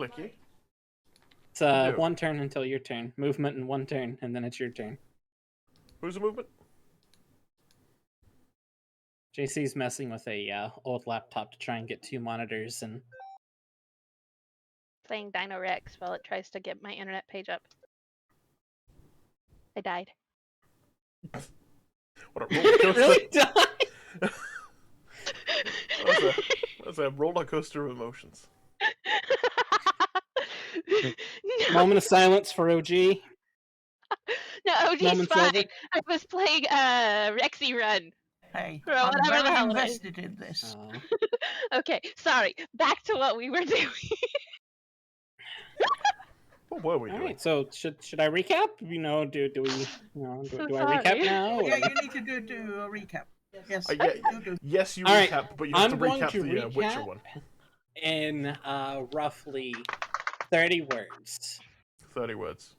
clicky. It's Yeah. one turn until your turn. Movement in one turn, and then it's your turn. Who's the movement? JC's messing with a old laptop to try and get 2 monitors, and Playing Dino Rex while it tries to get my internet page up. I died. What a roller coaster! really died. That's a roller coaster of emotions. No, Moment of silence for OG. no, OG's Moment's fine. over. I was playing Rexy Run. Hey, Or I'm whatever the very hell it is. invested in this. Okay, sorry. Back to what we were doing. What were we All doing? right, so should I recap? You know, do we? You know, So do I recap sorry. now? Yeah, or- you need to do a recap. Yes, do. Yes, you All right, recap, but you have I'm to going recap to the Witcher recap one. In roughly 30 words. 30 words.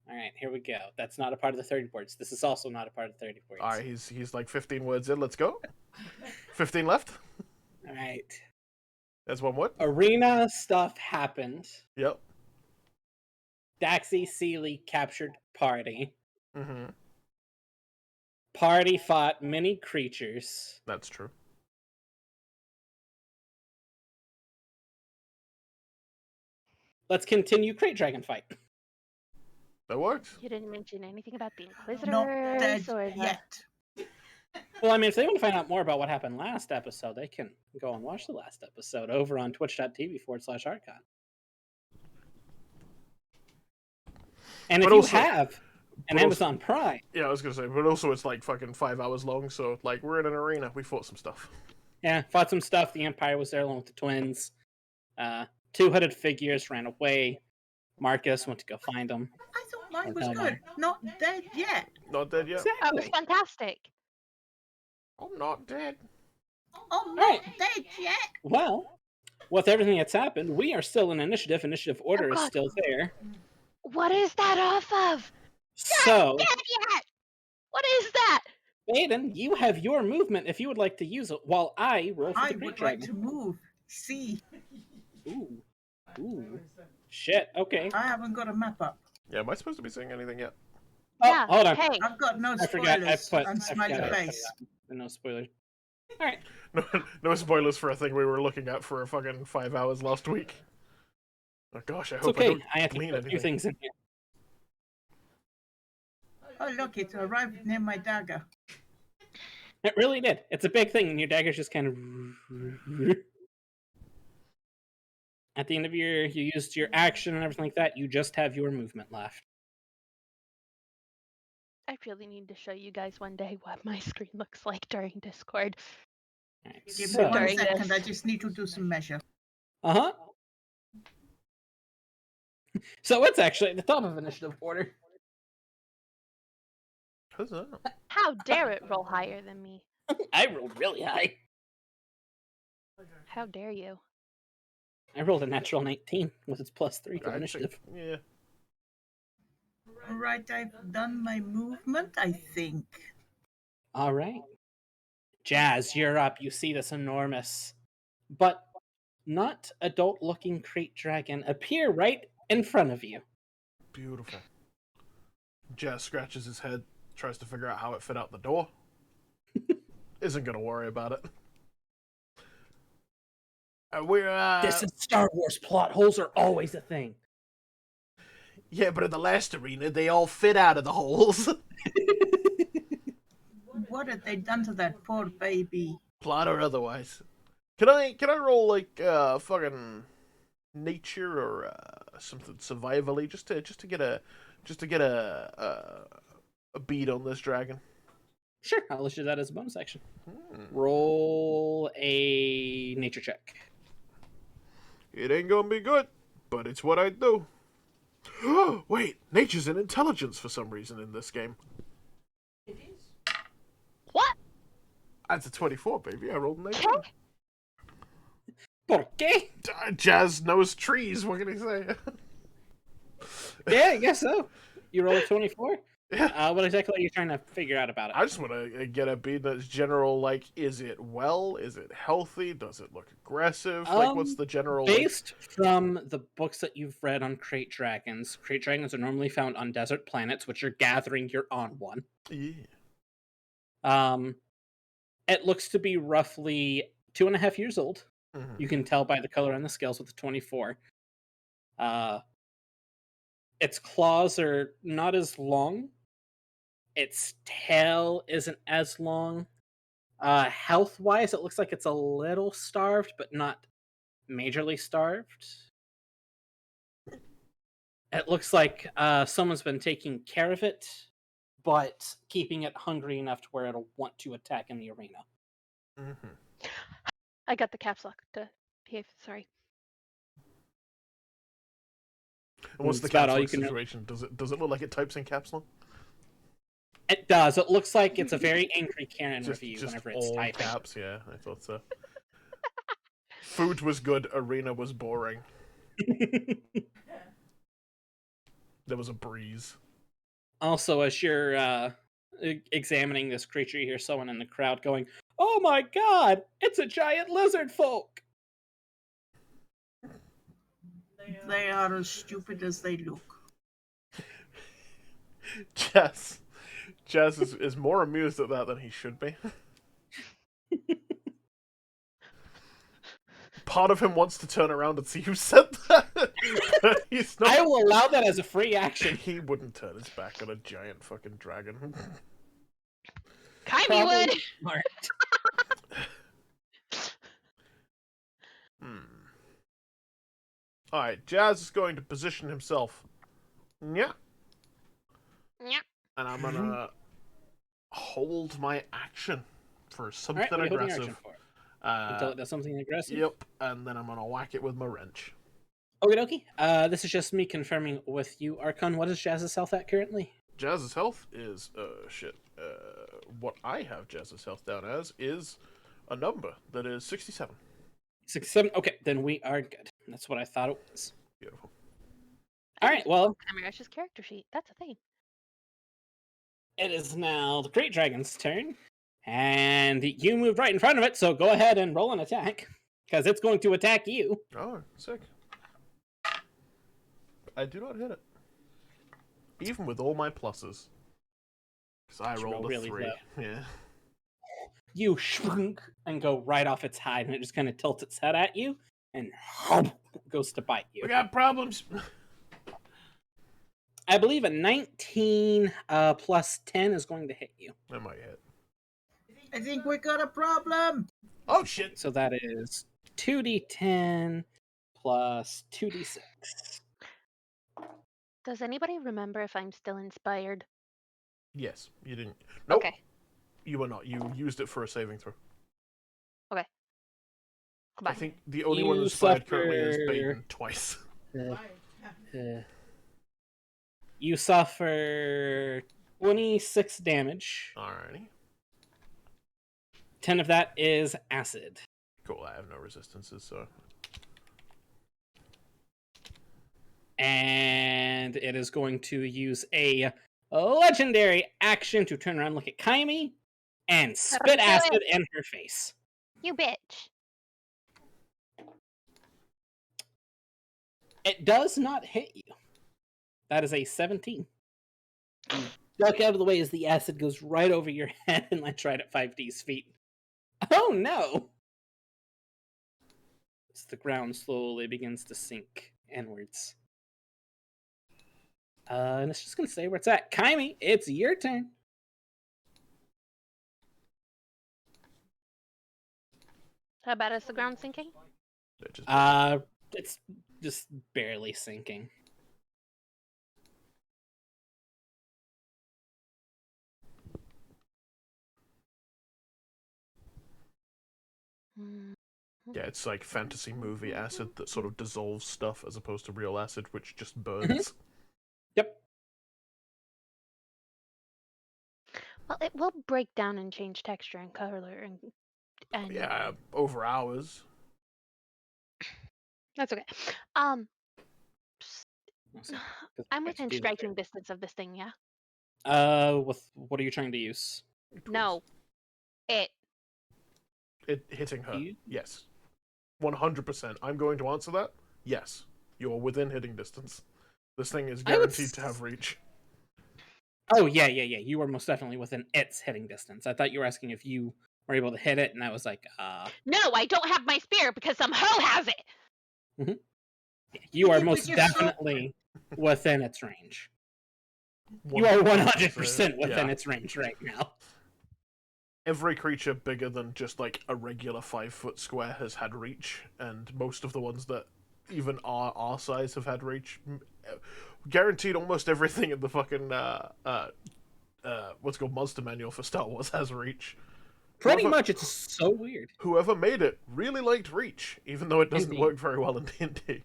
All right, here we go. That's not a part of the 30 words. This is also not a part of the 30 words. All right, he's like 15 words in. Let's go. 15 left. All right. That's one word. Arena stuff happened. Yep. Daxie Seeley captured party. Mm-hmm. Party fought many creatures. That's true. Let's continue Crate Dragon fight. That works. You didn't mention anything about the Inquisitors Not dead or the... yet. Well, I mean, if they want to find out more about what happened last episode, they can go and watch the last episode over on twitch.tv/Archon. And if But also- you have an Amazon Prime, Yeah, I was gonna say, but also it's like fucking 5 hours long, so like we're in an arena. We fought some stuff. yeah, fought some stuff. The Empire was there along with the twins. 2-hooded figures ran away. Marcus went to go find them. I thought mine Or was no, good. Not dead yet. Not dead yet. That was fantastic. I'm not dead. I'm Right. not dead yet. Well, with everything that's happened, we are still in initiative. Initiative order is God. still there. What is that off of? So, Dead yet? What is that? Baeden, you have your movement if you would like to use it, while I roll for I the Crate would like Dragon. to move. See, Ooh. Ooh. Shit, okay. I haven't got a map up. Yeah, am I supposed to be saying anything yet? Oh, Yeah, hold on. Hey, I've got no I forgot. spoilers and I smiley forgot I put face. that. No spoilers. All right. No spoilers for a thing we were looking at for fucking 5 hours last week. Oh gosh, I It's hope I okay. don't I have to glean put a few anything. things in here. Oh, look, it arrived near my dagger. It really did. It's a big thing, and your dagger's just kind of. At the end of you used your action and everything like that. You just have your movement left. I really need to show you guys one day what my screen looks like during Discord. All right, Give me so, one During second. this. I just need to do some measure. So it's actually at the top of initiative order. Who's that? How dare it roll higher than me? I rolled really high. How dare you? I rolled a natural 19 with its +3 to I think- initiative. Yeah. All right, I've done my movement, I think. All right. Jazz, you're up. You see this enormous, but not adult-looking crate dragon appear right in front of you. Beautiful. Jazz scratches his head, tries to figure out how it fit out the door. Isn't gonna worry about it. We're This is Star Wars. Plot holes are always a thing. yeah, but in the last arena, they all fit out of the holes. What have they done to that poor baby? Plot or otherwise. Can I roll like fucking nature or something survivally just to get a beat on this dragon? Sure, I'll issue that as a bonus action. Roll a nature check. It ain't gonna be good, but it's what I do. Wait, nature's an intelligence for some reason in this game. What? That's a 24, baby. I rolled a 19. ¿Por qué? Jazz knows trees. What can I say? Yeah, I guess so. You roll a 24? What exactly are you trying to figure out about it? I just want to get a bead that's general. Like, is it well? Is it healthy? Does it look aggressive? Like, what's the general? Based from the books that you've read on crate dragons are normally found on desert planets, which you're gathering you're on one. Yeah. It looks to be roughly 2.5 years old. Mhm. You can tell by the color on the scales with the 24. Its claws are not as long. Its tail isn't as long. Health-wise, it looks like it's a little starved, but not majorly starved. It looks like someone's been taking care of it, but keeping it hungry enough to where it'll want to attack in the arena. Mm-hmm. I got the caps lock to behave. Sorry. And what's the That's about caps all lock you can. situation? Does it look like it types in caps lock? It does. It looks like it's a very angry Karen Just review just whenever it's all typing. caps. Yeah, I thought so. Food was good. Arena was boring. There was a breeze. Also, as you're examining this creature, you hear someone in the crowd going, "Oh my god, it's a giant lizard folk!" They are as stupid as they look. Jazz is more amused at that than he should be. Part of him wants to turn around and see who said that. But he's not. I will allow that as a free action. He wouldn't turn his back on a giant fucking dragon. Kyme Probably would! smart. Alright, Jazz is going to position himself. Yeah. Yeah. And I'm gonna hold my action for something Alright, what are you holding your aggressive. action for? Until it does something aggressive? Yep, and then I'm gonna whack it with my wrench. Okie dokie. This is just me confirming with you. Archon, what is Jazz's health at currently? Jazz's health is, what I have Jazz's health down as is a number that is 67. 67. Okay, then we are good. That's what I thought it was. Beautiful. Alright, well, Kymeresh's character sheet. That's a thing. it is now the Great Dragon's turn. And you moved right in front of it, so go ahead and roll an attack. Because it's going to attack you. Oh, sick. I do not hit it. Even with all my pluses. Because I You rolled roll a really 3. low. Yeah. You shrunk and go right off its hide, and it just kind of tilts its head at you and goes to bite you. We got problems. I believe a 19 plus 10 is going to hit you. That might hit. I think we got a problem. Oh, shit. So that is 2d10 plus 2d6. Does anybody remember if I'm still inspired? Yes, you didn't. Nope. Okay. You were not. You used it for a saving throw. Come I on. think the only You one inspired currently is suffer- Baeden twice. You suffer 26 damage. Alrighty. 10 of that is acid. Cool, I have no resistances, so... And it is going to use a legendary action to turn around, look at Kyme, and spit Do acid it. in her face. You bitch. It does not hit you. That is a 17. You duck out of the way as the acid goes right over your head and lands right at 5D's feet. Oh no! As the ground slowly begins to sink inwards. And it's just going to stay where it's at. Kyme, it's your turn. How bad is the ground sinking? It's just barely sinking. Yeah, it's like fantasy movie acid that sort of dissolves stuff as opposed to real acid, which just burns. Yep. Well, it will break down and change texture and color and Yeah, over hours. that's okay. I'm within striking distance of this thing, yeah? With what are you trying to use? No. It. It hitting her. You? Yes. 100%. I'm going to answer that. Yes. You are within hitting distance. This thing is I would guaranteed to have reach. Oh yeah. You are most definitely within its hitting distance. I thought you were asking if you were able to hit it, and I was like, No, I don't have my spear because some hoe has it. you are Yeah, but most you're so- definitely within its range. You are 100% within Yeah. its range right now. Every creature bigger than just like a regular 5-foot square has had reach, and most of the ones that even are our size have had reach. Guaranteed, almost everything in the fucking what's it called Monster Manual for Star Wars has reach. Pretty much, it's so weird. Whoever made it really liked reach, even though it doesn't Indeed. work very well in D&D.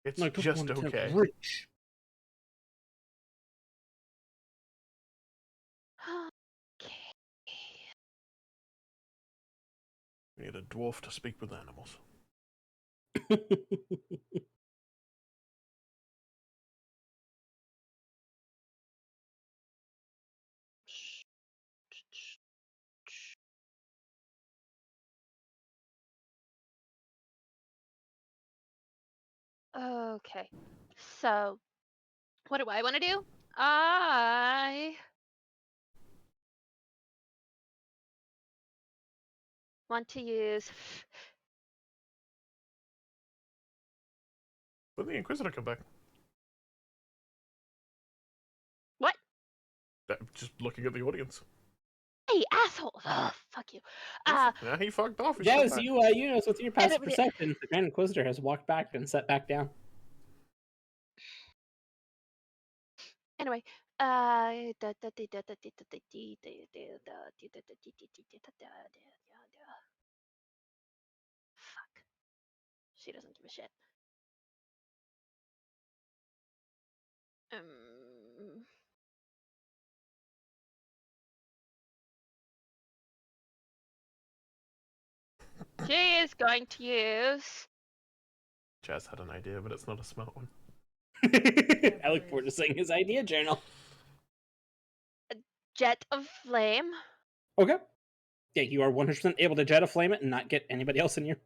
It's Like, just okay. Reach. Okay. We need a dwarf to speak with animals. Okay. So, what do I want to do? I want to use. When the Inquisitor come back? What? Just looking at the audience. Hey, asshole! Ugh, fuck you. Yeah, he fucked off. He's Jazz, back. you notice with your passive perception, the Grand Inquisitor has walked back and sat back down. Anyway, fuck. She doesn't give a shit. She is going to use. Jazz had an idea, but it's not a smart one. I look forward to seeing his idea journal. Jet of Flame. Okay. Yeah, you are 100% able to jet a flame it and not get anybody else in your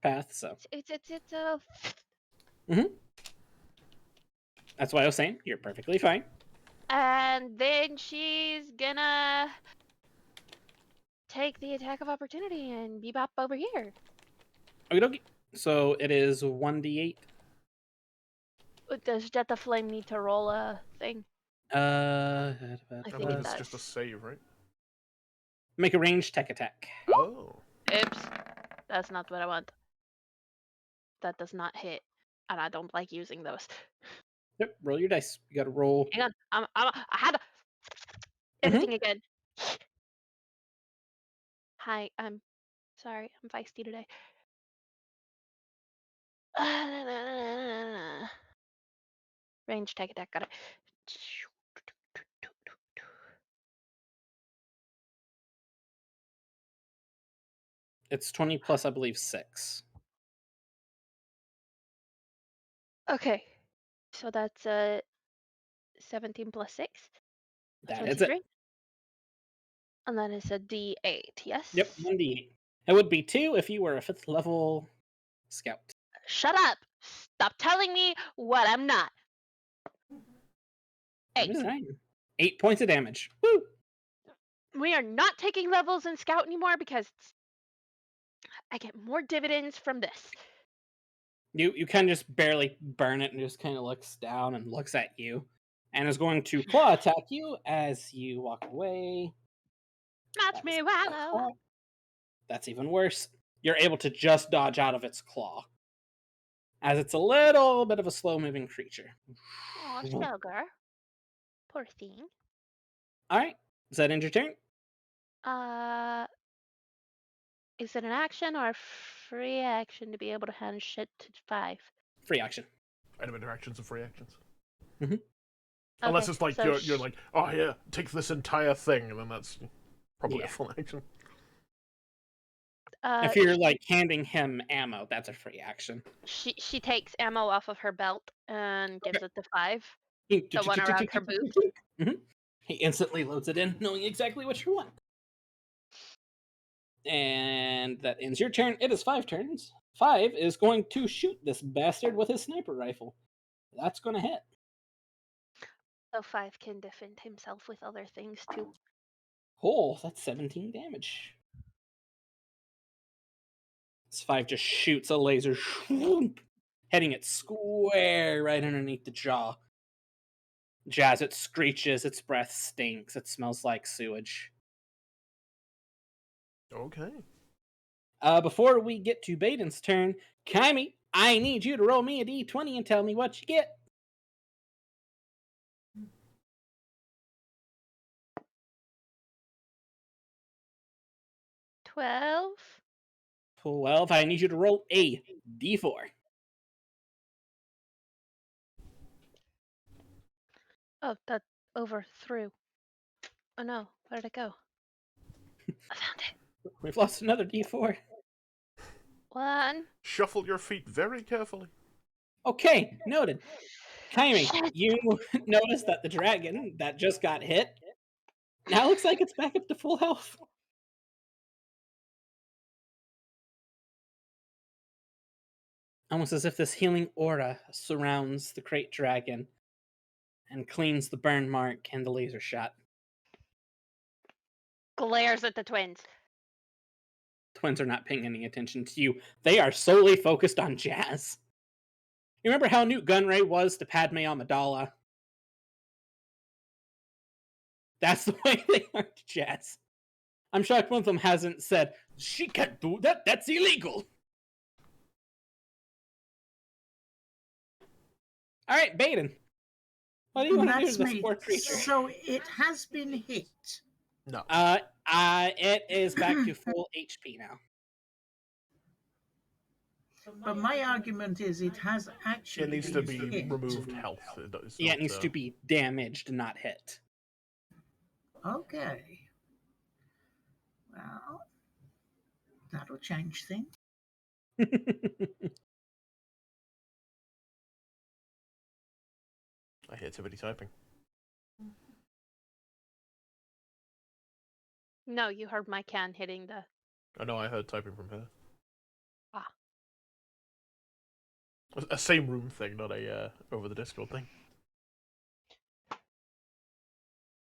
path, so. It's a. That's why I was saying, you're perfectly fine. And then she's gonna take the attack of opportunity and bebop over here. Okie dokie. So it is 1d8. Does Jet of Flame need to roll a thing? I I think believe it it's does. just a save, right? Make a ranged tech attack. Oh. Oops. That's not what I want. That does not hit. And I don't like using those. Yep, roll your dice. You gotta roll. Hang on. I had everything again. Hi, I'm sorry. I'm feisty today. Range tech attack. Got it. It's 20 plus, I believe, 6. Okay. So that's 17 plus 6. That is 23. it. And then it's a D8, yes? Yep, 1d8. It would be 2 if you were a 5th level scout. Shut up! Stop telling me what I'm not. 8. 8 points of damage. Woo! We are not taking levels in Scout anymore because I get more dividends from this. You kind of just barely burn it and just kind of looks down and looks at you. And is going to claw attack you as you walk away. Match me, wallow. That's even worse. You're able to just dodge out of its claw. As it's a little bit of a slow-moving creature. Oh, sugar. Poor thing. Alright. Is that end your turn? Is it an action or a free action to be able to hand shit to 5? Free action. Item interactions are free actions. Mhm. Unless Okay, it's like so you're like, oh here, take this entire thing, and then that's probably Yeah. a full action. If you're like handing him ammo, that's a free action. She takes ammo off of her belt and gives it to 5. The one around her boot. Mhm. He instantly loads it in, knowing exactly what you want. And that ends your turn. It is 5 turns. 5 is going to shoot this bastard with his sniper rifle. That's going to hit. So 5 can defend himself with other things too. Oh, that's 17 damage. This 5 just shoots a laser, heading it square right underneath the jaw. Jazz, it screeches, its breath stinks, it smells like sewage. Okay. Before we get to Baeden's turn, Kyme, I need you to roll me a d20 and tell me what you get. 12. 12. I need you to roll a d4. Oh, that overthrew. Oh no, where did it go? I found it. We've lost another d4. 1. Shuffle your feet very carefully. Okay, noted. Kyme, Shit. you notice that the dragon that just got hit now looks like it's back up to full health. Almost as if this healing aura surrounds the crate dragon and cleans the burn mark and the laser shot. Glares at the twins. Twins are not paying any attention to you. They are solely focused on Jazz. You remember how Newt Gunray was to Padme Amidala? That's the way they are to Jazz. I'm shocked one of them hasn't said, "She can't do that, that's illegal." Alright, Baeden. What do you want to do That's to this me. poor creature? So it has been hit. No. It is back to full HP now. But my argument is it has actually It needs to been be hit. removed health. It's Yeah, not, it needs to be damaged, not hit. Okay. Well, that'll change things. I hear Tiffany typing. No, you heard my can hitting the. I know I heard typing from her. Ah. A same room thing, not a over the Discord thing.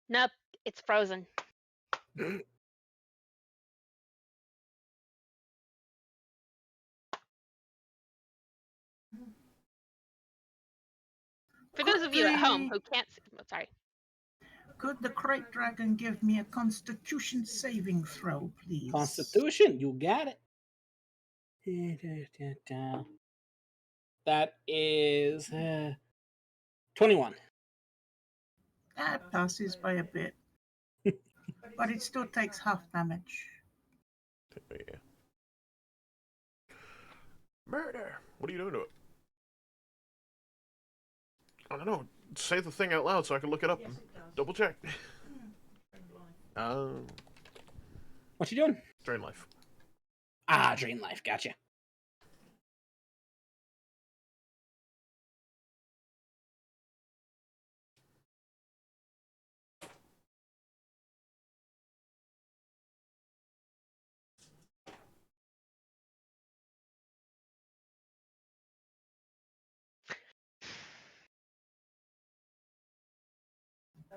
Nope, it's frozen. For those of you at home who can't see, oh, sorry. Could the crate dragon give me a constitution saving throw, please? Constitution, you got it. That is 21. That passes by a bit. But it still takes half damage. Yeah. Murder! What are you doing to it? I don't know. Say the thing out loud so I can look it up and double check. What you doing? Drain life. Ah, drain life, gotcha.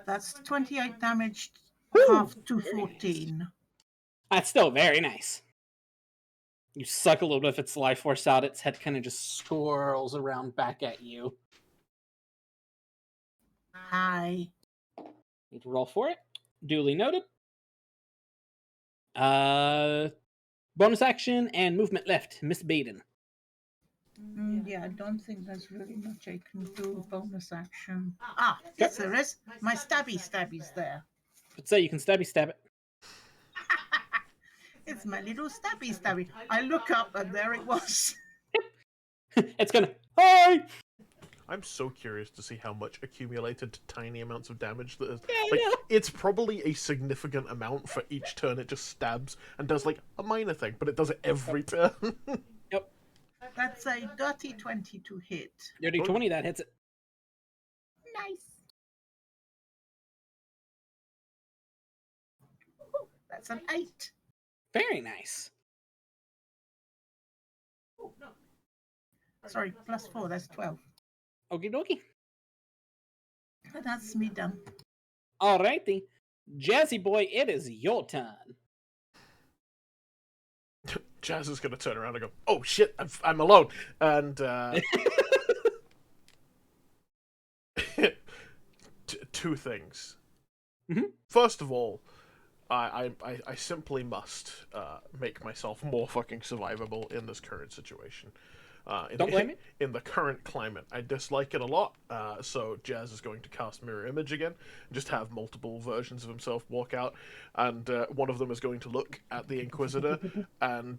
That's 28 damage, Woo! half to Very 14. That's still very nice. You suck a little bit of its life force out, its head kind of just swirls around back at you. Hi. Need to roll for it. Duly noted. Bonus action and movement left. Miss Baeden. Yeah, I don't think there's really much I can do. Bonus action. Ah, yes, there is. My stabby's there. But say you can stab it. It's my little stabby. I look up and there it was. It's gonna. Hi! I'm so curious to see how much accumulated tiny amounts of damage that is. Yeah, Like, yeah. it's probably a significant amount for each turn it just stabs and does like a minor thing, but it does it every turn. Yep. That's a dirty 20 to hit. Dirty 20, that hits it. Nice. That's an 8. Very nice. Sorry, +4, that's 12. Okie dokie. But that's me done. Alrighty. Jazzy boy, it is your turn. Jazz is going to turn around and go, "Oh shit, I'm alone." And two things. Mhm. First of all, I simply must make myself more fucking survivable in this current situation. Don't blame me. In the current climate, I dislike it a lot. So Jazz is going to cast Mirror Image again, just have multiple versions of himself walk out, and one of them is going to look at the Inquisitor and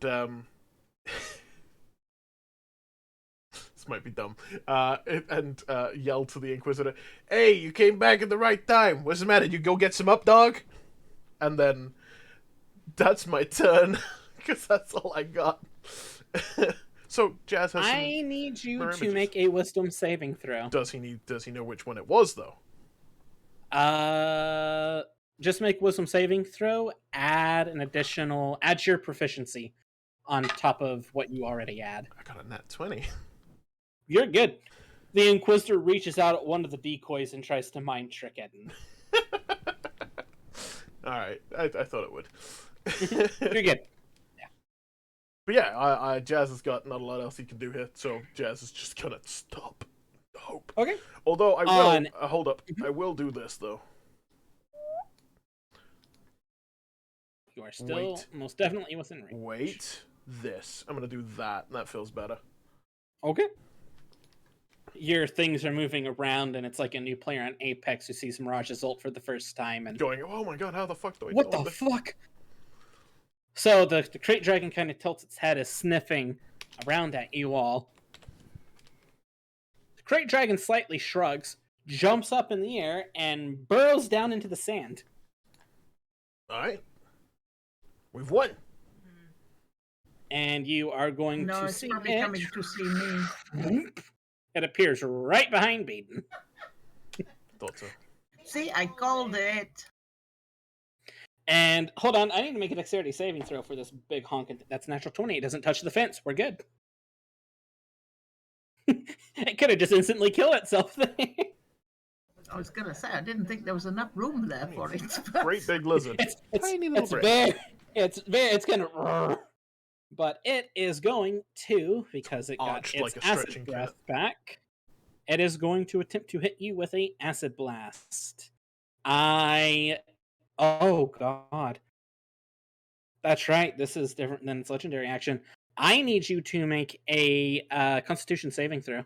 this might be dumb, and yell to the Inquisitor, "Hey, you came back at the right time. What's the matter? You go get some up, dog?" And then that's my turn, because that's all I got. So Jazz has some I need you mirror to images. make a wisdom saving throw. Does he know which one it was, though? Just make wisdom saving throw, add your proficiency on top of what you already add. I got a nat 20. You're good. The Inquisitor reaches out at one of the decoys and tries to mind trick Eden. Alright, I thought it would. You're good. But yeah, Jazz has got not a lot else he can do here, so Jazz is just gonna stop. Hope. Okay. Although I will hold up. Mhm. I will do this though. You are still most definitely within range. Wait. This. I'm gonna do that. That feels better. Okay. Your things are moving around, and it's like a new player on Apex who sees Mirage's ult for the first time and Going, oh my god, how the fuck do I what tell the him fuck? So the Crate Dragon kind of tilts its head, is sniffing around at you all. The Crate Dragon slightly shrugs, jumps up in the air, and burrows down into the sand. Alright. We've won. And you are going No, to it's see probably it. coming to see me. It appears right behind Baeden. Thought so. See, I called it. And hold on, I need to make a dexterity saving throw for this big honk. That's natural 20. It doesn't touch the fence. We're good. It could have just instantly killed itself. I was gonna say I didn't think there was enough room there for it. Great big lizard. Tiny little brain. It's gonna, but it is going to, because it got Arched its like a acid stretching breath cat. back. It is going to attempt to hit you with a acid blast. Oh god, that's right. This is different than its legendary action. I need you to make a Constitution saving throw.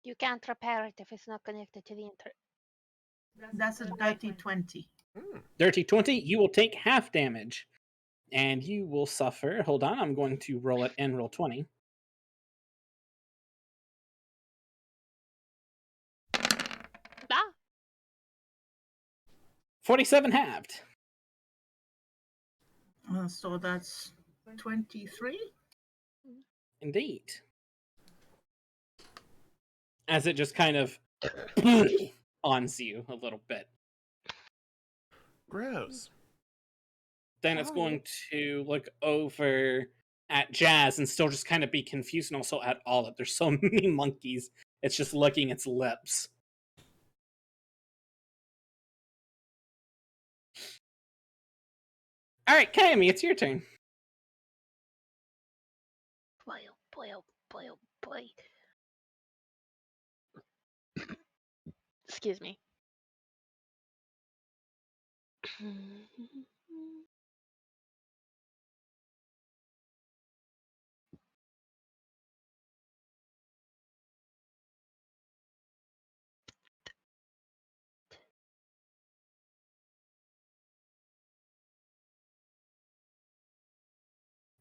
You can't repair it if it's not connected to the internet. That's a dirty 20. Dirty 20, you will take half damage. And you will suffer. Hold on, I'm going to roll it and roll 20. Ah, 47 halved. So that's 23. Indeed. As it just kind of ons you a little bit. Gross. Then it's going to look over at Jazz and still just kind of be confused, and also at Olive. There's so many monkeys. It's just licking its lips. All right, Kyme, it's your turn. boy, oh boy, oh boy, oh boy. Excuse me.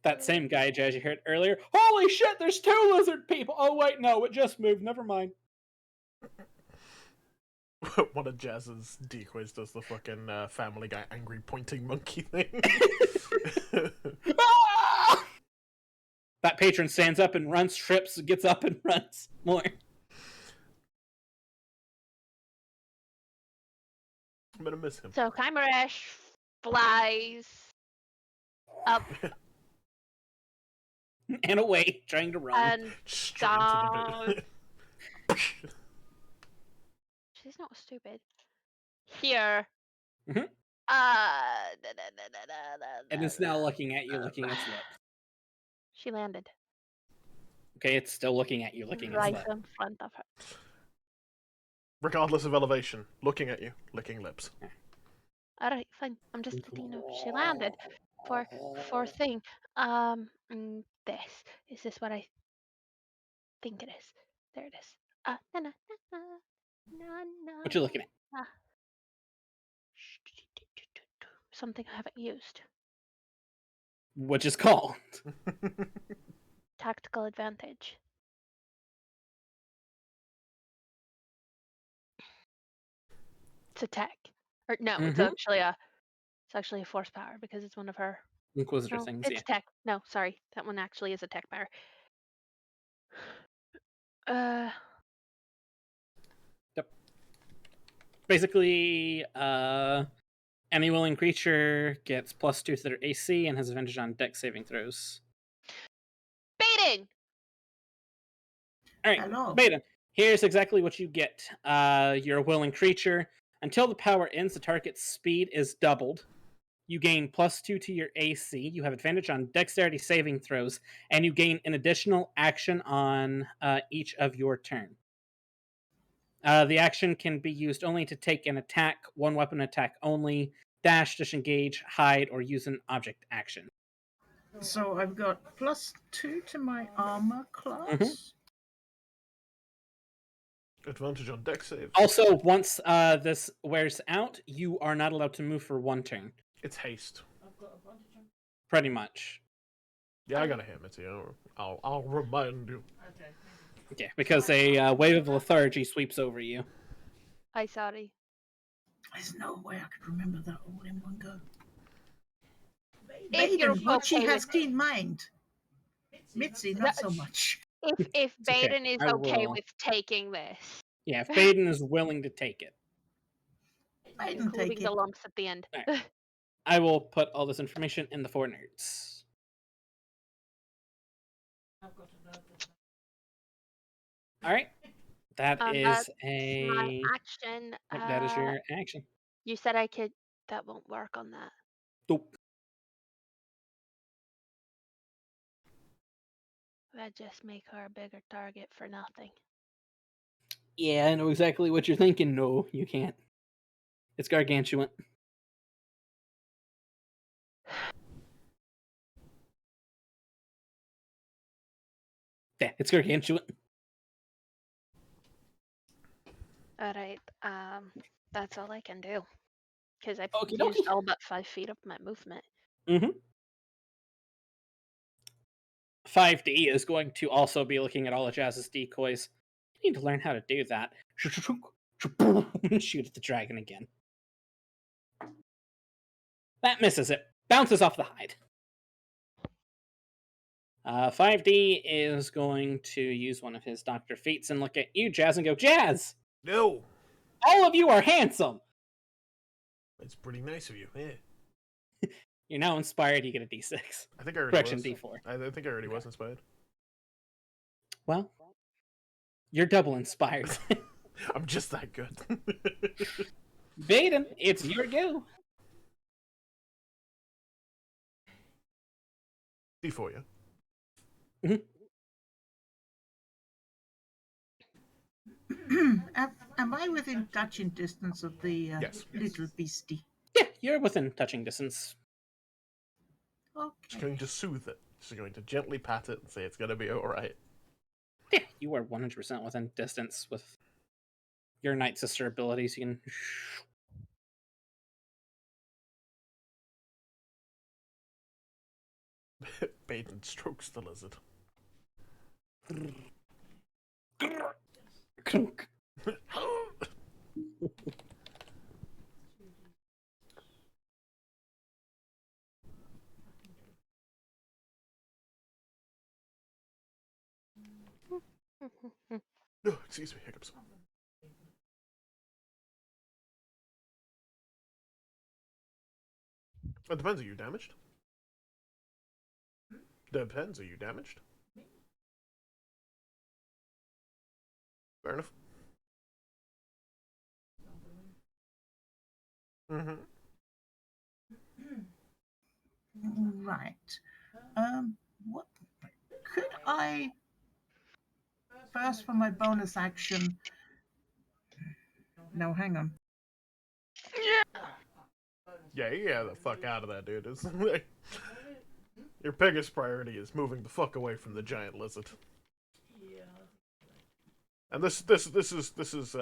That same guy, Jazz, you heard earlier. Holy shit, there's 2 lizard people! Oh, wait, no, it just moved. Never mind. One of Jazz's decoys does the fucking Family Guy angry pointing monkey thing. Ah! That patron stands up and runs, trips, gets up and runs more. I'm gonna miss him. So Kymeresh flies up And away, trying to run. and Straight into the she's not stupid. Here. Mhm. And it's now looking at you, licking its lips. She landed Okay, it's still looking at you, licking its right lips. in front of her. Regardless of elevation, looking at you, licking lips. Alright, fine. I'm just letting you know she landed for thing. This. Is this what I think it is? There it is. Na na na na na na. What you looking at? na. Something I haven't used. Which is called. Tactical advantage. It's a tech. Or no, it's actually a force power because it's one of her. Inquisitor No, things, it's tech. No, sorry, that one actually is a tech power. Yep. Basically, any willing creature gets +2 to their AC and has advantage on dex saving throws. Baeden! Alright, Hello. Baeden, here's exactly what you get. You're a willing creature. Until the power ends, the target's speed is doubled. You gain +2 to your AC. You have advantage on dexterity saving throws, and you gain an additional action on each of your turn. The action can be used only to take an attack, one weapon attack only, dash, disengage, hide, or use an object action. So I've got +2 to my armor class. Mhm. Advantage on dex save. Also, once this wears out, you are not allowed to move for one turn. It's haste. Pretty much. Yeah, I gotta hit Mitzi. I'll remind you. Yeah, because a wave of lethargy sweeps over you. Hi, sorry. There's no way I could remember that all in one go. If you're Baeden, Mitzi okay has with keen mind. Mitzi, not so much. if It's okay. Baeden is I okay will. with taking this, Yeah, if Baeden is willing to take it, Baeden, including take the it. lumps at the end. Alright. I will put all this information in the four nerds. Alright. That is That's my a. action. That is your action. You said I could. That won't work on that. Dope. That just make her a bigger target for nothing. Yeah, I know exactly what you're thinking. No, you can't. It's gargantuan. Yeah, it's gargantuan. All right. That's all I can do because I've Okie used dokie. all but 5 feet of my movement. 5D is going to also be looking at all of Jazz's decoys. You need to learn how to do that. Shoot at the dragon again. That misses it. Bounces off the hide. 5D is going to use one of his Dr. Feats and look at you, Jazz, and go, Jazz! No! All of you are handsome! It's pretty nice of you, yeah. You're now inspired, you get a D6. I think I already Correction, was. D4. I think I already was inspired. Well, you're double inspired. I'm just that good. Baeden, it's your go. D4, yeah? Am I within touching distance of the Yes. little beastie? Yeah, you're within touching distance. Just Okay. going to soothe it. Just going to gently pat it and say it's gonna be alright. Yeah, you are 100% within distance with your Night Sister abilities. You can. Baeden strokes the lizard. No, excuse me, hiccups. It depends. Are you damaged? Depends. Are you damaged? Fair enough. Mm-hmm. Right. What could I first for my bonus action? No, hang on. Yeah, you get the fuck out of that, dude. It's like, your biggest priority is moving the fuck away from the giant lizard. And this is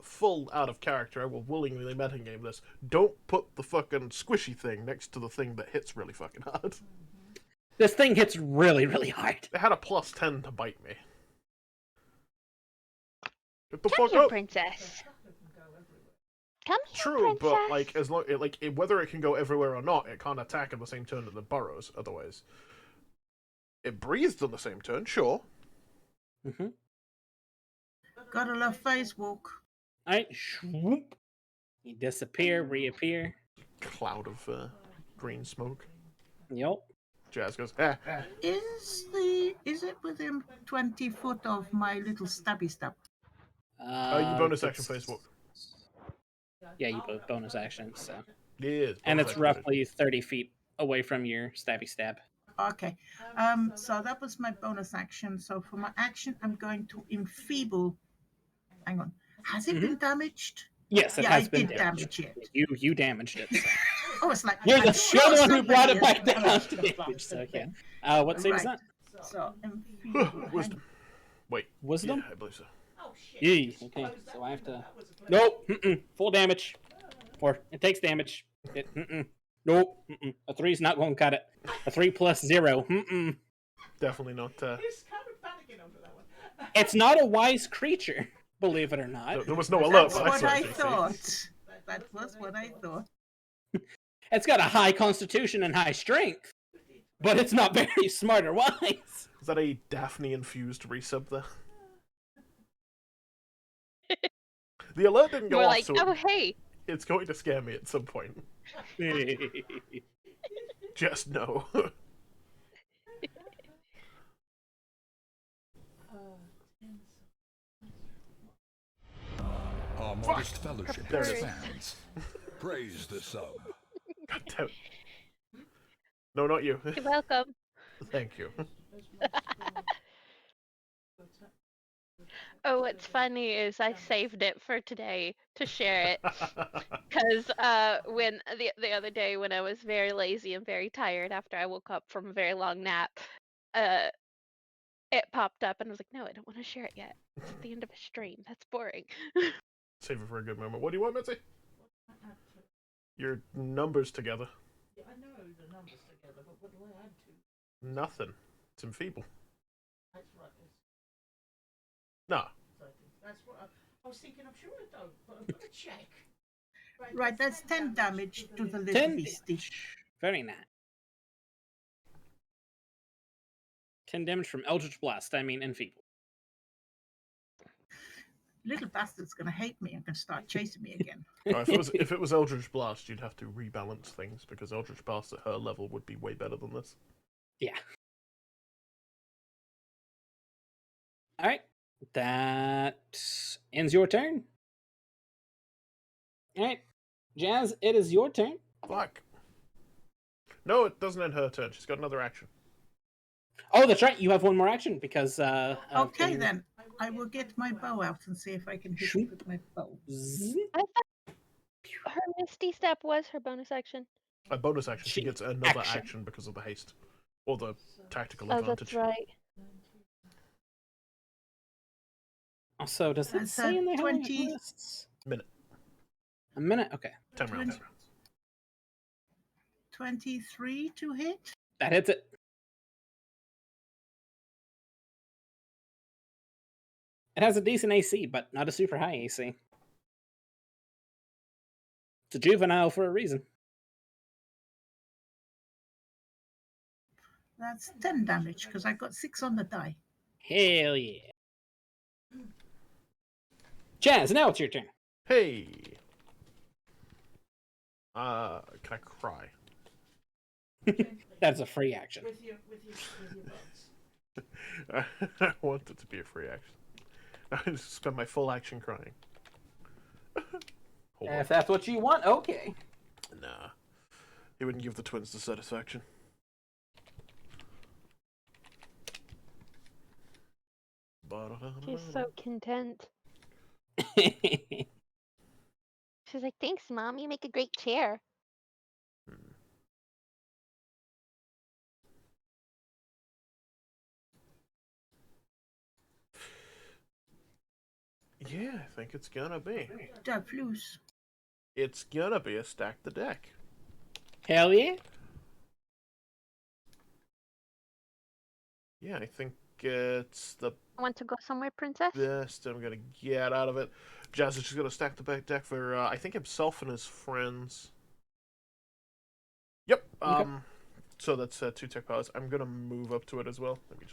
full out of character. I will willingly metagame this. Don't put the fucking squishy thing next to the thing that hits really fucking hard. This thing hits really, really hard. It had a +10 to bite me. Get the Come fuck here, up. princess. Come here, True, princess. but like as long whether it can go everywhere or not, it can't attack at the same turn that it burrows. Otherwise, it breathes on the same turn. Sure. Mm-hmm. Gotta love phase walk. Alright, swoop. You disappear, reappear. Cloud of green smoke. Yep. Jazz goes, ah, ah. Is it within 20 foot of my little stabby stab? You bonus action face walk. Yeah, you both bonus actions, so. Yeah, And it's roughly 30 feet away from your stabby stab. Okay. So that was my bonus action. So for my action, I'm going to enfeeble. Hang on. Has it been damaged? Yes, it Yeah, has I been did damaged. damage it. You damaged it. So. Oh, it's like You're I'm the sure one who brought it somebody back has down damaged to the damage. fucking So thing. yeah. What save is Right. that? So enfeeble. Wisdom. Wait. Wisdom? Yeah, I believe so. Yee. Okay, so I have to. Nope. Full damage. Or it takes damage. Nope. A 3's not going to cut it. A 3 plus 0. Definitely not. It's not a wise creature, believe it or not. There was no alert. That's but what I saw it, thought. That was what I thought. It's got a high constitution and high strength, but it's not very smart or wise. Is that a Daphne infused resub there? The alert didn't go We're off, like, so oh hey. it's going to scare me at some point. Just know. Our modest fellowship There it is. expands. Praise the sub. God damn it. No, not you. You're welcome. Thank you. Oh, what's funny is I saved it for today to share it because when the other day when I was very lazy and very tired after I woke up from a very long nap, it popped up and I was like, no, I don't want to share it yet. It's at the end of a stream. That's boring. Save it for a good moment. What do you want, Mitzi? Your numbers together. Yeah, I know the numbers together, but what do I add to? Nothing. It's enfeeble. That's right. Nah. That's what I was thinking. I'm sure I don't, but I'm gonna check. Right, that's 10 damage to the little 10 beastie. Very nice. 10 damage from Eldritch Blast. I mean, enfeeble. Little bastard's gonna hate me and can start chasing me again. If it was Eldritch Blast, you'd have to rebalance things because Eldritch Blast at her level would be way better than this. Yeah. All right. That ends your turn. All right, Jazz, it is your turn. Fuck. No, it doesn't end her turn. She's got another action. Oh, that's right. You have one more action because. Okay, then. I will get my bow out and see if I can hit it with my bow. I thought her Misty Step was her bonus action. A bonus action. She gets another action because of the haste. Or the tactical advantage. That's right. Also, does that That's say in there how long it 20 lasts? Minute. A minute? Okay. 10 rounds. 23 to hit. That hits it. It has a decent AC, but not a super high AC. It's a juvenile for a reason. That's 10 damage because I got 6 on the die. Hell yeah. Jazz, now it's your turn. Hey! Can I cry? That's a free action. With your buds. I want it to be a free action. I just spend my full action crying. Hold on. If that's what you want, okay. Nah. He wouldn't give the twins the satisfaction. She's so content. She's like, thanks, Mom. You make a great chair. Yeah, I think it's gonna be. Plus. It's gonna be a stack the deck. Hell yeah. Yeah, I think it's the Want to go somewhere, Princess? best I'm gonna get out of it. Jazz is just gonna stack the back deck for I think himself and his friends. Yep. Okay. So that's 2 tech pilots. I'm gonna move up to it as well. Let me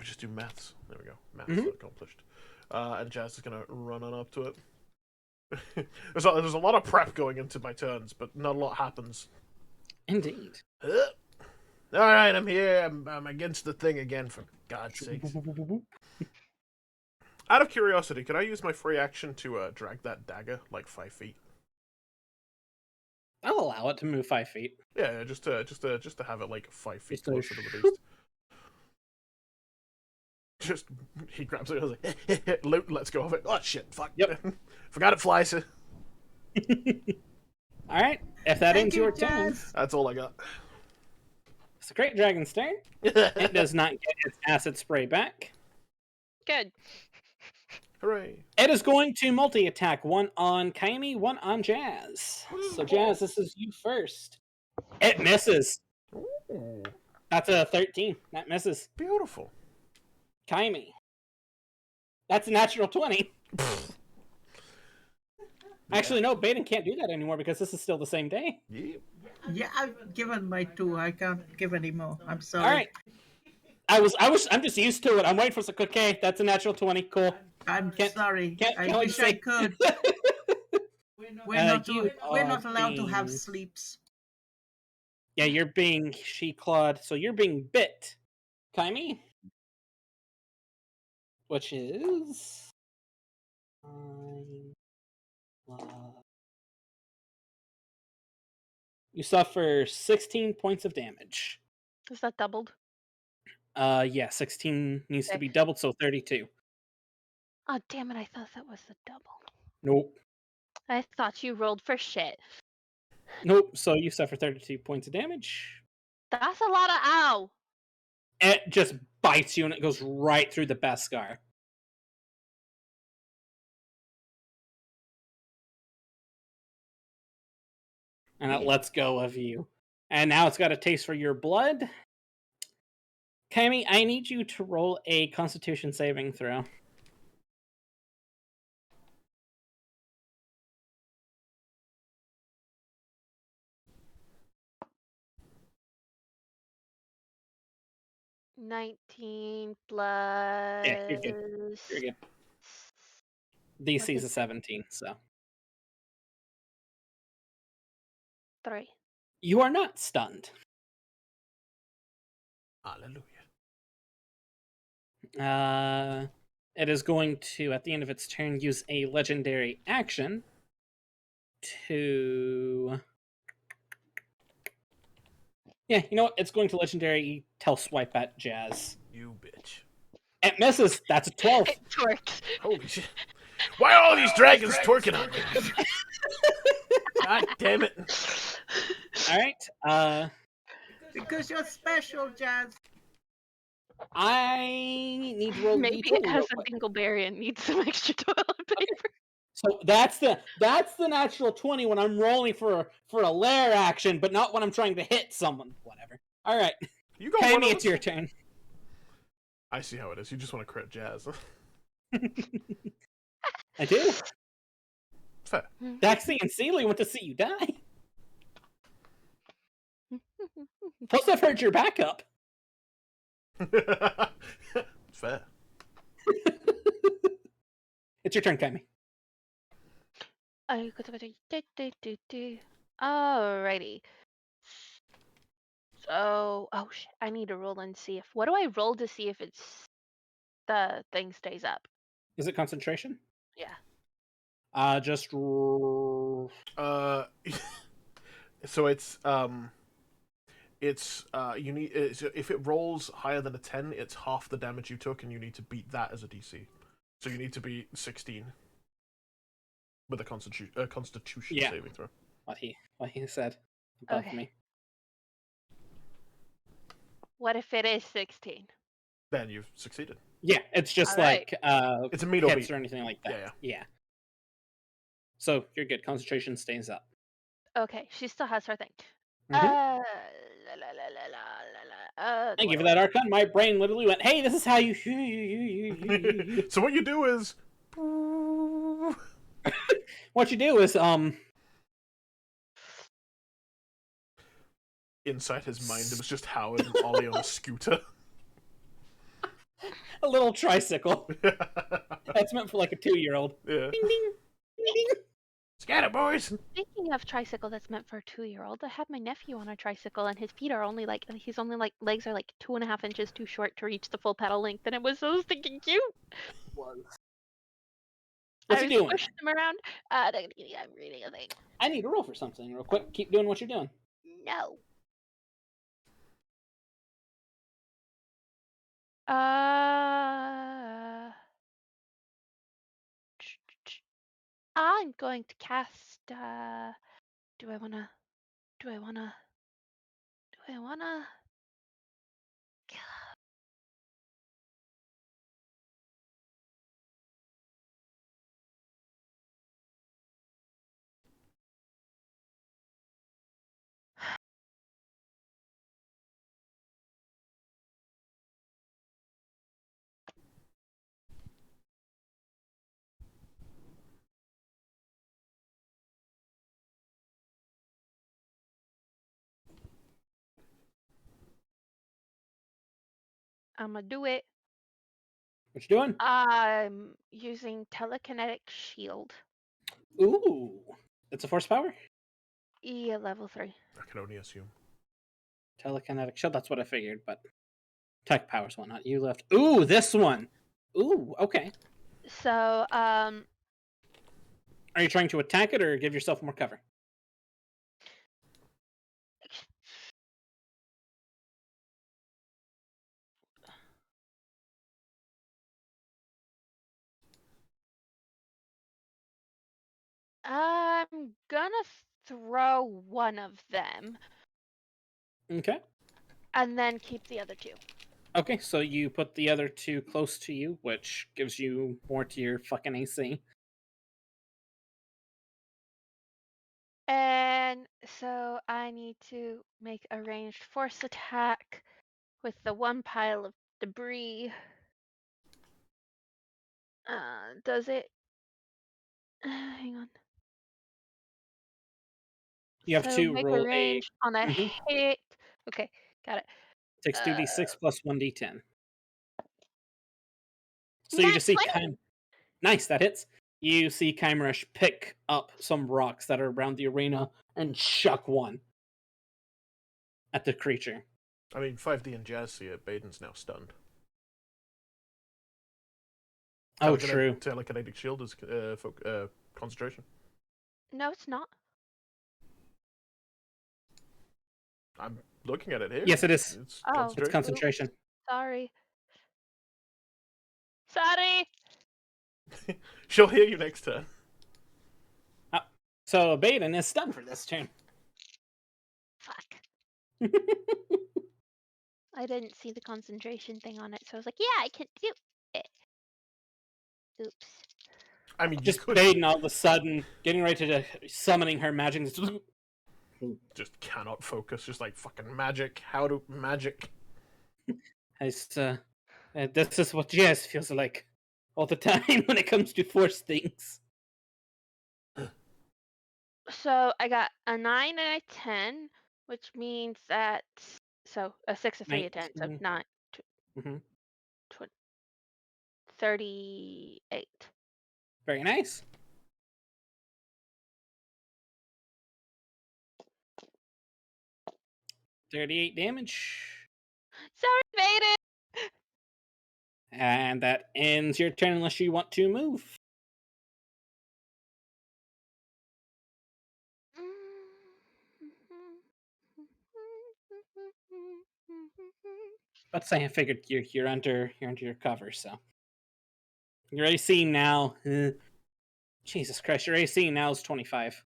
just do maths. There we go. Maths accomplished. And Jazz is gonna run on up to it. there's a lot of prep going into my turns, but not a lot happens. Indeed. All right, I'm here. I'm against the thing again, for God's sakes. Out of curiosity, could I use my free action to drag that dagger like 5 feet? I'll allow it to move 5 feet. Yeah, just to have it like 5 feet Just a closer to the beast. Just he grabs it. I was like, loot. Let's go of it. Oh shit! Fuck. Yep. Forgot it flies. All right. If that ends your turn, Jazz. That's all I got. it's a great dragon's turn. It does not get its acid spray back. Good. Hooray! It is going to multi-attack, one on Kaimi, one on Jazz. So Jazz, this is you first. It misses. Ooh, That's a 13. That misses. beautiful. Kaimi. That's a natural 20. Actually, no, Baeden can't do that anymore because this is still the same day. Yeah. Yeah, I've given my 2. I can't give any more. I'm sorry. All right. I'm just used to it. I'm waiting for some. Okay, that's a natural 20. Cool. I'm sorry. can't I let wish you I say- could. We're not allowed to have being- sleeps. Yeah, you're being she-clawed, so you're being bit. Kaimi? Which is... You suffer 16 points of damage. Is that doubled? Yeah, 16 needs to be doubled, so 32. Oh, damn it. I thought that was the double. Nope. I thought you rolled for shit. Nope, so you suffer 32 points of damage. That's a lot of ow. It just bites you and it goes right through the Beskar. And it lets go of you. And now it's got a taste for your blood. Kaimi, I need you to roll a Constitution saving throw. $19 plus. Yeah, you're good. You're good. DC is a 17, so. 3. You are not stunned. Hallelujah. It is going to, at the end of its turn, use a legendary action to... Yeah, you know what? It's going to legendary tail swipe at Jazz. You bitch. It misses. That's a 12. It twerked. Holy shit! Why are all these dragons twerking on me? God damn it! All right. Because you're special, Jazz. I need to roll Maybe D20 it has real a quick. dingleberry and needs some extra toilet paper. So that's the natural 20 when I'm rolling for a lair action, but not when I'm trying to hit someone. Whatever. All right, You got one Kaimi, of it's us? your turn. I see how it is. You just want to crit Jazz. I do. Fair. Daxie and Sealy want to see you die. Plus, I've heard your backup. Fair. It's your turn, Kaimi. Alrighty. So, oh shit, I need to roll and see if. What do I roll to see if the thing stays up? Is it concentration? Yeah. Just roll. So you need so if it rolls higher than a 10, it's half the damage you took, and you need to beat that as a DC. So you need to beat 16 with a Constitution Yeah. saving throw. what he said above Okay. me. What if it is 16? Then you've succeeded. Yeah, it's just All right. like It's a meet or hits beat. or anything like that. Yeah. Yeah. So you're good. Concentration stays up. Okay, she still has her thing. Mhm. La, la, la, la, la, la, Thank you for that, Archon. My brain literally went, "Hey, this is how you." So what you do is What you do is inside his mind it was just Howard and Ollie on a scooter. a little tricycle. That's meant for like a 2-year-old. Yeah. Ding ding ding ding. Scatter, boys. Speaking of tricycle that's meant for a 2-year-old, I had my nephew on a tricycle and his feet are only like, legs are like 2.5 inches too short to reach the full pedal length, and it was so stinking cute. What's I he was doing? pushing him around. I'm reading a thing. I need to roll for something real quick. Keep doing what you're doing. No. I'm going to cast. Do I wanna? Do I wanna? Do I wanna? I'm gonna do it. What you doing? I'm using telekinetic shield. Ooh, it's a force power. Yeah, level 3. I can only assume. Telekinetic shield. That's what I figured, but tech powers, whatnot. You left. Ooh, this one. Ooh, okay. So, Are you trying to attack it or give yourself more cover? I'm gonna throw one of them Okay. and then keep the other 2. Okay, so you put the other 2 close to you, which gives you more to your fucking AC. And so I need to make a ranged force attack with the one pile of debris. Does it? Hang on. You have So to make a roll a. range on a Mhm. hit. Okay, got it. Takes 2d6 plus 1d10. So Nat you just see 20. Nice, that hits. You see Kymeresh pick up some rocks that are around the arena and chuck one at the creature. I mean, 5D and Jazz see it. Baden's now stunned. Oh, true. Telekinetic shield is concentration. No, it's not. I'm looking at it here. Yes, it is. It's Oh. concentration. It's concentration. Sorry. Sorry. She'll hear you next turn. So Baeden is stunned for this turn. Fuck. I didn't see the concentration thing on it, so I was like, yeah, I can do it. Oops. I mean, Just you could Baeden all of a sudden getting ready to summoning her magic. just cannot focus. Just like fucking magic. How to magic? This is what Jazz feels like all the time when it comes to force things. So I got a 9 and a 10, which means that a 6, a 3, a 10, so 19. 9, Mm-hmm. 38. Very nice. 38 damage. Sorry, Baeden. And that ends your turn unless you want to move. But say I figured you're under your cover, so your AC now. Jesus Christ, your AC now is 25.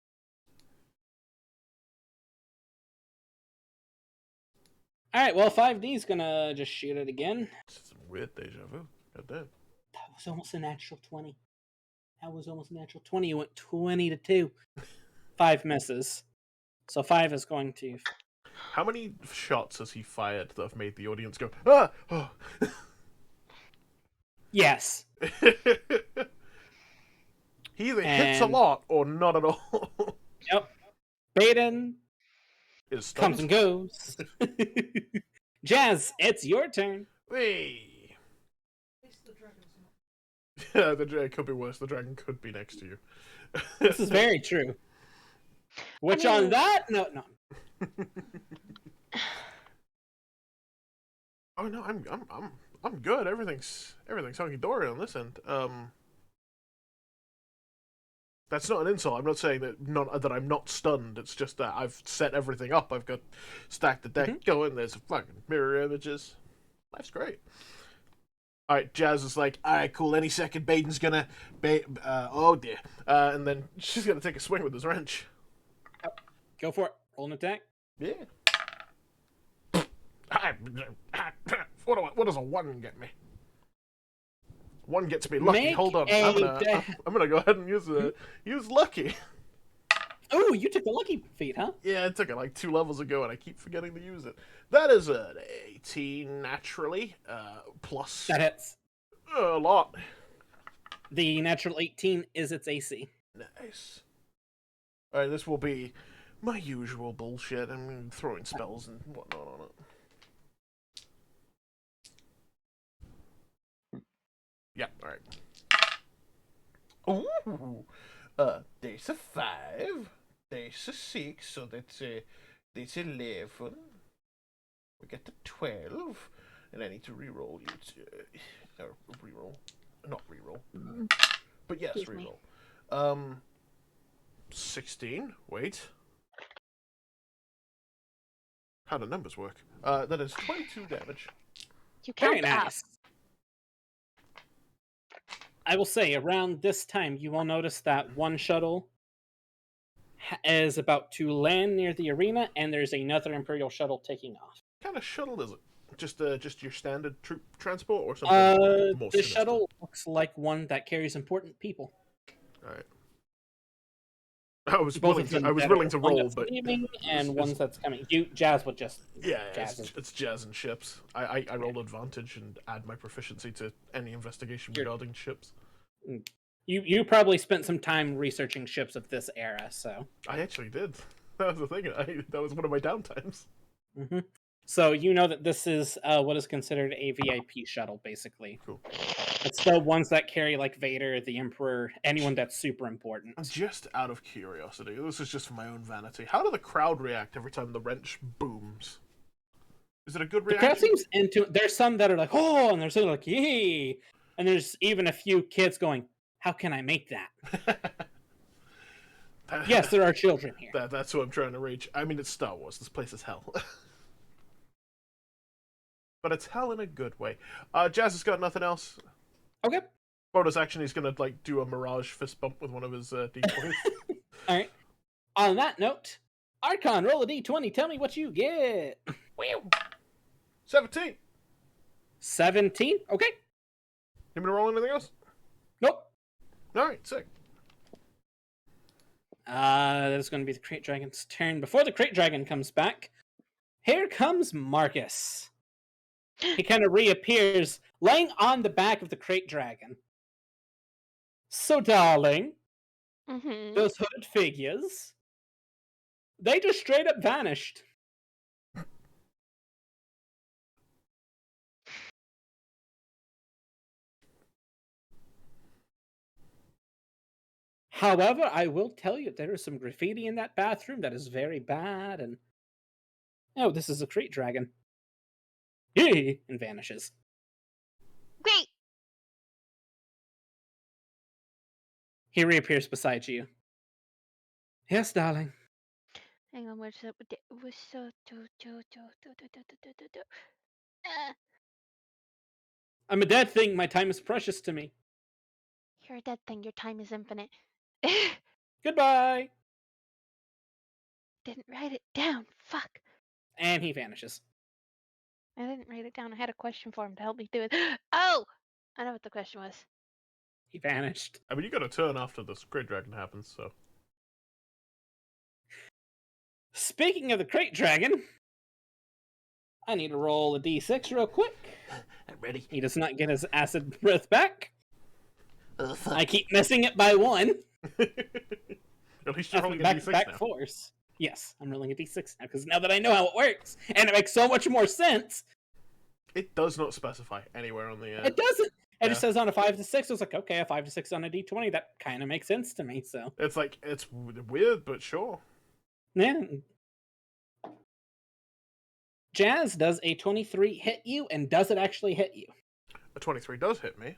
All right, well 5D's gonna just shoot it again. Some weird deja vu. Goddamn. That was almost a natural 20. You went 20 to 2. 5 misses. So 5 is going to. How many shots has he fired that have made the audience go, ah! Oh. Yes. He either hits a lot or not at all. Yep. Baeden Is comes and goes. Jazz, it's your turn. Hey. It's the dragon's not. Yeah, it could be worse. The dragon could be next to you. This is very true. Which on that no. Oh no, I'm good. Everything's hunky dory on this end. That's not an insult. I'm not saying that I'm not stunned. It's just that I've set everything up. I've got stacked the deck going. There's fucking mirror images. Life's great. All right, Jazz is like, all right, cool. Any second, Baden's gonna, oh dear, and then she's gonna take a swing with his wrench. Go for it. Roll an attack. Yeah. What does a 1 get me? 1 gets me lucky. Make Hold on, I'm gonna go ahead and use lucky. Oh, you took the lucky feat, huh? Yeah, I took it like 2 levels ago, and I keep forgetting to use it. That is an 18 naturally, plus That hits. a lot. The natural 18 is its AC. Nice. All right, this will be my usual bullshit. I'm throwing spells and whatnot on it. Yeah, alright. Ooh! There's a 5. There's a 6, so that's 11. We get to 12. And I need to reroll or reroll. Not reroll. But yes, Excuse me. reroll. 16. Wait. How do numbers work? That is 22 damage. You Very count up. nice. I will say, around this time, you will notice that one shuttle is about to land near the arena, and there's another Imperial shuttle taking off. What kind of shuttle is it? Just your standard troop transport, or something more The sinister? shuttle looks like one that carries important people. All right. I was Both willing of them to. I was that willing are to one roll, that's but leaving and it's- ones that's coming. Jazz would just yeah, Jazz. it's jazz and ships. I roll advantage and add my proficiency to any investigation regarding ships. You probably spent some time researching ships of this era, so. I actually did. That was the thing. That was one of my downtimes. Mm-hmm. So you know that this is what is considered a VIP shuttle, basically. Cool. It's the ones that carry like Vader, the Emperor, anyone that's super important. Just out of curiosity, this is just for my own vanity. How do the crowd react every time the wrench booms? Is it a good The crowd reaction? seems into. There's some that are like, oh, and there's some like, yay, and there's even a few kids going, how can I make that? Yes, there are children here. That's what I'm trying to reach. I mean, it's Star Wars. This place is hell. But it's hell in a good way. Jazz has got nothing else. Okay. Bonus action, he's gonna do a mirage fist bump with one of his decoys. All right. On that note, Archon, roll a d20. Tell me what you get. 17. 17. Okay. You want me to roll anything else? Nope. All right, sick. That's going to be the Crate Dragon's turn. Before the Crate Dragon comes back, here comes Marcus. He kind of reappears, laying on the back of the Crate Dragon. So, darling, Mm-hmm. those hooded figures, they just straight up vanished. However, I will tell you there is some graffiti in that bathroom that is very bad, and Oh, this is a crate dragon. Yay! And vanishes. Wait! He reappears beside you. Yes, darling. Hang on, where's it? Was so I'm a dead thing. My time is precious to me. You're a dead thing. Your time is infinite. Goodbye. Didn't write it down. Fuck. And he vanishes. I didn't write it down. I had a question for him to help me do it. Oh! I know what the question was. He vanished. I mean, you got a turn after the Great Dragon happens, so. Speaking of the crate dragon, I need to roll a d6 real quick. I'm ready. He does not get his acid breath back. Fuck. I keep missing it by 1. At least you're rolling a back, d6 back now. force. Yes, I'm rolling a d6 now, because now that I know how it works, and it makes so much more sense, It does not specify anywhere on the. it doesn't. It just Yeah. says on a 5 to 6. I was like, okay, a 5 to 6 on a d20. That kind of makes sense to me. So It's like it's weird, but sure. yeah. Jazz, does a 23 hit you, and does it actually hit you? A 23 does hit me.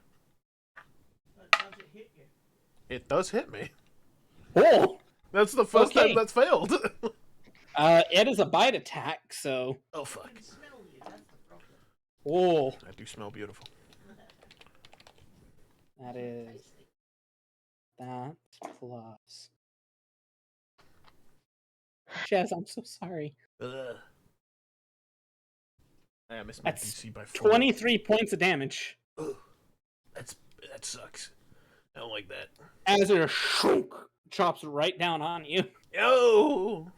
But does it hit you? It does hit me. Oh, That's the first Okay. time that's failed. it is a bite attack. So Oh fuck! I can smell you. That's the problem. oh, I do smell beautiful. that is that plus. Jazz, I'm so sorry. Ugh. I missed my That's DC by 4. 23 points of damage. Ugh. That sucks. I don't like that. As it shunk, chops right down on you. Yo!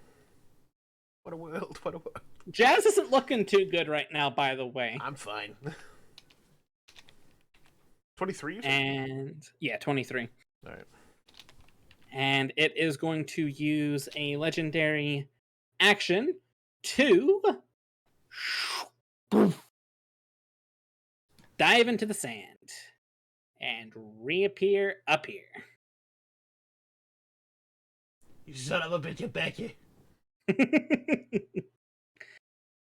What a world! What a world! Jazz isn't looking too good right now, by the way. I'm fine. 23. You said? And yeah, 23. All right. And it is going to use a legendary action to dive into the sand and reappear up here. You son of a bitch, you're back here.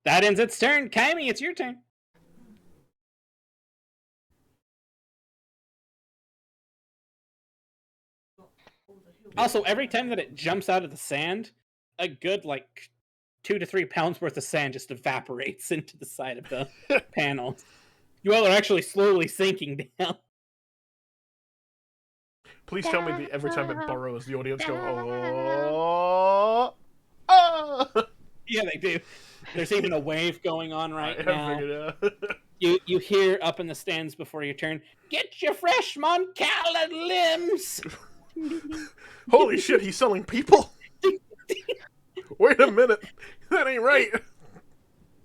That ends its turn. Kyme, it's your turn. Also, every time that it jumps out of the sand, a good, 2 to 3 pounds worth of sand just evaporates into the side of the panel. You all are actually slowly sinking down. Please tell me that every time it burrows, the audience go, oh, oh. Yeah, they do. There's even a wave going on right I now. figured it out. You hear up in the stands before your turn, "Get your fresh Moncala limbs!" Holy shit, he's selling people? Wait a minute. That ain't right.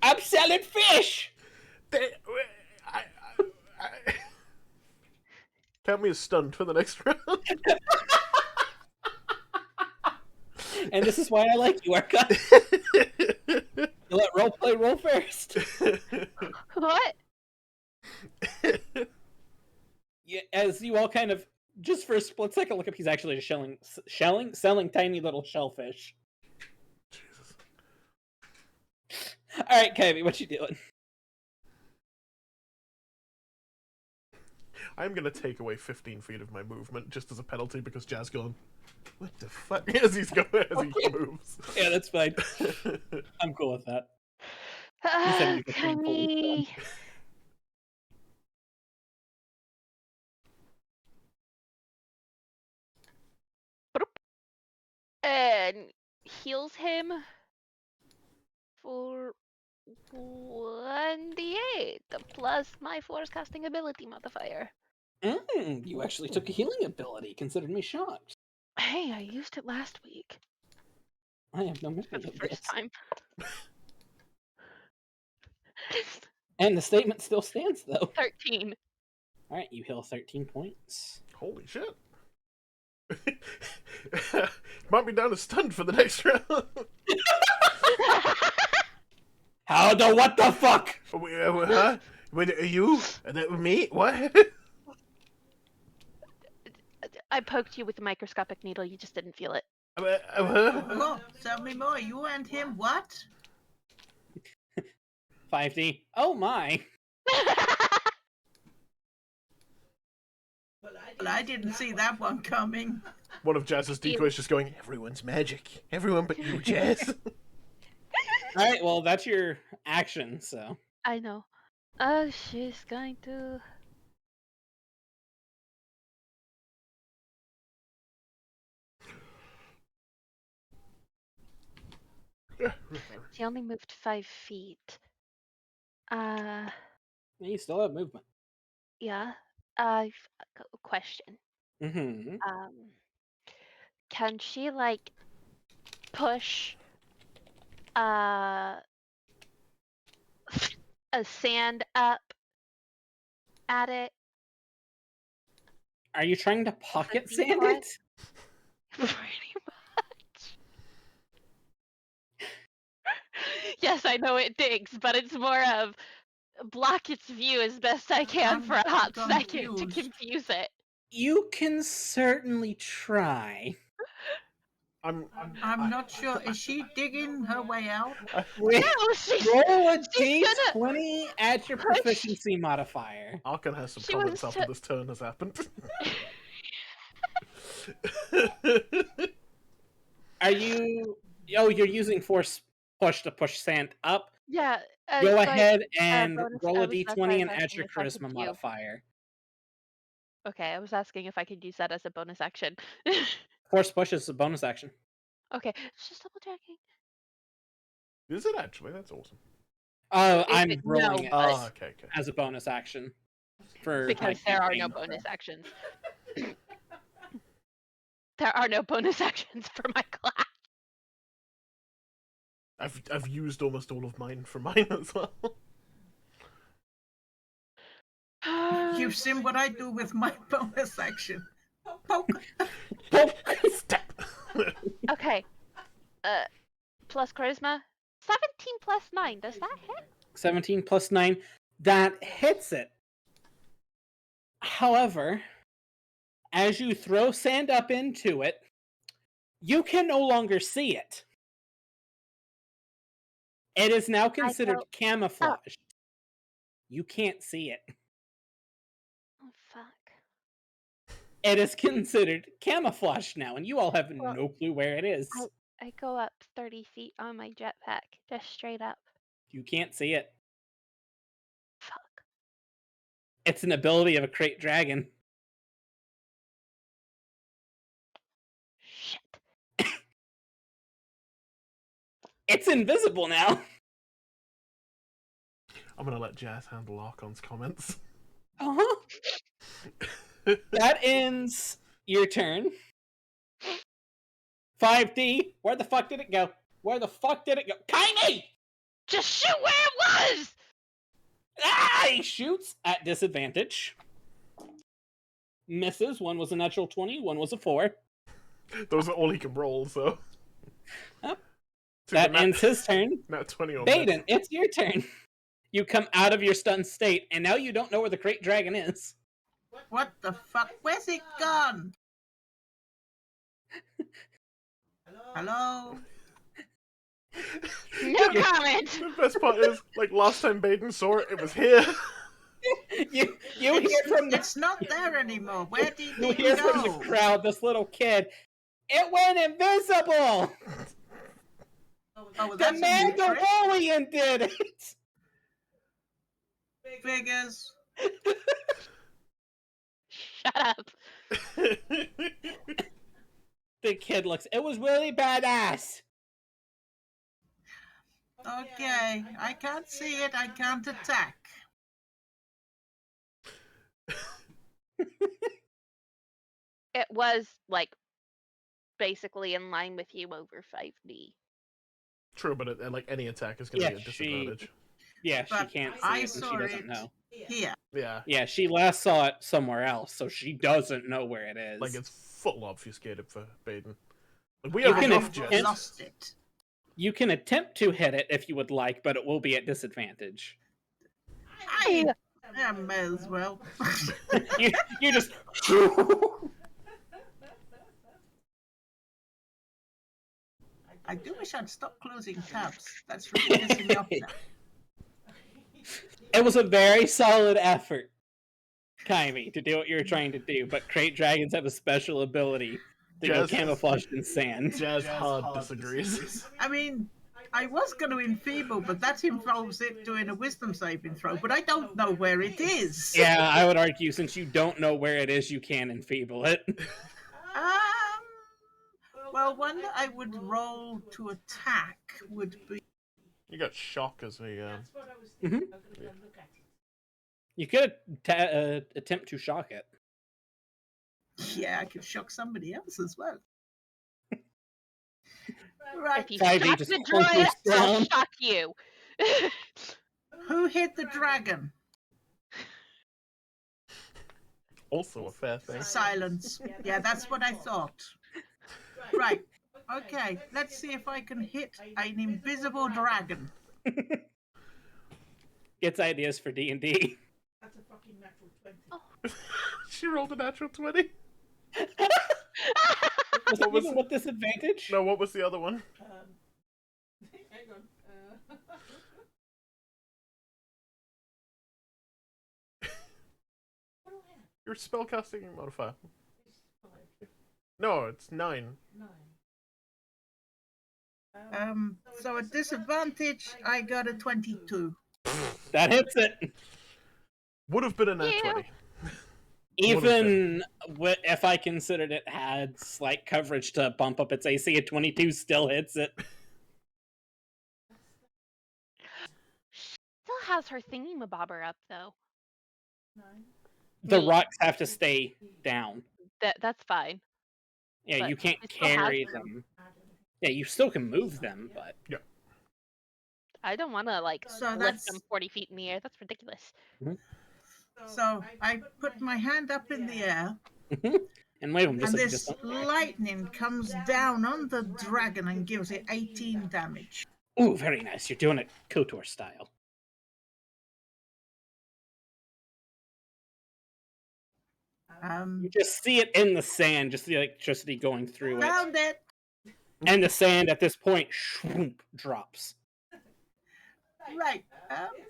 I'm selling fish! I... Count me as stunned for the next round. And this is why I like you, Arca. You let roleplay roll first. What? Yeah, as you all kind of, just for a split second, look up, he's actually just selling tiny little shellfish. Jesus. Alright, Kyme, what you doing? I'm gonna take away 15 feet of my movement just as a penalty because Jazz gone. What the fuck? As he moves. Yeah, that's fine. I'm cool with that. You said you could be fully Kyme. And heals him for 1d8 plus my force casting ability modifier. You actually took a healing ability. Considered me shocked. Hey, I used it last week I have no memory for the of first this. time. And the statement still stands, though. 13. Alright, you heal 13 points. Holy shit. Might be down to stunned for the next round. How the what the fuck? Huh? Wait, are you? Me? What? I poked you with a microscopic needle, you just didn't feel it. Huh? Oh, tell me more. You and him what? 5D. Oh my. Well, I didn't see that one coming. One of Jazz's decoys just going, everyone's magic. Everyone but you, Jazz. Alright, well, that's your action, so. I know. She's going to. She only moved 5 feet. You still have movement. Yeah. I've got a question. Mm-hmm. Can she like push a sand up at it? Are you trying to pocket decoy? sand it? Pretty much. Yes, I know it digs, but it's more of block its view as best I can I'm for a hot second to confused. confuse it. You can certainly try. I'm not sure. Is she digging her way out? Wait, No, she's roll a she's d20 at your push- proficiency modifier. Arkan has some She comments wants after to- this turn has happened. Are you... Oh, you're using force push to push sand up? Yeah. Go like, ahead and bonus- roll a that's why I d20 was and add asking your if I could charisma do. modifier. Okay, I was asking if I could use that as a bonus action. Force push is a bonus action. Okay, just double checking. Is it actually? That's awesome. Oh, If I'm it- rolling no, it but- Oh, okay. as a bonus action. For Because like, there are no using- bonus actions. There are no bonus actions for my class. I've used almost all of mine for mine as well. You've seen what I do with my bonus action. Poke. Step. Okay. Plus charisma. 17 plus 9. Does that hit? 17 plus 9. That hits it. However, as you throw sand up into it, you can no longer see it. It is now considered camouflaged. You can't see it. Oh, fuck. It is considered camouflaged now, and you all have no clue where it is. I go up 30 feet on my jetpack. Just straight up. You can't see it. Fuck. It's an ability of a crate dragon. Shit. It's invisible now. I'm gonna let Jazz handle Archon's comments. Uh-huh. That ends your turn. 5D, where the fuck did it go? Where the fuck did it go? Kyme! Just shoot where it was! Ah! He shoots at disadvantage. Misses. One was a natural 20, one was a 4. Those are all he can roll, so. Yep. Took That a nat- ends his turn. Nat 20 on Baeden, it's your turn. You come out of your stunned state, and now you don't know where the crate dragon is. What the fuck? Where's it gone? Hello? No comment! The best part is, like, last time Baeden saw it, it was here. You hear from the It's not there anymore. Where did you it hear from go? the crowd this little kid. It went invisible. Oh, The that's a new trick. Mandalorian did it. Figures. Shut up. The kid looks. It was really badass. Okay, I can't see it. I can't attack. It was, like, basically in line with you over 5D. True, but like any attack is going to Yeah, be a disadvantage. Yeah, she But can't see I it, and saw she doesn't it. know. Here. Yeah, Yeah, she last saw it somewhere else, so she doesn't know where it is. like it's full obfuscated for Baeden. Like, we You have can enough, have Jess. hints. Lost it. You can attempt to hit it if you would like, but it will be at disadvantage. I may as well. You just. I do wish I'd stop closing tabs. That's really pissing me off now. It was a very solid effort, Kyme, to do what you were trying to do, but crate dragons have a special ability to go Jazz- camouflaged in sand. Jazz hard disagrees. I mean, I was going to enfeeble, but that involves it doing a wisdom saving throw, but I don't know where it is. Yeah, I would argue since you don't know where it is, you can enfeeble it. Well, one that I would roll to attack would be. You got shock as a. That's what I was thinking. Mhm. I'm gonna go look at it. You could attempt to shock it. Yeah, I could shock somebody else as well. Right. If you Five, you shock just the hunkers droid, I'll down. shock you. Who hit the dragon? Also a fair thing. Silence. Yeah, that's what I thought. Right. Okay, let's see if I can hit an invisible dragon. Gets ideas for D&D. That's a fucking natural 20. She rolled a natural 20. Was it even with disadvantage? No, what was the other one? Hang on. Your spellcasting modifier. No, it's 9. 9. So at disadvantage, I got a 22. That hits it. Would have been a nat Yeah. 20. Even if I considered it had slight coverage to bump up its AC, a 22 still hits it. Still has her thingy-mabobber up though. 9. The Neat. rocks have to stay down. That's fine. Yeah, But you can't it still has carry them. them. Yeah, you still can move them, but I don't want to like So lift that's- them 40 feet in the air. That's ridiculous. So I put my hand up in the air, and wave them just and like you this just lightning comes down on the dragon and gives it 18 damage. Ooh, very nice. You're doing it KOTOR style. You just see it in the sand, just the electricity going through it. Found it. And the sand at this point shroomp, drops. Right.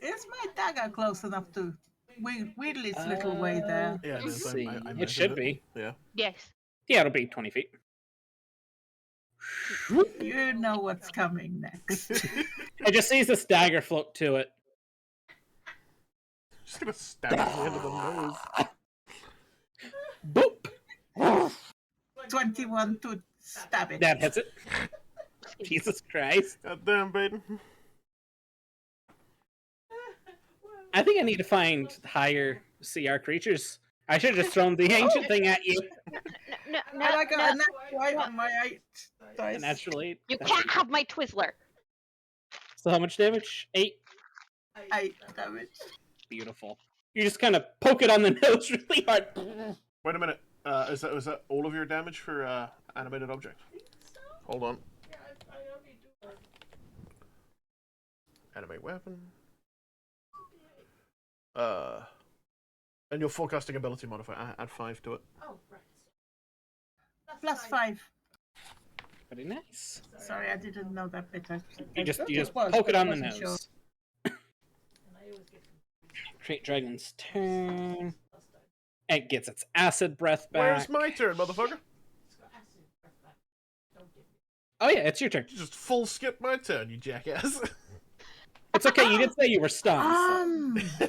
Is my dagger close enough to wheedle its little way there? Yeah, it Let's is. see. I It measured should be. Yeah. Yes. Yeah, it'll be 20 feet. You know what's coming next. It just sees this dagger float to it. Just gonna stab it in the end of the nose. Boop! 21 to stab it. That hits it. Jesus Christ. God damn, Baeden. I think I need to find higher CR creatures. I should have just thrown the ancient thing at you. No, And I got a nat right on my 8 dice. Naturally. you can't have my Twizzler. So how much damage? 8. 8 damage. Beautiful. You just kind of poke it on the nose really hard. Wait a minute. Is that all of your damage for animated object? Hold on. Yeah, I only do Animate weapon. And your forecasting ability modifier. Add 5 to it. Oh, right. Plus 5. Very nice. Sorry, I didn't know that bit. You just thought it was, poke it but I on the wasn't sure. nose. And I always get Crate Dragon's turn. It gets its acid breath back. Where's my turn, motherfucker? it's got acid breath back. Don't give me. Oh yeah, it's your turn. You just full skip my turn, you jackass. It's okay, you did say you were stunned, so.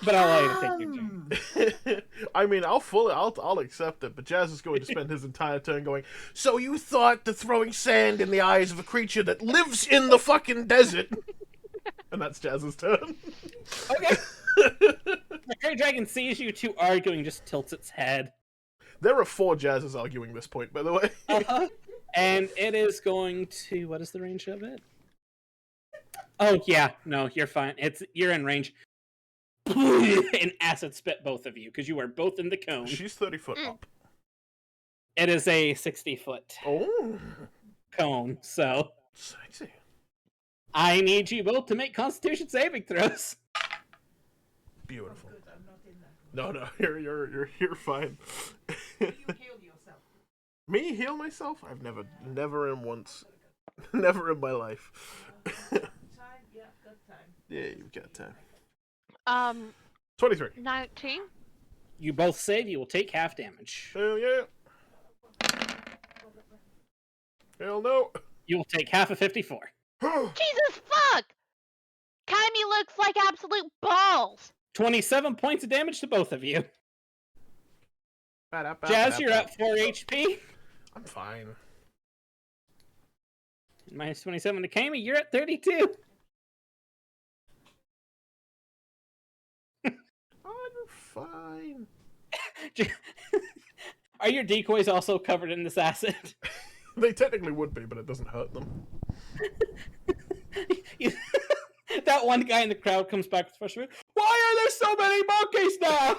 But I'll allow you to take your turn. I mean, I'll accept it, but Jazz is going to spend his entire turn going, so you thought that throwing sand in the eyes of a creature that lives in the fucking desert... And that's Jazz's turn. Okay. The Crate Dragon sees you two arguing, just tilts its head. There are 4 Jazzes arguing this point, by the way. Uh-huh. And it is going to... What is the range of it? Oh, yeah. No, you're fine. You're in range. And acid spit both of you, because you are both in the cone. She's 30 foot up. It is a 60-foot Oh. cone, so... Sexy. I need you both to make Constitution saving throws. Beautiful. Good, I'm not in that. No, you're fine. You heal yourself. Me heal myself? I've never in once. Never in my life. Time? Yeah, good time. Yeah, you've got time. 23. 19. You both save. You will take half damage. Hell yeah. Hell no. You will take half of 54. Jesus fuck! Kaimi looks like absolute balls. 27 points of damage to both of you. Jazz, you're at 4 HP. I'm fine. Minus 27 to Kami, you're at 32. I'm fine. Are your decoys also covered in this acid? They technically would be, but it doesn't hurt them. That one guy in the crowd comes back with frustration. Why are there so many monkeys now?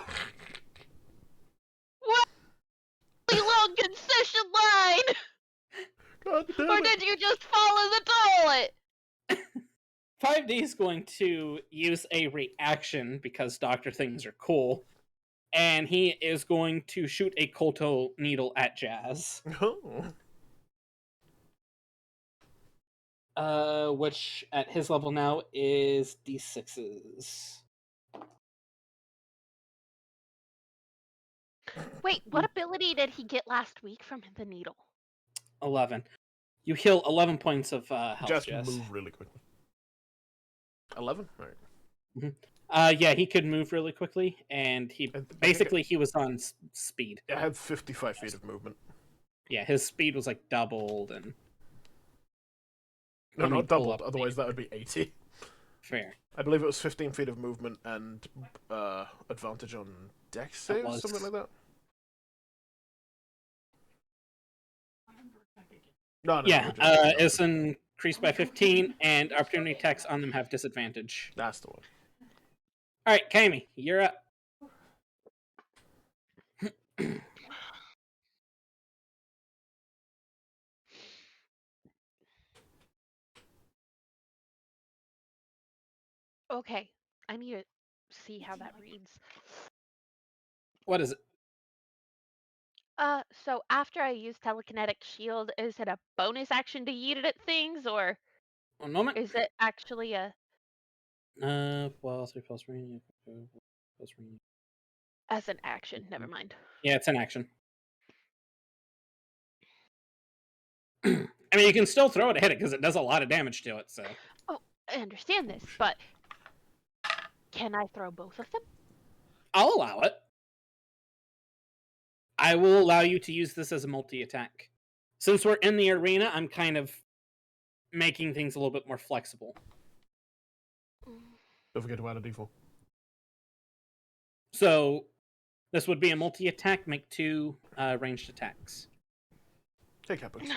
What? Long concession line. God damn Or it. did you just follow the toilet? 5D is going to use a reaction because Doctor Things are cool. And he is going to shoot a Kolto needle at Jazz. Oh. Which at his level now is D6s. Wait, what ability did he get last week from the needle? 11. You heal 11 points of health, Just Jess. move really quickly. 11? Alright. Yeah, he could move really quickly, and he was on speed. I had 55 feet of movement. Yeah, his speed was like doubled, and No, not doubled. Otherwise, that would be 80. Fair. I believe it was 15 feet of movement and advantage on dex saves, something like that. No, yeah, it's increased by 15, and opportunity attacks on them have disadvantage. That's the one. All right, Kami, you're up. Okay, I need to see how that reads. What is it? So after I use telekinetic shield, is it a bonus action to yeet it at things, or 1 moment. is it actually a... Well, 3 plus range. Plus range. As an action, never mind. Yeah, it's an action. I mean, you can still throw it to hit it because it does a lot of damage to it. So. Oh, I understand this, but can I throw both of them? I'll allow it. I will allow you to use this as a multi-attack. Since we're in the arena, I'm kind of making things a little bit more flexible. Don't forget to add a d4. So, this would be a multi-attack, make 2 ranged attacks. Take happens.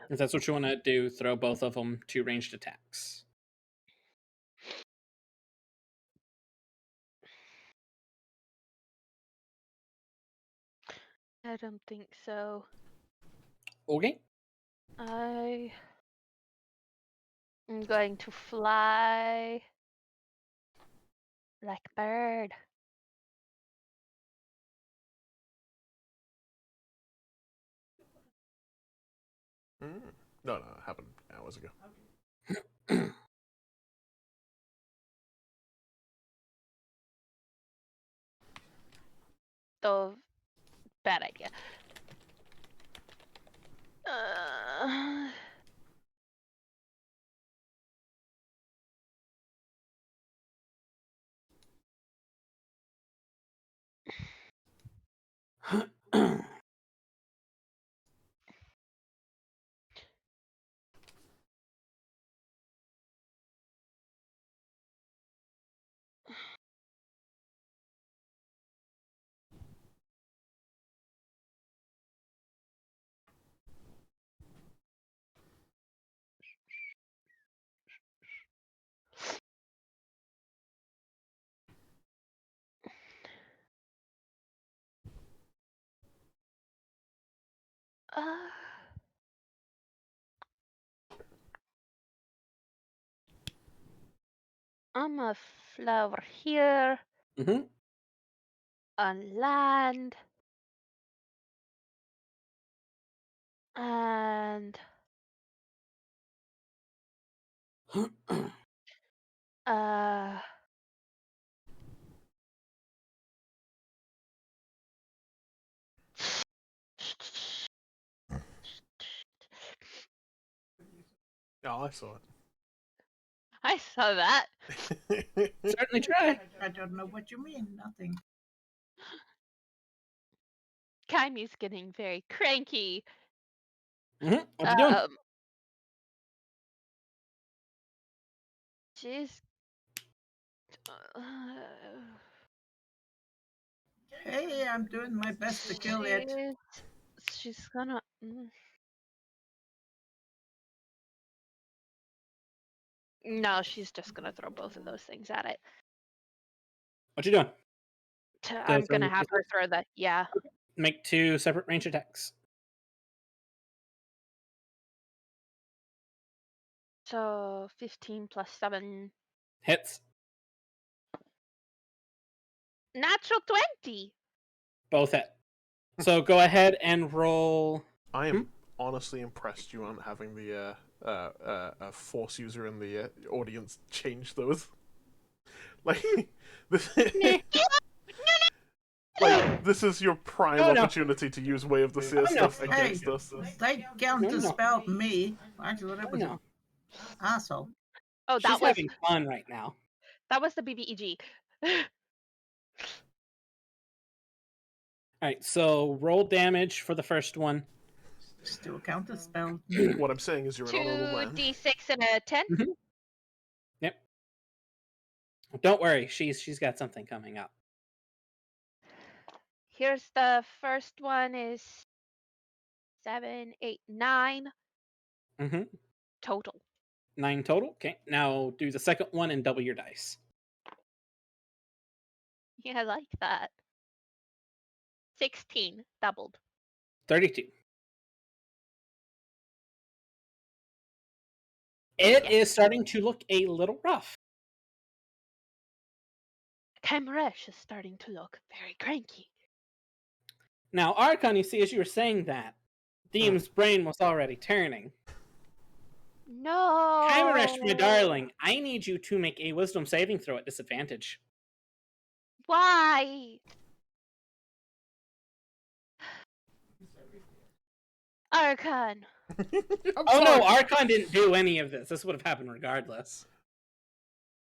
If that's what you want to do, throw both of them 2 ranged attacks. I don't think so. Okay. I am going to fly like a bird. No, it happened hours ago. So, bad idea. Uh, uh, I'm gonna fly over here. Mm-hmm. on land. And uh Oh, I saw I saw that. it. Certainly try. I don't know what you mean. Nothing. Kymie's getting very cranky. What you doing? She's Hey, I'm doing my best to kill it. she's gonna No, she's just gonna throw both of those things at it. What you doing? I'm throw gonna the have her throw the Make 2 separate range attacks. So 15 plus 7. Hits. Natural 20. Both hit. So go ahead and roll. I am honestly impressed you aren't having the force user in the audience change those. Like, this, like, this is your prime opportunity to use Way of the Seer stuff against us. They counterspelled me. I thought it was an asshole. Oh, She's having fun right now. That was the BBEG. All right, so roll damage for the first one. Still counterspelled. What I'm saying is you're an honorable man. 2d6 and a 10. Yep. Don't worry, she's got something coming up. Here's the first one is 7, 8, 9 total. 9 total. Okay, now do the second one and double your dice. Yeah, I like that. 16 doubled. 32. It is starting to look a little rough. Kymeresh is starting to look very cranky. Now, Archon, you see, as you were saying that, Deem's brain was already turning. No! Kymeresh, my darling, I need you to make a wisdom saving throw at disadvantage. Why? Archon. Oh no, Archon didn't do any of this. This would have happened regardless.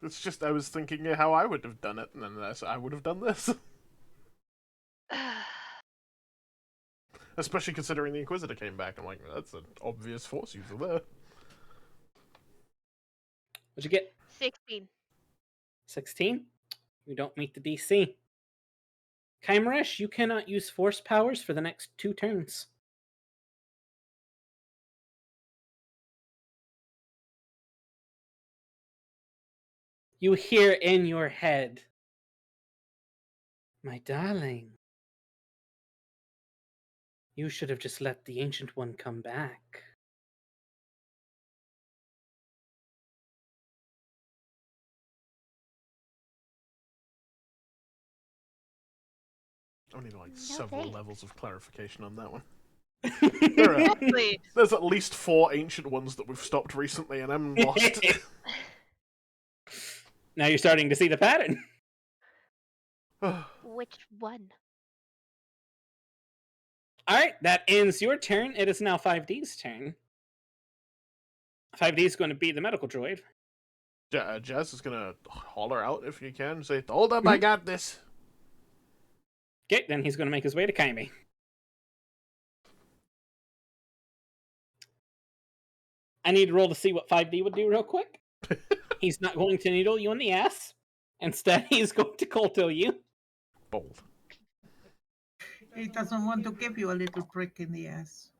It's just I was thinking how I would have done it, and then I would have done this. Especially considering the Inquisitor came back. I'm like, that's an obvious force user there. What'd you get? 16. 16? You don't meet the DC. Kymeresh, you cannot use force powers for the next 2 turns. You hear in your head, my darling, you should have just let the Ancient One come back. I need like several levels of clarification on that one. Exactly. There's at least 4 ancient ones that we've stopped recently, and I'm lost. Now you're starting to see the pattern. Which one? Alright, that ends your turn. It is now 5D's turn. 5D is going to be the medical droid. Jazz is gonna holler out if you can. Say, hold up, I got this. Okay, then he's going to make his way to Kyme. I need to roll to see what 5D would do real quick. He's not going to needle you in the ass. Instead, he's going to Colto you. Bold. He doesn't want to give you a little prick in the ass.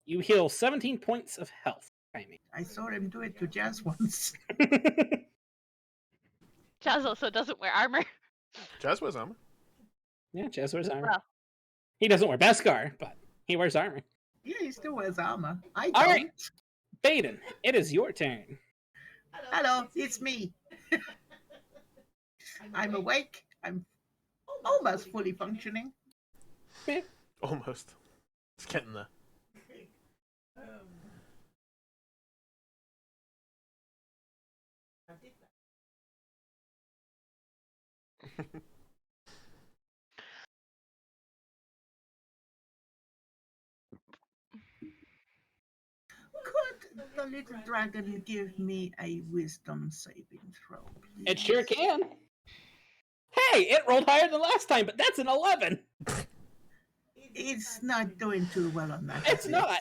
You heal 17 points of health, Kyme. I saw him do it to Jazz once. Jazz also doesn't wear armor. Jazz wears armor. Yeah, Jazz wears armor. Well. He doesn't wear Beskar, but he wears armor. Yeah, he still wears armor. I don't. All right, Baeden, it is your turn. Hello, it's me. I'm awake. I'm almost fully functioning. Almost. It's getting there. Could the little dragon give me a wisdom saving throw, please? It sure can. Hey, it rolled higher than last time, but that's an 11. It's not doing too well on that. It's is it? not.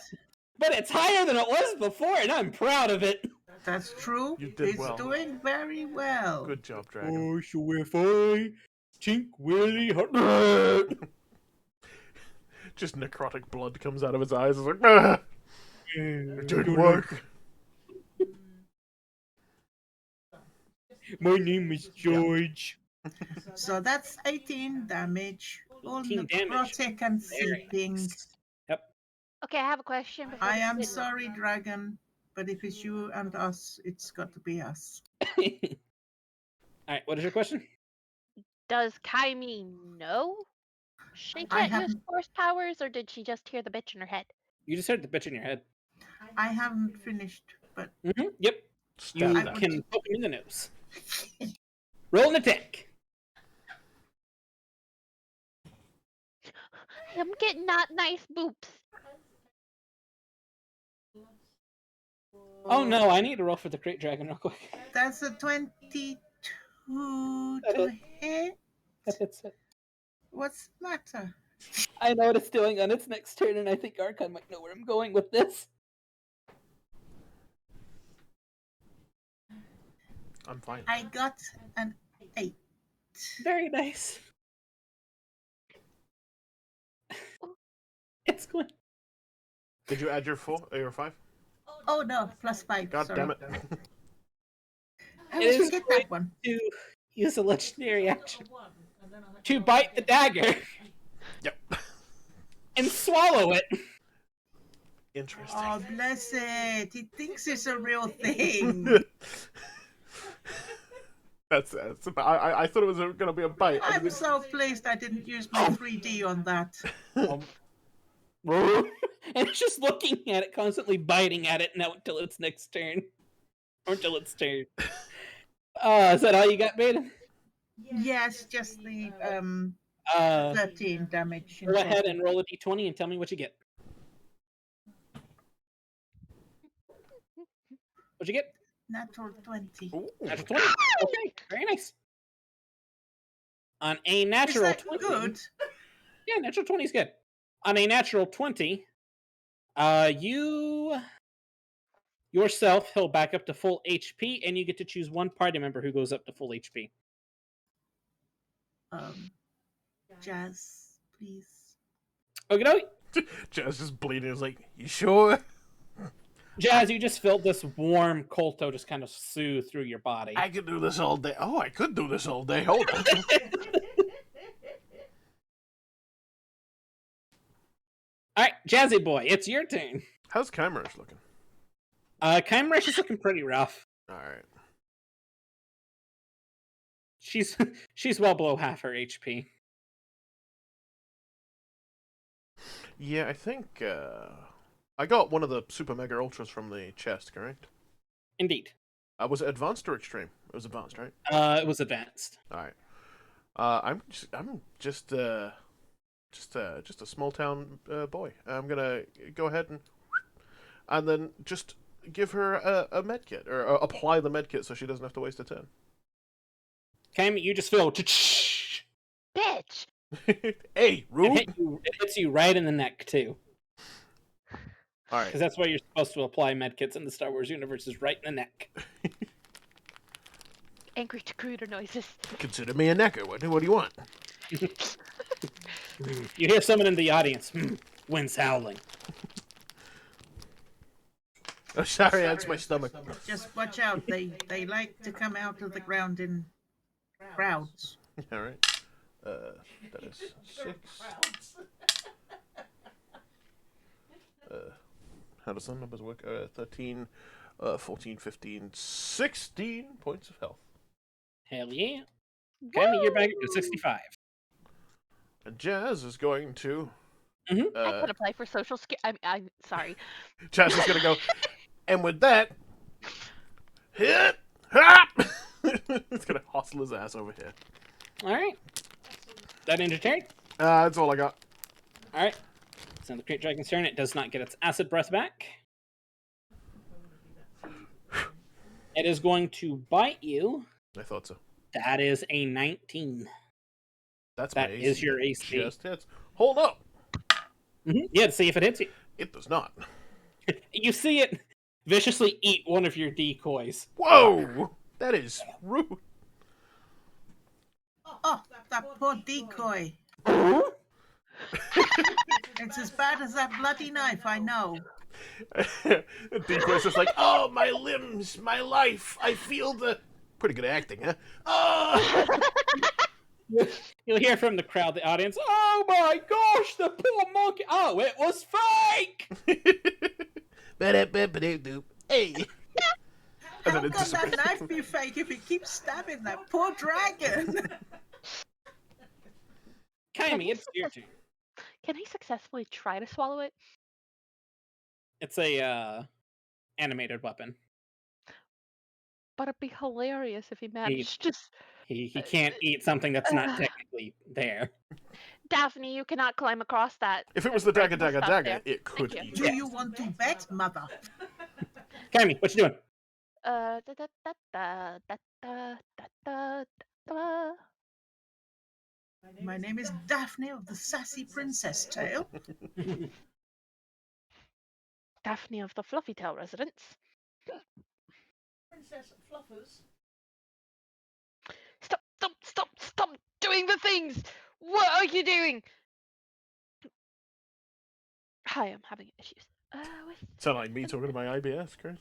But it's higher than it was before, and I'm proud of it. That's true. You did It's well. doing very well. Good job, Dragon. so if I tink Willy hard. Just necrotic blood comes out of his eyes. It's like, ah, it didn't work. My name is George. So that's 18 damage. All 18 damage. necrotic and Very seeping. nice. Yep. Okay, I have a question. Before I we am continue. sorry, dragon, but if it's you and us, it's got to be us. Alright, what is your question? Does Kaimi know she I can't use haven't- force powers, or did she just hear the bitch in her head? You just heard the bitch in your head. I haven't finished, but Mm-hmm. Yep. You Stab that. can poke him in the nose. Roll an attack. I'm getting not nice boops. Oh no, I need to roll for the Great Dragon real quick. that's a 22 That to hit. hit. That hits it. What's the matter? I know what it's doing on its next turn, and I think Archon might know where I'm going with this. I'm fine. I got an 8. Very nice. It's going. Did you add your 4 or your 5? Oh no, +5. God sorry. damn it. I It always is forget great. that one. To use a legendary action to bite the dagger Yep. and swallow it. Interesting. Oh, bless it. He thinks it's a real thing. That's I thought it was gonna be a bite. I I'm didn't- so pleased I didn't use my 3D on that. And it's just looking at it, constantly biting at it now until its next turn. Or until its turn. Is that all you got, Baeden? Yes, just the 13 damage. in Go ahead total. and roll a d20 and tell me what you get. What'd you get? Natural 20. Ooh. Natural 20. Okay, very nice. On a Is natural that 20. good? Yeah, natural 20 is good. On a natural 20, you yourself heal back up to full HP, and you get to choose one party member who goes up to full HP. Jazz, please. Okay, Jazz just bleeding. Is like, you sure? Jazz, you just felt this warm colto just kind of soothe through your body. I could do this all day. Oh, I could do this all day. Hold on. All right, Jazzy boy, it's your turn. How's Kymeresh looking? Kymeresh is looking pretty rough. All right. She's well below half her HP. Yeah, I think I got one of the super mega ultras from the chest. Correct? Indeed. Was it advanced or extreme? It was advanced, right? It was advanced. All right. I'm just a small town boy. I'm gonna go ahead and then just give her a med kit or apply the med kit so she doesn't have to waste a turn. Kyme, you just feel Bitch! Hey, rude. it hits you right in the neck too, All because right. that's why you're supposed to apply medkits in the Star Wars universe, is right in the neck. Angry Takruda noises. Consider me a necker. What do you want? You hear someone in the audience. Wind's howling. Oh, sorry, that's my stomach. Just watch out. They like to come out of the ground in crowds. All right. That is 6. How does the numbers work? 13, 14, 15, 16 points of health. Hell yeah. Kyme, you're back at 65. And Jazz is going to. Mhm. I can apply for social security. I'm sorry. Jazz is gonna go. And with that, hit, hop. It's gonna hustle his ass over here. All right. That end your turn. That's all I got. All right. So the Great Dragon's turn. It does not get its acid breath back. It is going to bite you. I thought so. That is a 19. That's That my AC. is your That AC. Just hits. Hold up. Yeah, to see if it hits you. It does not. You see it viciously eat one of your decoys. Whoa! That is rude. Oh, that poor decoy. It's as bad as that bloody knife, I know. The decoy's just like, oh, my limbs, my life. I feel the. Pretty good acting, huh? Oh! You'll hear from the crowd, the audience. Oh my gosh, the poor monkey! Oh, it was fake! Hey. And How then it can that disappears. knife be fake if it keeps stabbing that poor dragon? Kyme, it's your turn. Can I successfully try to swallow it? It's a animated weapon. But it'd be hilarious if he managed to. He can't eat something that's not technically there. Daphne, you cannot climb across that. If it was the dagger, Break my dagger, stuff dagger, there. it could Thank eat. Do you want to bet, mother? Kyme, what you doing? Da, da, da, da, da, da, da, da. My name is Daphne of the Sassy Princess Tale. Daphne of the Fluffy Tail residence. Princess Fluffers. Stop doing the things! What are you doing? Hi, I'm having issues. With Sound like me talking to my IBS, Chris.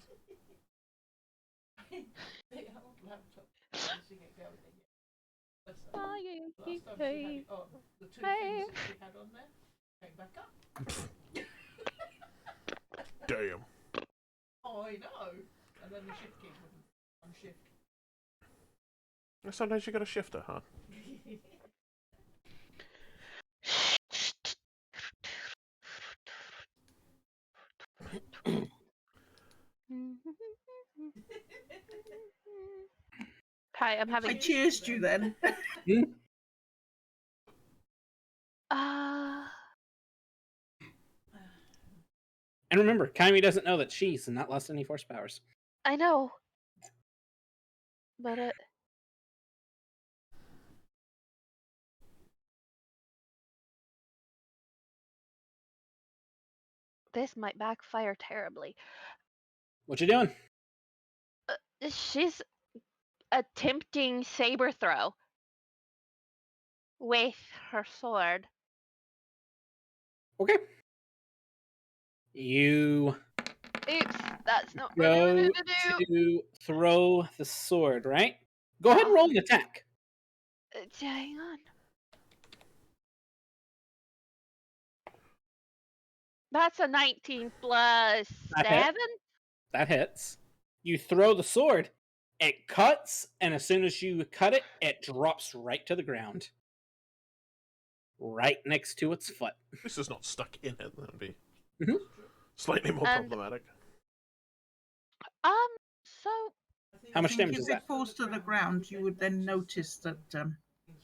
They have a laptop. Using it going in. That's the Bye, last time she had it on. The two things that she had on there came back up. Damn. Oh, I know. And then the shift key wouldn't unshift. Sometimes you got a shifter, huh? Hi, I'm I having. cheersed you then. And remember, Kyme doesn't know that she's not lost any force powers. I know. But this might backfire terribly. What you doing? She's attempting saber throw with her sword. Okay. You Oops, that's not what I go wanted to do. to throw the sword, right? Go ahead and roll an attack. Hang on. That's a 19 plus That hit. 7. That hits. You throw the sword. It cuts, and as soon as you cut it, it drops right to the ground. Right next to its foot. This is not stuck in it. That would be slightly more And- problematic. So How much I think damage if is it that? falls to the ground, you would then notice that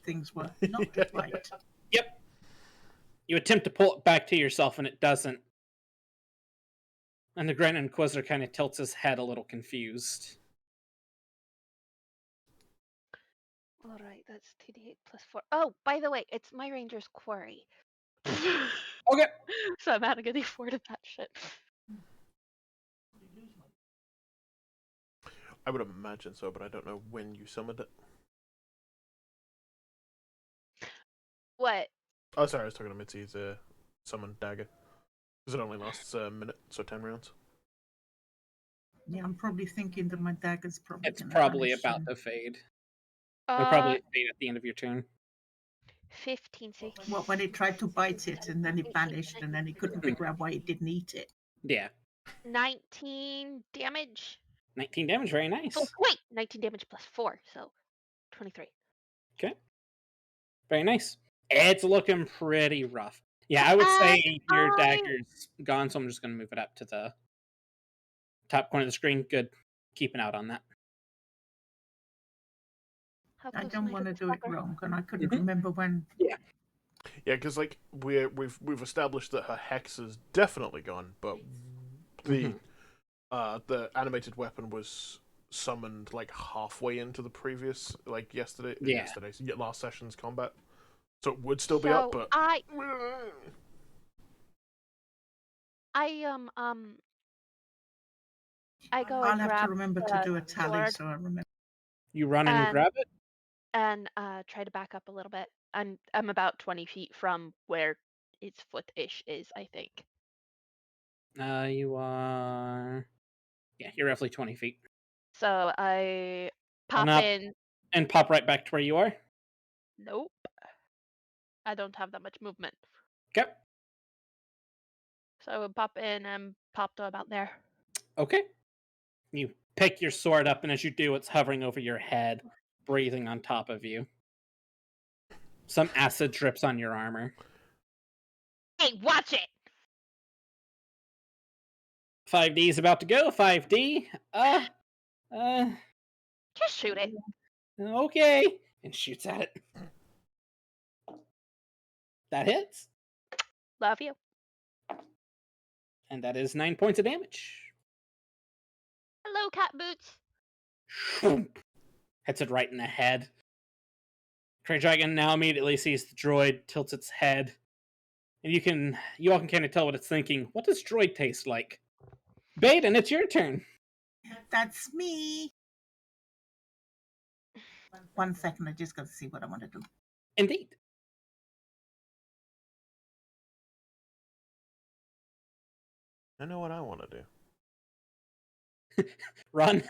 things were not right. Yep. You attempt to pull it back to yourself, and it doesn't. And the Grand Inquisitor kind of tilts his head a little confused. all right, that's 2d8 plus 4. Oh, by the way, it's my ranger's quarry. Okay. So I'm adding a d4 to that shit. I would imagine so, but I don't know when you summoned it. What? Oh, sorry, I was talking to Mitzi's summoned dagger. Because it only lasts a minute, so 10 rounds. Yeah, I'm probably thinking that my dagger's probably. It's gonna probably vanish about soon. to fade. It'll probably fade at the end of your turn. 15, 16. Well, when it tried to bite it and then it vanished and then it couldn't figure out why it didn't eat it. Yeah. 19 damage. 19 damage, very nice. Oh, wait, 19 damage plus 4, so 23. Okay. Very nice. It's looking pretty rough. Yeah, I would say your dagger's gone, so I'm just going to move it up to the top corner of the screen. Good. Keep an eye on that. I don't want to do it wrong, and I couldn't Mhm. remember when. Yeah. Yeah, because like we've established that her hex is definitely gone, but the the animated weapon was summoned like halfway into the previous last session's combat, so it would still be up. But I go I'll and have to grab remember to do a tally, sword so I remember. You run and grab it? and try to back up a little bit. I'm about 20 feet from where its foot-ish is, I think. You are... Yeah, you're roughly 20 feet. So I pop up in. And pop right back to where you are? Nope. I don't have that much movement. Okay. So I would pop in and pop to about there. Okay. You pick your sword up, and as you do, it's hovering over your head, breathing on top of you. Some acid drips on your armor. Hey, watch it! 5D is about to go. 5D. Just shoot it. Okay. And shoots at it. That hits. Love you. And that is 9 points of damage. Hello, cat boots. Hits it right in the head. Cray Dragon now immediately sees the droid, tilts its head, and you all can kind of tell what it's thinking. What does droid taste like? Baeden, it's your turn. That's me. 1 second, I just got to see what I want to do. Indeed. I know what I want to do. Run.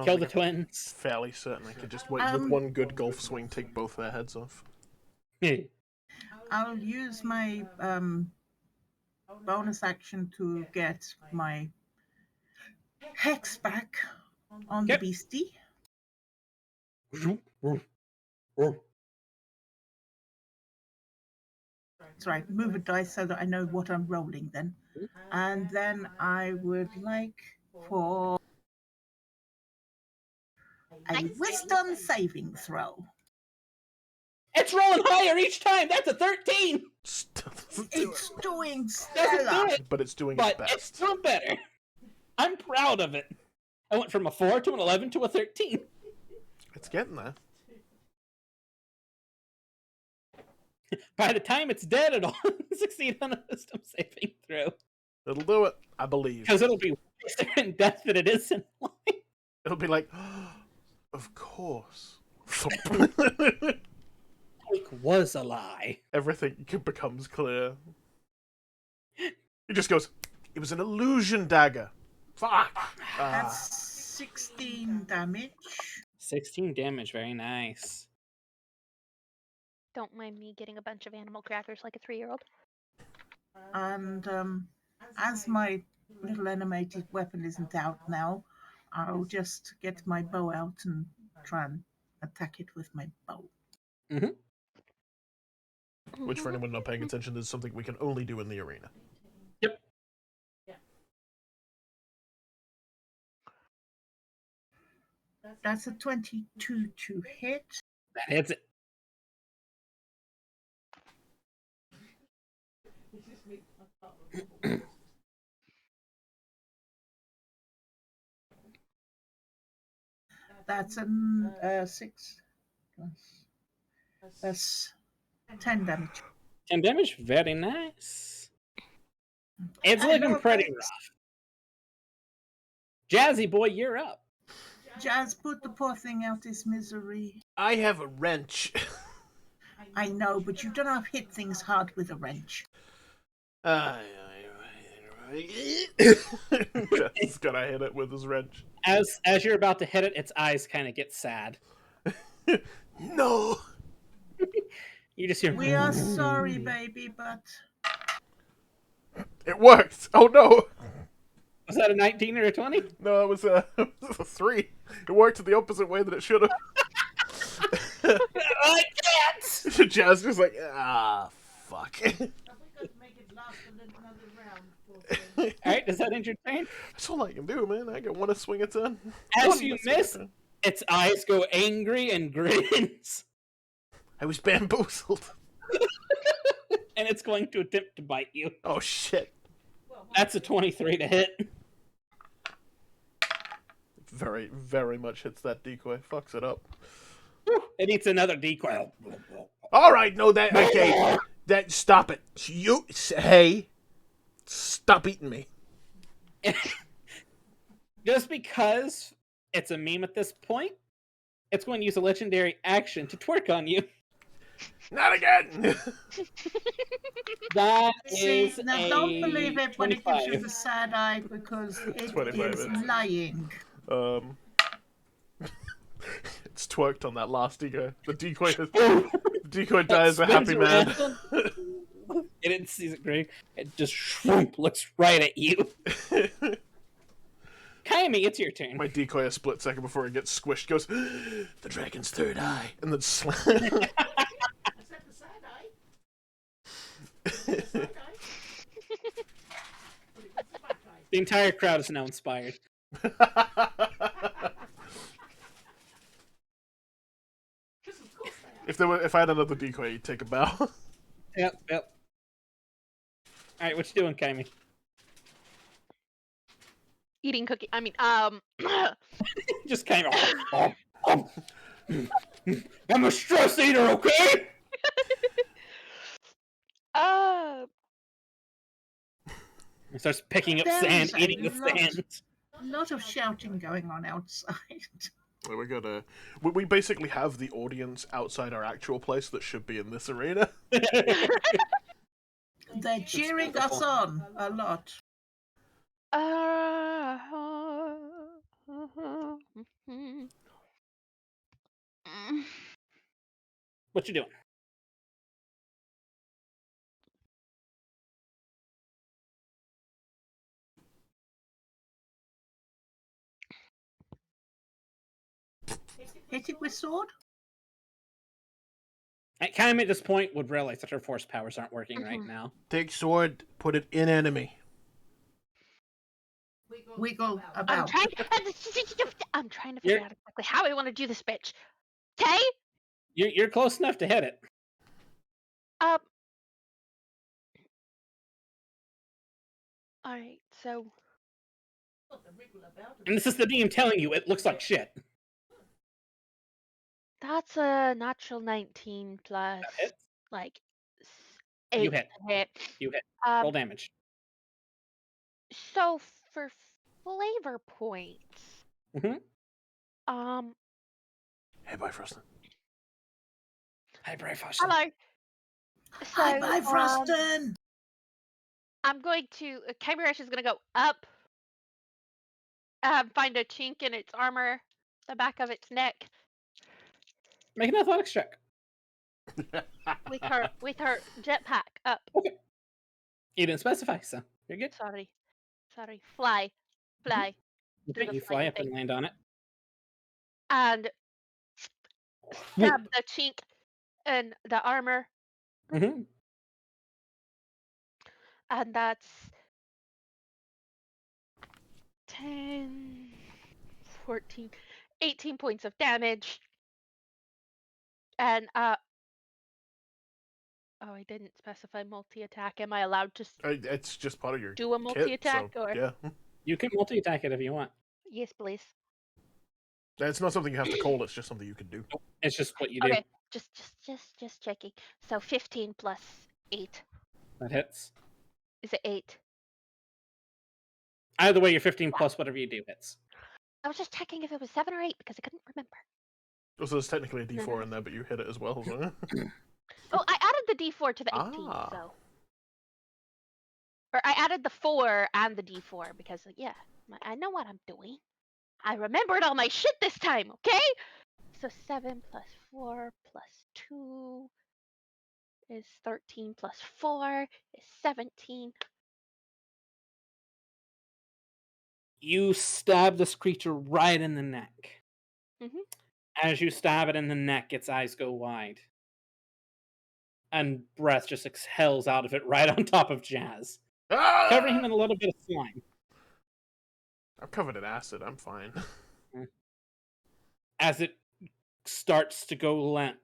Kill the I'm twins. fairly certain I could just with one good golf swing take both their heads off. I'll use my bonus action to get my hex back on the beastie. That's right, move a dice so that I know what I'm rolling then. And then I would like for a wisdom saving throw. It's rolling higher each time. That's a 13. It's doing Doesn't stellar. do it, But it's doing but its best. it's still better. I'm proud of it. I went from a 4 to an 11 to a 13. It's getting there. By the time it's dead, it'll succeed on a wisdom saving throw. It'll do it, I believe. Because it'll be wiser in death than it is in life. It'll be like, of course. Like was a lie. Everything becomes clear. He just goes, it was an illusion dagger. Fuck. That's 16 damage. 16 damage, very nice. Don't mind me getting a bunch of animal crackers like a 3-year-old. And as my little animated weapon isn't out now, I'll just get my bow out and try and attack it with my bow. Mm-hmm. Which, for anyone not paying attention, is something we can only do in the arena. Yep. That's a 22 to hit. That hits it. That's 6 plus. That's 10 damage. 10 damage, very nice. It's looking pretty rough. Jazzy boy, you're up. Jazz, put the poor thing out his misery. I have a wrench. I know, but you don't have hit things hard with a wrench. Just gonna hit it with his wrench. As you're about to hit it, its eyes kind of get sad. No. You just hear. We are sorry, baby, but It worked. Oh no. Was that a 19 or a 20? No, it was a 3. It worked the opposite way that it should have. I can't! Jazz was like, fuck. Have we got to make it last another round? Poor thing. Alright, does that end your turn? That's all I can do, man. I got one to swing a turn. As One you to swing a miss, turn. its eyes go angry and grins. I was bamboozled. And it's going to attempt to bite you. Oh shit. Well, That's a 23 to hit. Very, very much hits that decoy. Fucks it up. It eats another decoy. All right, no, that okay. That stop it. Hey, stop eating me. Just because it's a meme at this point, it's going to use a legendary action to twerk on you. Not again. That See, is now a don't believe it when it gives you 25. the sad eye because it 25, is it's- lying. It's twerked on that last decoy. The decoy dies a happy man. It didn't see it great. It just shroomp, looks right at you. Kaimi, it's your turn. My decoy a split second before it gets squished goes, the dragon's third eye, and then is that the side eye? Side eye? But it was the back eye. The entire crowd is now inspired. Yes, of course they are. If I had another decoy, you'd take a bow. Yep. Alright, what you doing, Kaimi? Eating cookie. I mean, Just kind of. I'm a stress eater, okay? He starts picking up There sand, is a eating the lot. sand. A lot of shouting going on outside. We got we basically have the audience outside our actual place that should be in this arena. They're cheering us on a lot. What you doing? Hit it with sword? Kaimi at this point would realize that her force powers aren't working right now. Take sword, put it in enemy. Wiggle I'm about. trying. I'm trying to figure out exactly how I want to do this, bitch. Okay. You're close enough to hit it. All right. So Got the wriggle about And this is the DM telling you it looks like shit. that's a natural 19 plus That hits. like You 8 hit. to hit. You hit. Um, Roll damage. So for flavor points, Mhm. Hey, bye, Frostin. Hi, Brayfosh. hello. Hi, bye, So, Froston! I'm going to Kymeresh is going to go up, find a chink in its armor, the back of its neck, Make an athletics check. with her jetpack up. You didn't specify, so you're good. Sorry, fly. Okay, Do the you fly flying up and thing. land on it. And stab the chink in the armor, Mm-hmm. and that's 10, 14, 18 points of damage. And oh, I didn't specify multi-attack. Am I allowed to It's just part of your do a kit, multi-attack so, or? yeah. You can multi-attack it if you want. Yes, please. It's not something you have to call. It's just something you can do. It's just what you do. Okay, just checking. So 15 plus 8 That hits. is it 8? Either way, your 15 plus whatever you do hits. I was just checking if it was 7 or 8 because I couldn't remember. Also, there's technically a D4 in there, but you hit it as well. So. Oh, I added the D4 to the 18, Ah. so. Or I added the 4 and the D4 because, yeah, I know what I'm doing. I remembered all my shit this time, okay? So 7 plus 4 plus 2 is 13 plus 4 is 17. You stab this creature right in the neck. Mhm. As you stab it in the neck, its eyes go wide. And breath just exhales out of it right on top of Jazz, covering him Ah! in a little bit of slime. I'm covered in acid. I'm fine. As it starts to go limp.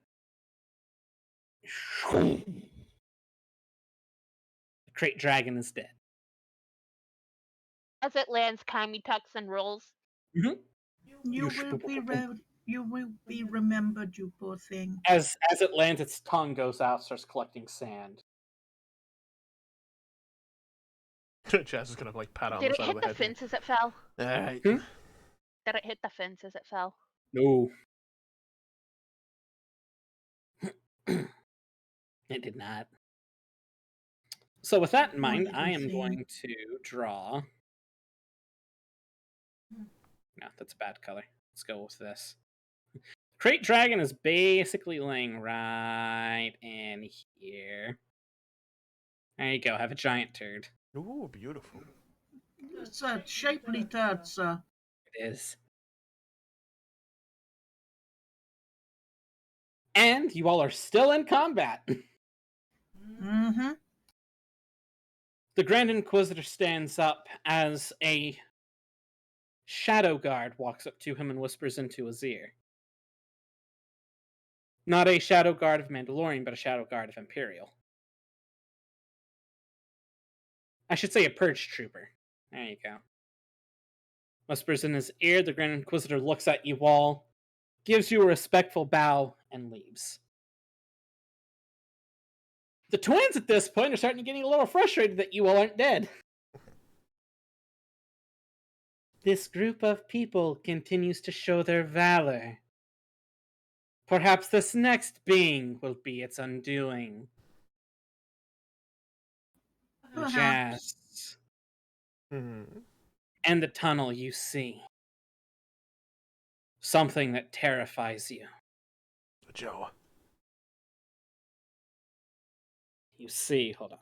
The crate dragon is dead. As it lands, Kyme tucks and rolls. Mm-hmm. You will be remembered, you poor thing. As it lands, its tongue goes out, starts collecting sand. Jazz is gonna like pat on Did the it side hit of the the head. fence as it fell? Alright. Hmm? Did it hit the fence as it fell? No. It did not. So with that in Poor mind, little I am thing. going to draw... No, that's a bad color. Let's go with this. Crate Dragon is basically laying right in here. There you go, have a giant turd. Ooh, beautiful. It's a shapely turd, sir. It is. And you all are still in combat. Mm-hmm. The Grand Inquisitor stands up as a shadow guard walks up to him and whispers into his ear. Not a shadow guard of Mandalorian, but a shadow guard of Imperial. I should say a purge trooper. There you go. Whispers in his ear, the Grand Inquisitor looks at you all, gives you a respectful bow, and leaves. The twins at this point are starting to getting a little frustrated that you all aren't dead. This group of people continues to show their valor. Perhaps this next being will be its undoing. Perhaps. Jazz. Hmm. And the tunnel you see. Something that terrifies you. Joe. You see, hold on.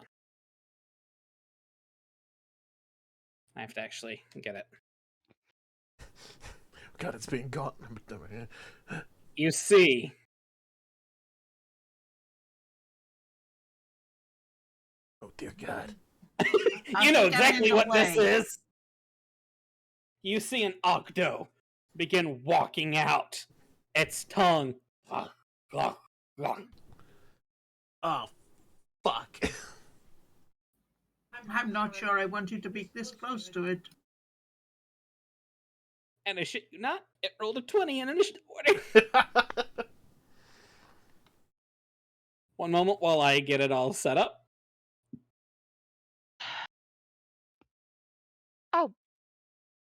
I have to actually get it. God, it's being gone. You see. Oh dear God. You know think I'm exactly in the what this way. is. You see an Octo begin walking out. Its tongue. Oh, fuck. I'm not sure I want you to be this close to it. And I shit you not, it rolled a 20 in initiative order. One moment while I get it all set up. Oh,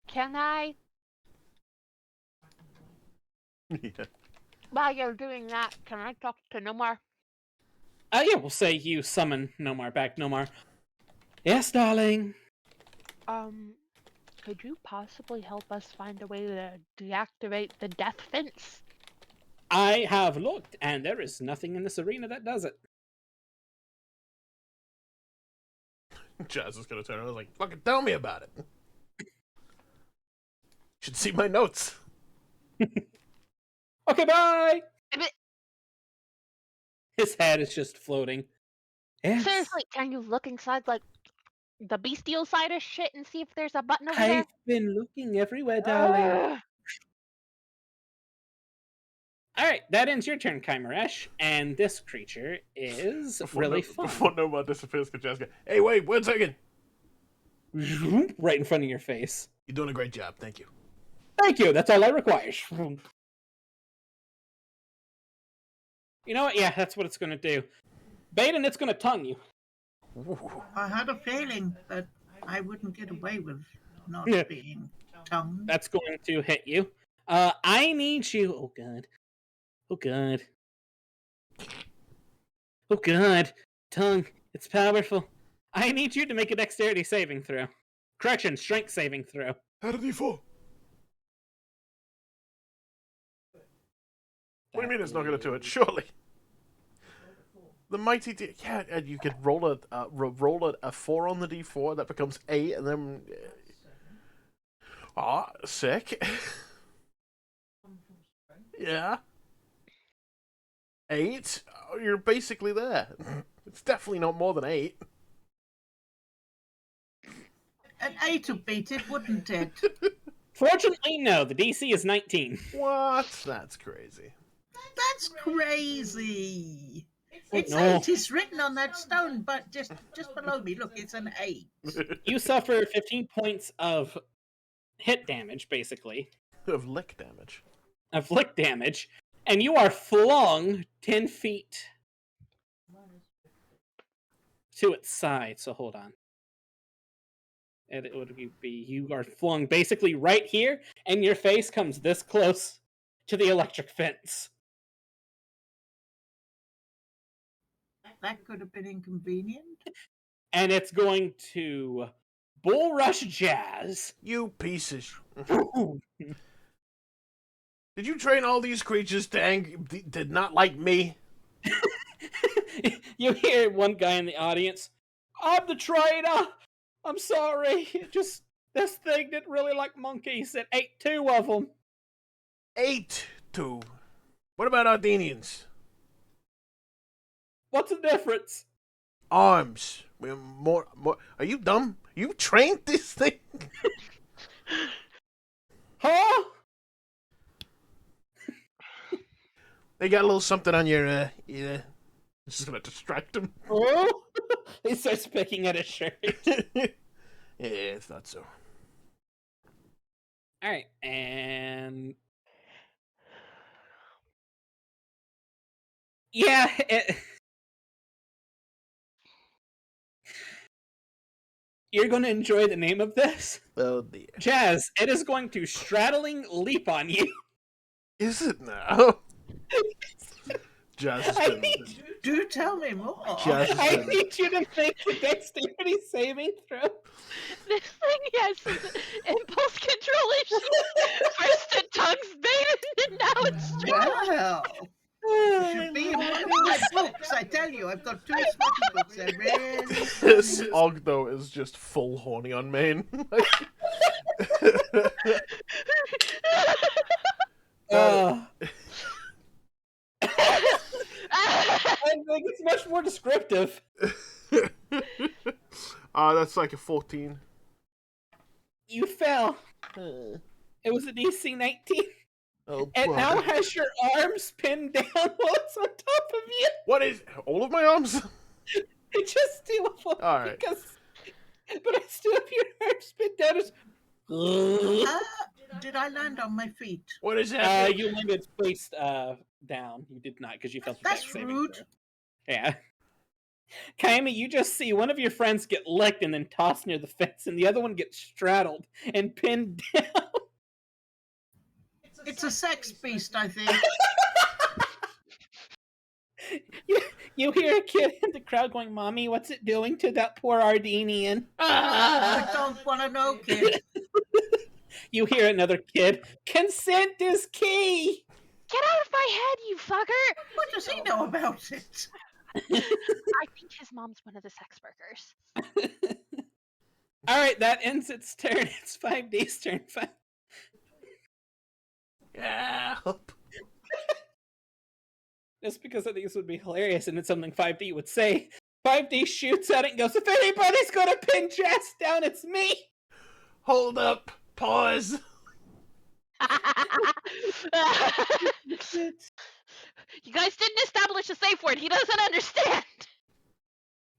can I? Yeah. While you're doing that, can I talk to Nomar? Yeah, we'll say you summon Nomar back. Nomar. Yes, darling. Could you possibly help us find a way to deactivate the death fence? I have looked, and there is nothing in this arena that does it. Jazz is gonna turn around and like, fucking tell me about it. Should see my notes. Okay, bye! But His head is just floating. Yes. seriously, can you look inside, like, the bestial side of shit and see if there's a button over there? I've been looking everywhere, darling. Ugh. Alright, that ends your turn, Kymeresh, and this creature is really fun. Before Nomad disappears, Jazz goes, hey, wait, 1 second. Right in front of your face. You're doing a great job, thank you. Thank you, that's all I require. You know what? Yeah, that's what it's going to do. Baeden, it's going to tongue you. Ooh. I had a feeling that I wouldn't get away with not Yeah. being tongued. That's going to hit you. I need you... Oh, God. Oh, God. Oh, God. Tongue. It's powerful. I need you to make a dexterity saving throw. Correction, strength saving throw. How did he fall? What do you mean it's not going to do it? Surely. The mighty D. Yeah, and you could roll a 4 on the D4. That becomes 8, and then. Oh, sick. Yeah. 8? Oh, you're basically there. It's definitely not more than 8. An 8 would beat it, wouldn't it? Fortunately, no. The DC is 19. What? That's crazy. That's crazy. It's No. 8. It's written on that stone, but just below me, look, it's an 8. You suffer 15 points of hit damage, basically, Of lick damage. of lick damage, and you are flung 10 feet to its side. So hold on. And it would be you are flung basically right here, and your face comes this close to the electric fence. That could have been inconvenient. And it's going to bull rush Jazz. You pieces. Did you train all these creatures to did not like me? You hear one guy in the audience, I'm the trainer. I'm sorry. Just this thing didn't really like monkeys. It ate 2 of them. 8 to. What about Ardenians? What's the difference? Arms. We're more. Are you dumb? You trained this thing? Huh? They got a little something on your. Yeah. This is gonna distract him. Oh? He starts picking at his shirt. Yeah, I thought so. All right, and yeah, you're going to enjoy the name of this, Oh dear. Jazz. It is going to straddling leap on you. Is it now? Jazz has been. Do tell me more. Jazz has I been. need you to make a dexterity saving throw. This thing has impulse control issues. First it tugs Baeden, and now it's Well, you should be in one of my books. I tell you, I've got 2 smoking books. They're really This funny. Ogdo is just full horny on main. I think it's much more descriptive. That's like a 14. You fell. It was a DC 19. Oh, It boy. now has your arms pinned down while it's on top of you. What is all of my arms? It's just 2 of them. All right. But I still have your arms pinned down. Did I land on my feet? What is happening? You landed face down. You did not because you felt your That's dex saving rude. throw. Yeah. Kaimi, you just see one of your friends get licked and then tossed near the fence, and the other one gets straddled and pinned down. It's a sex beast, I think. You hear a kid in the crowd going, Mommy, what's it doing to that poor Ardenian? I don't want to know, kid. You hear another kid, consent is key! Get out of my head, you fucker! What does he know about it? I think his mom's one of the sex workers. Alright, that ends its turn. It's 5D's turn. Help. Just because I think this would be hilarious and it's something 5D would say. 5D shoots at it and goes, if anybody's gonna pin Jess down, it's me! Hold up. Pause. You guys didn't establish a safe word. He doesn't understand.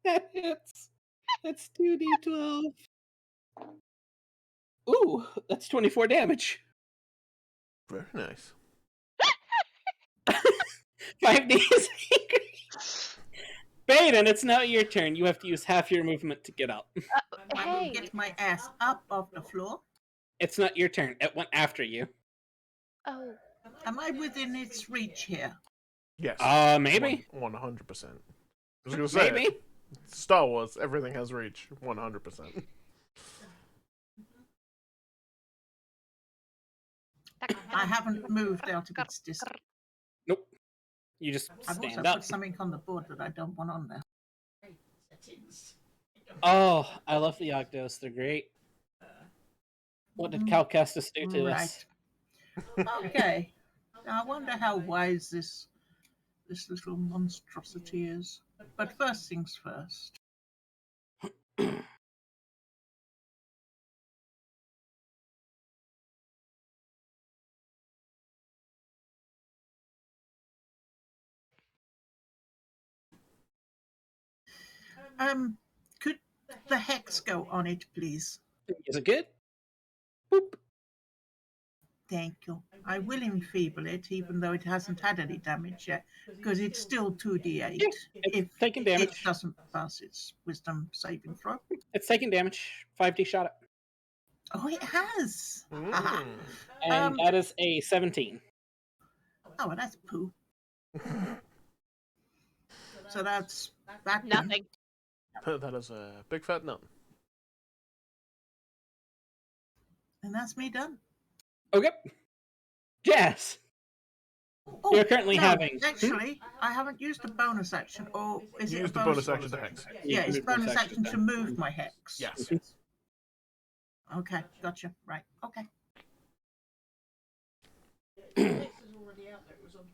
That hits. That's 2D12. Ooh, that's 24 damage. Very nice. 5D is angry. Baeden, it's now your turn. You have to use half your movement to get up. I Hey. will get my ass up off the floor. It's not your turn. It went after you. Oh. Am I within its reach here? Yes. Maybe. 100%. I was gonna say. Maybe. Star Wars. Everything has reach. 100%. I haven't moved out of its distance. Nope. You just I've also stand up. put something on the board that I don't want on there. Oh, I love the Octos. They're great. What did Calcastus do to us? Okay. Now I wonder how wise this little monstrosity is. But first things first. Could the hex go on it, please? Is it good? Boop. Thank you. I will enfeeble it, even though it hasn't had any damage yet, because it's still 2d8 Yeah, it's if taking it damage. doesn't pass its wisdom saving throw. It's taking damage. 5d shot it. Oh, it has. Mm. And that is a 17. Oh, well, that's poo. So that's that. done. Nothing. That is a big fat no. And that's me done. Okay. Jazz. Oh, You're currently no, having. Actually, I haven't used the bonus action, or is You it use a the bonus action to hex. Yeah, it's Use bonus action to move my hex. Yes. Okay, gotcha. Right. Okay.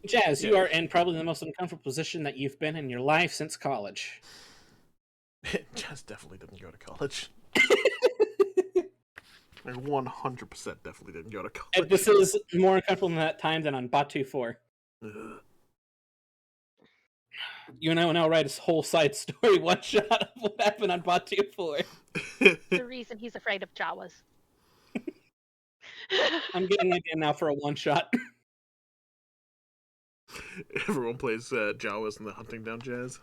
Jazz, you are in probably the most uncomfortable position that you've been in your life since college. Jazz definitely didn't go to college. I 100% definitely didn't go to college. And this is more uncomfortable than that time than on Batu 4. Ugh. You and I will now write a whole side story one shot of what happened on Batu 4. The reason he's afraid of Jawas. I'm getting an idea now for a one shot. Everyone plays Jawas in the hunting down Jazz.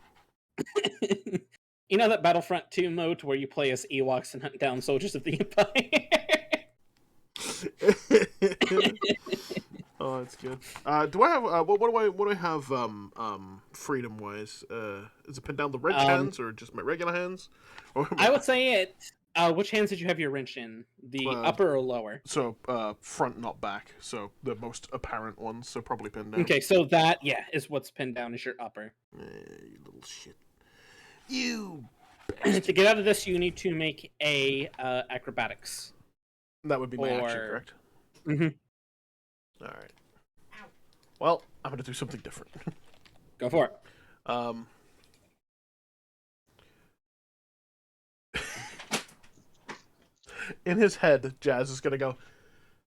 You know that Battlefront 2 mode where you play as Ewoks and hunt down soldiers of the Empire? Oh, that's good. Do I have what do I have freedom wise? Is it pinned down the wrench hands or just my regular hands? Or I would say it. Which hands did you have your wrench in? The upper or lower? So front, not back. So the most apparent ones. So probably pinned down. Okay, so that is what's pinned down is your upper. You little shit. You. To get out of this, you need to make a acrobatics. That would be my action, Or- correct? Mm-hmm. All right. Well, I'm gonna do something different. Go for it. In his head, Jazz is gonna go,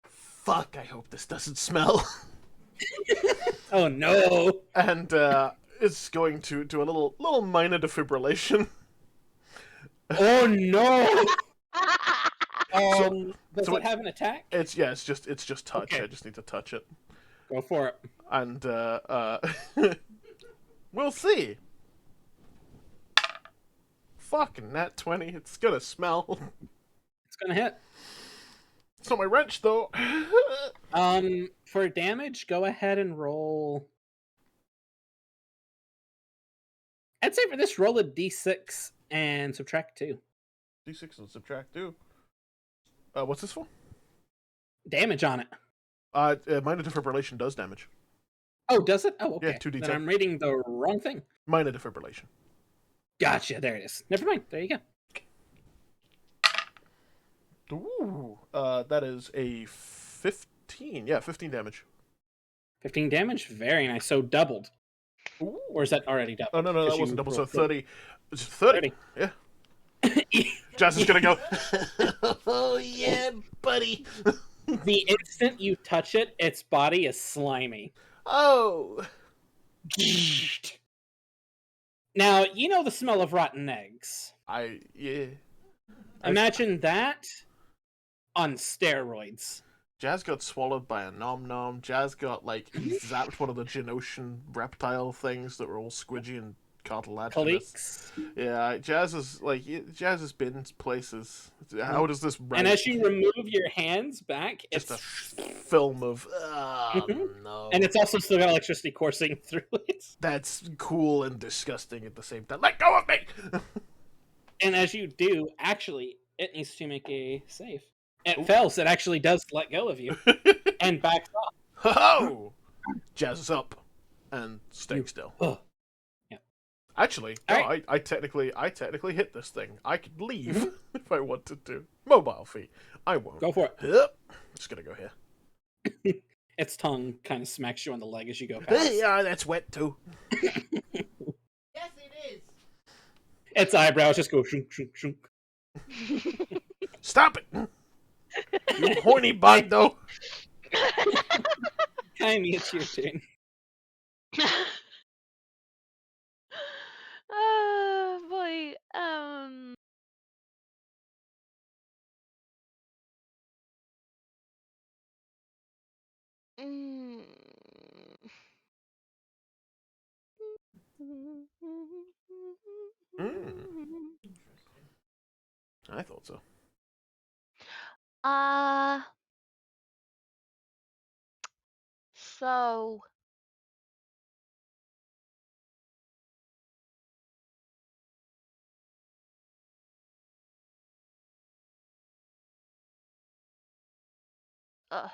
"Fuck! I hope this doesn't smell." Oh no! And it's going to do a little minor defibrillation. Oh no! Does so it have an attack? It's just touch. Okay. I just need to touch it, Go for it. and we'll see. Fucking nat 20. It's gonna smell. It's gonna hit. It's not my wrench though. For damage, go ahead and roll. I'd say for this, roll a d6 and subtract 2. D6 and subtract 2. What's this for? Damage on it. Minor defibrillation does damage. Oh, does it? Oh, okay. Yeah, 2d10. Then I'm reading the wrong thing. Minor defibrillation. Gotcha, there it is. Never mind, there you go. Ooh, that is a 15. Yeah, 15 damage. 15 damage, very nice. So doubled. Ooh. Or is that already doubled? Oh, no, that Because wasn't you double, so rolled 30. It's 30. Yeah. Jazz is gonna go, "Oh, yeah, buddy." The instant you touch it, its body is slimy. Oh. Now, you know the smell of rotten eggs. Yeah. Imagine that on steroids. Jazz got swallowed by a nom nom. Jazz got, he zapped one of the Genosian reptile things that were all squidgy and cartilaginous. Caliques. Yeah, Jazz has been places. How does this rank? And as you remove your hands back, Just it's a film of, no. and it's also still got electricity coursing through it. That's cool and disgusting at the same time. Let go of me! And as you do, actually, it needs to make a save. It fails. It actually does let go of you and backs off. Ho-ho! Jazz is up and staying still. Oh. Yeah. Actually, All no, right. I technically hit this thing. I could leave if I wanted to. Mobile fee. I won't. Go for it. Yep. Just gonna go here. Its tongue kind of smacks you on the leg as you go past. Yeah, that's wet too. Yes, it is. Its eyebrows just go shunk, shunk, shunk. Stop it! You horny bug, though. Kyme, it's your turn. Oh boy. Mm. I thought so. Uh, so uh,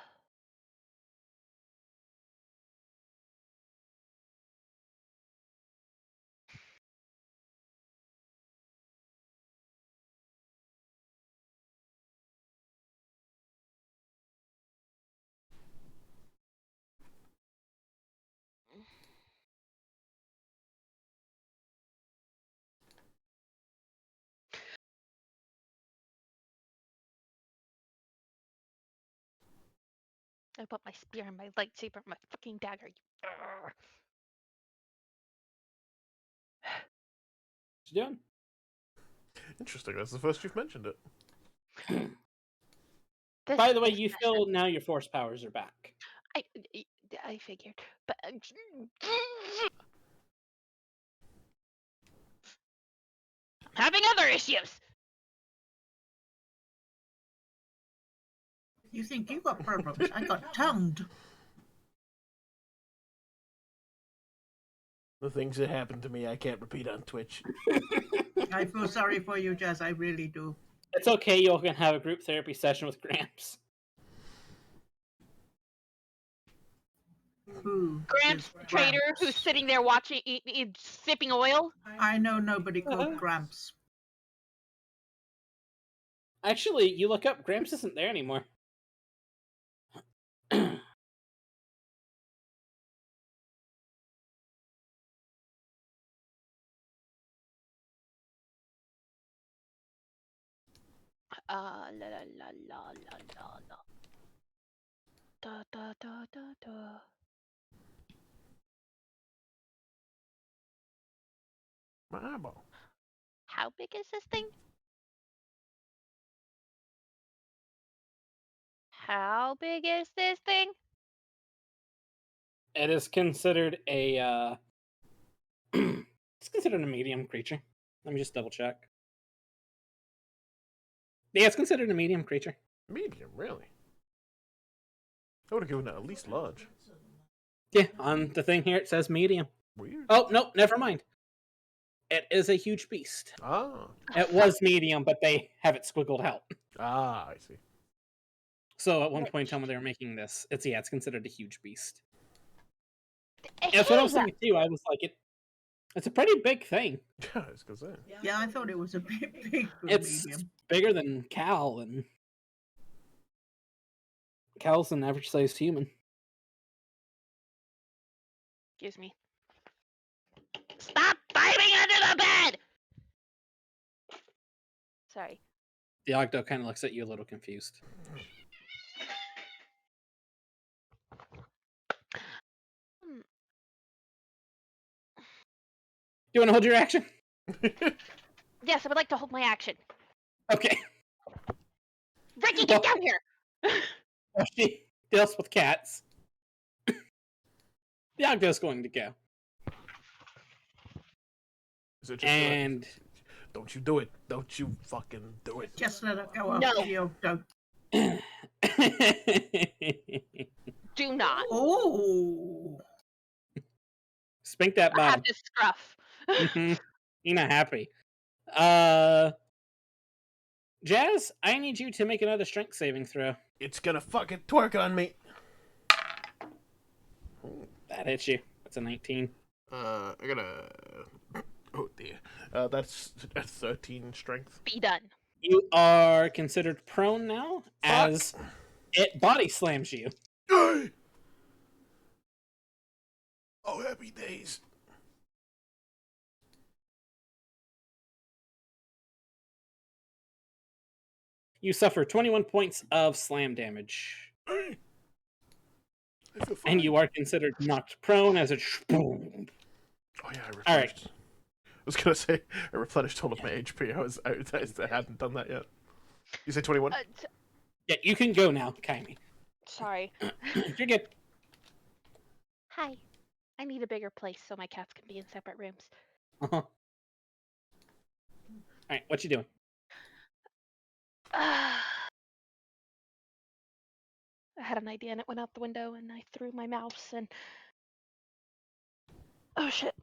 I put my spear and my lightsaber, my fucking dagger. Urgh. What you doing? Interesting. That's the first you've mentioned it. This, By the way, this you mission- feel now your force powers are back. I figured, but having other issues. You think you got problems? I got tongued. The things that happened to me, I can't repeat on Twitch. I feel sorry for you, Jazz. I really do. It's okay, you all can have a group therapy session with Gramps. Who? Gramps, is trader, Gramps? who's sitting there watching, sipping oil. I know nobody called Gramps. Actually, you look up, Gramps isn't there anymore. La la la la la la la. Da da da da da. My eyeball. How big is this thing? How big is this thing? It is considered a, it's considered a medium creature. Let me just double check. Yeah, it's considered a medium creature. Medium, really? I would have given it at least large. Yeah, on the thing here it says medium. Weird. Oh, no, never mind. It is a huge beast. Ah. It was medium, but they have it squiggled out. Ah, I see. So at one point in time when they were making this, it's considered a huge beast. Hey, That's what I was thinking too. I was like, it's a pretty big thing. Yeah, it's because that. Yeah, I thought it was a bit big for It's medium. bigger than Cal, and Cal's an average sized human. Excuse me. Stop diving under the bed! Sorry. The Ogdo kind of looks at you a little confused. You want to hold your action? Yes, I would like to hold my action. Okay. Ricky, get down here! Well, she deals with cats. The Ogdo's going to go. Is it just And don't you do it. Don't you fucking do it. Just let it go No. off the don't. Do not. Oh, Spank that I have bottom. to scruff. Mhm. You're not happy. Jazz, I need you to make another strength saving throw. It's gonna fucking twerk on me. That hits you. That's a 19. I got a Oh dear. That's a 13 strength. Be done. You are considered prone now as Fuck. it body slams you. Oh, happy days. You suffer 21 points of slam damage. I feel fine. And you are considered knocked prone as it boom. Oh yeah, I replenished. All right. I was gonna say I replenished all of my HP. I hadn't done that yet. You say 21? Yeah, you can go now, Kyme. Sorry. You're good. Hi. I need a bigger place so my cats can be in separate rooms. All right, what you doing? I had an idea and it went out the window and I threw my mouse and... Oh shit.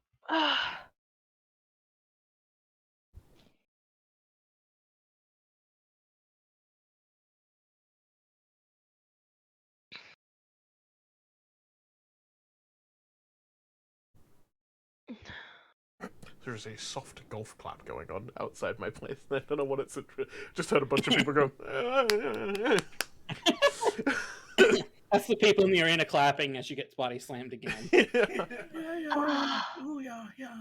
There's a soft golf clap going on outside my place. I don't know what it's. Just heard a bunch of people go. That's the people in the arena clapping as you get body slammed again. Yeah. Oh, yeah, yeah.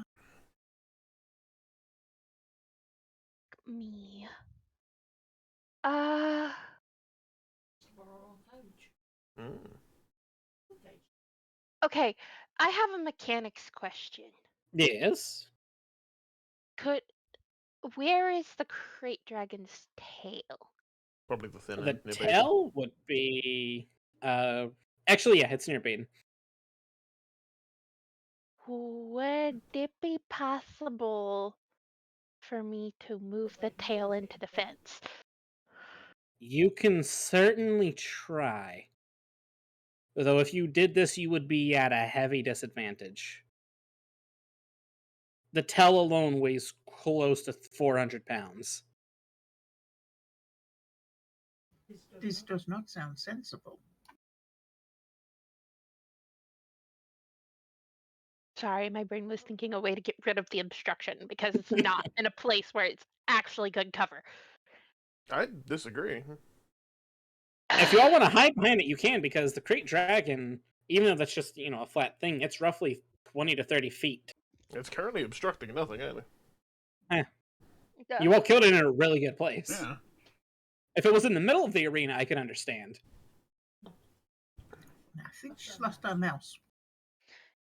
Me. Mm. Okay, I have a mechanics question. Yes. Where is the crate dragon's tail? Probably the thin The end. near Baeden. tail would be actually, yeah, it's near Baden. Would it be possible for me to move the tail into the fence? You can certainly try. Though if you did this, you would be at a heavy disadvantage. The tail alone weighs close to 400 pounds. This does not sound sensible. Sorry, my brain was thinking a way to get rid of the obstruction because it's not in a place where it's actually good cover. I disagree. If you all want to hide behind it, you can, because the crate dragon, even though that's just, a flat thing, it's roughly 20 to 30 feet. It's currently obstructing nothing, ain't it? You all killed it in a really good place. Yeah. If it was in the middle of the arena, I could understand. I think she's lost her mouse.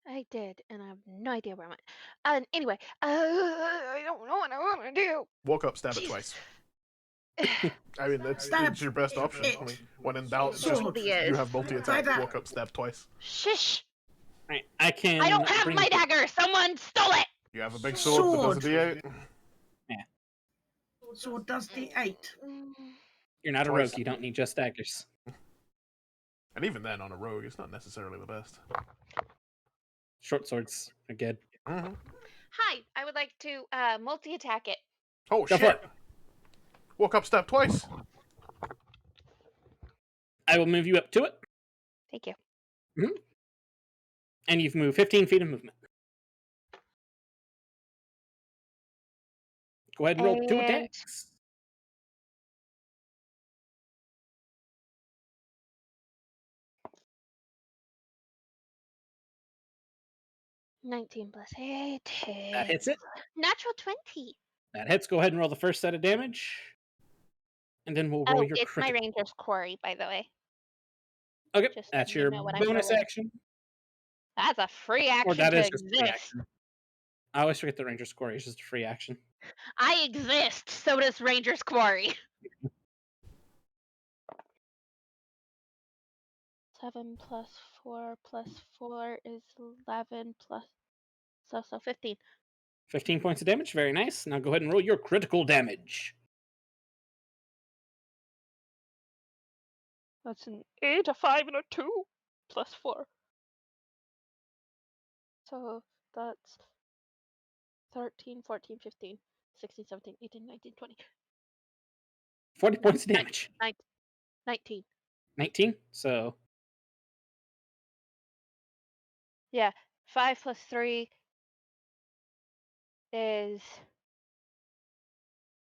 I did, and I have no idea where I went. Anyway, I don't know what I want to do. Walk up, stab it Jesus. twice. I mean, that's Stab it's your best option. I mean, when in doubt, just, Sword. you have multi-attack. Stab. Walk up, stab twice. Shush! Right, I can. I don't have my dagger. Someone stole it. You have a big sword that does a D8. Sword does D8. You're not a Twice. rogue. You don't need just daggers. And even then, on a rogue, it's not necessarily the best. Short swords are good. Mm-hmm. Hi, I would like to multi-attack it. Oh Go for shit! it. Walk up, stab twice. I will move you up to it, Thank you. and you've moved 15 feet of movement. Go ahead and roll 2 And- attacks. 19 plus 8. That hits it. Natural 20. That hits. Go ahead and roll the first set of damage. And then we'll roll your It's my critical. ranger's quarry, by the way. Okay, just that's so you your know what I'm bonus rolling. action. That's a free action Or that to is just free exist. action. I always forget the ranger's quarry is just a free action. I exist, so does ranger's quarry. 7 plus 4 plus 4 is 11 plus... So 15. 15 points of damage. Very nice. Now go ahead and roll your critical damage. That's an 8, a 5, and a 2 plus 4. So that's 13, 14, 15, 16, 17, 18, 19, 20. 40 points of damage. 19. 19. So Yeah, 5 plus 3 is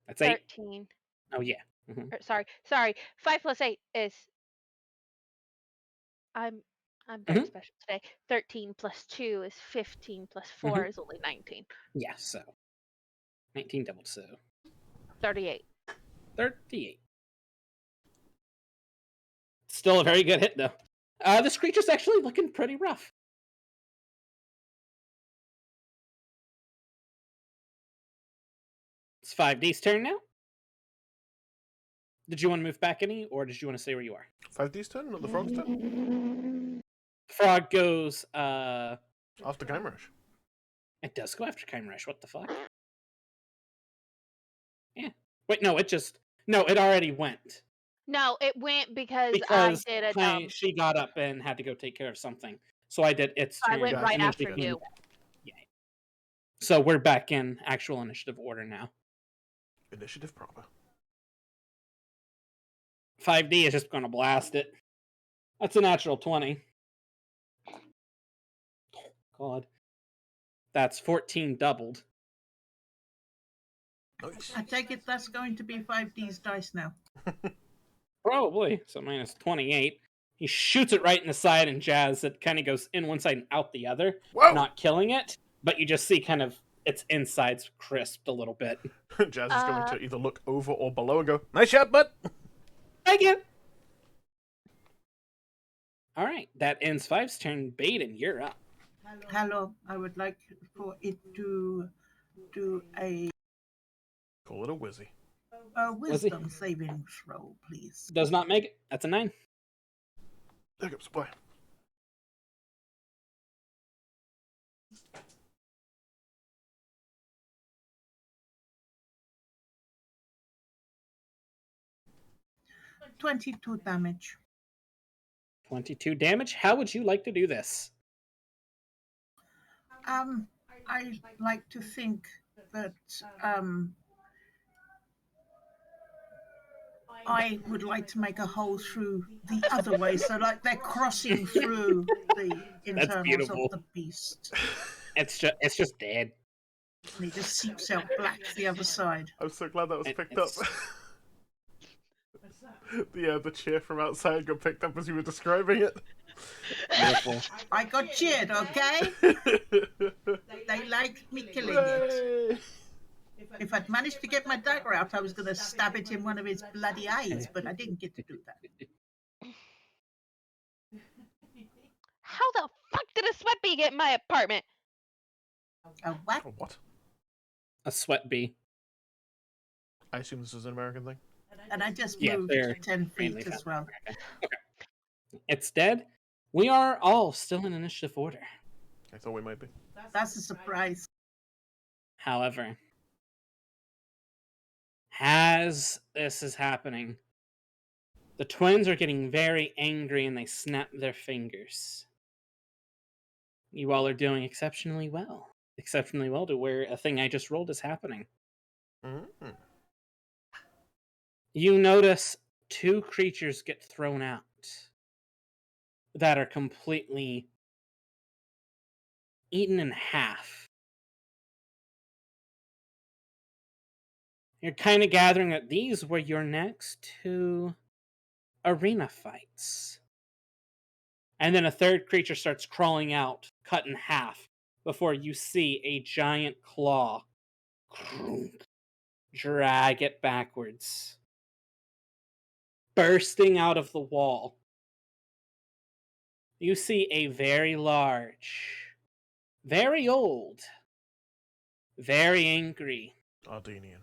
That's 8. 13. Oh yeah. Mhm. Sorry. 5 plus 8 is. I'm very Mhm. special today. 13 plus 2 is 15 plus 4 is only 19. Yeah. So 19 doubled. So 38. 38. Still a very good hit though. This creature's actually looking pretty rough. It's 5D's turn now. Did you want to move back any, or did you want to stay where you are? 5D's turn, not the frog's turn? Frog goes. After Kymeresh. It does go after Kymeresh. What the fuck? Yeah. Wait, no. It already went No, it went because I because did a she got up and had to go take care of something. So I did its I turn. went right and then she after came you. back. Yeah. So we're back in actual initiative order now. Initiative proper. 5D is just going to blast it. That's a natural 20. God. That's 14 doubled. Nice. I take it that's going to be 5D's dice now. Probably. So minus 28. He shoots it right in the side, and Jazz, it kind of goes in one side and out the other, Whoa! not killing it, but you just see kind of its insides crisped a little bit. Jazz is going to either look over or below and go, nice shot, bud! Thank you! Alright, that ends 5's turn. Baeden, you're up. Hello, I would like for it to do a Call it a whizzy. wisdom saving throw, please. Does not make it. That's a 9. There goes supply. $22 damage. 22 damage. How would you like to do this? I like to think that I would like to make a hole through the other way, so like they're crossing through the internals beautiful. of the beast. It's just dead. And he just seeps out black the other side. I'm so glad that was It- picked up. it's- The chair from outside got picked up as you were describing it. Beautiful. I got cheered, okay? They liked me killing it. Hooray! If I'd managed to get my dagger out, I was going to stab it in one of his bloody eyes, but I didn't get to do that. How the fuck did a sweat bee get in my apartment? A what? Oh, what? A sweat bee. I assume this is an American thing. And I just Yeah, moved they're 10 mainly feet as found. well. Okay. It's dead. We are all still in initiative order. I thought we might be. That's a surprise. However, as this is happening, the twins are getting very angry and they snap their fingers. You all are doing exceptionally well. Exceptionally well to where a thing I just rolled is happening. Mm-hmm. You notice 2 creatures get thrown out that are completely eaten in half. You're kind of gathering that these were your next 2 arena fights. And then a 3rd creature starts crawling out, cut in half, before you see a giant claw drag it backwards, bursting out of the wall. You see a very large, very old, very angry Ardenian.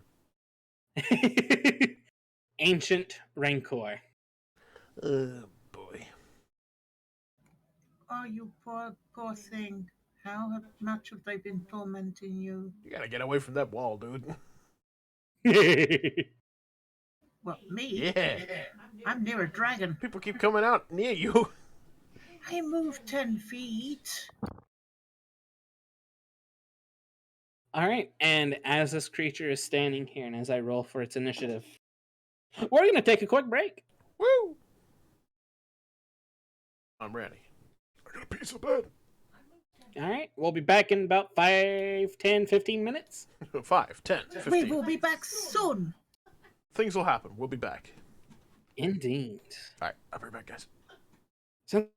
ancient rancor. Boy. Oh, you poor thing. How much have they been tormenting you? You gotta get away from that wall, dude. Well, me? Yeah. I'm near a dragon. People keep coming out near you. I moved 10 feet. Alright, and as this creature is standing here and as I roll for its initiative, we're going to take a quick break. Woo! I'm ready. I got a piece of bed. All right, we'll be back in about 5, 10, 15 minutes. 5, 10, We 15. will be back soon. Things will happen. We'll be back. Indeed. All right, I'll be right back, guys. So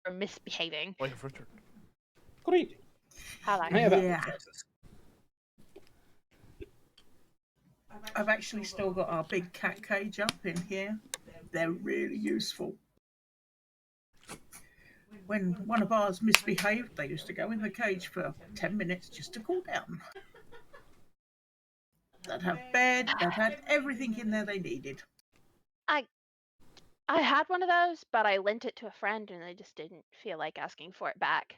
for misbehaving. Like a Richard. Great. How I have Yeah. apples. I've actually still got our big cat cage up in here. They're really useful. When one of ours misbehaved, they used to go in the cage for 10 minutes just to cool down. They'd have bed, they'd had everything in there they needed. I had one of those, but I lent it to a friend and I just didn't feel like asking for it back.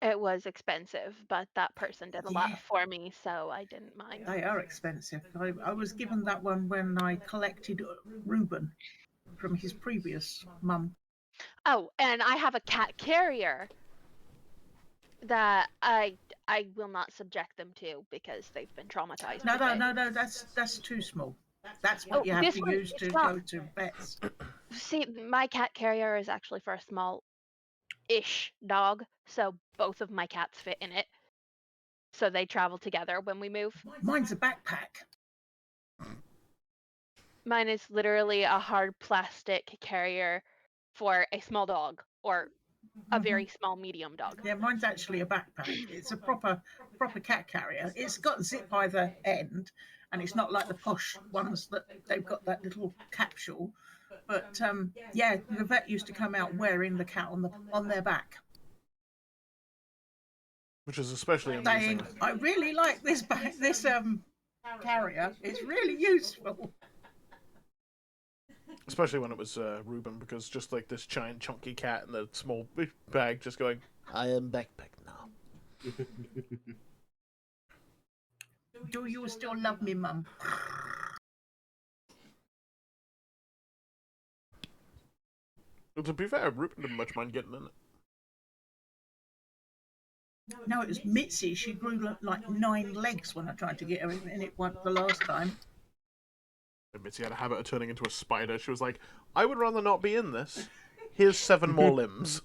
It was expensive, but that person did a lot Yeah. for me, so I didn't mind. They are expensive. I was given that one when I collected Reuben from his previous mum. Oh, and I have a cat carrier that I will not subject them to because they've been traumatized. No, with no, it. no, no, that's too small. That's what you have this to one, use it's to not. go to vets. See, my cat carrier is actually for a small-ish dog, so both of my cats fit in it. So they travel together when we move. Mine's a backpack. Mine is literally a hard plastic carrier for a small dog or a very small medium dog. Yeah, mine's actually a backpack. It's a proper cat carrier. It's got zip either end, and it's not like the posh ones that they've got that little capsule. But yeah, the vet used to come out wearing the cat on their back, Which is especially saying, amusing. "I really like this carrier. It's really useful." Especially when it was Reuben, because just like this giant chunky cat in the small bag just going, I am backpack now. Do you still love me, Mum? But to be fair, Reuben didn't much mind getting in it. No, it was Mitzi. She grew like 9 legs when I tried to get her in it the last time. And Mitzi had a habit of turning into a spider. She was like, I would rather not be in this. Here's 7 more limbs.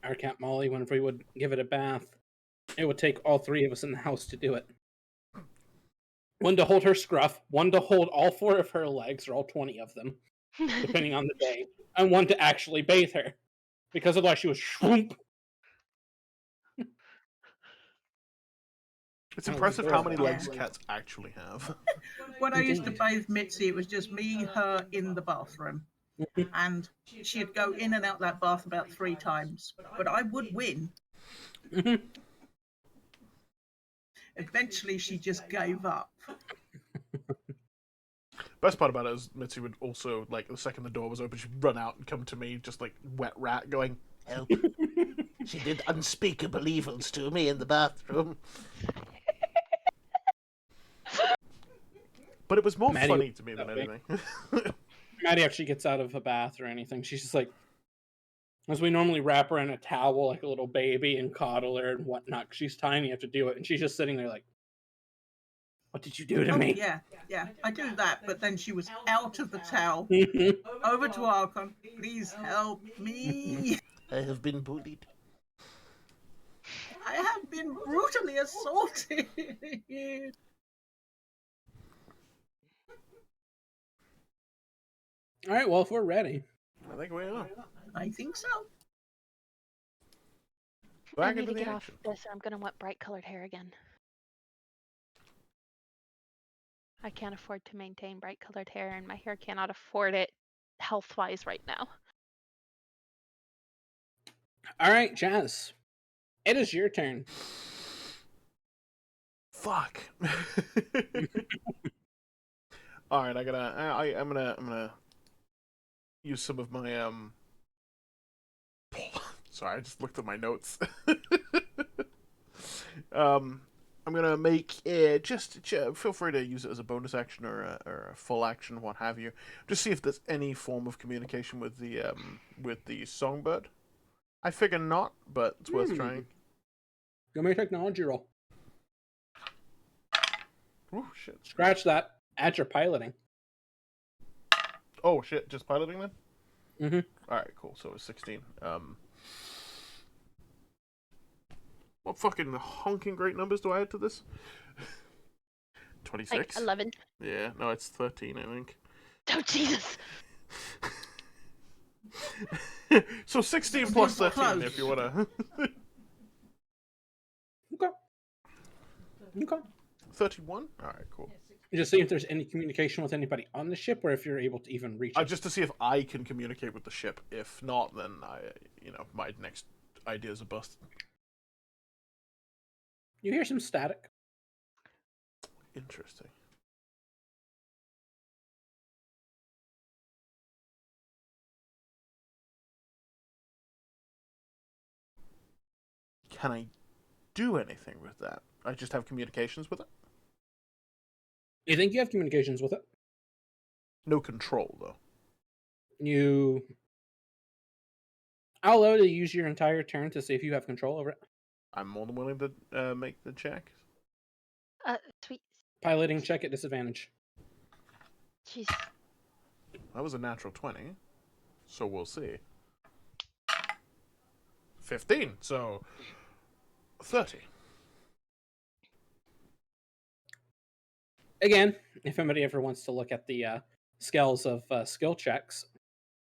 Our cat Molly, whenever we would give it a bath, it would take all 3 of us in the house to do it. One to hold her scruff, one to hold all 4 of her legs, or all 20 of them, depending on the day, and one to actually bathe her. Because otherwise she was shroomp. It's That was impressive how many adorable. legs cats actually have. When I used to Indeed. bathe Mitzi, it was just me, her in the bathroom. And she'd go in and out that bath about 3 times. But I would win. Eventually, she just gave up. Best part about it is Mitzi would also, like, the second the door was open, she'd run out and come to me, just like wet rat, going, help. She did unspeakable evils to me in the bathroom. But it was more Maddie funny would to me that than way. anything. Maddie actually gets out of a bath or anything. She's just like, as we normally wrap her in a towel like a little baby and coddle her and whatnot. 'Cause she's tiny, you have to do it. And she's just sitting there like, what did you do to me? Yeah, I do that. But then she was out of the towel, over to Archon. Please help me. I have been bullied. I have been brutally assaulted. All right, well, if we're ready. I think we are. I think so. I Back need into to the get action. off this or I'm going to want bright colored hair again. I can't afford to maintain bright colored hair, and my hair cannot afford it health wise right now. All right, Jazz. It is your turn. Fuck. All right, I'm gonna use some of my Sorry, I just looked at my notes. I'm gonna make feel free to use it as a bonus action or a full action, what have you. Just see if there's any form of communication with the songbird. I figure not, but it's worth trying. Give me a technology roll. Oh shit! Scratch that. Add your piloting. Oh shit! Just piloting then. Mm-hmm. All right, cool. So it's 16. What fucking honking great numbers do I add to this? 26? Like 11. Yeah, no, it's 13, I think. Oh, Jesus. So 16 Still plus 13 close. if you want to. Okay. Okay. 31? Alright, cool. Just see if there's any communication with anybody on the ship, or if you're able to even reach it. Just to see if I can communicate with the ship. If not, then my next ideas are busted. You hear some static. Interesting. Can I do anything with that? I just have communications with it? You think you have communications with it? No control, though. I'll allow you to use your entire turn to see if you have control over it. I'm more than willing to make the check. Sweet. Piloting check at disadvantage. Jeez. That was a natural 20, so we'll see. 15, so 30. Again, if anybody ever wants to look at the scales of skill checks,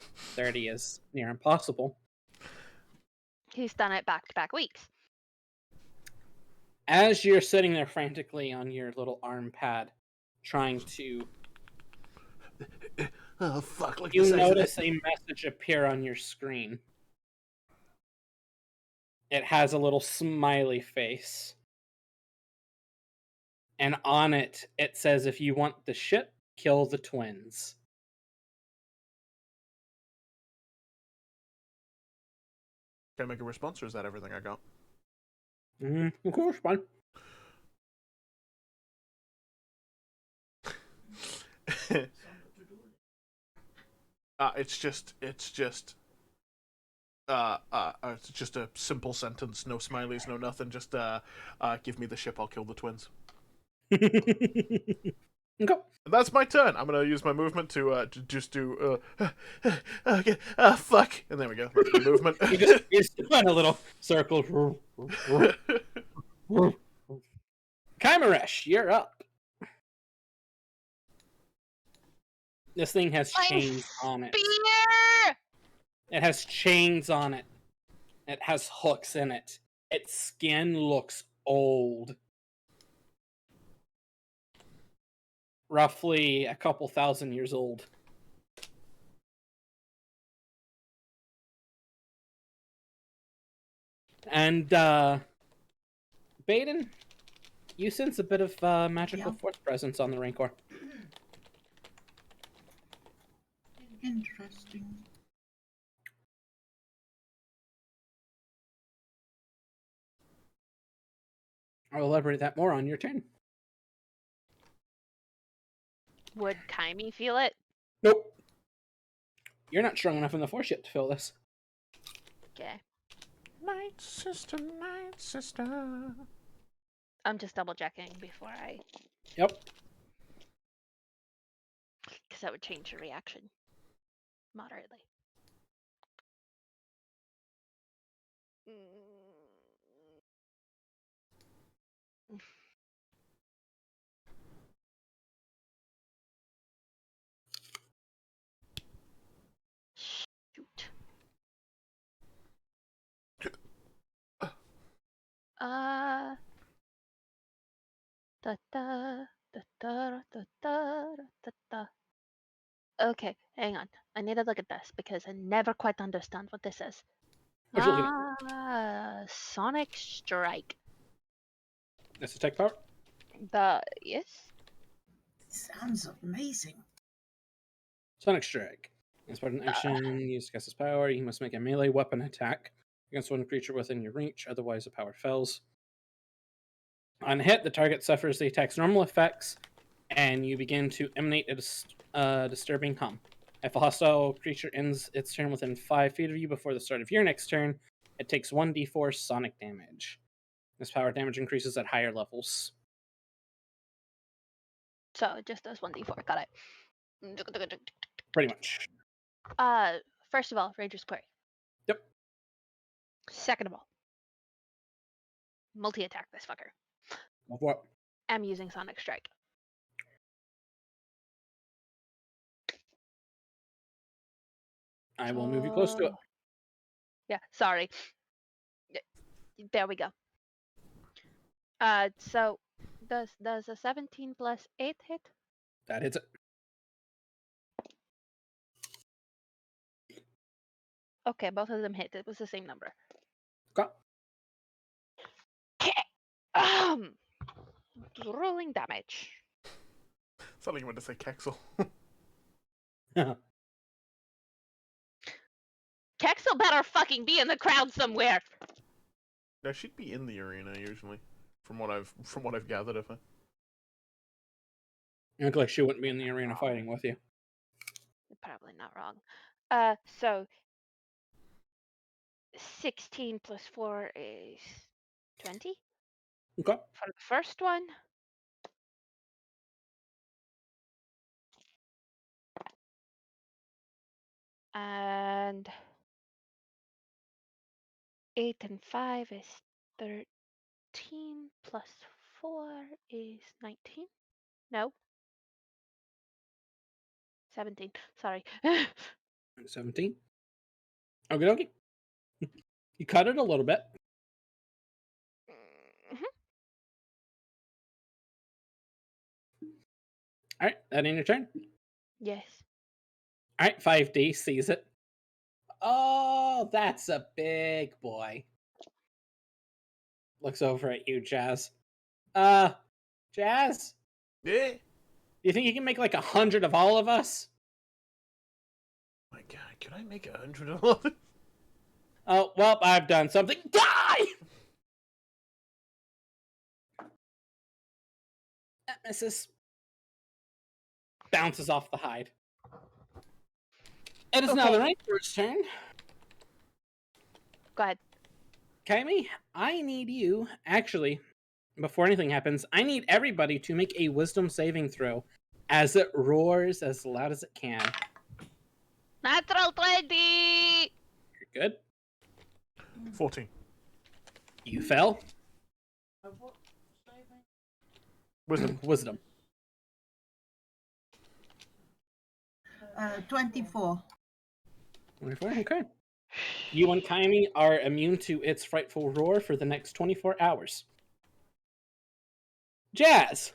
30 is near impossible. He's done it back-to-back weeks. As you're sitting there frantically on your little arm pad, trying to... Oh, fuck. Like You notice a message appear on your screen. It has a little smiley face. And on it, it says, if you want the ship, kill the twins. Can I make a response, or is that everything I got? Of course, fine. It's just a simple sentence, no smileys, no nothing. Just give me the ship, I'll kill the twins. Okay. That's my turn. I'm gonna use my movement to just do okay, fuck, and there we go. That's my movement. You just run a little circle. Kymeresh, you're up. This thing has chains on it. Spear! It has chains on it. It has hooks in it. Its skin looks old. Roughly a couple thousand years old. And, Baeden, you sense a bit of magical force presence on the Rancor. Interesting. I'll elaborate that more on your turn. Would Kyme feel it? Nope. You're not strong enough in the force yet to feel this. Okay. Night sister, night sister. I'm just double checking before I. Yep. Because that would change your reaction moderately. Shoot. Da da da da da da da da. Okay, hang on. I need to look at this because I never quite understand what this is. What you looking at? Sonic Strike. That's attack power. Yes. Sounds amazing. Sonic Strike. As part of an action, use Gus's power, you must make a melee weapon attack against one creature within your reach, otherwise the power fails. On hit, the target suffers the attack's normal effects, and you begin to emanate a disturbing hum. If a hostile creature ends its turn within 5 feet of you before the start of your next turn, it takes 1d4 sonic damage. This power damage increases at higher levels. So it just does 1d4. Got it. Pretty much. First of all, Ranger's Query. Yep. Second of all, multi-attack this fucker. Of what? I'm using Sonic Strike. I will move you close to it. Yeah, sorry. There we go. So does a 17 plus 8 hit? That hits it. Okay, both of them hit. It was the same number. Okay. Rolling damage. Something you meant to say, Kexel. Kexel better fucking be in the crowd somewhere. No, she'd be in the arena usually, from what I've gathered of her. You look like she wouldn't be in the arena fighting with you. You're probably not wrong. So 16 plus 4 is 20 Okay. for the first one. And 8 and 5 is 13 plus 4 is 19. No. 17. Sorry. 17. Okay, dokie. You cut it a little bit. Mhm. All right, that in your turn. Yes. All right, 5D sees it. Oh, that's a big boy. Looks over at you, Jazz. Jazz? Yeah. You think you can make like 100 of all of us? My God, can I make 100 of it? Oh, well, I've done something. Die! That misses. Bounces off the hide. It is now the Okay. Ranger's turn. Go ahead. Kyme, I need you, actually, before anything happens, I need everybody to make a wisdom saving throw as it roars as loud as it can. Natural 20! You're good. 14. You fell. Wisdom. Wisdom. 24. 24, okay. You and Kyme are immune to its frightful roar for the next 24 hours. Jazz!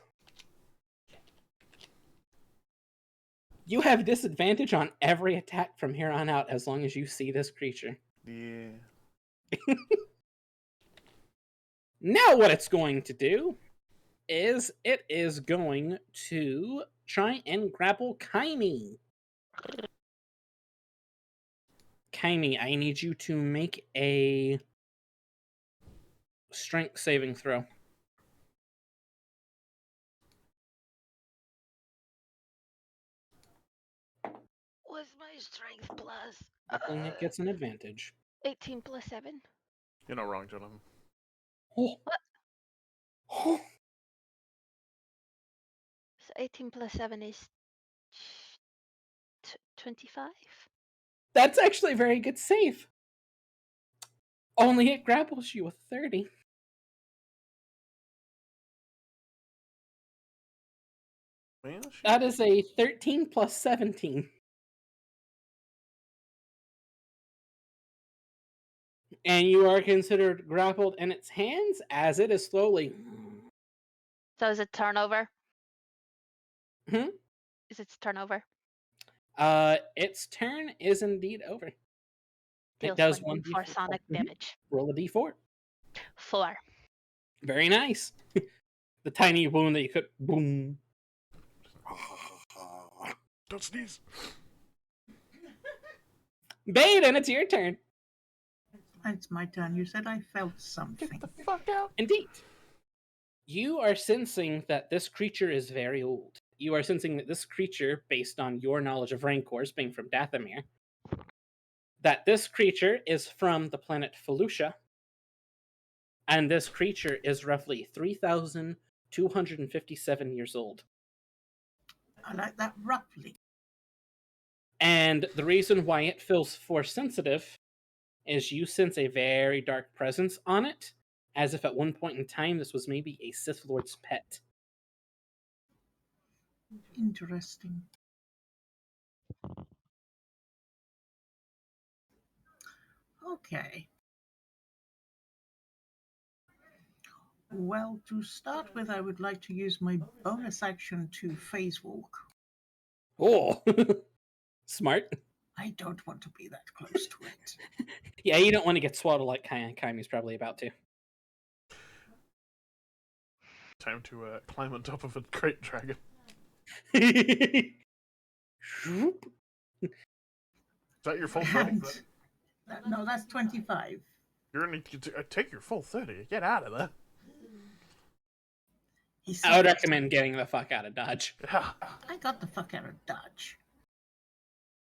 You have disadvantage on every attack from here on out as long as you see this creature. Yeah. Now what it's going to do is it is going to try and grapple Kyme. Kyme, I need you to make a strength saving throw. What's my strength plus? Grappling it gets an advantage. 18 plus 7. You're not wrong, Jonathan. Oh. What? Oh. So 18 plus 7 is 25? That's actually a very good save. Only it grapples you with 30. Man, That is a 13 plus 17. And you are considered grappled in its hands as it is slowly. So is it turnover? Hmm? Is it turnover? Its turn is indeed over. Deals It does 1d4 1d4 sonic damage. Roll a d4. 4. Very nice. The tiny wound that you could. Boom. Don't sneeze. Baeden, it's your turn. It's my turn. You said I felt something. Get the fuck out. Indeed. You are sensing that this creature is very old. You are sensing that this creature, based on your knowledge of Rancors being from Dathomir, that this creature is from the planet Felucia, and this creature is roughly 3,257 years old. I like that roughly. And the reason why it feels force sensitive is you sense a very dark presence on it, as if at one point in time this was maybe a Sith Lord's pet. Interesting. Okay. Well, to start with, I would like to use my bonus action to phase walk. Oh, smart. I don't want to be that close to it. Yeah, you don't want to get swallowed like Kaime's probably about to. Time to climb on top of a great dragon. Shoop. Is that your full 30? And no, that's 25. You're gonna take your full 30. Get out of there. He I would said, recommend getting the fuck out of Dodge. Yeah. I got the fuck out of Dodge.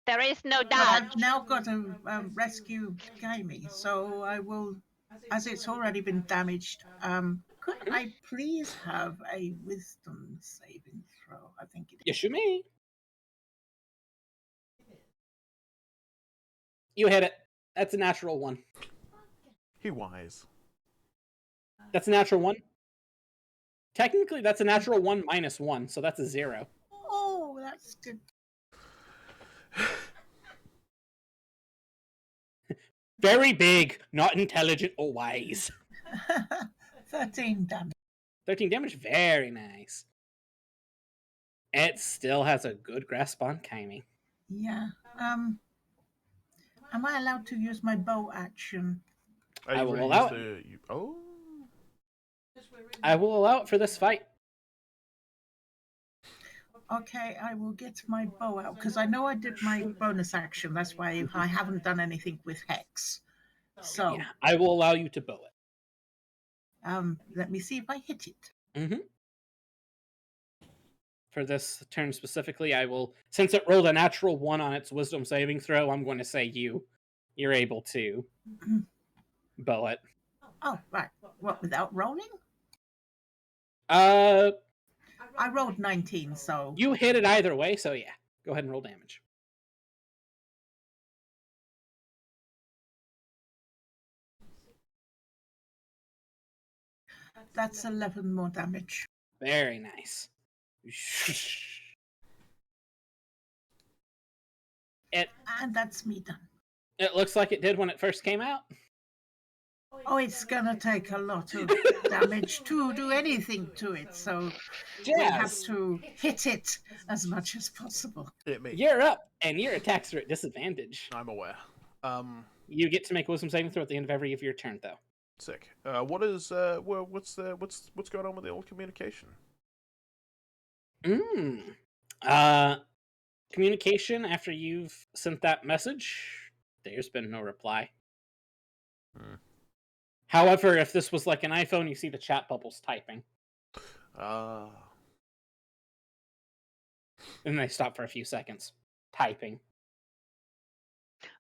There is no But dodge. I've now got to rescue Kaimi, so I will, as it's already been damaged, could I please have a wisdom saving throw? I think it is. Yes, you may. You hit it. That's a natural one. He wise. That's a natural one. Technically, that's a natural 1 minus 1, so that's a 0. Oh, that's good. Very big, not intelligent or wise. 13 damage. 13 damage, very nice. It still has a good grasp on Kaimi. Yeah. Am I allowed to use my bow action? I will allow it. Oh. I will allow it for this fight. Okay, I will get my bow out because I know I did my bonus action. That's why I haven't done anything with Hex. So, Yeah, I will allow you to bow it. let me see if I hit it. Mm-hmm. For this turn specifically, I will, since it rolled a natural 1 on its wisdom saving throw, I'm going to say you're able to bow it. Oh, right. What, without rolling? I I rolled 19, so... You hit it either way, so yeah. Go ahead and roll damage. That's 11 more damage. Very nice. And that's me done. It looks like it did when it first came out. Oh, it's gonna take a lot of damage to do anything to it, so we have to hit it as much as possible. Hit me. You're up, and your attacks are at disadvantage. I'm aware. You get to make a wisdom saving throw at the end of every of your turn, though. Sick. What's going on with the old communication? Communication after you've sent that message, there's been no reply. However, if this was like an iPhone, you see the chat bubbles typing. And they stop for a few seconds. Typing.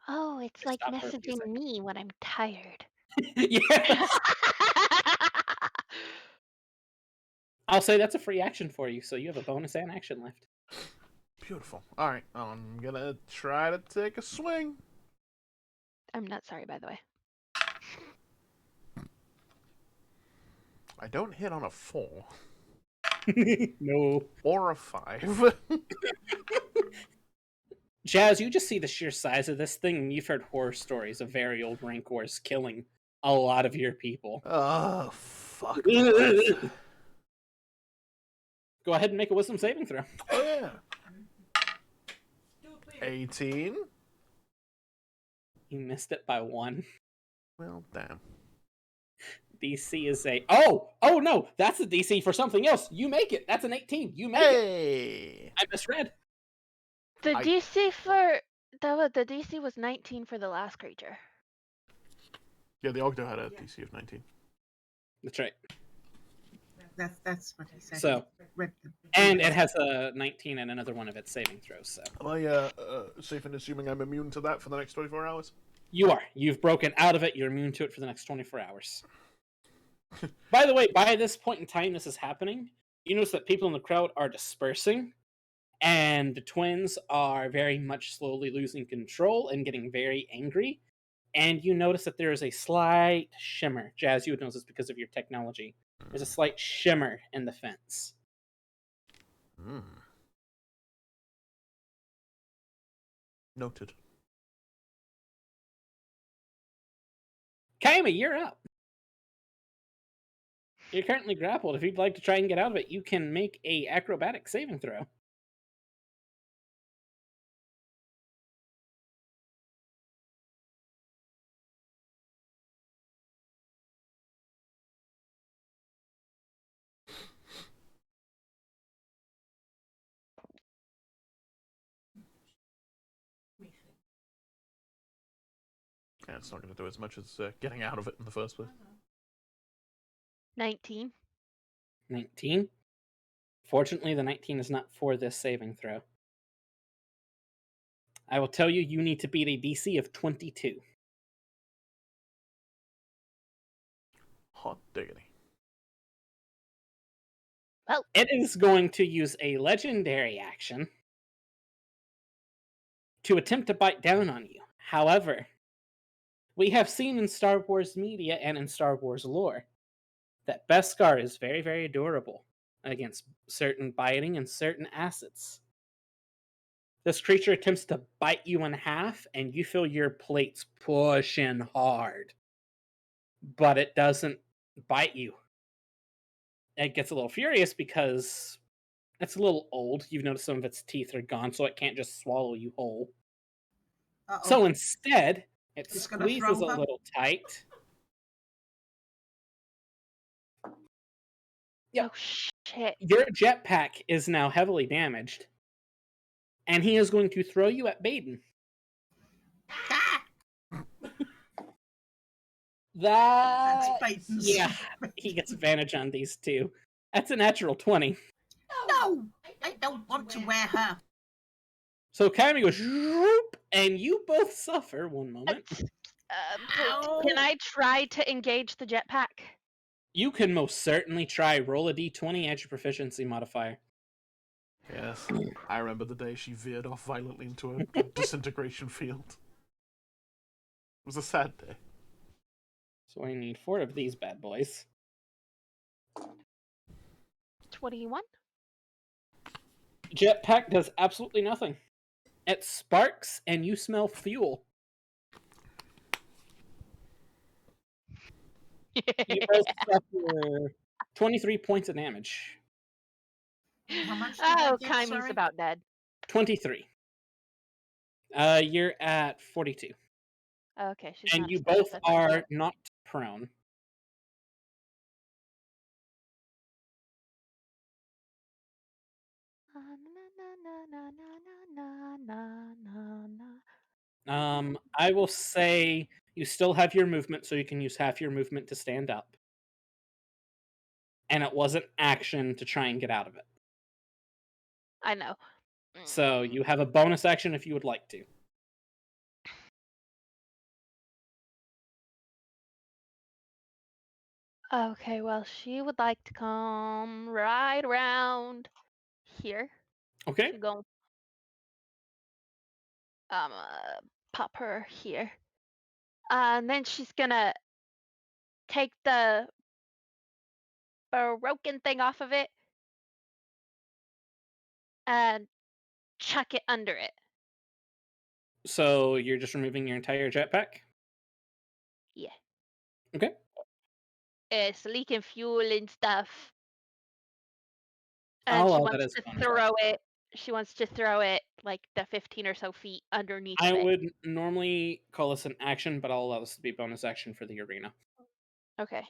Oh, it's They like stop for a few messaging me when I'm tired. Yes! I'll say that's a free action for you, so you have a bonus and action left. Beautiful. Alright, I'm gonna try to take a swing. I'm not sorry, by the way. I don't hit on a 4. No. Or a 5. Jazz, you just see the sheer size of this thing, and you've heard horror stories of very old rancors killing a lot of your people. Oh, fuck. Go ahead and make a wisdom saving throw. Oh, yeah. 18. You missed it by 1. Well, damn. DC is a... Oh no! That's the DC for something else! You make it! That's an 18! You make it! I misread. The DC for... The DC was 19 for the last creature. Yeah, the Ogdo had a DC of 19. That's right. That's what he said. So, and it has a 19 and another one of its saving throws, so... Am I safe in assuming I'm immune to that for the next 24 hours? You are. You've broken out of it. You're immune to it for the next 24 hours. By the way, by this point in time this is happening, you notice that people in the crowd are dispersing, and the twins are very much slowly losing control and getting very angry, and you notice that there is a slight shimmer. Jazz, you would notice this because of your technology. There's a slight shimmer in the fence. Noted. Kyme, you're up. You're currently grappled. If you'd like to try and get out of it, you can make a acrobatic saving throw. Yeah, it's not going to do as much as getting out of it in the first place. 19. 19. Fortunately, the 19 is not for this saving throw. I will tell you, you need to beat a DC of 22. Hot diggity. Well, It is going to use a legendary action to attempt to bite down on you. However, we have seen in Star Wars media and in Star Wars lore that Beskar is very, very durable against certain biting and certain acids. This creature attempts to bite you in half, and you feel your plates pushing hard. But it doesn't bite you. It gets a little furious because it's a little old. You've noticed some of its teeth are gone, so it can't just swallow you whole. Uh-oh. So instead, it It's gonna squeezes a throw her? little tight. Yep. oh shit. Your jetpack is now heavily damaged, and he is going to throw you at Baeden. Ah! That That's Baden's. yeah, he gets advantage on these two. That's a natural 20. No, I don't want to wear her. So Kyme goes, "Zoop," and you both suffer. One moment. Can I try to engage the jetpack? You can most certainly try. Roll a d20, add your proficiency modifier. Yes. I remember the day she veered off violently into a disintegration field. It was a sad day. So I need 4 of these bad boys. 21. Jetpack does absolutely nothing. It sparks, and you smell fuel. You both suffer 23 points of damage. How much did I Oh, get, Kymie's sorry? about dead. 23. You're at 42. Okay, she's And not you as bad both as I thought. are knocked prone. I will say you still have your movement, so you can use half your movement to stand up. And it wasn't action to try and get out of it. I know. So you have a bonus action if you would like to. Okay, well, she would like to come right around here. Okay. She's going pop her here. And then she's gonna take the broken thing off of it and chuck it under it. So you're just removing your entire jetpack? Yeah. Okay. It's leaking fuel and stuff. And I'll she allow that wants as to a bonus throw it. She wants to throw it like the 15 or so feet underneath I of it. would normally call this an action, but I'll allow this to be bonus action for the arena. Okay.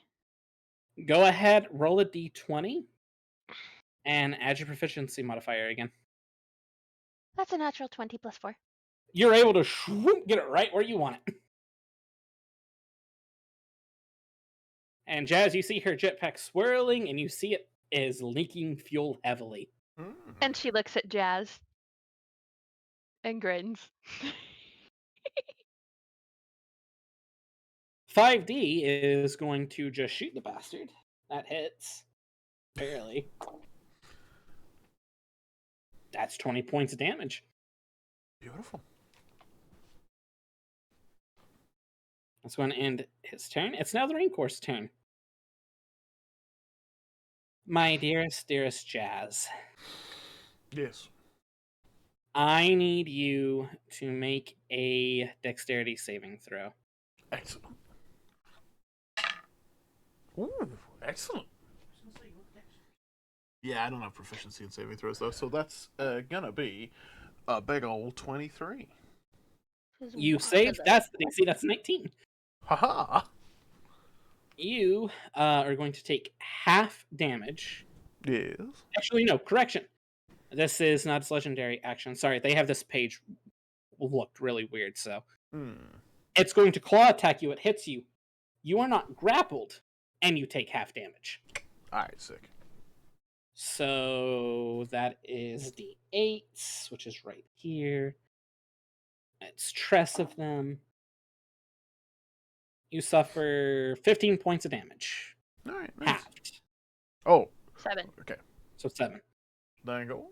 Go ahead, roll a d20, and add your proficiency modifier again. That's a natural 20 plus 4. You're able to get it right where you want it. And Jazz, you see her jetpack swirling, and you see it is leaking fuel heavily. And she looks at Jazz and grins. 5D is going to just shoot the bastard. That hits. Barely. That's 20 points of damage. Beautiful. That's going to end his turn. It's now the Rain Course turn. My dearest, dearest Jazz, Yes. I need you to make a dexterity saving throw. Excellent. Ooh, excellent. Yeah, I don't have proficiency in saving throws though, so that's gonna be a big old 23. Who's You one save. of them? That's the DC. That's 19. Haha. You are going to take half damage. Yes. Actually, no, correction. This is not its legendary action. Sorry, they have this page looked really weird, so. It's going to claw attack you. It hits you. You are not grappled, and you take half damage. Alright, sick. So that is D8, which is right here. It's tress of them. You suffer 15 points of damage. Alright, nice. Halved. Oh, 7. okay. So 7. There you go.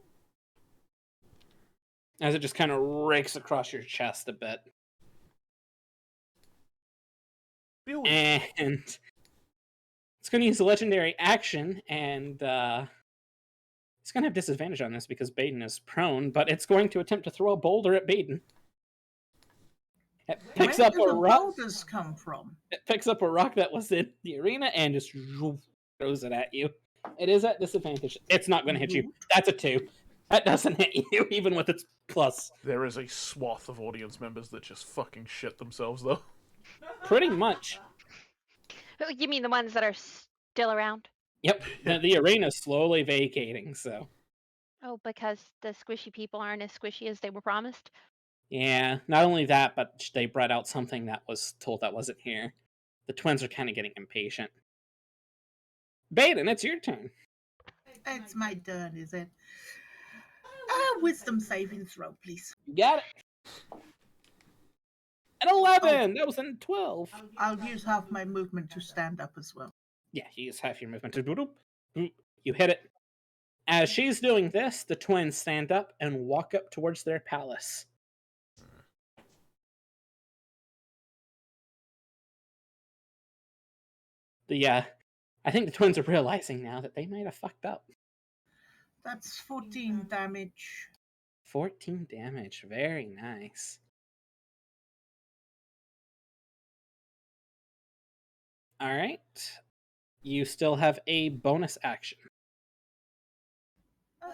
As it just kind of rakes across your chest a bit. And it's going to use a legendary action, and it's going to have disadvantage on this because Baeden is prone, but it's going to attempt to throw a boulder at Baeden. It picks Where up do a the rock. boulders come from? It picks up a rock that was in the arena and just throws it at you. It is at disadvantage. It's not going to hit you. That's a 2. That doesn't hit you, even with its plus. There is a swath of audience members that just fucking shit themselves, though. Pretty much. Oh, you mean the ones that are still around? Yep. The arena's slowly vacating, so. Oh, because the squishy people aren't as squishy as they were promised? Yeah, not only that, but they brought out something that was told that wasn't here. The twins are kind of getting impatient. Baeden, it's your turn. It's my turn, is it? Wisdom saving throw, please. You got it. An 11! That was a 12. I'll use half my movement to stand up as well. Yeah, you use half your movement to boop, boop. You hit it. As she's doing this, the twins stand up and walk up towards their palace. I think the twins are realizing now that they might have fucked up. That's 14 damage. 14 damage. Very nice. Alright. You still have a bonus action.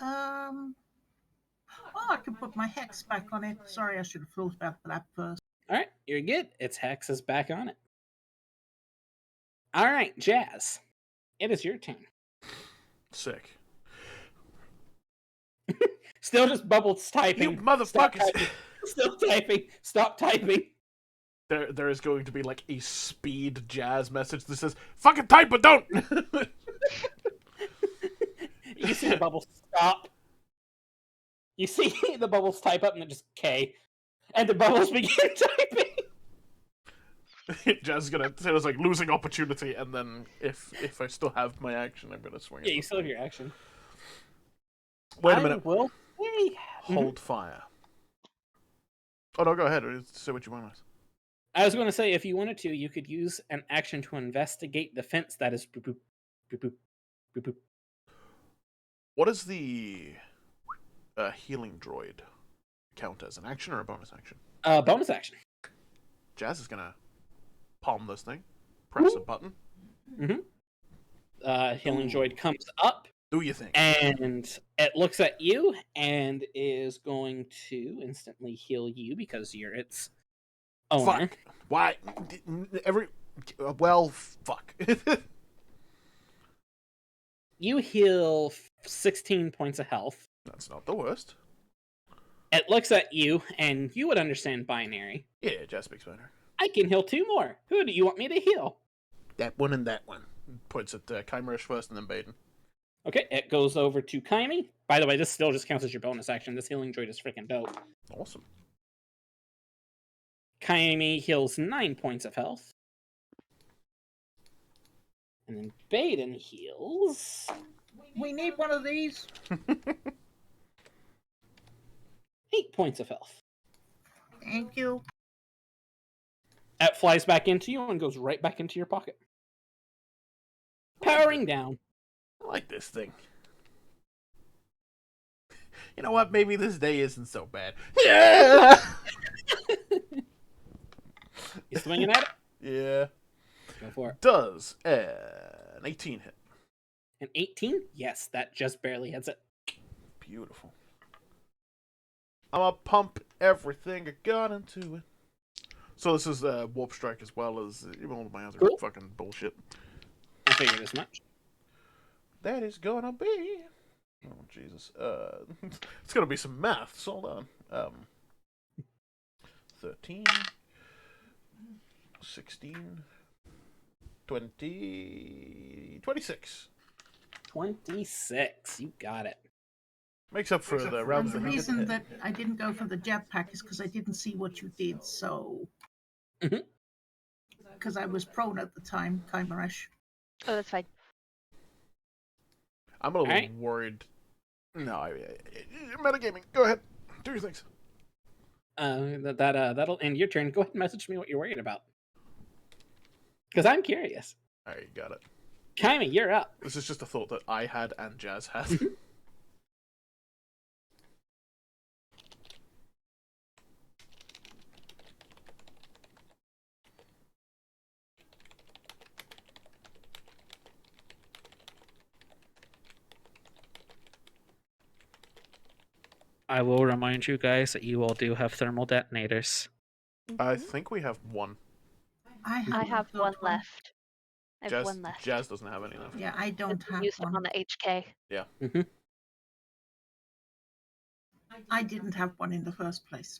Oh, I can put my hex back on it. Sorry, I should have thought about that first. Alright, you're good. Its hex is back on it. Alright, Jazz. It is your turn. Sick. Still just Bubbles typing. You motherfuckers! Still typing. Stop typing. There is going to be like a speed Jazz message that says, fucking type, but don't! You see the Bubbles stop. You see the Bubbles type up and then just K. And the Bubbles begin typing. Jazz is gonna say it was like losing opportunity, and then if I still have my action, I'm gonna swing it. Yeah, you still have your action. Wait a minute. Will Hold fire. Oh no, go ahead. Say what you want. I was going to say, if you wanted to, you could use an action to investigate the fence that is boop, boop, boop, boop, boop, boop. What does the healing droid count as? An action or a bonus action? Bonus action. Jazz is gonna palm this thing, press a button. Healing droid comes up. Do you think? And it looks at you and is going to instantly heal you because you're its owner. Fuck. Why? Well, fuck. You heal 16 points of health. That's not the worst. It looks at you, and you would understand binary. Yeah, Jazz speaks better. I can heal 2 more. Who do you want me to heal? That one and that one. Points at Kymeresh first and then Baeden. Okay, it goes over to Kyme. By the way, this still just counts as your bonus action. This healing droid is freaking dope. Awesome. Kyme heals 9 points of health. And then Baeden heals... We need one of these. 8 points of health. Thank you. It flies back into you and goes right back into your pocket. Powering down. I like this thing. You know what? Maybe this day isn't so bad. Yeah! You swinging at it? Yeah. Go for it. Does An 18 hit. An 18? Yes, that just barely hits it. Beautiful. I'm gonna pump everything I got into it. So this is Warp Strike as well as even all of my other Cool. fucking bullshit. I figured as much. That is gonna be... Oh, Jesus. It's gonna be some maths. Hold on. 13... 16... 20... 26. 26. You got it. Makes up for the And rounds the that he reason didn't that hit. I didn't go for the jetpack is because I didn't see what you did, so... Mhm. Because I was prone at the time, Kymeresh. Oh, that's fine. I'm a little Alright. worried. No, metagaming. Go ahead. Do your things. That'll end your turn. Go ahead and message me what you're worried about. Because I'm curious. Alright, got it. Kyme, you're up. This is just a thought that I had and Jazz had. I will remind you guys that you all do have thermal detonators. I think we have one. I have got one left. I have Jazz, one left. Jazz doesn't have any left. Yeah, I don't have Used up one. on the HK. Mm-hmm. I didn't have one in the first place.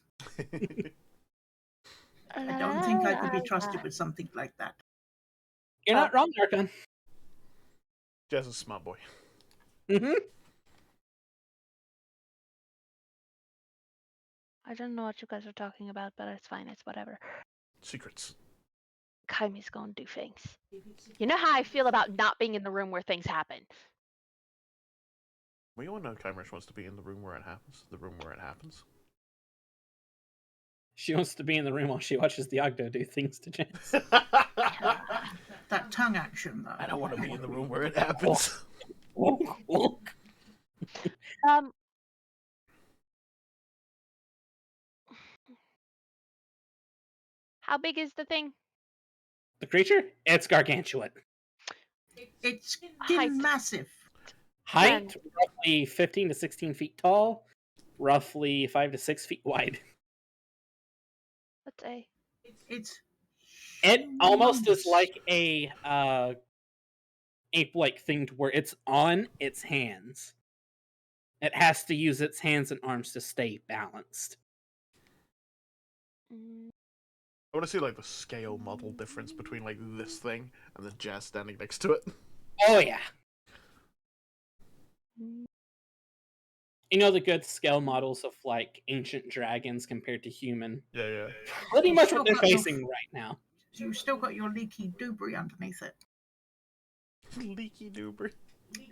I La, don't la, think I la, could be la. trusted with something like that. You're not wrong, Archon. Jazz is a smart boy. Mm-hmm. I don't know what you guys are talking about, but it's fine. It's whatever. Secrets. Kaime's gonna do things. You know how I feel about not being in the room where things happen. We all know Kymeresh wants to be in the room where it happens. The room where it happens. She wants to be in the room while she watches the Ogdo do things to Jens. That tongue action, though. I don't want to be in the room where it happens. Um. How big is the thing? The creature? It's gargantuan. It's Height. massive. Height, roughly 15 to 16 feet tall, roughly 5 to 6 feet wide. Let's say. It's It almost is humongous. like a ape-like thing to where it's on its hands. It has to use its hands and arms to stay balanced. Mm, I want to see like the scale model difference between like this thing and then Jazz standing next to it. Oh yeah. mm. You know the good scale models of like ancient dragons compared to human. Yeah. Pretty much what they're Still got your- facing right now. You've still got your leaky doobry underneath it. Leaky doober.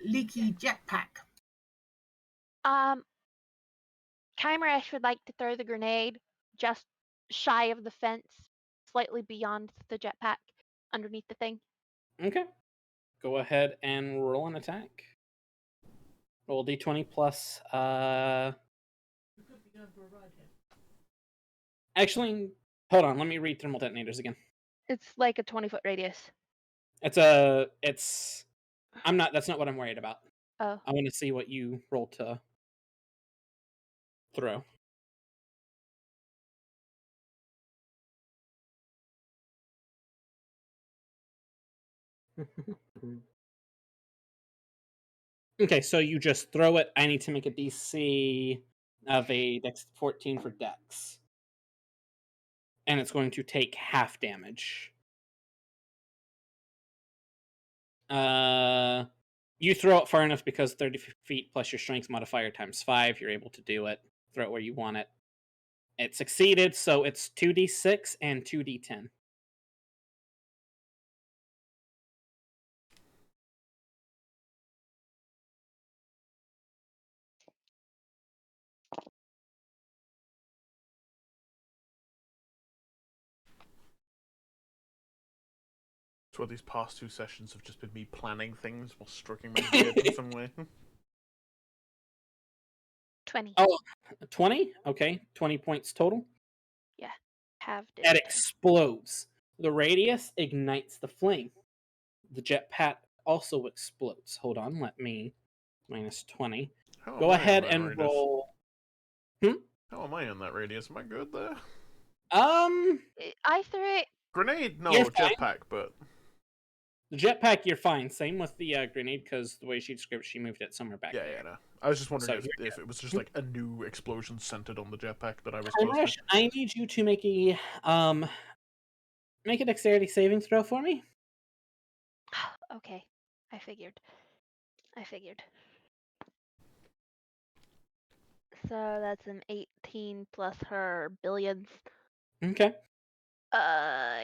Leaky jetpack. Kymeresh would like to throw the grenade just shy of the fence, slightly beyond the jetpack, underneath the thing. Okay. Go ahead and roll an attack. Roll d20 plus actually, hold on, let me read thermal detonators again. It's like a 20-foot radius. That's not what I'm worried about. Oh. I want to see what you roll to throw. Okay, so you just throw it. I need to make a DC of a Dex 14 for Dex. And it's going to take half damage. You throw it far enough because 30 feet plus your strength modifier times 5, you're able to do it. Throw it where you want it. It succeeded, so it's 2d6 and 2d10. So these past 2 sessions have just been me planning things while stroking my beard in some way. 20. Oh, 20? Okay, 20 points total. Have It explodes. The radius ignites the flame. The jetpack also explodes. Hold on, let me minus 20. How Go am I ahead in that and radius? roll. How am I in that radius? Am I good there? I threw it. Grenade? No, You're fine. jetpack, but The jetpack, you're fine. Same with the grenade, because the way she described it, she moved it somewhere back yeah, there. yeah, no. I was just wondering So if it was just like a new explosion centered on the jetpack that I was close Kymeresh, to. I need you to make a dexterity saving throw for me. Okay, I figured. So that's an 18 plus her billions. Okay. Yeah.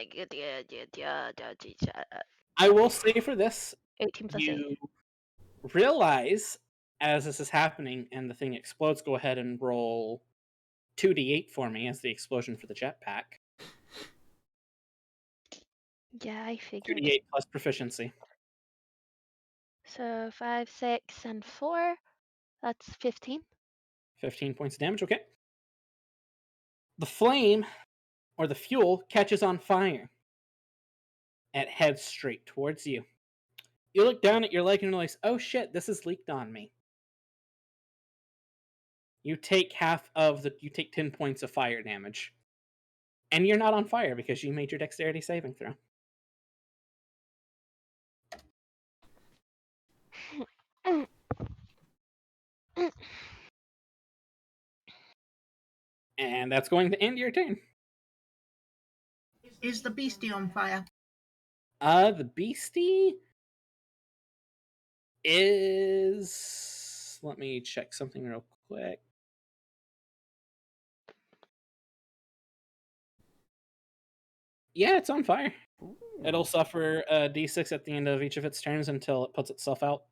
I will say for this, 18 plus 8. you realize as this is happening and the thing explodes, go ahead and roll 2d8 for me as the explosion for the jetpack. Yeah, I figured. 2d8 plus proficiency. So 5, 6, and 4. That's 15. 15 points of damage, okay. The flame, or the fuel, catches on fire. It heads straight towards you. You look down at your leg and realize, oh shit, this is leaked on me. You take 10 points of fire damage. And you're not on fire because you made your dexterity saving throw. And that's going to end your turn. Is the beastie on fire? The beastie is... Let me check something real quick. Yeah, it's on fire. Ooh. It'll suffer a d6 at the end of each of its turns until it puts itself out.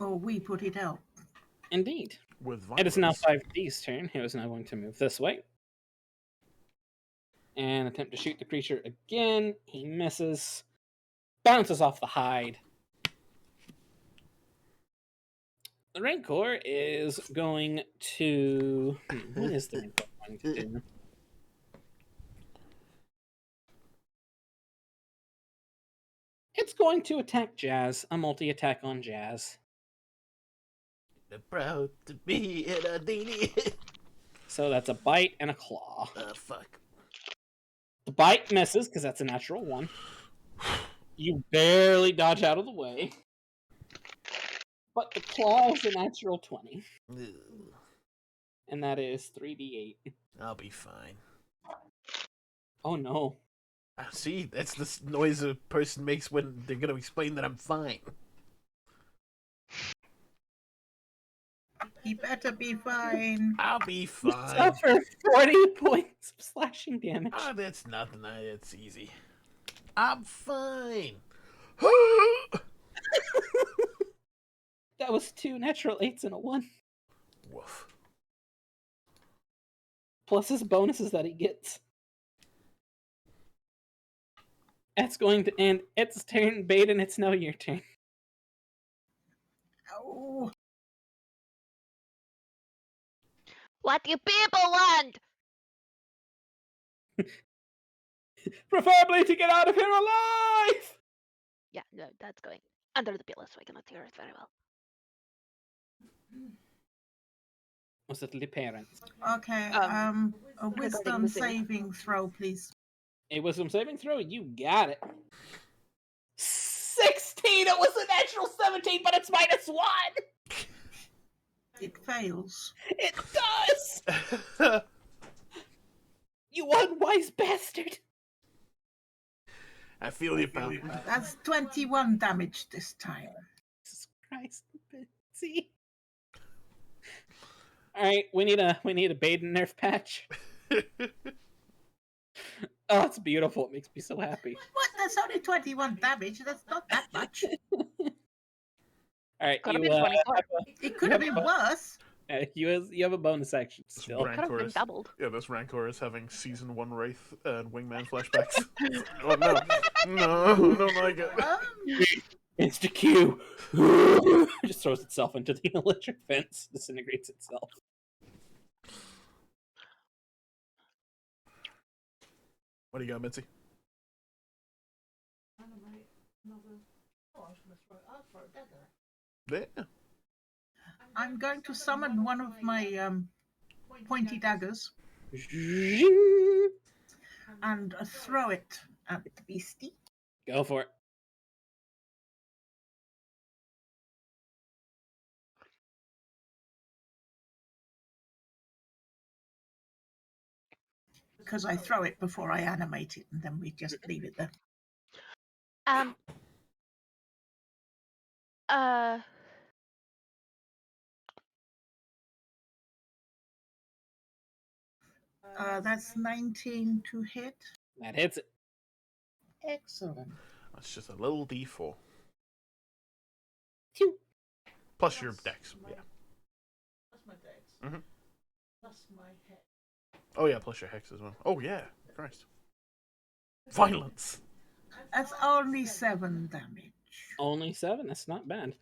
Or we put it out? Indeed. With It is now violence. 5D's turn. He is now going to move this way. And attempt to shoot the creature again. He misses. Bounces off the hide. The Rancor is going to... what is the Rancor going to do? It's going to attack Jazz. A multi-attack on Jazz. Proud to be in a dini. So that's a bite and a claw. Fuck. The bite misses, because that's a natural 1. You barely dodge out of the way. But the claw is a natural 20. And that is 3d8. I'll be fine. Oh no. See, that's the noise a person makes when they're gonna explain that I'm fine. He better be fine. I'll be You fine. suffer 40 points of slashing damage. Ah, that's nothing. It's easy. I'm fine. That was 2 natural 8s and a 1. Woof. Plus his bonuses that he gets. That's going to end its turn. Baeden, it's now your turn. Oh, What do people want? Preferably to get out of here alive! Yeah, no, that's going under the pillow so I cannot hear it very well. Was it the parents? okay. A regarding wisdom the zoo. saving throw, please. A wisdom saving throw? You got it. 16! It was a natural 17, but it's minus 1! It fails. It does! You unwise bastard! I feel you, pal. That's 21 damage this time. Jesus Christ, Mitzi. Alright, we need a Baeden nerf patch. Oh, it's beautiful. It makes me so happy. What? That's only 21 damage. That's not that much. Alright, Could have you, been 24. It could have been worse. you have a bonus action still. Right. Could have been Rancor is- doubled. Yeah, this Rancor is having season 1 Wraith and Wingman flashbacks. Oh no. No, don't like it. Mr. Q just throws itself into the electric fence, disintegrates itself. What do you got, Mitzi? Oh, I was going to throw it out for a dagger. There. I'm going to summon one of my pointy daggers Zing! and throw it at the beastie. Go for it. Because I throw it before I animate it, and then we just leave it there. Uh. That's 19 to hit. That hits it. Excellent. That's just a little D4. Phew. Plus your dex. Yeah. That's my dex. Mhm. That's my head. Oh yeah, plus your hex as well. Oh yeah. Christ. Violence. That's only 7 damage. Only 7? That's not bad.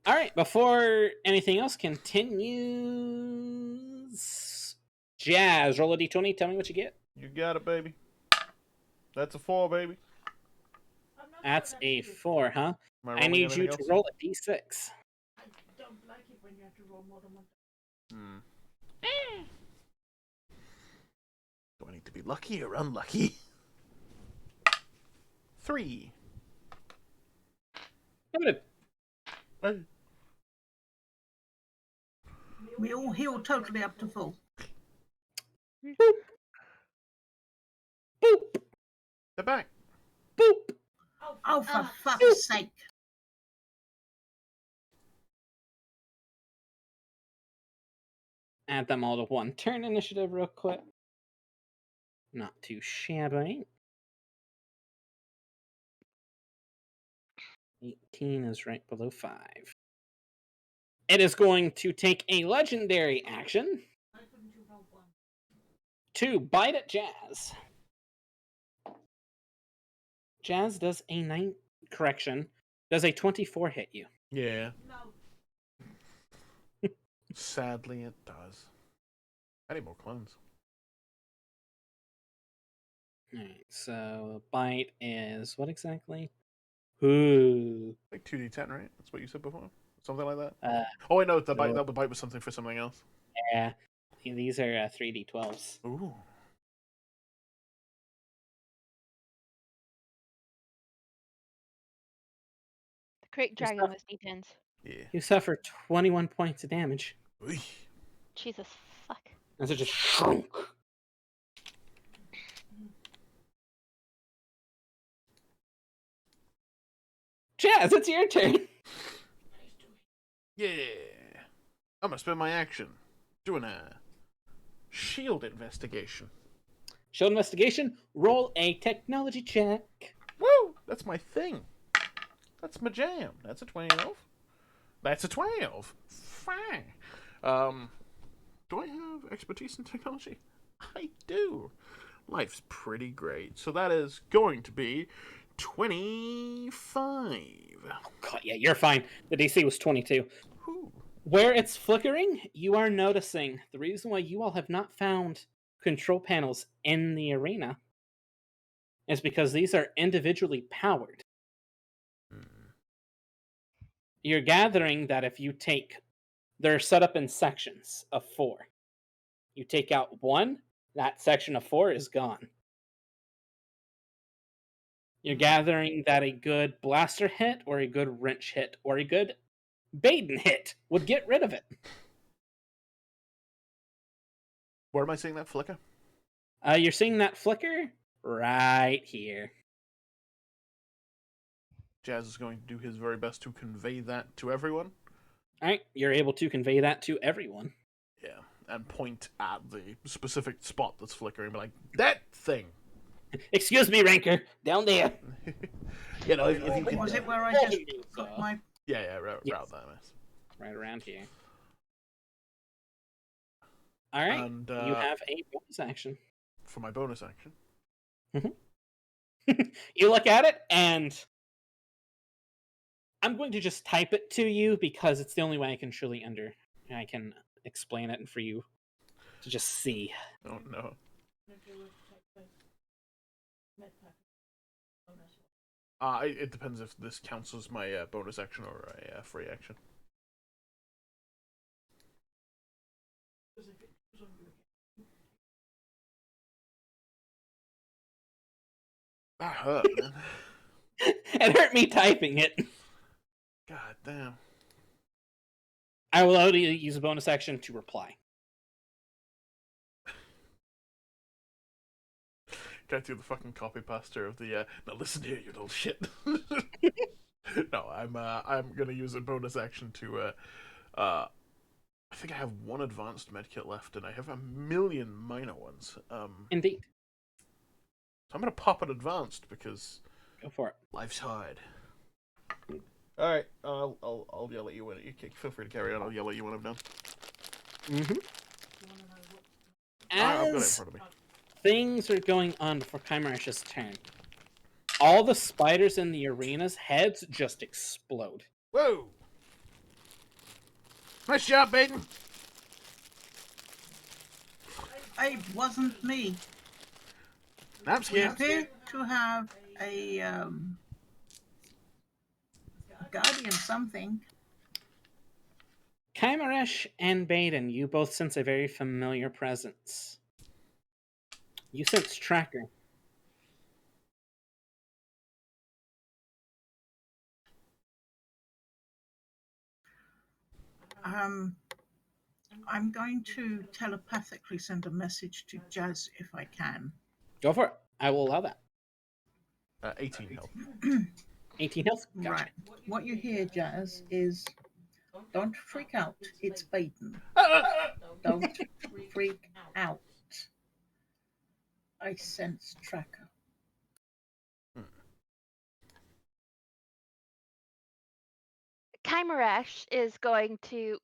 All right, before anything else continues, Jazz, roll a d20. Tell me what you get. You got it, baby. That's a 4, baby. That's a 4, huh? Am I I rolling need you anything to else? roll a d6. I don't like it when you have to roll more than one. Do I need to be lucky or unlucky? 3. Good. Hey. We all heal totally up to full. Boop. Boop. They're back. Boop. Oh, for fuck's sake. Add them all to 1 turn initiative real quick. Not too shabby. 18 is right below 5. It is going to take a legendary action Why couldn't you roll one? to bite at Jazz. Jazz does a 9 correction. Does a 24 hit you? Yeah. No. Sadly, it does. I need more clones. Alright, so bite is what exactly? Ooh. Like 2d10, right? That's what you said before? Something like that? Uh, Oh, wait, no, the bite, no. that bite was something for something else. Yeah. These are 3d12s. Ooh. The Great Dragon was D10s. Yeah. You suffer 21 points of damage. Oy. Jesus fuck. As it just shrunk. Jazz, it's your turn. Yeah. I'm gonna spend my action doing a shield investigation. Shield investigation. Roll a technology check. Woo! That's my thing. That's my jam. That's a 12. That's a 12. Fine. Do I have expertise in technology? I do. Life's pretty great. So that is going to be 25. God, yeah, you're fine. The DC was 22. Whew. Where it's flickering, you are noticing the reason why you all have not found control panels in the arena is because these are individually powered. You're gathering that if you take, they're set up in sections of 4. You take out 1, that section of 4 is gone. You're gathering that a good blaster hit or a good wrench hit or a good Baeden hit would get rid of it. Where am I seeing that flicker? You're seeing that flicker right here. Jazz is going to do his very best to convey that to everyone. All right, you're able to convey that to everyone. Yeah, and point at the specific spot that's flickering, be like, that thing! Excuse me, Ranker, down there. You know, if you can... Was it where I just got my... Yeah, right Yes. that mess. Right around here. All right, And, you have a bonus action. For my bonus action. You look at it, and I'm going to just type it to you because it's the only way I can truly I can explain it and for you to just see. Oh no. It depends if this counts as my bonus action or a free action. That hurt, man. It hurt me typing it. God damn. I will allow you to use a bonus action to reply. Can I do the fucking copy paster of the now listen here, you little shit. No, I'm gonna use a bonus action to I think I have one advanced medkit left and I have a million minor ones. Indeed. So I'm gonna pop an advanced because Go for it. life's hard. Alright, I'll yell at you when you feel free to carry on, I'll yell at you when I'm done. Mm-hmm. I've got it in As front of me. things are going on before Kymeresh's turn, all the spiders in the arena's heads just explode. Whoa! Nice job, Baeden! It wasn't me. I'm We scared. appear to have a guardian something. Kymeresh and Baeden, you both sense a very familiar presence. You sense Tracker. I'm going to telepathically send a message to Jazz if I can. Go for it. I will allow that. 18 health. 18 health. Gotcha. Right. What you hear, Jazz, is don't freak out. It's Baeden. Don't freak out. I sense Tracker. Kymeresh is going to.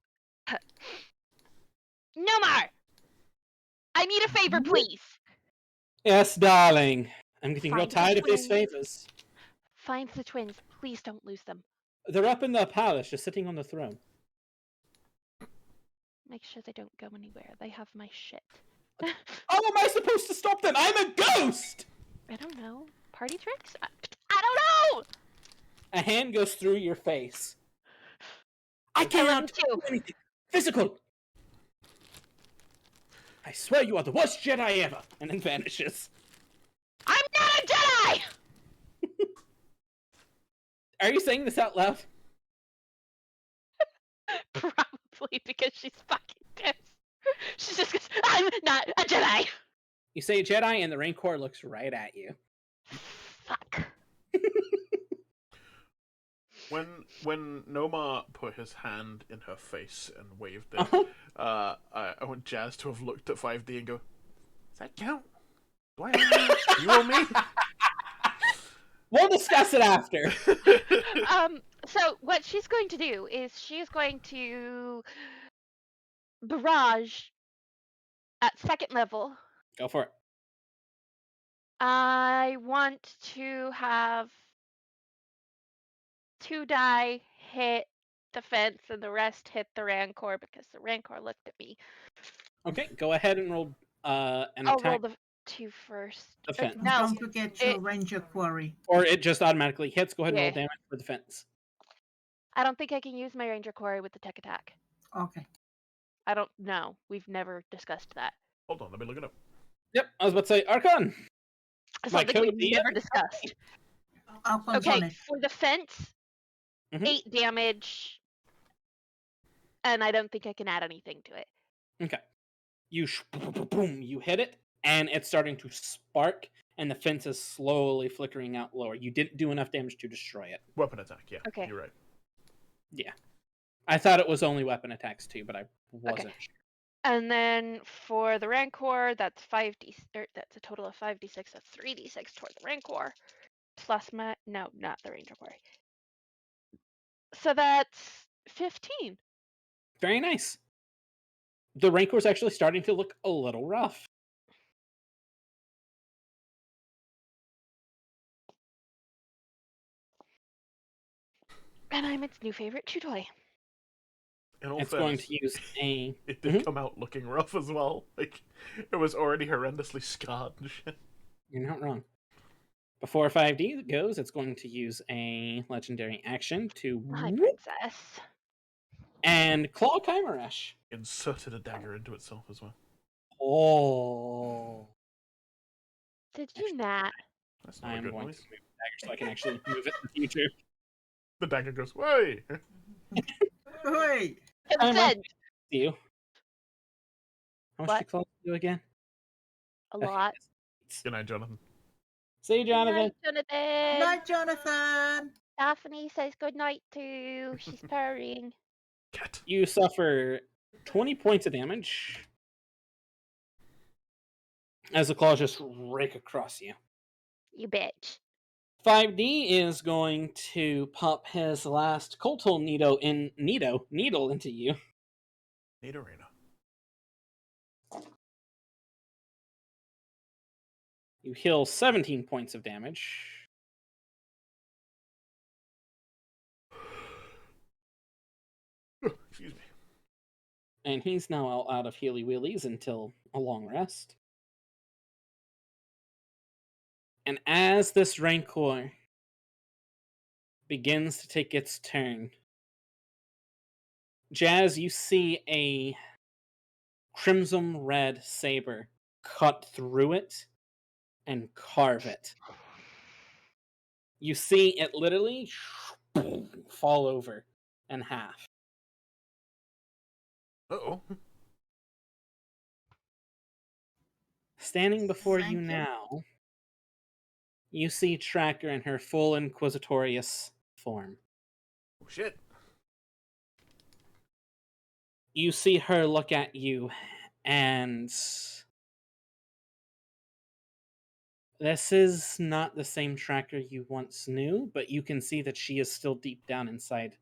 Nomar! I need a favor, please. Yes, darling. I'm getting real Find the tired of his twins. favors. Find the twins. Please don't lose them. They're up in the palace, just sitting on the throne. Make sure they don't go anywhere. They have my shit. How am I supposed to stop them? I'm a ghost! I don't know. Party tricks? I don't know! A hand goes through your face. I love cannot you too. do anything physical. I swear you are the worst Jedi ever, and then vanishes. I'm not a Jedi! Are you saying this out loud? Probably because she's fucking pissed. She just goes, I'm not a Jedi! You say Jedi, and the Rancor looks right at you. Fuck. When Nomar put his hand in her face and waved it, Uh-huh. I want Jazz to have looked at 5D and go, does that count? Do I owe you? You owe me? We'll discuss it after. So what she's going to do is she's going to barrage at second level. Go for it. I want to have 2 die hit the fence and the rest hit the Rancor because the Rancor looked at me. Okay, go ahead and roll an I'll attack. roll the 2 first. Defense. And No, don't forget your Ranger quarry. Or it just automatically hits. Go ahead and roll Yeah. damage for defense. I don't think I can use my Ranger Quarry with the tech attack. Okay. I don't know. We've never discussed that. Hold on, let me look it up. Yep, I was about to say Archon. My Something code we've of the never discussed. Archon's on Okay, it. for the fence, Mhm. 8 damage, and I don't think I can add anything to it. Okay. You boom, you hit it, and it's starting to spark, and the fence is slowly flickering out lower. You didn't do enough damage to destroy it. Weapon attack, yeah. Okay. You're right. Yeah. I thought it was only weapon attacks too, but I wasn't sure. And then for the Rancor, that's 5d. That's a total of 5d6. That's 3d6 toward the Rancor, plus my not the Ranger Quarry. So that's 15. Very nice. The Rancor's actually starting to look a little rough. And I'm its new favorite chew toy. In all It's going fairness, to use a... it did come out looking rough as well. Like, it was already horrendously scarred and shit. You're not wrong. Before 5D goes, it's going to use a legendary action to Hi, whoop princess. and claw Kymeresh. Inserted a dagger into itself as well. Oh. Did you not? That's not I a am good going noise. to move the dagger so I can actually move it in the future. The dagger goes, way! Hooray! Consent. See you. How much What? do claws do again? A Okay, lot. Good night, Jonathan. See you, Good Jonathan. night, Jonathan. Night, Jonathan. Daphne says good night too. She's purring. Cat. You suffer 20 points of damage as the claws just rake across you. You bitch. 5D is going to pop his last Coltal needle into you. Need arena. You heal 17 points of damage. Excuse me. And he's now out of healy wheelies until a long rest. And as this Rancor begins to take its turn, Jazz, you see a crimson red saber cut through it and carve it. You see it literally fall over in half. Uh-oh. Standing before you Thank you. now, you see Tracker in her full Inquisitorious form. Oh, shit. You see her look at you, and this is not the same Tracker you once knew, but you can see that she is still deep down inside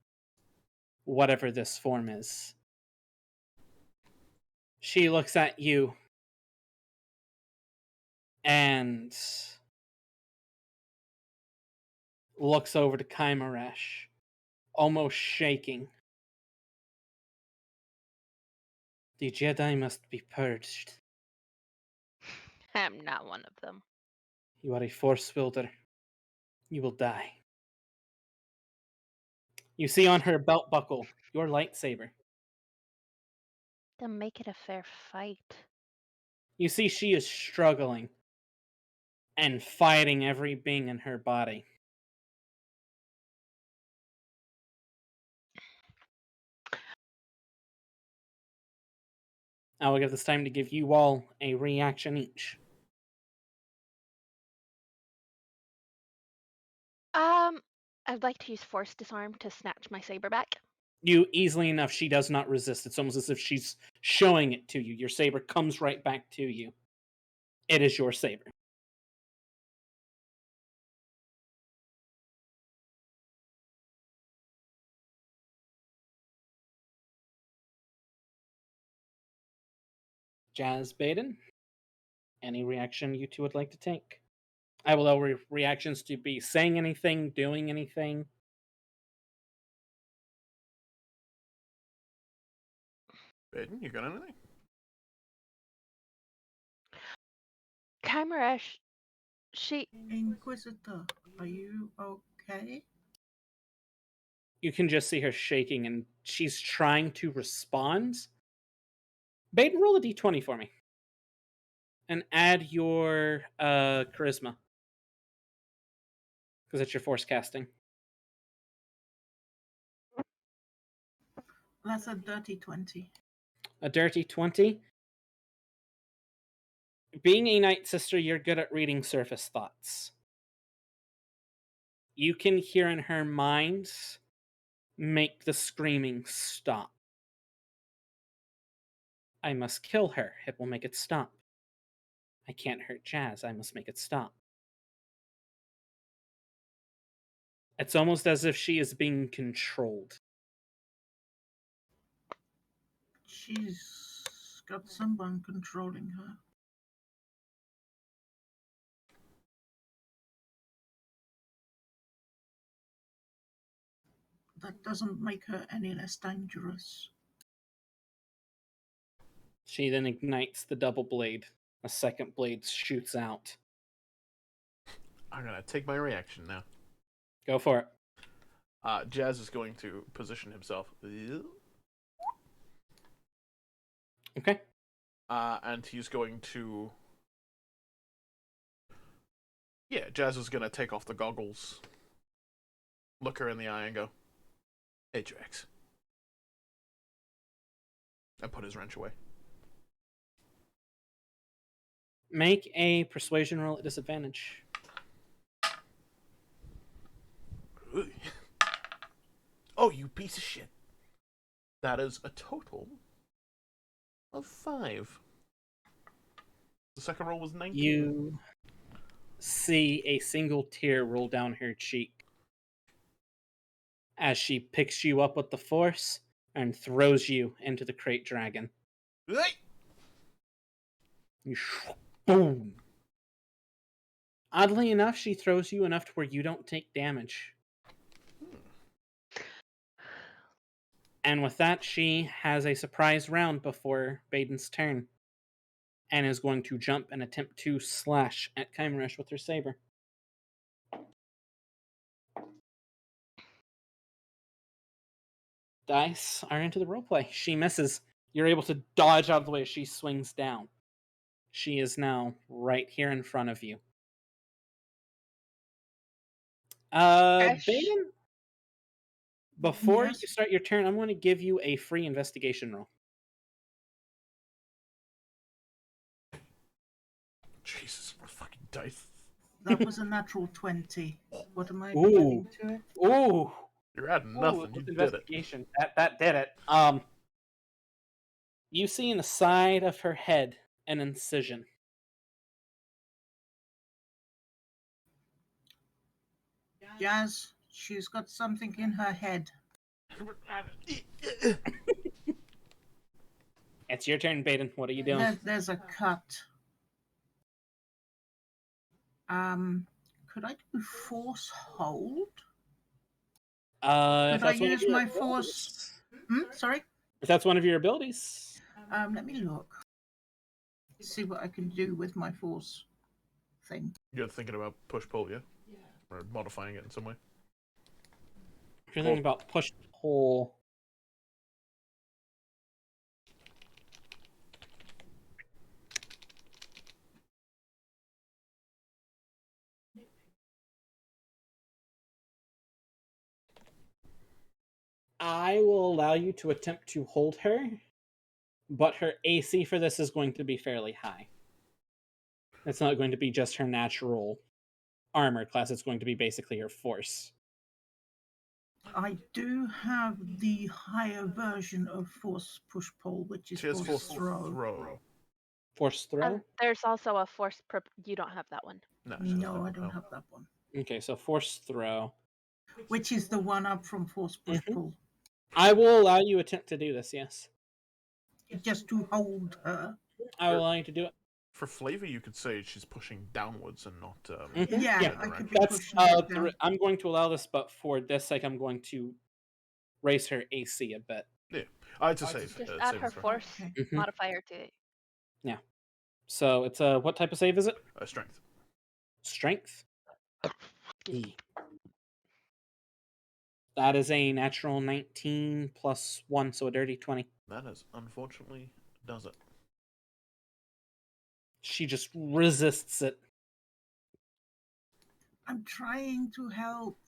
whatever this form is. She looks at you and looks over to Kymeresh, almost shaking. The Jedi must be purged. I'm not one of them. You are a Force wielder. You will die. You see on her belt buckle your lightsaber. Then make it a fair fight. You see she is struggling and fighting every being in her body. I will give this time to give you all a reaction each. I'd like to use Force Disarm to snatch my saber back. You easily enough, she does not resist. It's almost as if she's showing it to you. Your saber comes right back to you. It is your saber. Jazz, Baeden, any reaction you two would like to take? I will allow reactions to be saying anything, doing anything. Baeden, you got anything? Kymeresh, she. Inquisitor, are you okay? You can just see her shaking and she's trying to respond. Baeden, roll a d20 for me. And add your charisma. Because it's your force casting. That's a dirty 20. A dirty 20. Being a Night Sister, you're good at reading surface thoughts. You can hear in her mind, make the screaming stop. I must kill her. It will make it stop. I can't hurt Jazz. I must make it stop. It's almost as if she is being controlled. She's got someone controlling her. That doesn't make her any less dangerous. She then ignites the double blade. A second blade shoots out. I'm gonna take my reaction now. Go for it. Jazz is going to position himself. Okay. And he's going to. Yeah, Jazz is gonna take off the goggles, look her in the eye, and go, Ajax. And put his wrench away. Make a persuasion roll at disadvantage. Oh, you piece of shit. That is a total of 5. The second roll was 19. You see a single tear roll down her cheek as she picks you up with the force and throws you into the crate dragon. You boom. Oddly enough, she throws you enough to where you don't take damage. And with that, she has a surprise round before Baeden's turn. And is going to jump and attempt to slash at Kymeresh with her saber. Dice are into the roleplay. She misses. You're able to dodge out of the way as she swings down. She is now right here in front of you. Baeden, before Yes. you start your turn, I'm going to give you a free investigation roll. Jesus, what fucking dice. That was a natural 20. What am I Ooh. adding to it? Ooh, You're adding nothing. You did it. investigation. That did it. You see in the side of her head an incision. Jazz, she's got something in her head. It's your turn, Baeden. What are you doing? There's a cut. Could I do force hold? If Could I that's one of use your my abilities. force? Sorry? If that's one of your abilities. Let me look. See what I can do with my force thing. You're thinking about push pull, yeah? Or modifying it in some way? If you're thinking about push pull. I will allow you to attempt to hold her, but her AC for this is going to be fairly high. It's not going to be just her natural armor class, it's going to be basically her force. I do have the higher version of force push pull, which is She has force force throw. Force throw? There's also a force. You don't have that one. No, she doesn't No, I have don't that. have that one. Okay, so force throw. Which is the one up from force push pull. I will allow you attempt to do this, yes. Just to hold her. I will allow you to do it. For flavor, you could say she's pushing downwards and not. Yeah, Yeah, I could be That's pushing her down. I'm going to allow this, but for this sake, I'm going to raise her AC a bit. Yeah, I'd just say. Just add her force Okay. modifier to it. So it's a what type of save is it? Strength. Strength. That is a natural 19 plus 1, so a dirty 20. That is unfortunately does it. She just resists it. I'm trying to help.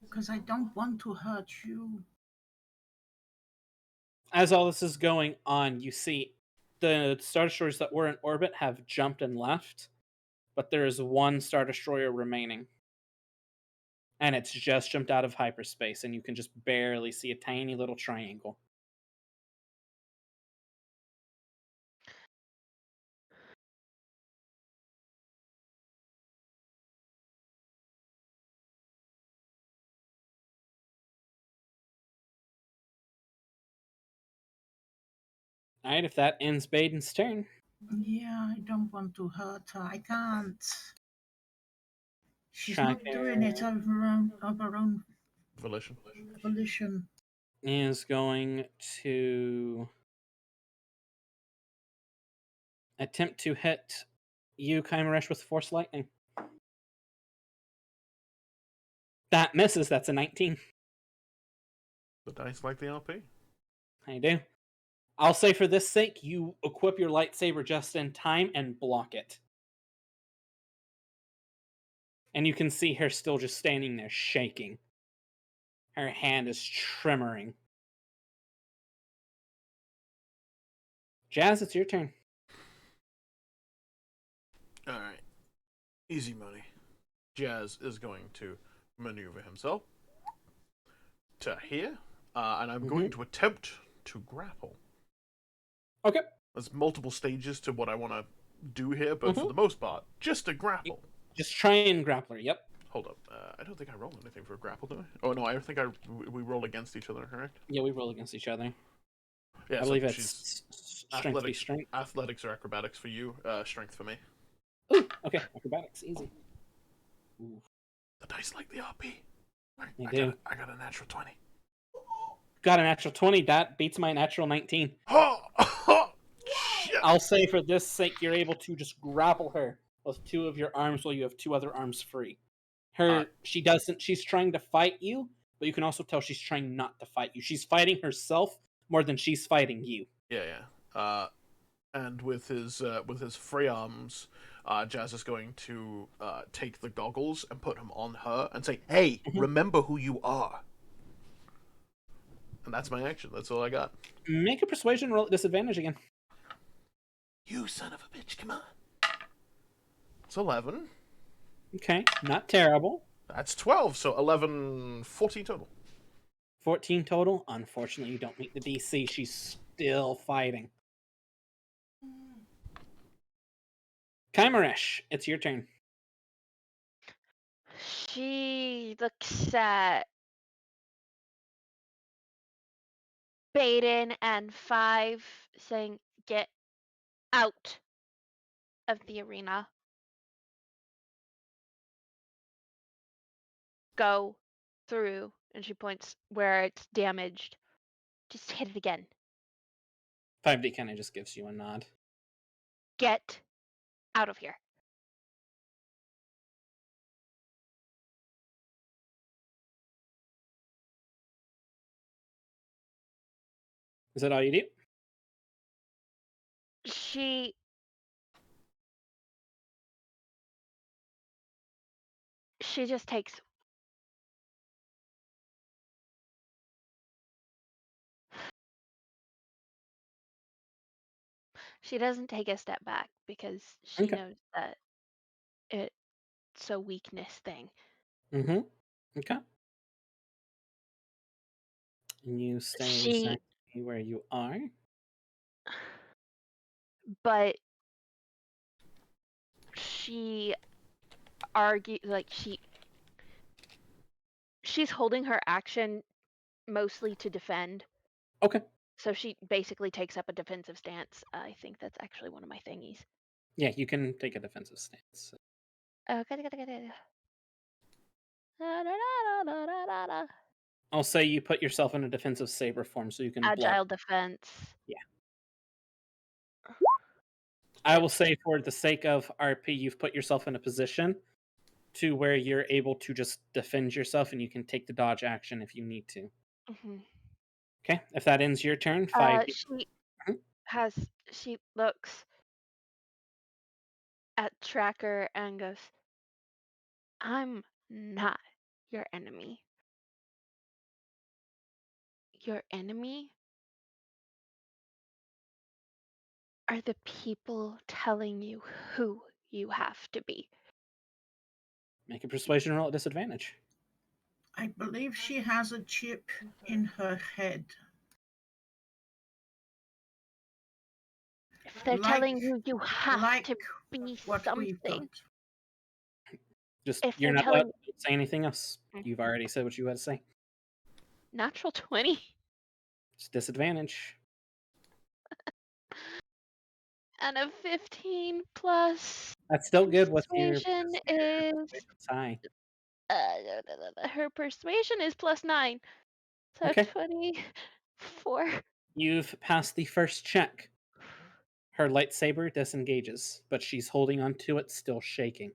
Because I don't want to hurt you. As all this is going on, you see the Star Destroyers that were in orbit have jumped and left, but there is one Star Destroyer remaining. And it's just jumped out of hyperspace, and you can just barely see a tiny little triangle. Alright, if that ends Baden's turn. Yeah, I don't want to hurt her. I can't. She's Tracker not doing it of her own Volition. volition. is going to attempt to hit you, Kymeresh, with Force Lightning. That misses. That's a 19. The dice like the RP. I do. I'll say for this sake, you equip your lightsaber just in time and block it. And you can see her still just standing there shaking. Her hand is tremoring. Jazz, it's your turn. Alright. Easy money. Jazz is going to maneuver himself to here, and I'm going to attempt to grapple. Okay. There's multiple stages to what I want to do here, but for the most part, just a grapple. Just try and grapple her, yep. Hold up. I don't think I rolled anything for a grapple, do I? Oh, no, I think we roll against each other, correct? Yeah, we roll against each other. Yeah, I believe it's strength v strength. Athletics or acrobatics for you, strength for me. Ooh, okay, acrobatics, easy. Ooh. The dice like the RP. I got a natural 20. Got a natural 20. That beats my natural 19. Oh, shit. I'll say for this sake, you're able to just grapple her with two of your arms while you have two other arms free. She's trying to fight you, but you can also tell she's trying not to fight you. She's fighting herself more than she's fighting you. Yeah. And with his free arms, Jazz is going to take the goggles and put them on her and say, "Hey, remember who you are." And that's my action. That's all I got. Make a persuasion roll at disadvantage again. You son of a bitch! Come on. It's 11. Okay, not terrible. That's 12. So 11, 14 total. 14 total. Unfortunately, you don't meet the DC. She's still fighting. Kymeresh, it's your turn. She looks at Baeden and 5, saying, "Get out of the arena. Go through." And she points where it's damaged. "Just hit it again. 5D kind of just gives you a nod. Get out of here." Is that all you do? She just takes she doesn't take a step back because she Okay. knows that it's a weakness thing. Mm-hmm. Okay. And you stay She exactly where you are. but she argue like she's holding her action mostly to defend. Okay. So she basically takes up a defensive stance. I think that's actually one of my thingies. Yeah, you can take a defensive stance. I'll say you put yourself in a defensive saber form so you can block. Agile defense. Yeah. I will say for the sake of RP, you've put yourself in a position to where you're able to just defend yourself and you can take the dodge action if you need to. Mm-hmm. Okay, if that ends your turn, 5. She looks at Tracker and goes, "I'm not your enemy. Your enemy are the people telling you who you have to be." Make a persuasion roll at disadvantage. I believe she has a chip in her head. If they're telling you you have to be something. Just If you're they're not allowed telling to say anything else. You've already said what you had to say. Natural 20. It's disadvantage. And a 15 plus. That's still good with your persuasion is high. her persuasion is +9. So Okay. 24. You've passed the first check. Her lightsaber disengages, but she's holding onto it, still shaking.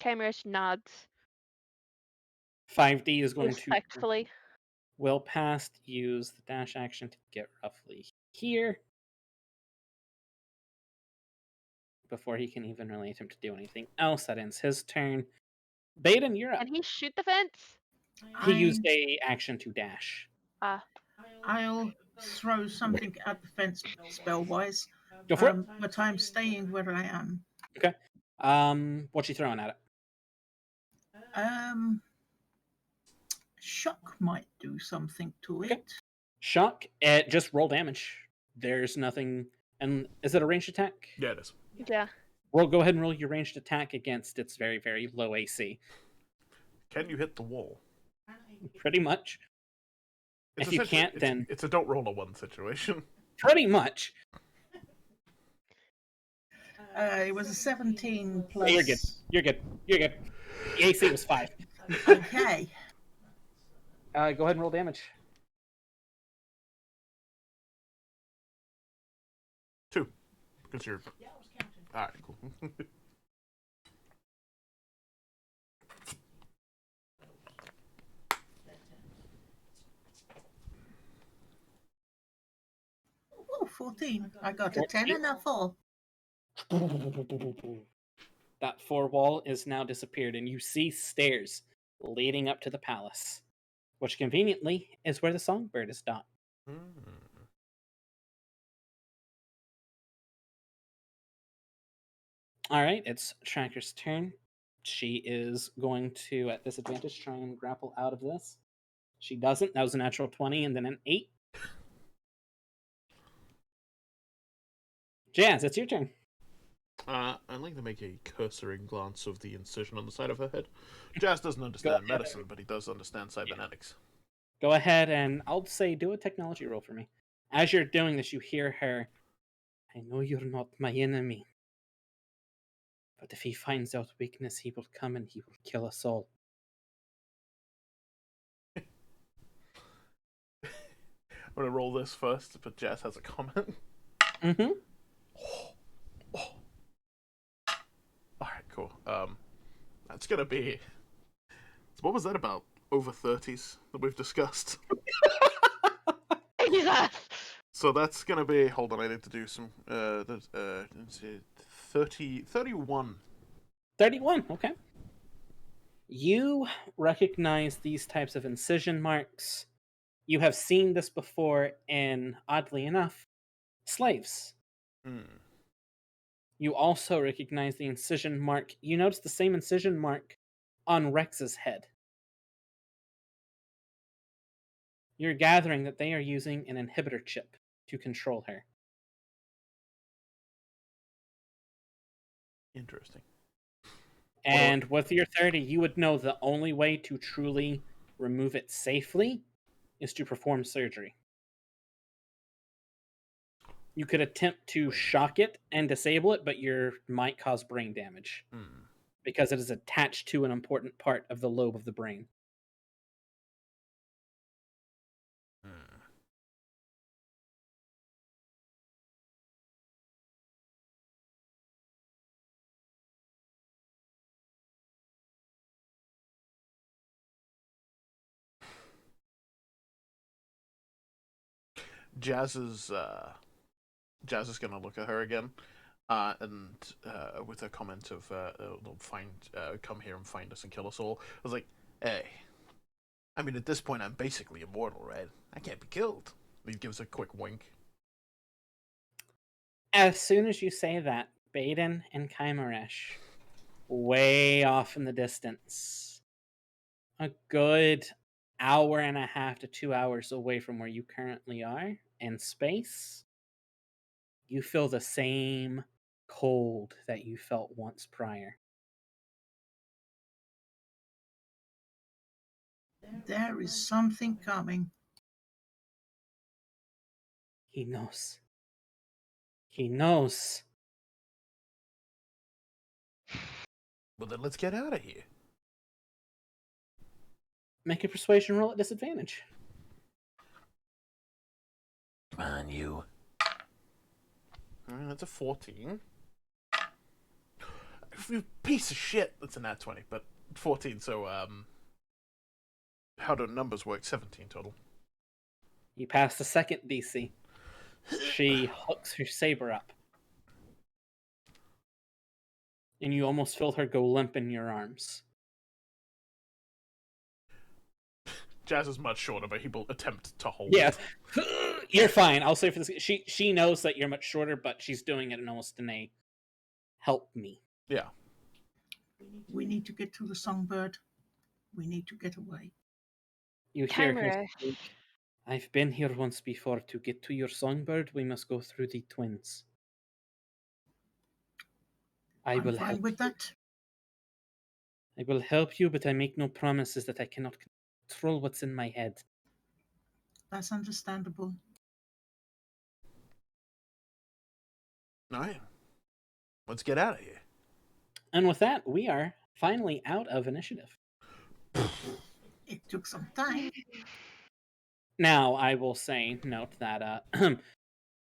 Kymeresh nods 5D is going to respectfully. will past, use the dash action to get roughly here before he can even really attempt to do anything else. That ends his turn. Baeden, you're up. Can he shoot the fence? He used a action to dash. Ah, I'll throw something at the fence spell-wise, Go for it. but I'm staying where I am. Okay. What's she throwing at it? Shock might do something to Okay. it. Shock. Just roll damage. There's nothing. And is it a ranged attack? Yeah, it is. yeah. Go ahead and roll your ranged attack against its very, very low AC. Can you hit the wall? Pretty much. It's If you essentially- can't, then it's a don't roll a 1 situation. pretty much. It was a 17 plus. You're good. You're good. You're good. The AC was 5. Okay. Go ahead and roll damage. 2. Because you're... Alright, cool. Oh, 14. I got a 10 and a 4. That 4 wall is now disappeared, and you see stairs leading up to the palace, which conveniently is where the songbird is stopped. All right, it's Tracker's turn. She is going to, at disadvantage, try and grapple out of this. She doesn't. That was a natural 20 and then an 8. Jazz, it's your turn. I'd like to make a cursoring glance of the incision on the side of her head. Jazz doesn't understand medicine, but he does understand cybernetics. Go ahead and I'll say do a technology roll for me. As you're doing this, you hear her, I know you're not my enemy, but if he finds out weakness, he will come and he will kill us all. I'm going to roll this first, but Jazz has a comment. Mm-hmm. Alright, cool. That's going to be... So what was that about? Over 30s that we've discussed? Jesus! So that's going to be... Hold on, I need to do some... 31. 31, okay. You recognize these types of incision marks. You have seen this before in, oddly enough, slaves. You also recognize the incision mark. You notice the same incision mark on Rex's head. You're gathering that they are using an inhibitor chip to control her. Interesting. And with your 30, you would know the only way to truly remove it safely is to perform surgery. You could attempt to shock it and disable it, but you might cause brain damage because it is attached to an important part of the lobe of the brain. Jazz is gonna look at her again, and with a comment of they'll come here and find us and kill us all. I was like, hey, I mean at this point I'm basically immortal, right? I can't be killed. He gives a quick wink. As soon as you say that, Baeden and Kymeresh, way off in the distance, a good hour and a half to 2 hours away from where you currently are in space, you feel the same cold that you felt once prior. There is something coming. He knows. He knows. Well then let's get out of here. Make a persuasion roll at disadvantage. Come on, you. That's a 14. You piece of shit. That's a nat 20, but 14, so, how do numbers work? 17 total. You pass the second DC. She hooks her saber up. And you almost feel her go limp in your arms. Jazz is much shorter, but he will attempt to hold Yeah. it. You're fine. I'll say for this. She knows that you're much shorter, but she's doing it in almost in a help me. Yeah. We need to get to the songbird. We need to get away. You hear her Kymeresh. speak. I've been here once before. To get to your songbird, we must go through the twins. I'm will fine help with you. that. I will help you, but I make no promises that I cannot control what's in my head. That's understandable. All right. Let's get out of here. And with that, we are finally out of initiative. It took some time. Now, I will say, note that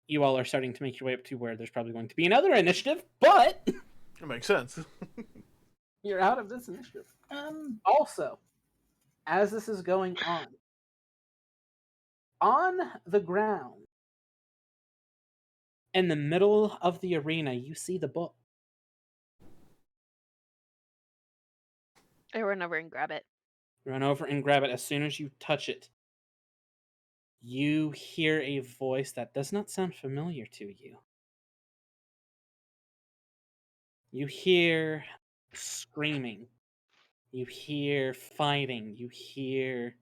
you all are starting to make your way up to where there's probably going to be another initiative, but That makes sense. you're out of this initiative. Also, as this is going on the ground, in the middle of the arena, you see the book. I run over and grab it. Run over and grab it. As soon as you touch it, you hear a voice that does not sound familiar to you. You hear screaming. You hear fighting. You hear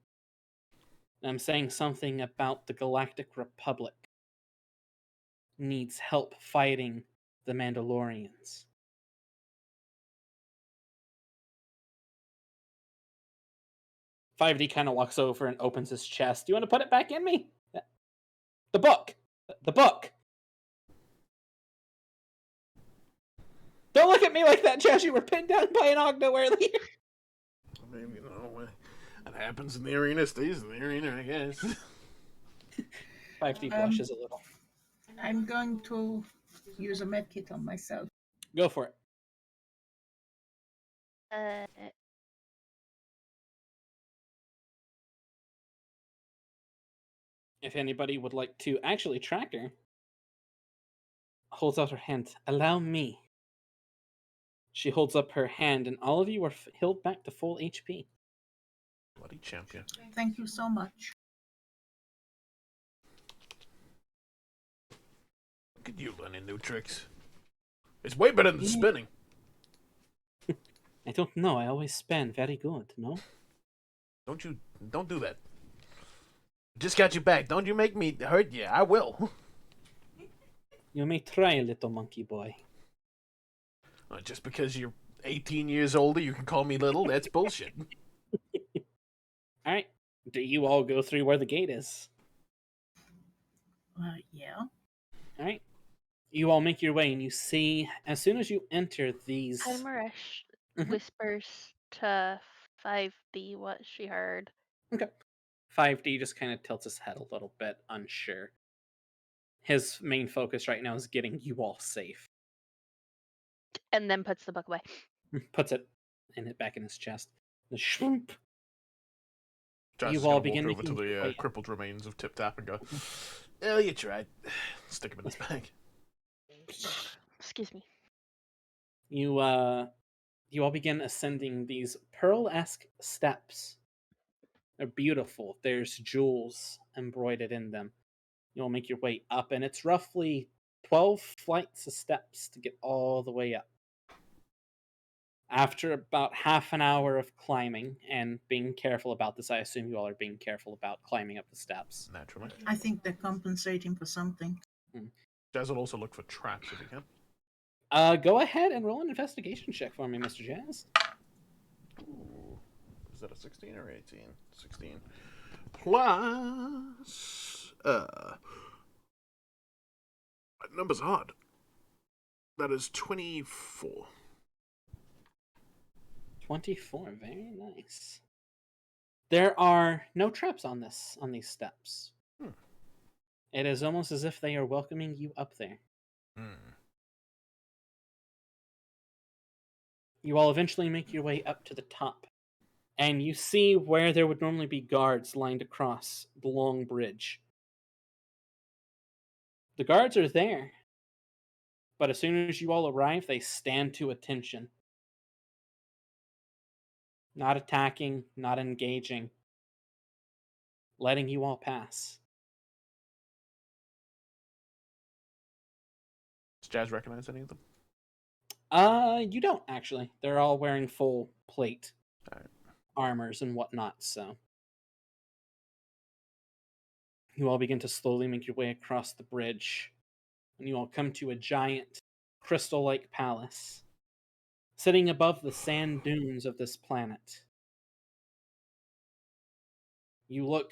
them saying something about the Galactic Republic needs help fighting the Mandalorians. $5D kind of walks over and opens his chest. Do you want to put it back in me? The book. The book. Don't look at me like that, Josh. You were pinned down by an Ogno earlier. I mean, you know, that happens in the arena, stays in the arena, I guess. 5D blushes a little. I'm going to use a medkit on myself. Go for it. If anybody would like to actually track her, holds out her hand. Allow me. She holds up her hand, and all of you are healed back to full HP. Bloody champion. Thank you so much. Look at you learning new tricks. It's way better than spinning. I don't know. I always spin very good, no? Don't do that. Just got you back. Don't you make me hurt you. I will. You may try, little monkey boy. Just because you're 18 years older, you can call me little? That's bullshit. Alright. Do you all go through where the gate is? Yeah. Alright. You all make your way, and you see, as soon as you enter these... Kymeresh Mhm. whispers to 5D what she heard. Okay. 5D just kind of tilts his head a little bit, unsure. His main focus right now is getting you all safe. And then puts the book away. Puts it back in his chest. The shroomp. Josh You is all gonna begin walk over to making your the way up. crippled remains of Tip Tap and go, "Oh, you tried." Stick him in his bag. Excuse me. You all begin ascending these pearl-esque steps. They're beautiful. There's jewels embroidered in them. You'll make your way up, and it's roughly 12 flights of steps to get all the way up. After about half an hour of climbing and being careful about this, I assume you all are being careful about climbing up the steps. Naturally. I think they're compensating for something. Jazz will also look for traps if he can. Go ahead and roll an investigation check for me, Mr. Jazz. Ooh. Is that a 16 or 18? 16. Plus... that number's odd. That is 24. 24, very nice. There are no traps on these steps. It is almost as if they are welcoming you up there. You all eventually make your way up to the top, and you see where there would normally be guards lined across the long bridge. The guards are there, but as soon as you all arrive, they stand to attention. Not attacking, not engaging, letting you all pass. Does Jazz recognize any of them? You don't actually. They're all wearing full plate Alright. armors and whatnot, so you all begin to slowly make your way across the bridge, and you all come to a giant crystal-like palace sitting above the sand dunes of this planet. You look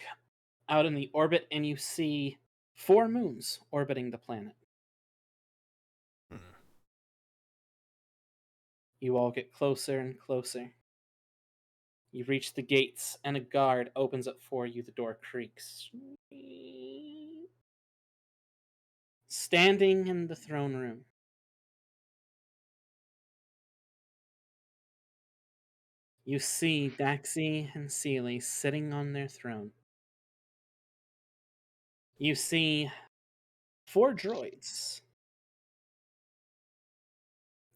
out in the orbit and you see 4 moons orbiting the planet. You all get closer and closer. You reach the gates, and a guard opens up for you. The door creaks. Standing in the throne room, you see Daxi and Seely sitting on their throne. You see 4 droids.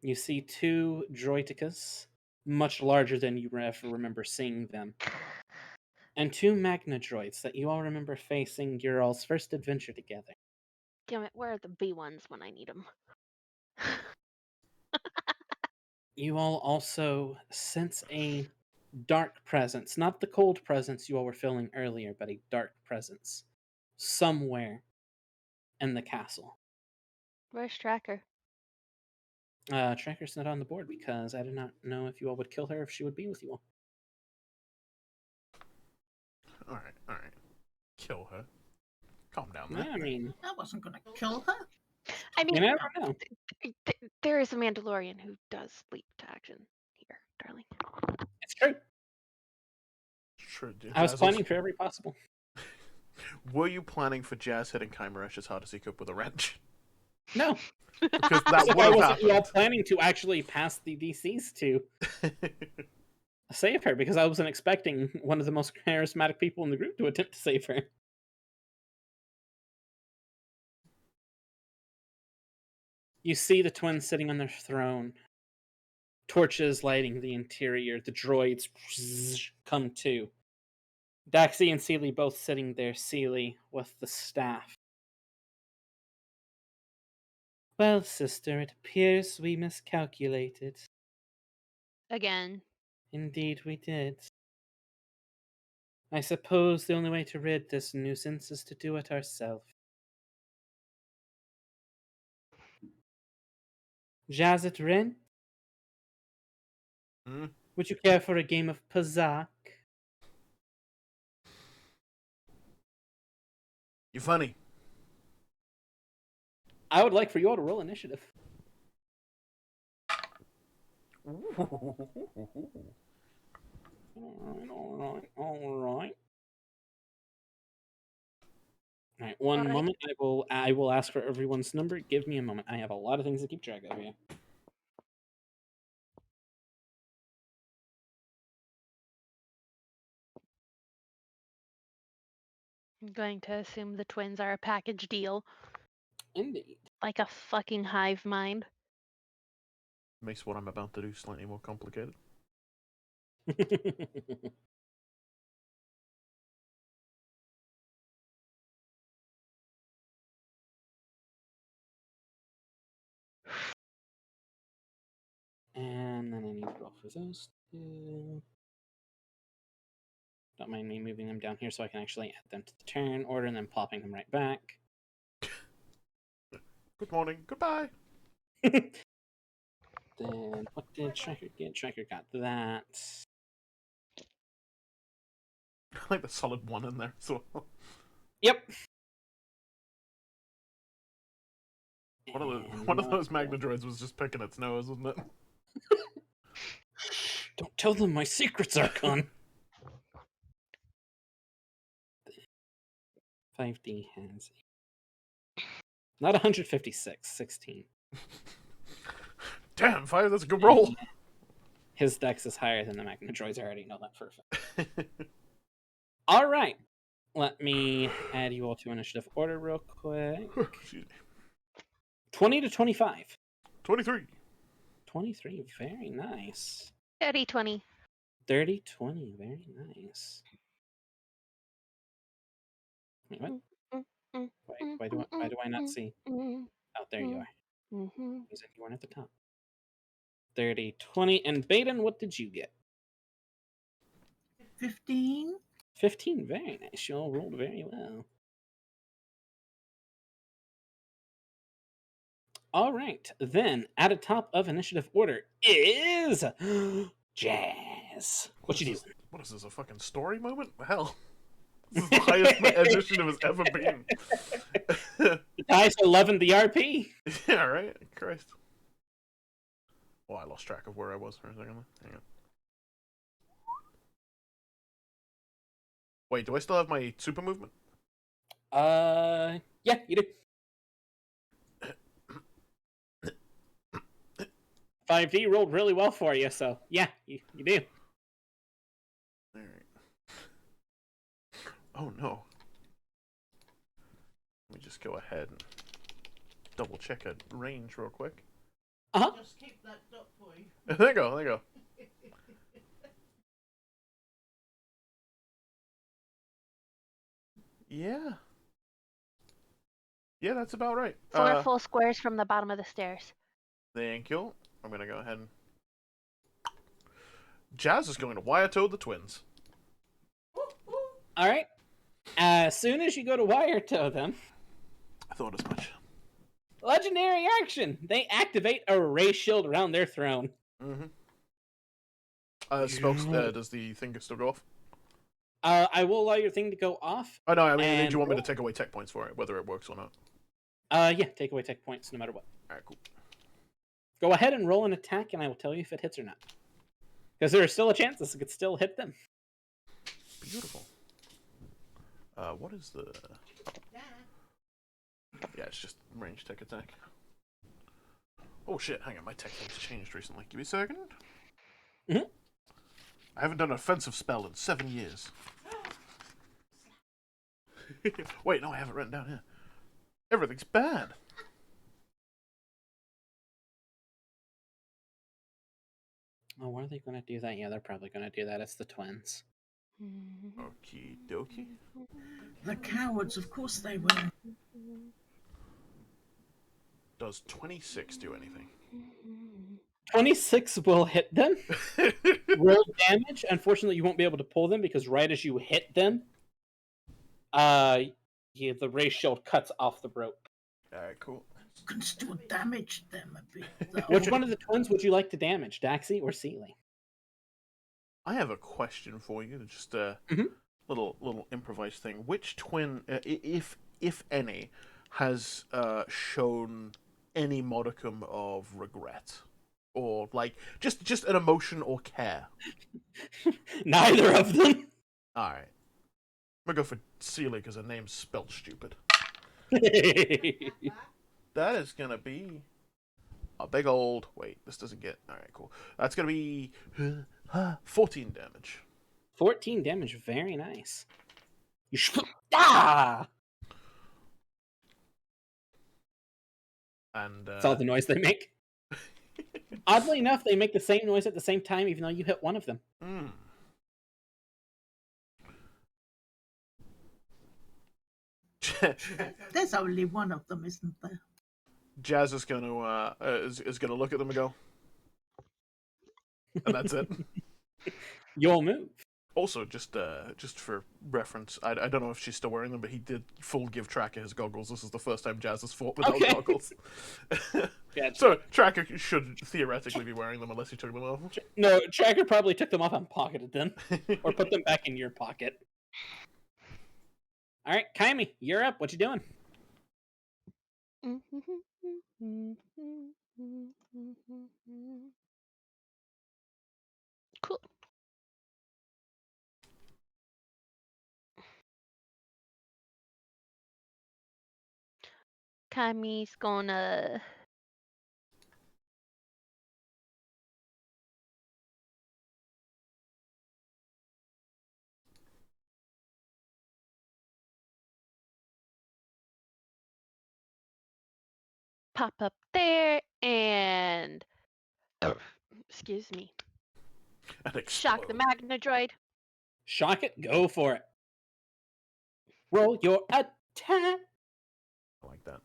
You see 2 droiticas, much larger than you ever remember seeing them, and 2 Magna droids that you all remember facing your all's first adventure together. Damn it, where are the B ones when I need them? You all also sense a dark presence, not the cold presence you all were feeling earlier, but a dark presence somewhere in the castle. Where's Tracker? Tracker's not on the board because I do not know if you all would kill her if she would be with you all. Alright. Kill her. Calm down there. I mean, I wasn't going to kill her. I mean, you never know. there is a Mandalorian who does leap to action here, darling. It's true. Sure, I was Jazz planning for every possible. Were you planning for Jazz hitting Kymeresh as hard as he could with a wrench? No. Because that So would why have wasn't you all happened. planning to actually pass the DCs to save her? Because I wasn't expecting one of the most charismatic people in the group to attempt to save her. You see the twins sitting on their throne, torches lighting the interior. The droids come to. Daxi and Seely both sitting there, Seely with the staff. Well, sister, it appears we miscalculated. Again. Indeed we did. I suppose the only way to rid this nuisance is to do it ourselves. Jazet Ren? Hmm? Would you care for a game of Pazak? You're funny. I would like for you all to roll initiative. Alright. Alright, one Alright. moment. I will ask for everyone's number. Give me a moment. I have a lot of things to keep track of here. I'm going to assume the twins are a package deal. Indeed. Like a fucking hive mind. Makes what I'm about to do slightly more complicated. And then I need to roll for those two. Don't mind me moving them down here so I can actually add them to the turn order and then plopping them right back. Good morning. Goodbye. Then what did Tracker get? Tracker got that. I like the solid 1 in there as well. Yep. One of those Magna droids was just picking its nose, wasn't it? Don't tell them my secrets, Archon. 5D has Not 156, 16. Damn, 5, that's a good roll. His dex is higher than the Machinoids. I already know that for a fact. All right. Let me add you all to initiative order real quick. Excuse me. 20 to 25. 23. 23, very nice. 30-20. 30, 20, very nice. Wait, what? Why do I not see? Oh, there you are. You said you weren't at the top. 30, 20. And Baeden, what did you get? 15. 15, very nice. You all rolled very well. All right, then at the top of initiative order is Jazz. What you doing? What is this, a fucking story moment? Hell. This is the highest my initiative has ever been. The guys are loving the RP. Yeah, right? Christ. Oh, I lost track of where I was for a second. Hang on. Wait, do I still have my super movement? Yeah, you do. 5D rolled really well for you, so yeah, you do. Alright. Oh no. Let me just go ahead and double check a range real quick. Uh-huh. Just keep that duck boy. There you go, there you go. Yeah. Yeah, that's about right. 4 full squares from the bottom of the stairs. Thank you. I'm gonna go ahead and... Jazz is going to wire toad the twins. All right. As soon as you go to wire tow them, I thought as much. legendary action. They activate a ray shield around their throne. Mm-hmm. Does the thing still go off? I will allow your thing to go off. Oh no, I mean, And do you want me to take away tech points for it, whether it works or not? Yeah, take away tech points no matter what. Alright, cool. Go ahead and roll an attack, and I will tell you if it hits or not. Because there is still a chance this could still hit them. Beautiful. What is the... Yeah, it's just range tech attack. Oh shit, hang on, my tech thing's changed recently. Give me a second. Mhm. I haven't done an offensive spell in 7 years. Wait, no, I have it written down here. Everything's bad. Oh, what are they going to do that? Yeah, they're probably going to do that. It's the twins. Okie dokie. The cowards, of course they will. Does 26 do anything? 26 will hit them. Roll damage. Unfortunately, you won't be able to pull them because right as you hit them, the ray shield cuts off the rope. Alright, cool. You can still damage them a bit, though. Which one of the twins would you like to damage, Daxi or Sealy? I have a question for you, just a Mhm. little improvised thing. Which twin, if any, has shown any modicum of regret? Or, like, just an emotion or care? Neither of them. Alright. I'm gonna go for Celia because her name's spelled stupid. That is gonna be a big old... Wait, this doesn't get... Alright, cool. That's gonna be 14 damage. 14 damage, very nice. You ah! And That's all the noise they make. Oddly enough, they make the same noise at the same time, even though you hit one of them. There's only one of them, isn't there? Jazz is gonna is gonna look at them and go, and that's it. You'll move. Also, just for reference, I don't know if she's still wearing them, but he did full give Tracker his goggles. This is the first time Jazz has fought without goggles. Gotcha. So Tracker should theoretically be wearing them unless he took them off. No, Tracker probably took them off and pocketed them, or put them back in your pocket. All right, Kyme, you're up. What you doing? Cool. Kami's gonna pop up there and excuse me, And shock the explode. Magna Droid. Shock it. Go for it. Roll your attack. I like that.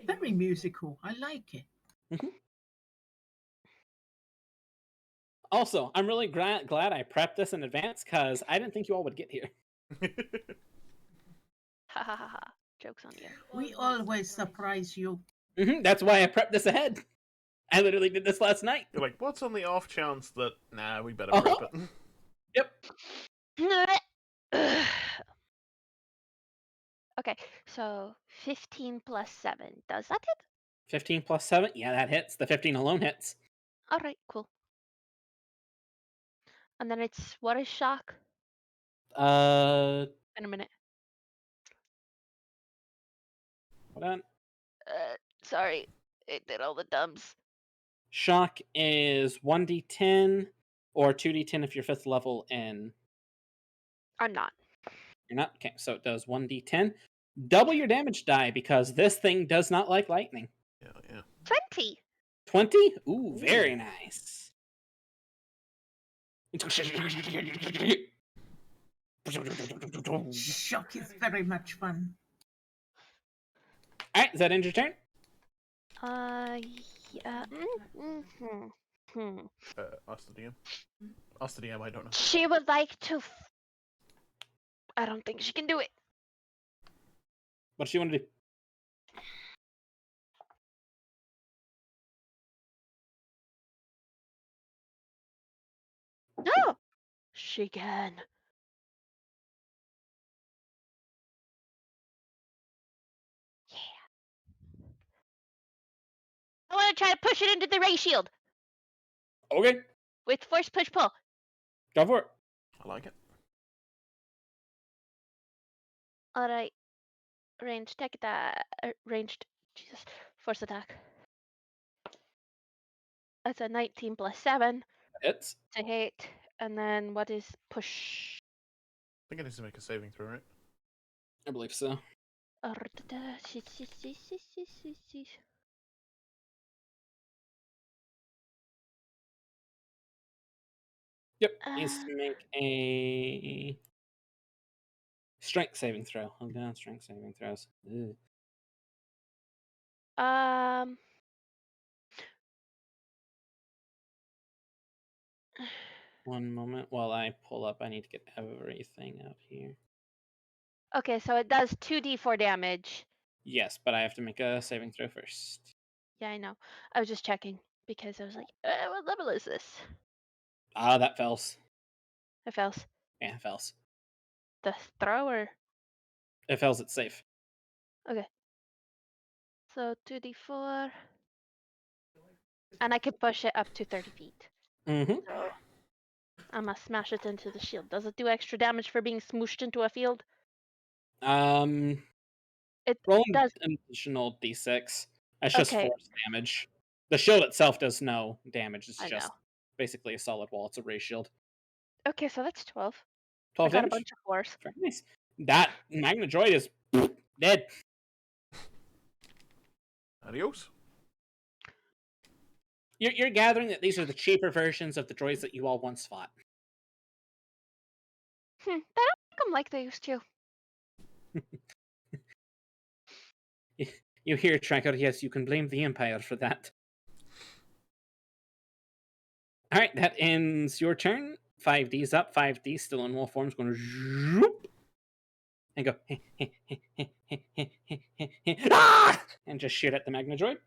Very musical. I like it. Also, I'm really glad I prepped this in advance because I didn't think you all would get here. Ha ha ha ha. Joke's on you. We always surprise you. That's why I prepped this ahead. I literally did this last night. You're like, what's on the off chance that, nah, we better Uh-huh. prep it. Yep. Okay, so 15 plus 7. Does that hit? 15 plus 7. Yeah, that hits. The 15 alone hits. Alright, cool. And then it's what is shock? Hold In a minute. on. Sorry. It did all the dubs. Shock is 1d10 or 2d10 if you're 5th level and I'm not. you're not. Okay, so it does 1d10. Double your damage die because this thing does not like lightning. Yeah. 20! 20? Ooh, very nice. Shock is very much fun. Alright, is that end your turn? Yeah. Ask the DM. Ask the DM, I don't know. She would like to. I don't think she can do it. What does she want to do? No! She can. Yeah. I want to try to push it into the ray shield Okay, with force push pull. go for it. I like it. Alright. Ranged attack attack. Ranged. Jesus. Force attack. That's a 19 plus 7 Hits. to hit. And then what is push? I think I need to make a saving throw, right? I believe so. Yep, needs to make a strength saving throw. Oh god, strength saving throws. Ugh. Um. One moment while I pull up. I need to get everything out here. Okay, so it does 2d4 damage. Yes, but I have to make a saving throw first. Yeah, I know. I was just checking because I was like, what level is this? Ah, that fails. It fails. Yeah, it fails. The thrower. It fails, it's safe. Okay. So 2d4. And I can push it up to 30 feet. Mm-hmm. So I'm gonna smash it into the shield. Does it do extra damage for being smooshed into a field? It Roll does. an additional d6. That's just Okay. force damage. The shield itself does no damage. It's I just know. basically a solid wall. It's a ray shield. Okay, so that's 12. 12 I got damage? a bunch of 4s. Very nice. That Magna Droid is dead. Adios. You're gathering that these are the cheaper versions of the droids that you all once fought. They don't make them like they used to. You hear, Tracker? Yes, you can blame the Empire for that. Alright, that ends your turn. 5D's up, 5D still in wolf form is going to zoop and go ah! And just shoot at the Magna Droid.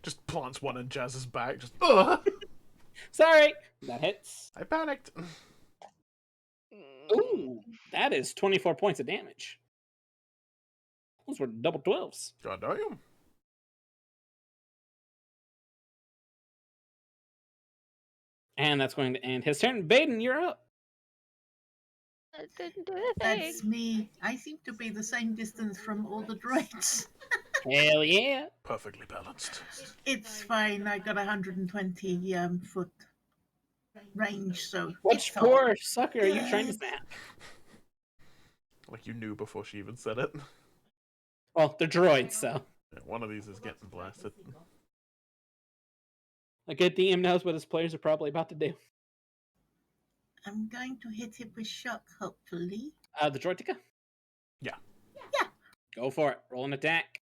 Just plants one in Jazz's back. Just, ugh! Sorry, that hits. I panicked. Ooh, that is 24 points of damage. Those were double 12s. God damn. And that's going to end his turn. Baeden, you're up. Didn't do the thing. That's me. I seem to be the same distance from all the droids. Hell yeah. Perfectly balanced. It's fine. I got 120 foot range, so Which it's all poor sucker are you trying to good. snap? Like you knew before she even said it. Well, they're droids, so. Yeah, one of these is getting blasted. A good DM knows what his players are probably about to do. I'm going to hit it with shock, hopefully. The droidtica? Yeah. Yeah. Go for it. Roll an attack.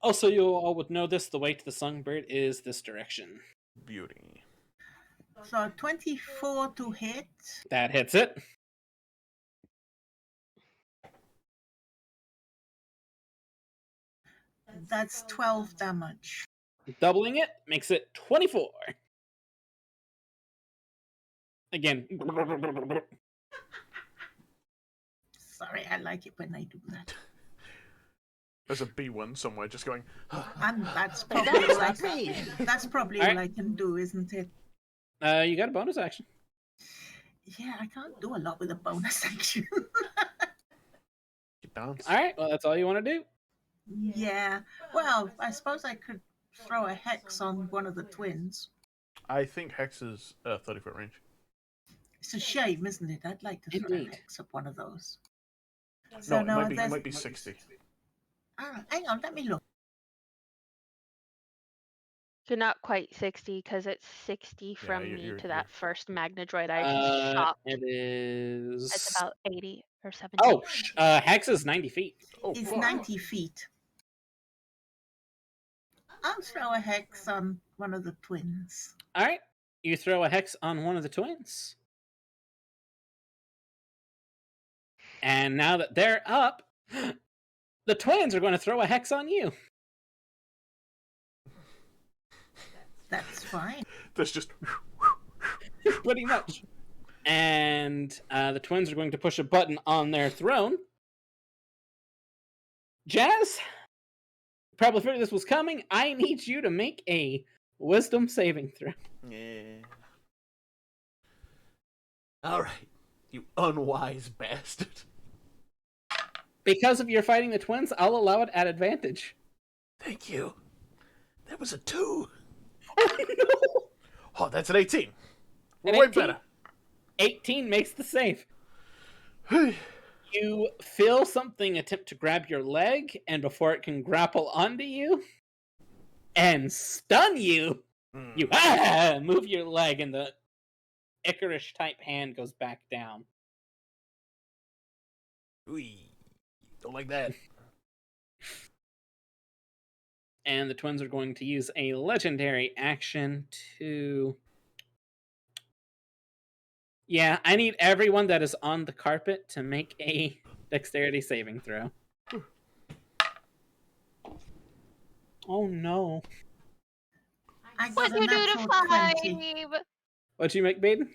Also, you all would know this. The way to the songbird is this direction. Beauty. So 24 to hit. That hits it. That's 12 damage. Doubling it makes it 24. Again. Sorry, I like it when I do that. There's a B1 somewhere just going. And that's probably all I can, that's probably all Alright. I can do, isn't it? You got a bonus action. Yeah, I can't do a lot with a bonus action. You dance. Alright, well, that's all you want to do. Yeah. Well, I suppose I could throw a hex on one of the twins. I think Hex is 30-foot range. It's a shame, isn't it? I'd like to throw Indeed. a hex at one of those. No, So it now might be. It there's- might be 60. Hang on, let me look. You're not quite 60 because it's 60 from me you're- to that first Magnadroid I just shot. It is. It's about 80 or 70. Oh, Hex is 90 feet. Oh, It's fuck. 90 feet. I'll throw a hex on one of the twins. Alright, you throw a hex on one of the twins. And now that they're up, the twins are going to throw a hex on you. That's fine. There's just. Pretty much. And the twins are going to push a button on their throne. Jazz, probably figured this was coming. I need you to make a wisdom saving throw. Yeah. Alright. You unwise bastard. Because of your fighting the twins, I'll allow it at advantage. Thank you. That was a 2. Oh, no. Oh, that's an 18. An Way 18? better. 18 makes the save. You feel something attempt to grab your leg, and before it can grapple onto you and stun you, you move your leg, and the Icarus type hand goes back down. Ooh, don't like that. And the twins are going to use a legendary action to... Yeah, I need everyone that is on the carpet to make a dexterity saving throw. Oh no. I got What'd a you do to natural 20. 5? What'd you make, Baeden?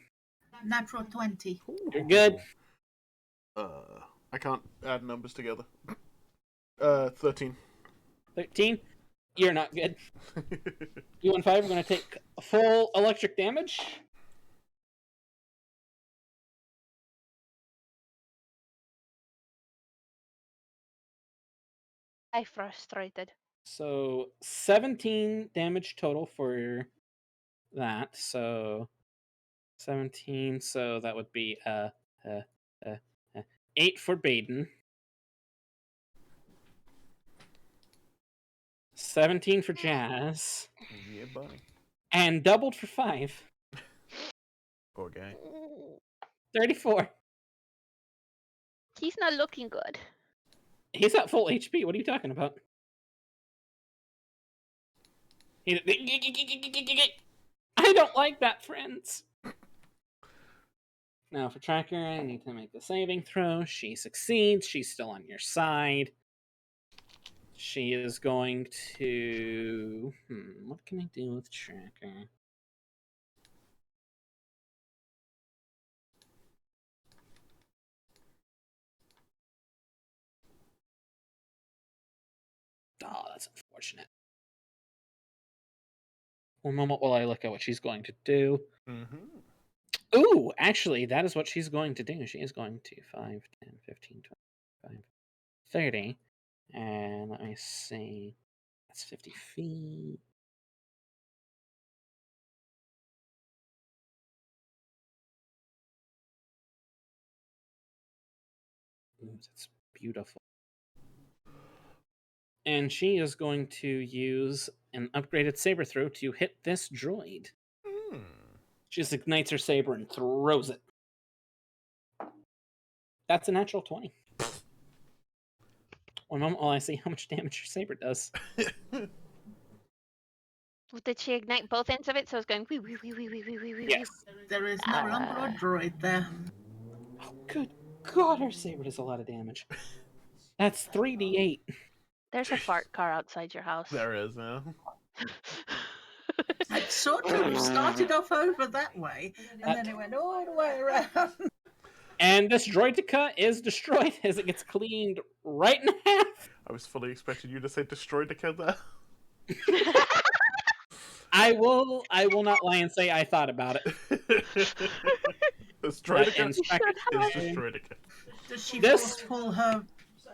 Natural 20. You're good. I can't add numbers together. 13. 13. You're not good. You and 5 are going to take full electric damage. I frustrated. So 17 damage total for that. So 17. So that would be 8 for Baeden. 17 for Jazz. Yeah, buddy. And doubled for 5. Poor guy. 34. He's not looking good. He's at full HP. What are you talking about? I don't like that, friends. Now for Tracker, I need to make the saving throw. She succeeds. She's still on your side. She is going to... what can I do with Tracker? unfortunate. One moment while I look at what she's going to do. Mm-hmm. Ooh, actually, that is what she's going to do. She is going to 5, 10, 15, 25, 30. And let me see. That's 50 feet. Ooh, that's beautiful. And she is going to use an upgraded saber throw to hit this droid. Hmm. She just ignites her saber and throws it. That's a natural 20. One moment while I see how much damage your saber does. Did she ignite both ends of it? So it's going wee wee wee wee wee wee wee wee. Yes. There is no longer a droid there. Oh, good God, her saber does a lot of damage. That's 3d8. There's a fart car outside your house. There is, yeah. It sort of started off over that way, and then it went all the way around. And this droidica is destroyed as it gets cleaned right in half. I was fully expecting you to say destroy the kid there. I will not lie and say I thought about it. Destroy the kid is have. destroy the kid. Does she This- force pull her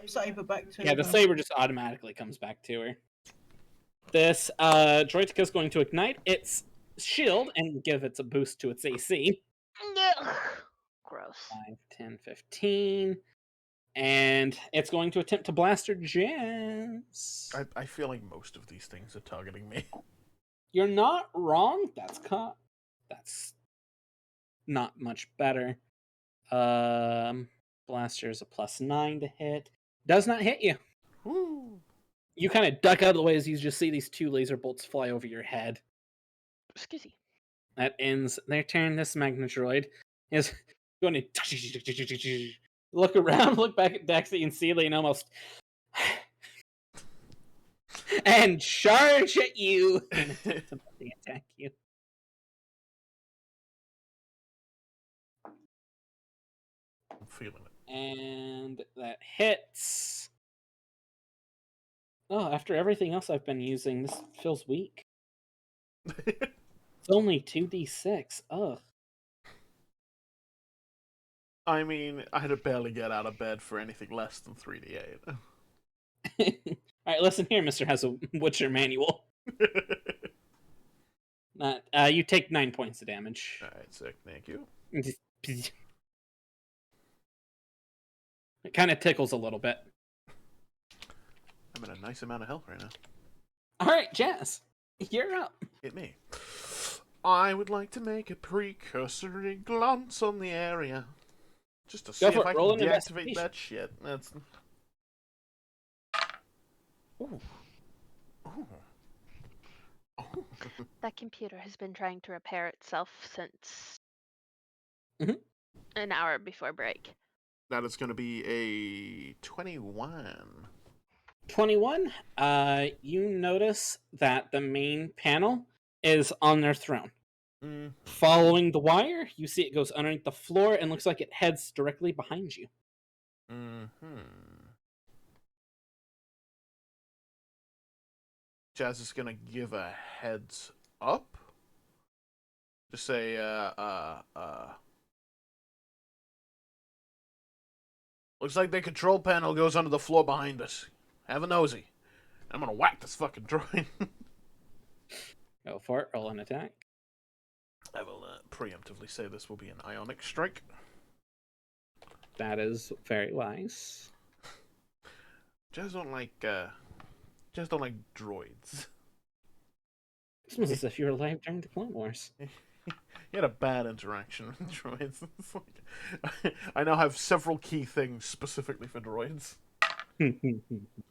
saber back to Yeah, the her? saber just automatically comes back to her. This droidica is going to ignite its shield and give it a boost to its AC. Ugh. Gross. 5, 10, 15. And it's going to attempt to blast her gems. I feel like most of these things are targeting me. You're not wrong. That's not much better. Blaster is a +9 to hit. Does not hit you. Woo. You kind of duck out of the way as you just see these 2 laser bolts fly over your head. Excuse me. That ends their turn. This Magnadroid is going to look around, look back at Dexy and Sealy, and almost and charge at you and attempt to attack you. I'm feeling it. And that hits. Oh, after everything else I've been using, this feels weak. It's only 2d6. Ugh. I mean, I had to barely get out of bed for anything less than 3d8. Alright, listen here, Mr. Has a Witcher manual. You take 9 points of damage. Alright, sick, thank you. It kind of tickles a little bit. I'm in a nice amount of health right now. Alright, Jazz. You're up. Hit me. I would like to make a precursory glance on the area. Just to see Go if for I it. Roll can an deactivate investigation. that shit. That's... Ooh. Ooh. Ooh. That computer has been trying to repair itself since Mhm. an hour before break. That is going to be a 21. 21. You notice that the main panel is on their throne. Mm. Following the wire, you see it goes underneath the floor and looks like it heads directly behind you. Mm-hmm. Jazz is gonna give a heads up. Just say, looks like the control panel goes under the floor behind us. Have a nosy. I'm gonna whack this fucking droid. Go for it. Roll an attack. I will preemptively say this will be an ionic strike. That is very wise. Jazz don't like droids. It's almost as if you were alive during the Clone Wars. He had a bad interaction with droids. It's like, I now have several key things specifically for droids.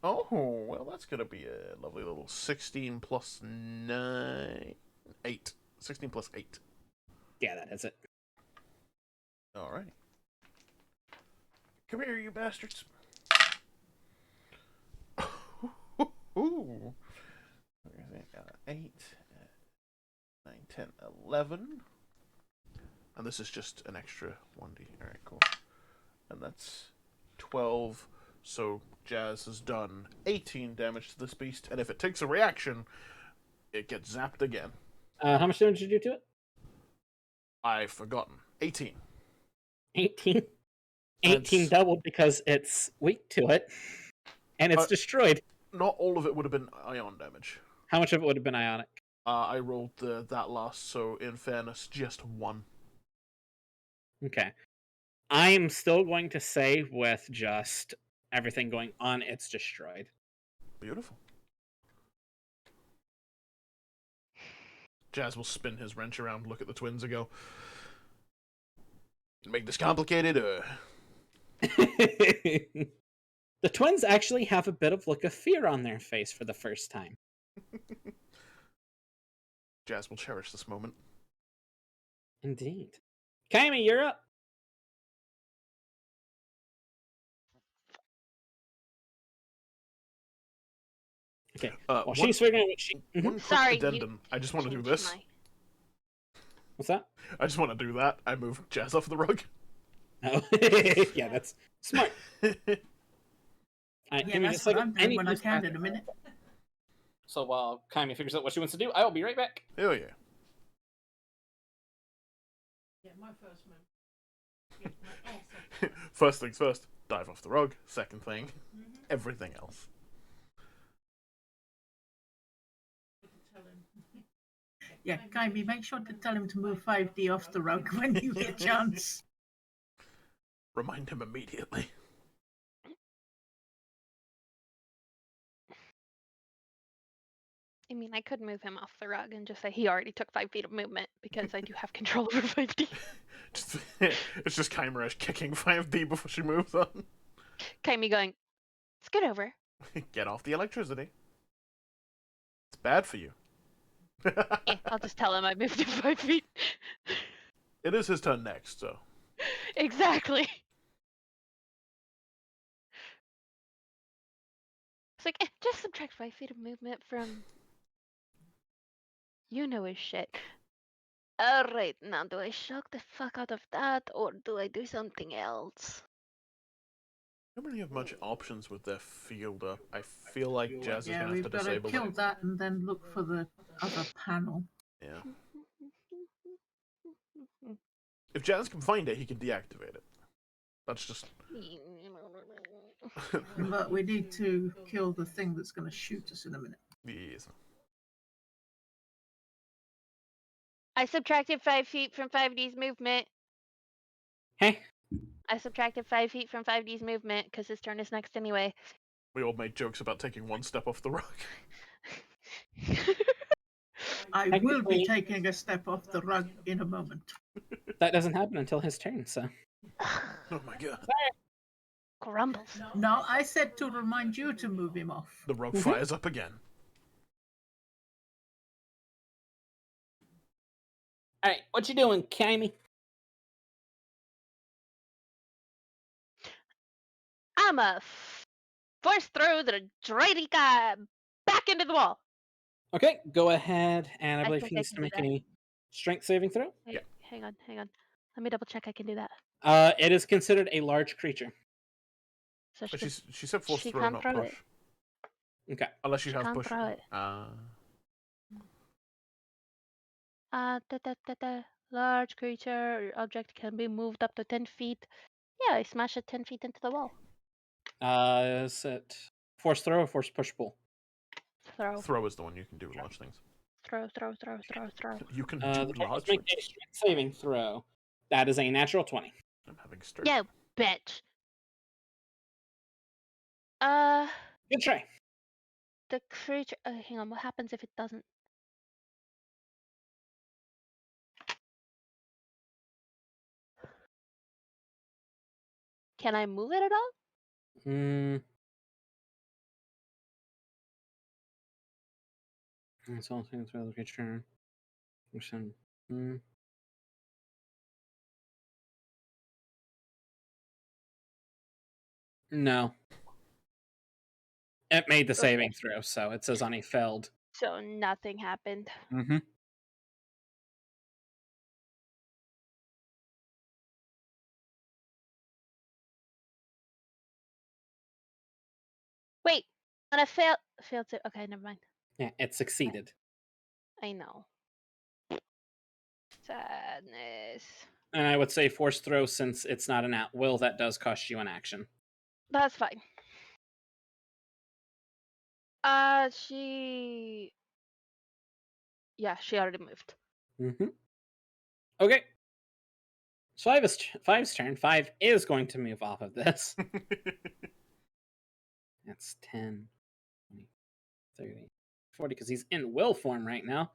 Oh, well, that's going to be a lovely little 16 plus 9... 8. 16 plus 8. Yeah, that is it. Alright. Come here, you bastards. Ooh. 8, 9, 10, 11. And this is just an extra 1d. Alright, cool. And that's 12. So Jazz has done 18 damage to this beast, and if it takes a reaction, it gets zapped again. How much damage did you do to it? I've forgotten. 18. 18. 18 doubled because it's weak to it, and it's destroyed. Not all of it would have been ion damage. How much of it would have been ionic? I rolled that last, so in fairness, just 1. Okay. I'm still going to say with just everything going on, it's destroyed. Beautiful. Jazz will spin his wrench around, look at the twins, and go, "Make this complicated, or..." The twins actually have a bit of look of fear on their face for the first time. Jazz will cherish this moment. Indeed. Kyme, you're up. Okay. While she's figuring out what she... One quick Sorry, addendum. I just want to do changed this. What's that? I just want to do that. I move Jazz off the rug. Oh, yeah, that's smart. Yeah, that's what I'm doing when I can in a minute. So while Kyme figures out what she wants to do, I will be right back. Hell yeah. Yeah, my first move. Get my ass off. First things first, dive off the rug. Second thing, everything else. Tell him. Yeah, Kyme, make sure to tell him to move 5D off the rug when you get a chance. Remind him immediately. I mean, I could move him off the rug and just say he already took 5 feet of movement because I do have control over 5D. It's just Kymeresh kicking 5D before she moves on. Kaimi going, scoot over. Get off the electricity. It's bad for you. Yeah, I'll just tell him I moved him 5 feet. It is his turn next, so. Exactly. It's like, just subtract 5 feet of movement from... You know his shit. Alright, now do I shock the fuck out of that, or do I do something else? I don't really have much options with their field up. I feel like Jazz is Yeah, going to we've have to got to disable kill it. that and then look for the other panel. Yeah. If Jazz can find it, he can deactivate it. That's just... But we need to kill the thing that's going to shoot us in a minute. Yes. I subtracted 5 feet from 5D's movement. Hey. I subtracted 5 feet from 5D's movement because his turn is next anyway. We all made jokes about taking one step off the rug. I will be taking a step off the rug in a moment. That doesn't happen until his turn, so... Oh my god. Grumbles. No, I said to remind you to move him off. The rug fires up again. Alright, what you doing, Kyme? I'm a force throw the Draidica back into the wall. Okay, go ahead, and I I believe think he I needs can to do make that. any strength saving throw. Wait, Yeah. hang on. Let me double check I can do that. It is considered a large creature. So But she said force she throw, can't not throw push. Okay. Unless you She have can't push. throw it. Large creature or object can be moved up to 10 feet. Yeah, I smash it 10 feet into the wall. Is it force throw or force push pull? Throw. Throw is the one you can do with large things. Throw. You can The do target large must make things. a strength saving throw. That is a natural 20. I'm having stroke. Yeah, bitch. Good try. The creature. Hang on. What happens if it doesn't? Can I move it at all? Hmm. It's all things through the creature. No. It made the saving throw, so it says on a failed. So nothing happened. Mm-hmm. When I failed to. Okay, never mind. Yeah, it succeeded. I know. Sadness. And I would say force throw, since it's not an at will, that does cost you an action. That's fine. She. Yeah, she already moved. Mm-hmm. Okay. So Five's turn. Five is going to move off of this. That's 10, 20, 30, 40, because he's in will form right now.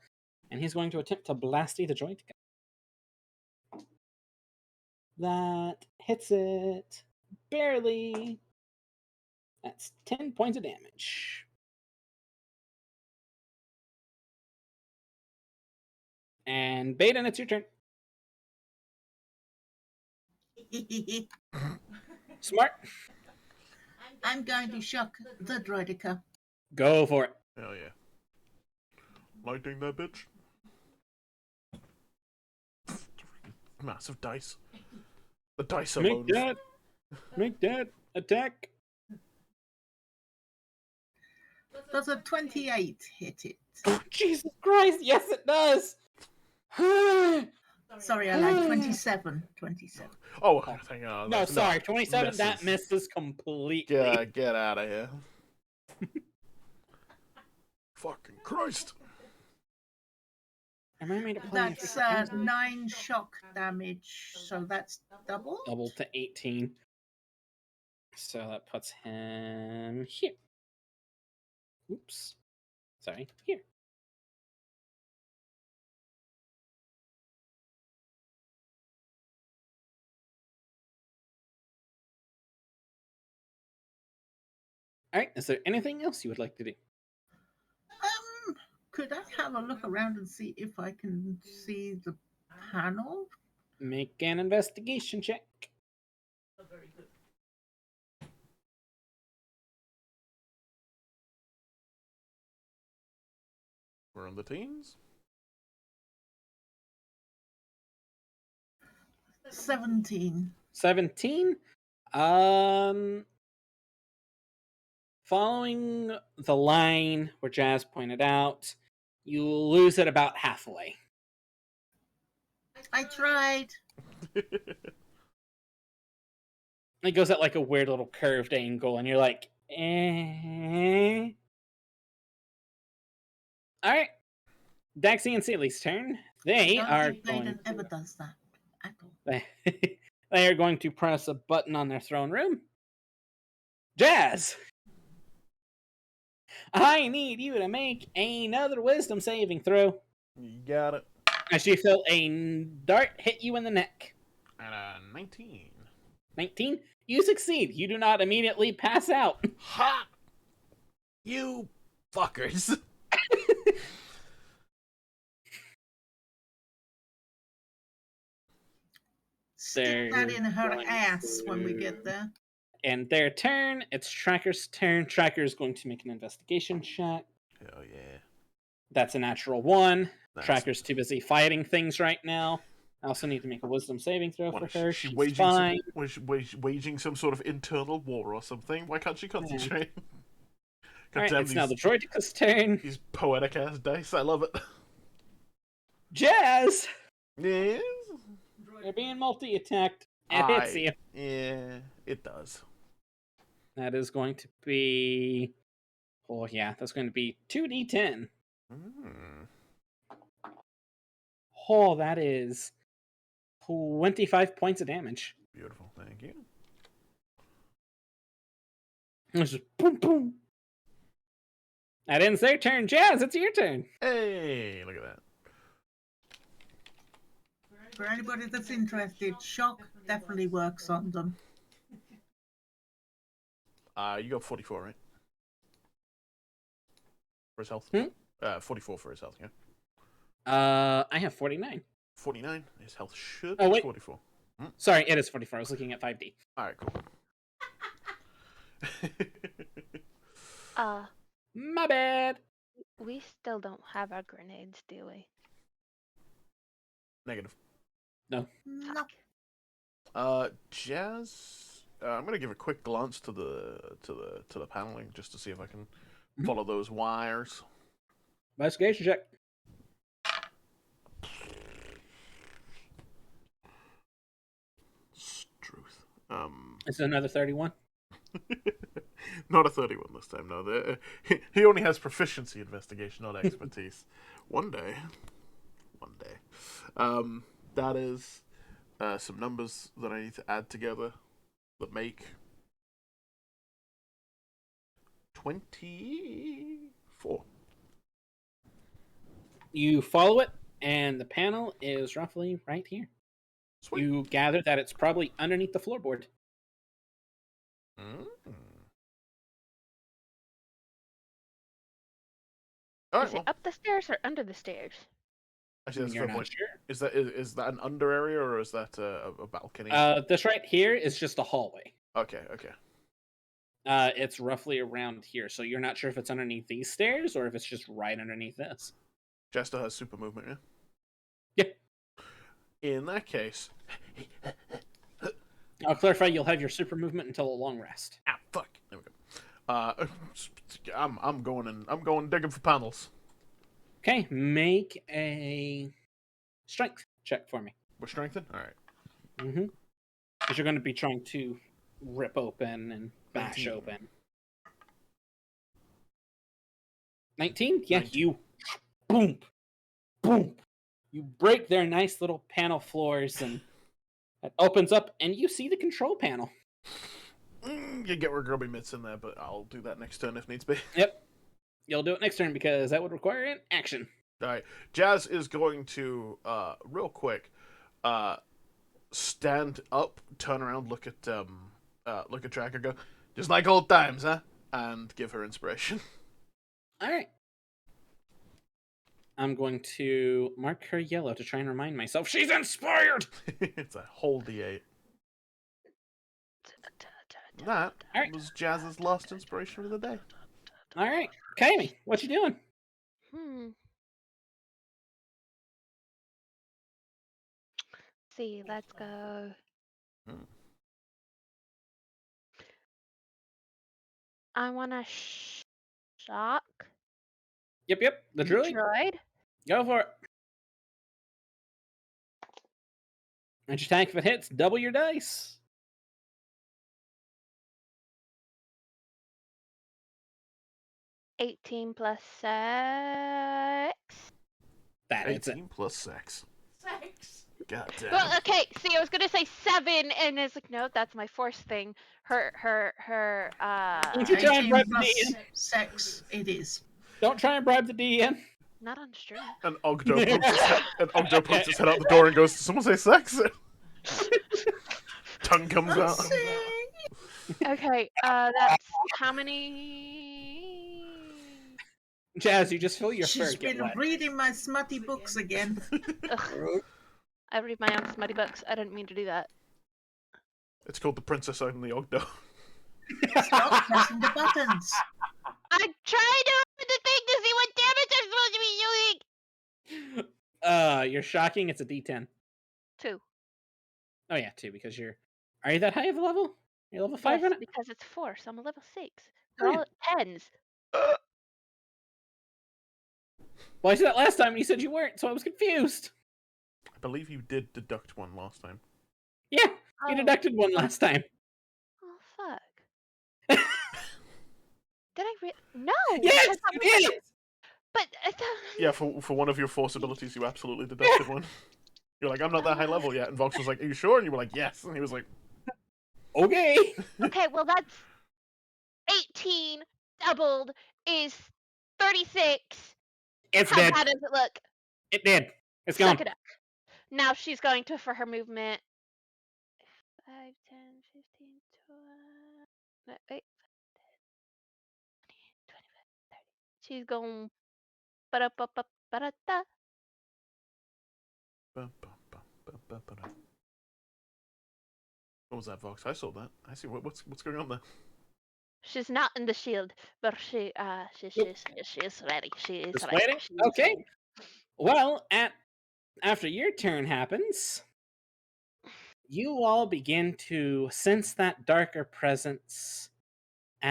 And he's going to attempt to blasty the joint. That hits it. Barely. That's 10 points of damage. And Baeden, it's your turn. Smart. I'm going to shock the Droidica. Go for it. Hell yeah. Lighting that bitch. Massive dice. The dice alone. Make that attack. Does a 28 hit it? Jesus Christ, yes it does. Sorry, I lied. 27. 27. Oh, hang on. No, sorry, 27, that misses. misses completely. Get out of here. Fucking Christ. Am I made to play That's 9 shock damage, so that's double. double to 18. So that puts him here. Oops. Sorry, here. Alright, is there anything else you would like to do? Could I have a look around and see if I can see the panel? Make an investigation check. We're on the teens? 17. 17. Following the line where Jazz pointed out, you lose it about halfway. I tried. It goes at like a weird little curved angle, and you're like, eh. Alright. Daxie and Sealy's turn. They Don't are think going Baeden ever does that at all. they are going to press a button on their throne room. Jazz! I need you to make another wisdom saving throw. You got it. As you feel a dart hit you in the neck. And 19. 19. You succeed. You do not immediately pass out. Ha! You fuckers. Stick that in her going ass when we get there. And their turn. It's Tracker's turn. Tracker is going to make an investigation check. Hell yeah. That's a natural 1. Nice. Tracker's too busy fighting things right now. I also need to make a wisdom saving throw What, for her. she She's waging fine. waging some sort of internal war or something? Why can't she concentrate? God Alright, damn it's now the Droidica's turn. these poetic ass dice. I love it. Jazz! Yes. You're being multi-attacked. It hits you. Yeah, it does. That is going to be... Oh, yeah. That's going to be 2d10. Mm. Oh, that is 25 points of damage. Beautiful, thank you. It's just boom, boom. That ends their turn. Jazz, it's your turn. Hey, look at that. For anybody that's interested, shock definitely works on them. You got 44, right? For his health? 44 for his health, yeah. I have 49. 49? His health should Oh, be wait. 44. Sorry, it is 44. I was looking at 5D. Alright, cool. My bad. We still don't have our grenades, do we? Negative. No. Jazz. I'm gonna give a quick glance to the paneling just to see if I can Follow those wires. Investigation check. Struth. It's another 31. Not a 31 this time, no. He only has proficiency investigation, not expertise. One day. That is some numbers that I need to add together that make 24. You follow it, and the panel is roughly right here. Sweet. You gather that it's probably underneath the floorboard. All right, Is well, it up the stairs or under the stairs? actually, that's a You're fair not point. sure. Is that an under area or is that a balcony? This right here is just a hallway. Okay. It's roughly around here, so you're not sure if it's underneath these stairs or if it's just right underneath this. Jester has super movement, yeah? Yep. In that case, I'll clarify. You'll have your super movement until a long rest. fuck. There we go. I'm going digging for panels. Okay, make a strength check for me. We're strengthened. All right. Mm-hmm. Because you're going to be trying to rip open and bash 19. open. 19? Yeah, 19. you boom, boom. You break their nice little panel floors, and it opens up, and you see the control panel. You get where Grubby Mit's in there, but I'll do that next turn if needs be. Yep. You'll do it next turn because that would require an action. All right. Jazz is going to real quick stand up, turn around, look at Tracker, go, just like old times, huh? And give her inspiration. All right. I'm going to mark her yellow to try and remind myself she's inspired. It's a whole D8. That Alright. was Jazz's last inspiration of the day. All right, Kyme, what you doing? See, let's go. I want to shock Yep. The druid. droid. Go for it. Magic tank, if it hits, double your dice. +6. That hits it. 18 plus 6. Sex. God damn. Well, okay. See, I was gonna say 7, and it's like, no, that's my force thing. Her. Don't you try and 18 bribe the plus DM. 6 it is. Don't try and bribe the DM. Not on stream. And Ogdo pokes his head out the door and goes, "Did someone say sex?" Tongue comes out. Okay. That's how many? Jazz, you just feel your fur She's get been wet. reading my smutty books again. Ugh. I read my own smutty books. I didn't mean to do that. It's called The Princess and the Ogdo. Stop pressing the buttons. I'm trying to open the thing to see what damage I'm supposed to be doing. You're shocking. It's a D10. 2. Oh yeah, 2 because you're. Are you that high of a level? You're level 5 Yes, in it. because it's 4, so I'm a level 6. Oh, They're yeah. all at 10s. Well, I said that last time and you said you weren't, so I was confused. I believe you did deduct one last time. Yeah, you Oh. deducted one last time. Oh, fuck. Did I No! Yes, because you I'm- did. But I thought... Yeah, for one of your force abilities, you absolutely deducted one. You're like, I'm not that high level yet. And Vox was like, are you sure? And you were like, yes. And he was like, Okay. Okay, well, that's 18 doubled is 36. It's How dead. bad does it look? It did. It's gone. Suck it up. Now she's going to, for her movement, 5, 10, 15, 20... Wait. 25, 30. She's going... Ba-da-ba-ba-ba-da-da. what was that, Vox? I saw that. I see. What's going on there? She's not in the shield, but she is ready. She is Just ready. waiting? She is Okay. ready. Well, after your turn happens, you all begin to sense that darker presence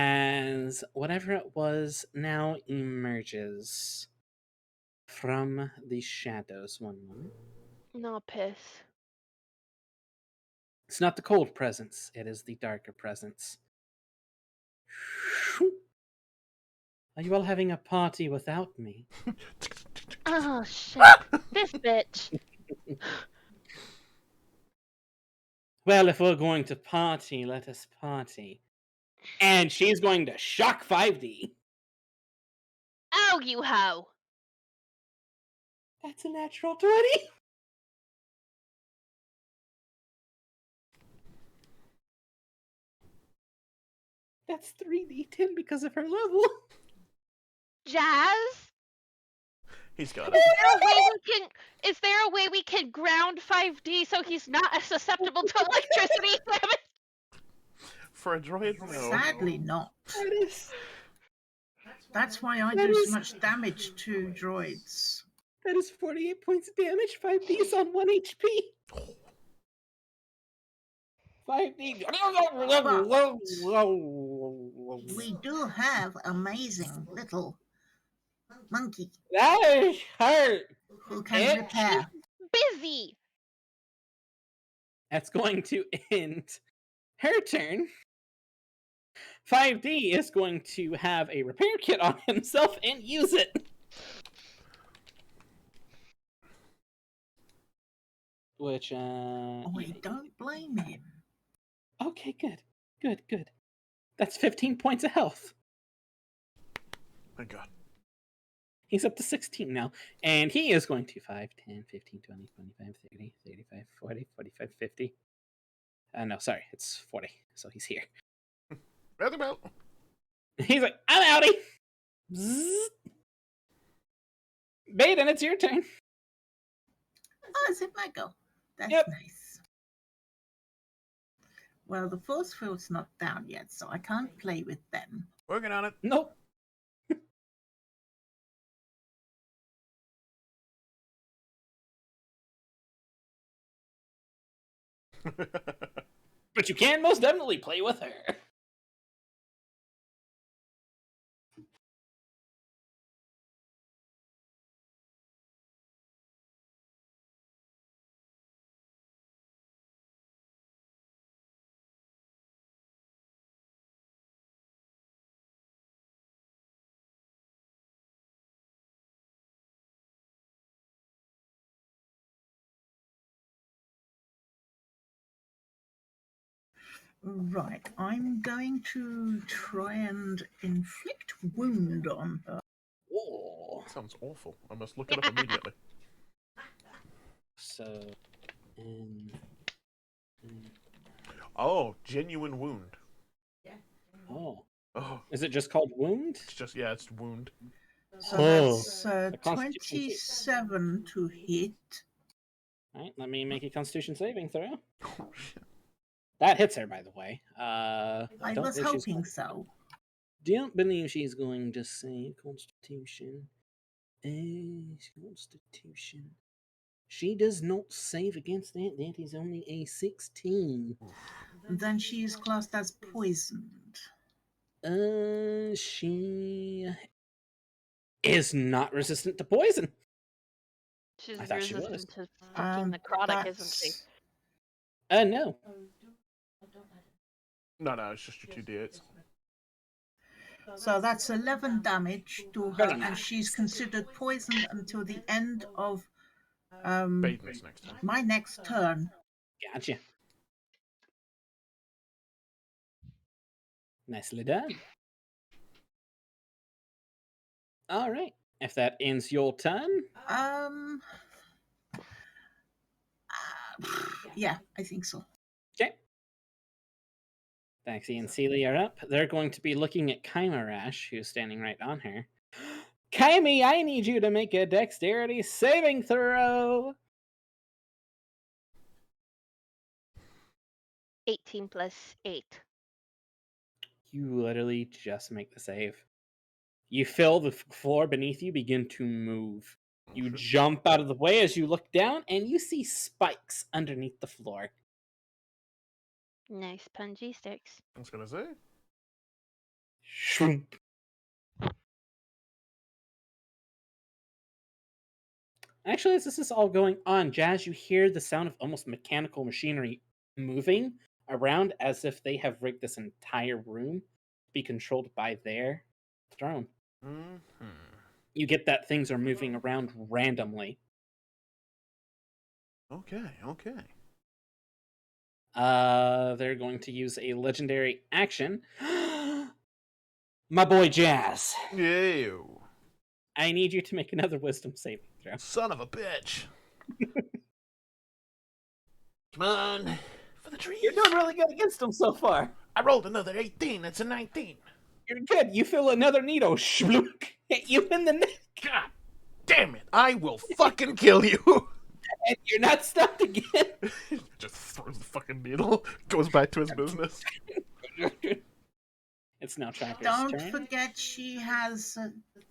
as whatever it was now emerges from the shadows. One moment. No piss. It's not the cold presence, it is the darker presence. Are you all having a party without me? Oh shit. This bitch. Well, if we're going to party, let us party. And she's going to shock 5D. Oh, you hoe. That's a natural 20. That's 3d10 because of her level. Jazz? He's got Is it. there a way we can is there a way we can ground 5D so he's not susceptible to electricity damage? For a droid, no. Sadly not. That is That's why I That do is- so much damage to droids. 48 points of damage. 5D is on 1 HP. 5D. We do have amazing little monkey That hurt. who can It- repair. Busy. That's going to end her turn. 5D is going to have a repair kit on himself and use it. Which, Oh, I don't blame him. okay, good. That's 15 points of health. Thank God. He's up to 16 now. And he is going to 5, 10, 15, 20, 25, 30, 35, 40, 45, 50. No, sorry, it's 40. So he's here. Rather well. He's like, I'm outie. Bzzz. Baeden, it's your turn. Oh, is it my go? That's Yep. nice. Well, the force field's not down yet, so I can't play with them. Working on it. Nope. But you can most definitely play with her. Right, I'm going to try and inflict wound on her. Oh. Sounds awful. I must look it up immediately. So, Oh, genuine wound. oh. Oh, Is it just called wound? it's just, yeah, it's wound. So Oh. that's A constitution 27 to hit. Alright, let me make a constitution saving throw. Oh, shit. That hits her, by the way. I Don't was think she's- hoping so. Don't believe she's going to save Constitution. Constitution. She does not save against that. That is only a 16. Then she is classed as poisoned. She is not resistant to poison. She's I thought she resistant was. to fucking necrotic, isn't she? No. No, it's just your 2d8s. So that's 11 damage to her, Very nice. and she's considered poisoned until the end of Baden's next time. my next turn. Gotcha. Nicely done. All right. If that ends your turn, Yeah, I think so. okay. Daxie and Celia are up. They're going to be looking at Kymeresh, who's standing right on her. Kyme, I need you to make a dexterity saving throw. 18 plus 8. You literally just make the save. You feel the floor beneath you begin to move. You shit. jump out of the way as you look down, and you see spikes underneath the floor. Nice pungy sticks. I was gonna say. Shroom. Actually, as this is all going on, Jazz, you hear the sound of almost mechanical machinery moving around as if they have rigged this entire room to be controlled by their throne. Mm-hmm. You get that things are moving around randomly. Okay. They're going to use a legendary action. My boy Jazz, Ew. I need you to make another wisdom saving throw. Son of a bitch. Come on. For the trees. You're doing really good against him so far. I rolled another 18. That's a 19. You're good. You feel another needle shlook hit you in the neck. God damn it. I will fucking kill you. And you're not stunned again. Just throws the fucking needle. Goes back to his business. It's now Tracker's Don't turn. forget she has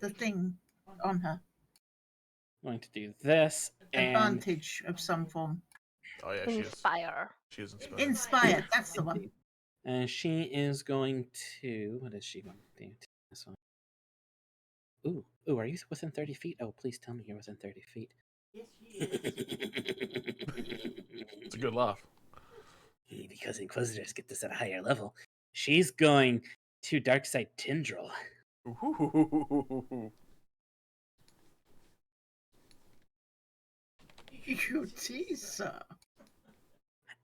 the thing on her. I'm going to do this. And Advantage of some form. Oh yeah, she is. Inspire. She is inspired. Inspired, that's the one. she is going to. What is she going to do? This one. Ooh, are you within 30 feet? Oh, please tell me you're within 30 feet. Yes, she is. It's a good laugh. Because Inquisitors get this at a higher level. She's going to Darkside Tendril. Ooh. You teaser.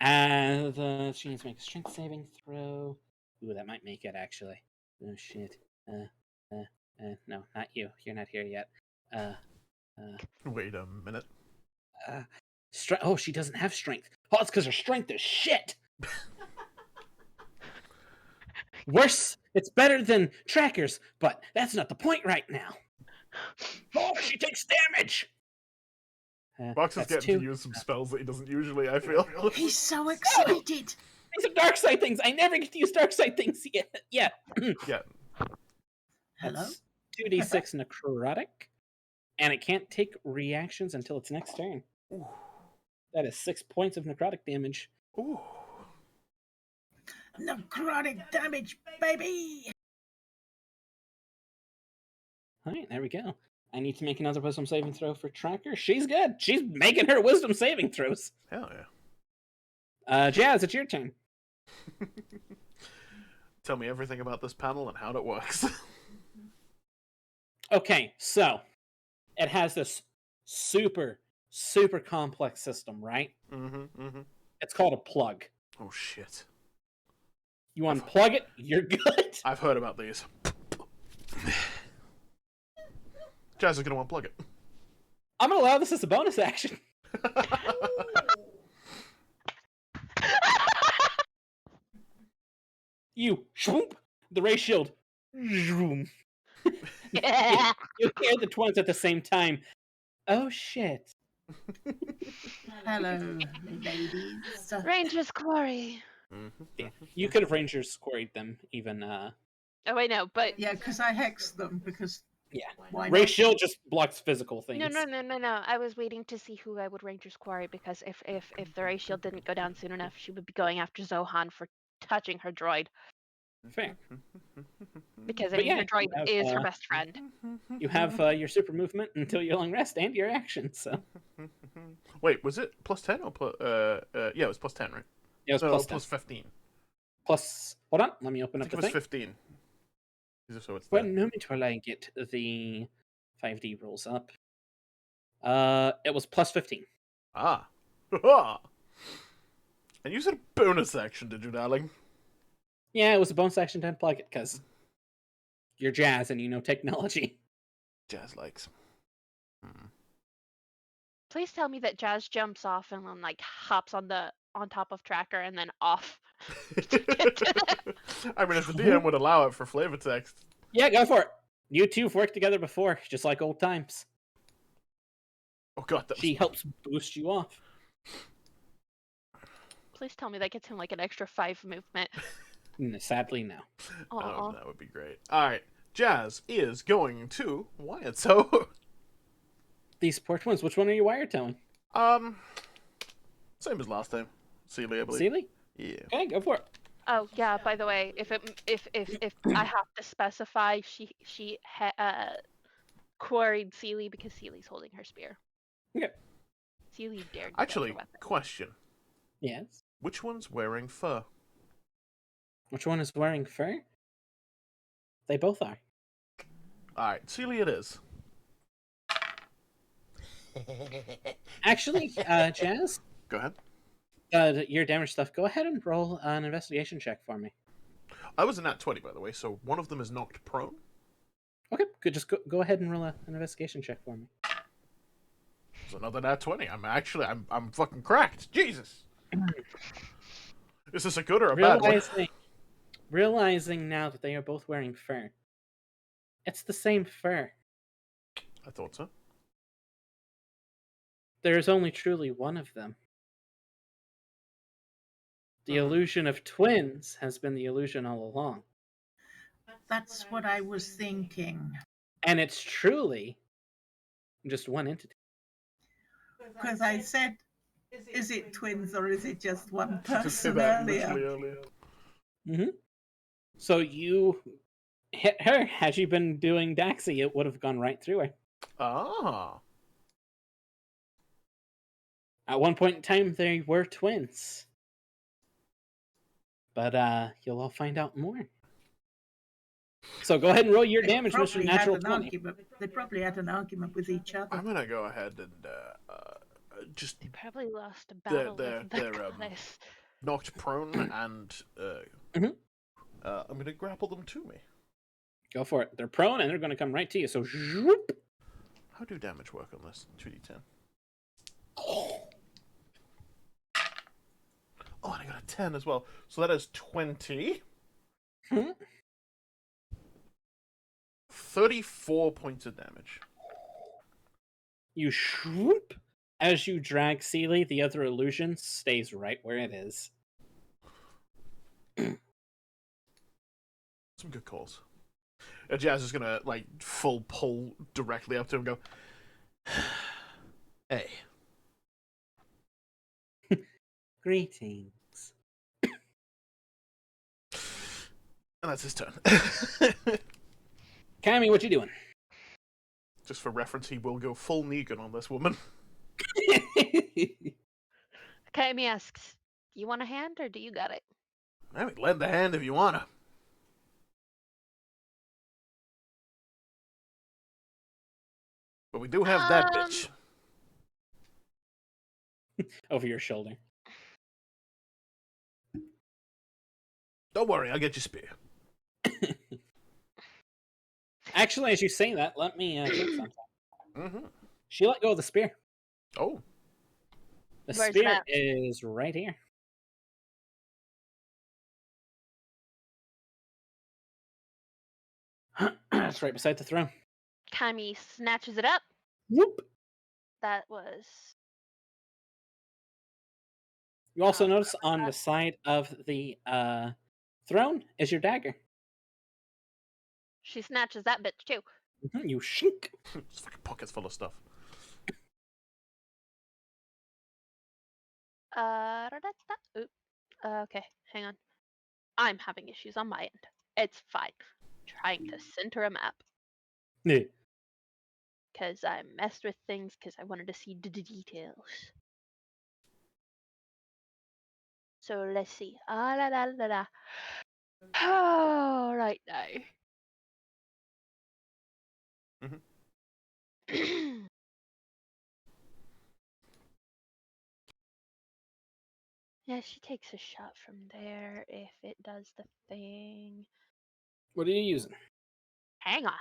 And she needs to make a strength saving throw. Ooh, that might make it actually. Oh shit. No, not you. You're not here yet. Wait a minute. Oh, she doesn't have strength. Oh, it's because her strength is shit. Worse, it's better than Tracker's, but that's not the point right now. Oh, she takes damage. Box is That's getting two. to use some spells that he doesn't usually, I feel. He's so excited. These are dark side things. I never get to use dark side things yet. Yeah. Yeah. Hello? 2d6 necrotic, and it can't take reactions until its next turn. Ooh. That is 6 points of necrotic damage. Ooh. Necrotic damage, baby! All right, there we go. I need to make another wisdom saving throw for Tracker. She's good. She's making her wisdom saving throws. Hell yeah. Jazz, it's your turn. Tell me everything about this panel and how it works. Okay, so it has this super complex system, right? Mm-hmm. It's called a plug. Oh shit. You unplug it, you're good. I've heard about these. Jazz is gonna unplug it. I'm gonna allow this as a bonus action. You shwoop the ray shield. Zoom. Yeah. You hear the twins at the same time. Oh shit. Hello, ladies. Ranger's Quarry. Yeah, you could have Rangers quarried them even. Oh, I know, but Yeah, because I hexed them, because Yeah. why Ray not? shield just blocks physical things. no. I was waiting to see who I would Ranger's Quarry because if the Ray Shield didn't go down soon enough, she would be going after Zohan for touching her droid Fair. because But yeah, her droid you have, is her best friend. You have your super movement until your long rest and your action. So Wait, was it plus 10 or plus? Yeah, it was plus 10, right? yeah, it was No, plus plus 10. 15. Plus. Hold on, let me open I up think the it was thing. 15. So it's One moment while I get the 5D rolls up. It was plus 15. Ah. And you said a bonus action, did you, darling? Yeah, it was a bonus action to unplug it because you're Jazz and you know technology. Jazz likes. Please tell me that Jazz jumps off and then like hops on top of Tracker and then off. I mean, if the DM would allow it for flavor text. Yeah, go for it. You two have worked together before, just like old times. Oh god, that She was... helps boost you off. Please tell me that gets him like an extra 5 movement. Sadly, no. Oh, Aw. that would be great. Alright, Jazz is going to Wyatt, so... These poor twins, which one are you wire towing? Same as last time. Sealy, I believe. Sealy? Yeah. Okay, go for it. Oh yeah. By the way, if I have to specify, quarried Seely because Seely's holding her spear. Okay. Seely dared to get her Actually, weapon. question: Yes. which one's wearing fur? Which one is wearing fur? They both are. All right, Celia, it is. Actually, Jazz, Go ahead. your damage stuff. Go ahead and roll an investigation check for me. I was a nat 20, by the way, so one of them is knocked prone. Okay, good. Just go ahead and roll an investigation check for me. It's another nat 20. I'm fucking cracked. Jesus. Is this a good or a bad one? Realizing now that they are both wearing fur, it's the same fur. I thought so. There is only truly one of them. The illusion of twins has been the illusion all along. That's what I was thinking. And it's truly just one entity. Because I said, is it twins or is it just one Did you say person that earlier? literally earlier? Mm-hmm. So you hit her. Had she been doing Daxi, it would have gone right through her. Ah. At one point in time, they were twins. But you'll all find out more. So go ahead and roll your damage, Mr. Natural 20. They probably had an argument with each other. I'm gonna go ahead and just They probably lost a battle with the goddess. knocked prone and Mhm. I'm gonna grapple them to me. Go for it. They're prone and they're going to come right to you. So, zoop. How do damage work on this? 2d10. Oh, and I got a 10 as well. So that is 20. 34 points of damage. You swoop. As you drag Seely, the other illusion stays right where it is. Some good calls. Jazz is gonna like full pull directly up to him and go, "Hey." Greetings. And that's his turn. Cammy, what you doing? Just for reference, he will go full Negan on this woman. Kaimi asks, "You want a hand or do you got it?" I mean, lend the hand if you wanna. But we do have that bitch. Over your shoulder. Don't worry, I'll get you spear. Actually, as you say that, let me check something. Mm-hmm. She let go of the spear. Oh. The Where's spear that? is right here. It's right beside the throne. Kaimi snatches it up. Whoop. That was. You also notice on the side of the throne is your dagger. She snatches that bitch too. You shink. It's fucking pockets full of stuff. Oop. Okay, hang on. I'm having issues on my end. It's fine. Trying to center a map Yeah. because I messed with things because I wanted to see the details. So let's see. La la la la. All right now. Yeah, she takes a shot from there if it does the thing. What are you using? Hang on.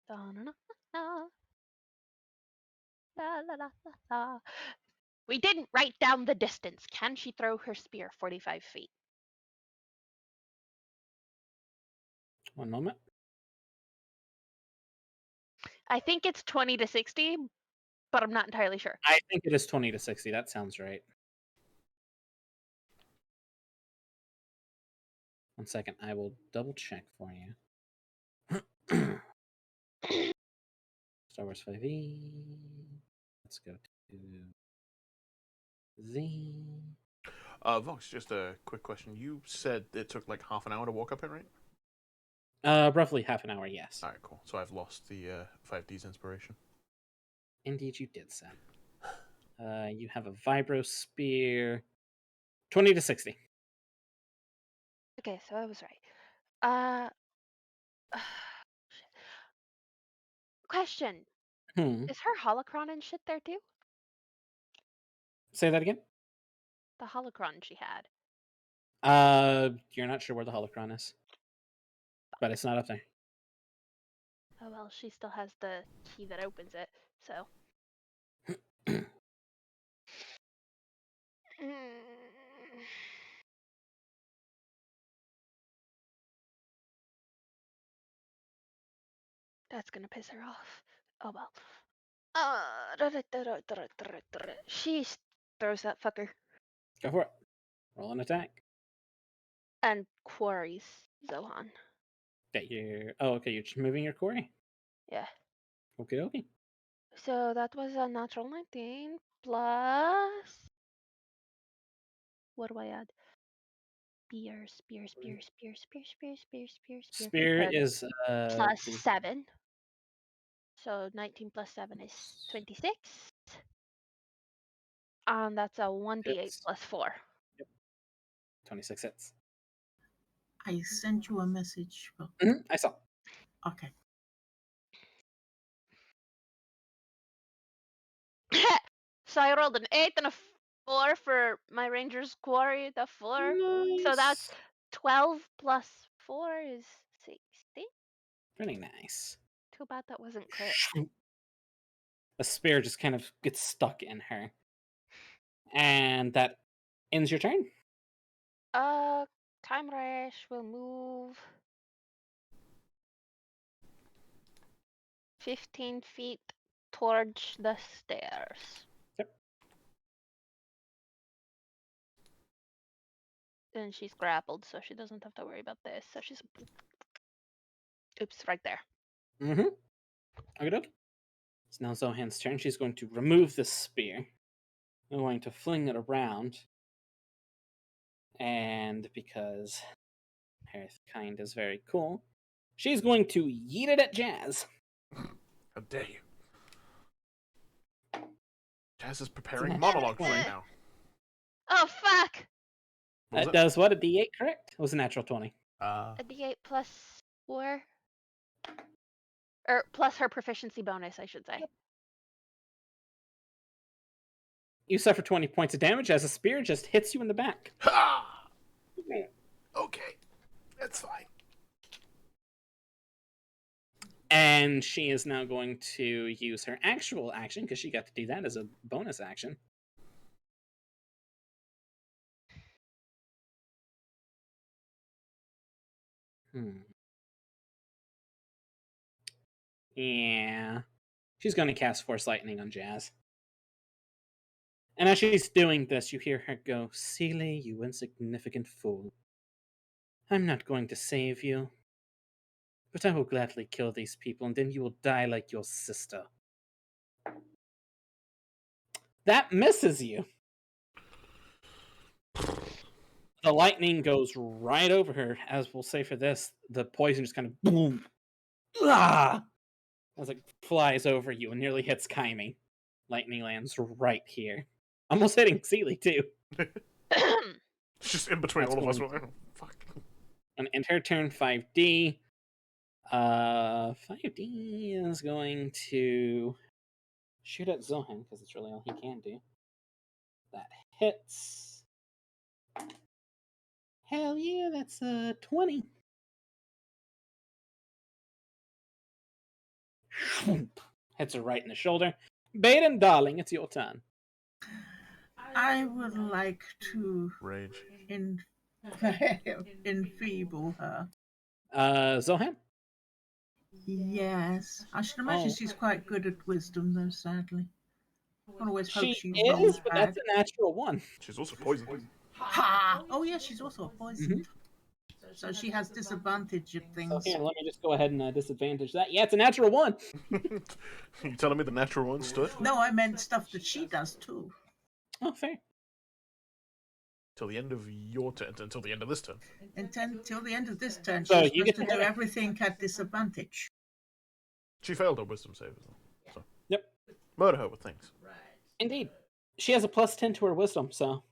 Da-na-na-na. La, la, la, la, la. We didn't write down the distance. Can she throw her spear 45 feet? One moment. I think it's 20 to 60, but I'm not entirely sure. I think it is 20 to 60. That sounds right. One second. I will double check for you. Star Wars 5e. Let's go to Z. Vox, just a quick question. You said it took like half an hour to walk up here, right? Roughly half an hour, yes. Alright, cool. So I've lost the 5D's inspiration. Indeed, you did, Sam. You have a vibro spear. 20 to 60. Okay, so I was right. Shit. Question: Hmm. Is her holocron and shit there too? Say that again. The holocron she had. You're not sure where the holocron is, but it's not up there. Oh well, she still has the key that opens it, so. That's gonna piss her off. Oh well. She throws that fucker Go for it. Roll an attack. and quarries Zohan. Okay, you're just moving your quarry. Yeah. Okay, okay. So that was a natural 19 plus. What do I add? Spear. Spear is Plus 7. So 19 plus 7 is 26. And that's a 1d8 hits. plus 4. 26 hits. I sent you a message. But... I saw. Okay. So I rolled an 8 and a 4 for my ranger's quarry, the 4. So that's 12 plus 4 is 60. Pretty nice. Too bad that wasn't crit. A spear just kind of gets stuck in her. And that ends your turn. Kymeresh will move 15 feet towards the stairs. Yep. And she's grappled, so she doesn't have to worry about this. So she's... Oops, right there. Mm-hmm. Okay. It's now Zohan's turn. She's going to remove the spear. I'm going to fling it around. And because her kind is very cool, she's going to yeet it at Jazz. How dare you? Jazz is preparing monologues right now. Oh, fuck! That does what? A D8, correct? It was a natural 20. A d8 plus 4? Or plus her proficiency bonus, I should say. You suffer 20 points of damage as a spear just hits you in the back. Ha! Okay, that's fine. And she is now going to use her actual action, because she got to do that as a bonus action. Yeah. She's going to cast Force Lightning on Jazz. And as she's doing this, you hear her go, "Seely, you insignificant fool. I'm not going to save you. But I will gladly kill these people, and then you will die like your sister." That misses you. The lightning goes right over her, as we'll say for this. The poison just kind of boom. Ah! As it flies over you and nearly hits Kyme. Lightning lands right here. Almost hitting Seely, too. It's just in between That's all of us. going- Fuck. And in her turn, 5D. 5D is going to shoot at Zohan, because it's really all he can do. That hits. Hell yeah, that's a 20. Hits her right in the shoulder. Baeden, darling, it's your turn. I would like to Rage. enfeeble her. Zohan? Yes. I should imagine Oh. she's quite good at wisdom, though, sadly. I always hope She she is, rolls but bad. that's a natural 1. She's also poisoned. Ha! Oh, yeah, she's also poisoned. So she has disadvantage at So things. here, let me just go ahead and disadvantage that. Yeah, it's a natural 1. You telling me the natural one stood? No, I meant stuff that she does, too. Oh, fair. till the end of your turn, until the end of this turn. Until the end of this turn, So she's you supposed get to to- do everything at disadvantage. She failed her wisdom save, so Yep. murder her with things. Indeed. She has a +10 to her wisdom, so.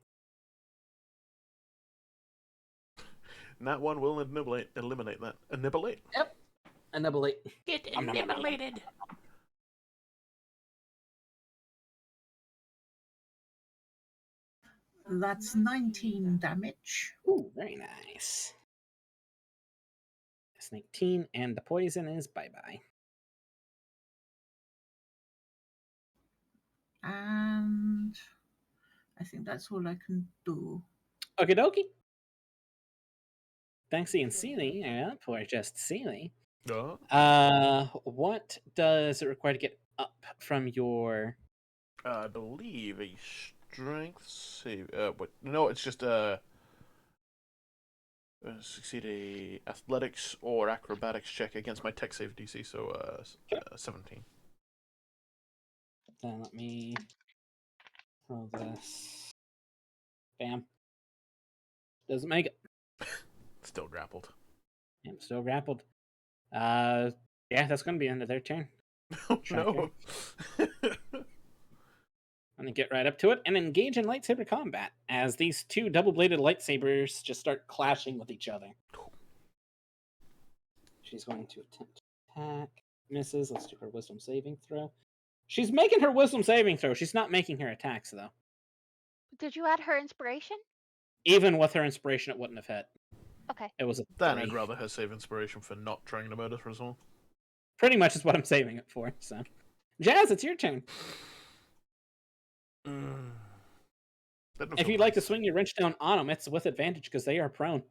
And that one will eliminate that. Annihilate. Yep. Annihilate. Get Nom, nom, nom, nom. eliminated. That's 19 damage. Ooh, very nice. That's 19, and the poison is bye-bye. And I think that's all I can do. Okie dokie. Banksy and Seely, yeah, for just Seely. What does it require to get up from your... I believe a strength save. What? No, it's just succeed a athletics or acrobatics check against my tech save DC. So 17. Then let me roll this. Bam. Doesn't make it. Still grappled. I'm still grappled. Yeah, that's going to be the end of their turn. Oh no. I'm going to get right up to it and engage in lightsaber combat as these two double-bladed lightsabers just start clashing with each other. She's going to attempt to attack. Misses. Let's do her wisdom saving throw. She's making her wisdom saving throw. She's not making her attacks, though. Did you add her inspiration? Even with her inspiration, it wouldn't have hit. Okay. It was a Then 3. I'd rather her save inspiration for not trying to murder her as well. Pretty much is what I'm saving it for. So, Jazz, it's your turn. If you'd like to swing your wrench down on them, it's with advantage because they are prone.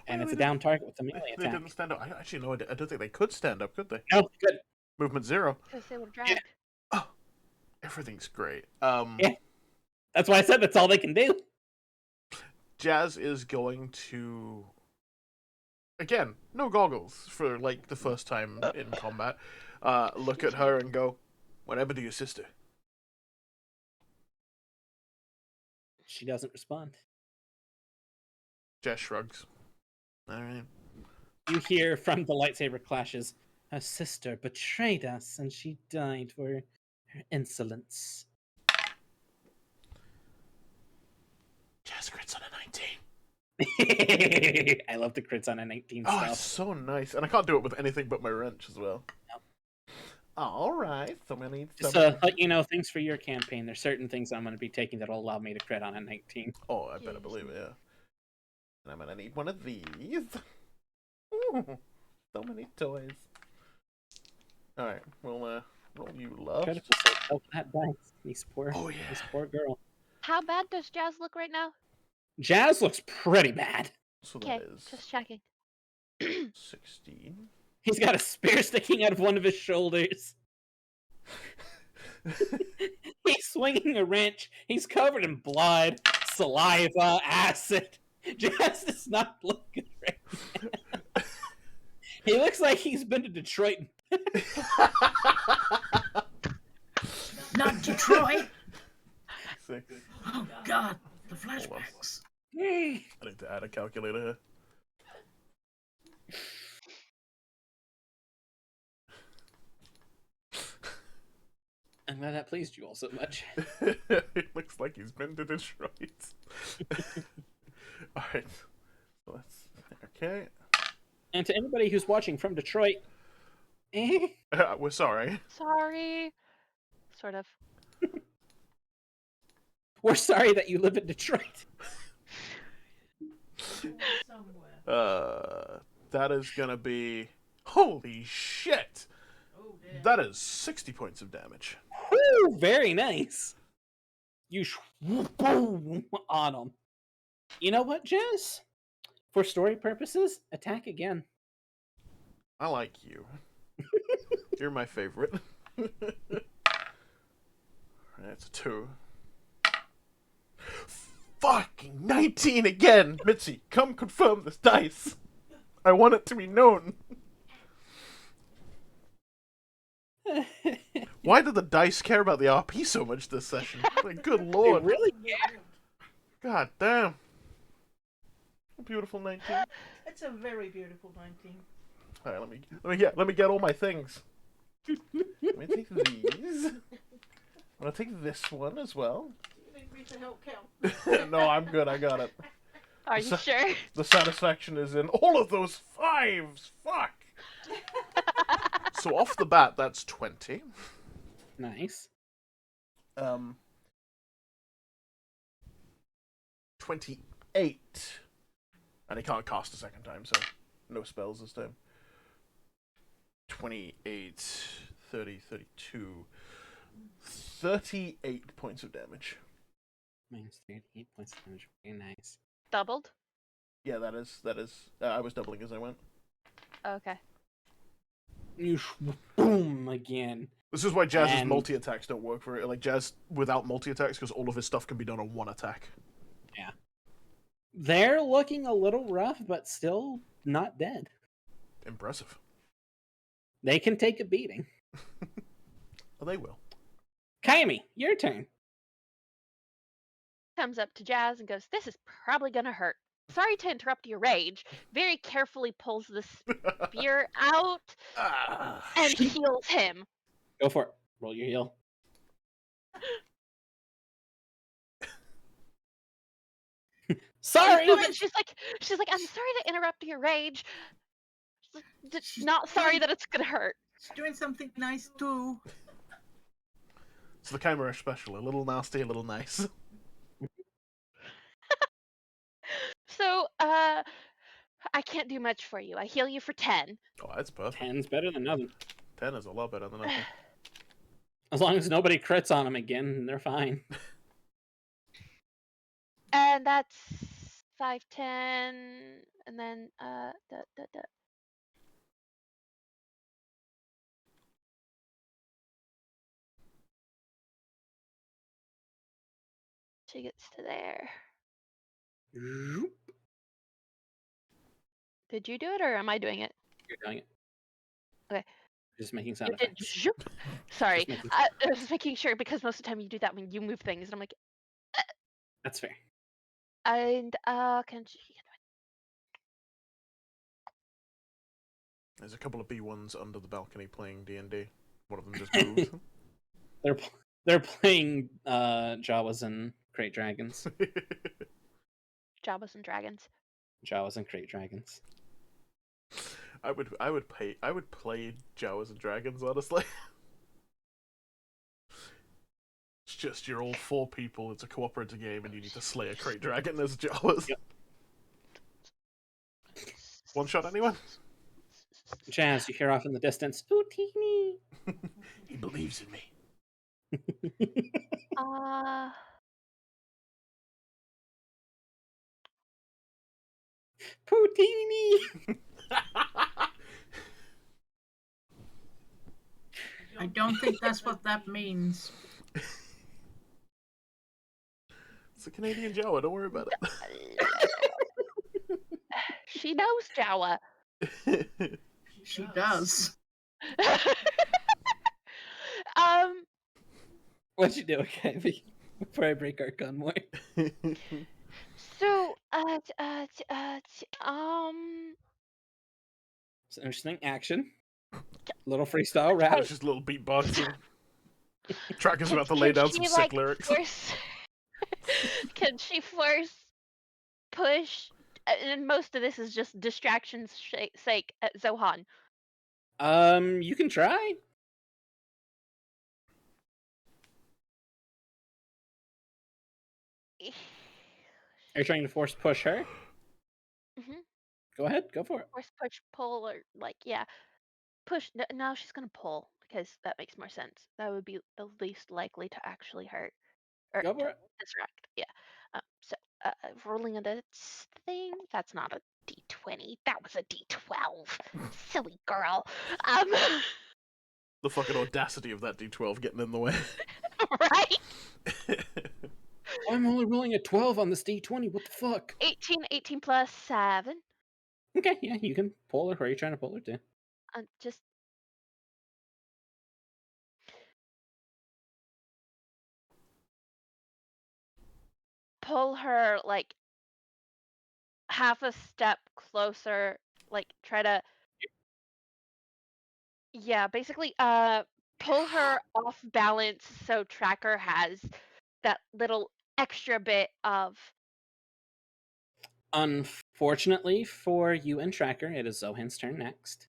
And it's a down target with a melee They attack. didn't stand up. I actually no, I don't think they could stand up, could they? No, good. Movement 0. Because they would drag. Oh, everything's great. Yeah. That's why I said that's all they can do. Jazz is going to, again, no goggles for like the first time in combat. Look at her and go, "What happened to your sister?" She doesn't respond. Jazz shrugs. All right. You hear from the lightsaber clashes, her sister betrayed us and she died for her insolence. Jazz crits on a 19. I love the crits on a 19 Oh, stuff. it's so nice, and I can't do it with anything but my wrench as well. Nope. All right, so I need Just some. to let you know, things for your campaign. There's certain things I'm going to be taking that'll allow me to crit on a 19. Oh, I better believe it. Yeah. And I'm gonna need one of these. Ooh, so many toys. All right, we'll roll you love. Critical save. Oh, that dice. This poor girl. How bad does Jazz look right now? Jazz looks pretty bad. So Okay, that is just checking. 16. He's got a spear sticking out of one of his shoulders. He's swinging a wrench. He's covered in blood, saliva, acid. Jazz does not look good right now. He looks like he's been to Detroit. Not Detroit! 6. Oh god, the flashbacks. I need to add a calculator here. I'm glad that pleased you all so much. It looks like he's been to Detroit. Alright. So that's okay. And to anybody who's watching from Detroit, We're sorry. Sorry. Sort of. we're sorry that you live in Detroit. Somewhere. That is gonna be. Holy shit! Oh, damn. That is 60 points of damage. Woo, very nice. You boom on him. You know what, Jazz? For story purposes, attack again. I like you. You're my favorite. That's a 2. Fucking 19 again! Mitzi, come confirm this dice. I want it to be known. Why do the dice care about the RP so much this session? Like, good They lord. really care. God damn. A beautiful 19. It's a very beautiful 19. All right, let me get all my things. Let me take these. I'm gonna take this one as well. You need me to help count. No, I'm good. I got it. Are you sure? The satisfaction is in all of those fives. Fuck. So off the bat, that's 20. Nice. 28. And he can't cast a second time, so no spells this time. 28, 30, 32. 38 points of damage. Minus 38 points of damage. Very nice. Doubled? Yeah, that is. I was doubling as I went. Okay. You boom again. This is why Jazz's And- multi-attacks don't work for it. Like, Jazz without multi-attacks, because all of his stuff can be done on one attack. They're looking a little rough, but still not dead. Impressive. They can take a beating. Well, they will. Kaimi, your turn. Comes up to Jazz and goes, "This is probably gonna hurt. Sorry to interrupt your rage." Very carefully pulls the spear out and heals him. Go for it. Roll your heal. Sorry. She's like, "I'm sorry to interrupt your rage. Not sorry that it's gonna hurt." She's doing something nice too. It's the Kymeresh special. A little nasty, a little nice. So, I can't do much for you. I heal you for 10. Oh, that's perfect. 10's better than nothing. 10 is a lot better than nothing. As long as nobody crits on them again, they're fine. And that's 5, 10, and then, she gets to there. Did you do it, or am I doing it? You're doing it. Okay. Just making sound You did effects. zoop. Sorry, Just making- I was making sure because most of the time you do that when you move things, and I'm like, That's fair. and can she? There's a couple of B1s under the balcony playing D&D. One of them just moved. They're playing Jawas and Crate Dragons. Jawas and dragons. Jawas and Crate Dragons. I would play Jawas and Dragons, honestly. It's just you're all 4 people, it's a cooperative game, and you need to slay a Crate Dragon as Jawas. Yep. One shot, anyone? Jazz, you hear off in the distance. Pootini! He believes in me. Pootini! I don't think that's what that means. It's a Canadian Jawa, don't worry about She knows Jawa. it. She does. What'd you do, okay? Before I break our convoy. So, It's an interesting action. Little freestyle rap. It's just a little beatboxing. Tracker's about to lay down some sick lyrics. Can she force push? And most of this is just distraction's sake at Zohan. You can try. Are you trying to force push her? Mhm. Go ahead, go for it. Force push pull, or yeah, push. No, she's gonna pull because that makes more sense. That would be the least likely to actually hurt or Go for it. distract. Yeah. So rolling a thing. That's not a D20. That was a D12. Silly girl. The fucking audacity of that D12 getting in the way. Right. I'm only rolling a 12 on this D20. What the fuck? 18 plus 7. Okay, yeah, you can pull her. Who are you trying to pull her to? Just pull her like half a step closer, like try to basically pull her off balance so Tracker has that little extra bit of Unfortunately for you and Tracker, it is Zohan's turn next.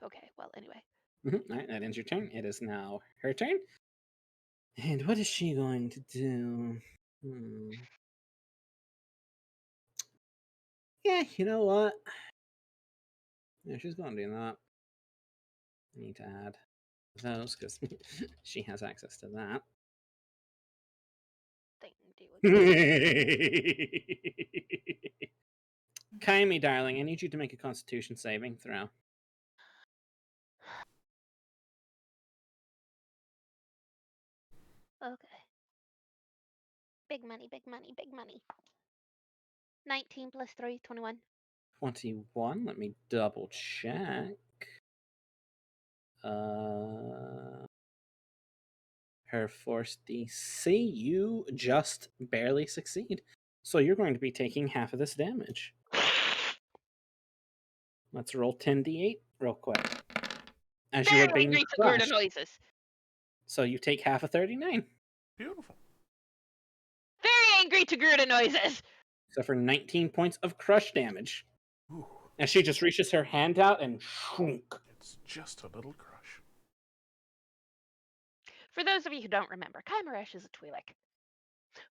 okay, well anyway. All right, that ends your turn. It is now her turn. And what is she going to do? Yeah, you know what? Yeah, she's going to do that. I need to add those because she has access to that. Thing to do with Kyme, darling, I need you to make a Constitution saving throw. Okay. Big money, big money, big money. 19 plus 3, 21. 21. Let me double check. Her force DC, you just barely succeed. So you're going to be taking half of this damage. Let's roll 10d8 real quick. As you are Very being angry to Gerda crushed. noises. So you take half of 39. Beautiful. Very angry to Gerda noises. So for 19 points of crush damage. Ooh, As she just reaches her hand out and shrunk. it's just a little crush. For those of you who don't remember, Kymeresh is a Twi'lek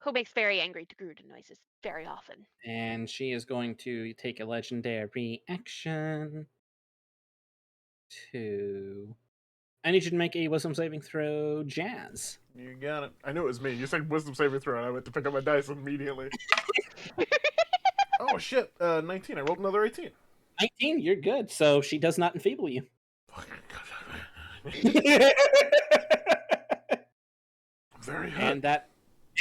who makes very angry to Gerda noises very often. And she is going to take a legendary action to... I need you to make a wisdom saving throw, Jazz. You got it. I knew it was me. You said wisdom saving throw, and I went to pick up my dice immediately. Oh shit! 19. I rolled another 18. 19, you're good. So she does not enfeeble you. Very hurt. And that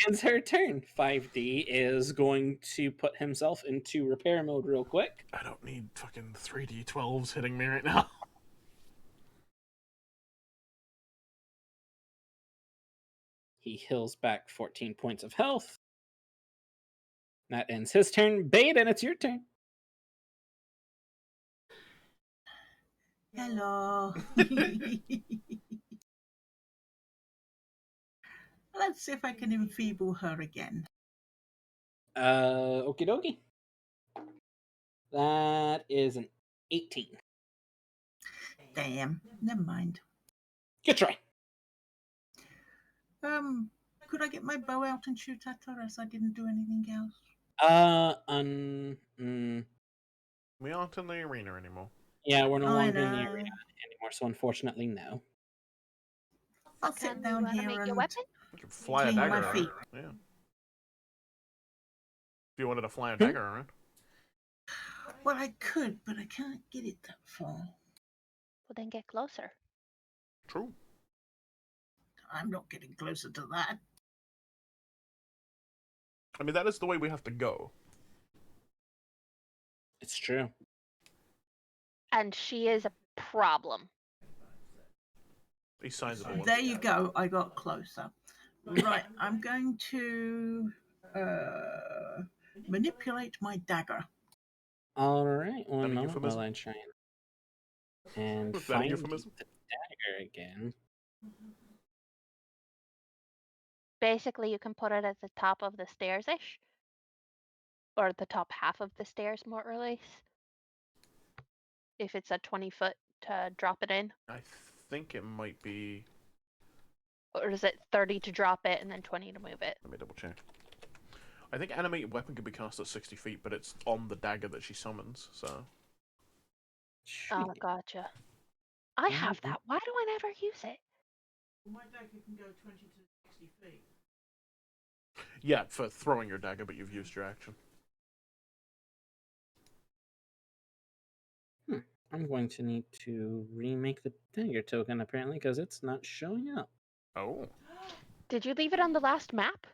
ends her turn. 5D is going to put himself into repair mode real quick. I don't need fucking 3d12s hitting me right now. He heals back 14 points of health. That ends his turn. Baeden, it's your turn. Hello. Let's see if I can enfeeble her again. Okie dokie. That is an 18. Damn. Never mind. Good try. Could I get my bow out and shoot at her as I didn't do anything else? We aren't in the arena anymore. Yeah, we're no I longer in the know. arena anymore, so unfortunately, no. I'll Can sit you down here animate and your weapon? You can fly a clean dagger my around. feet. Yeah. If you wanted to fly a dagger around. Well, I could, but I can't get it that far. Well, then get closer. True. I'm not getting closer to that. I mean, that is the way we have to go. It's true. And she is a problem. These signs of the There you go. I got closer. Right. I'm going to manipulate my dagger. All right, That a one moment euphemism? while I try and Was that a find the euphemism? dagger again. Basically, you can put it at the top of the stairs-ish. Or the top half of the stairs, more or less. If it's a 20-foot to drop it in. I think it might be... Or is it 30 to drop it and then 20 to move it? Let me double check. I think animated weapon can be cast at 60 feet, but it's on the dagger that she summons, so... Oh, gotcha. I have that. Why do I never use it? My dagger can go 20 to 60 feet. Yeah, for throwing your dagger, but you've used your action. I'm going to need to remake the dagger token, apparently, because it's not showing up. Oh. Did you leave it on the last map?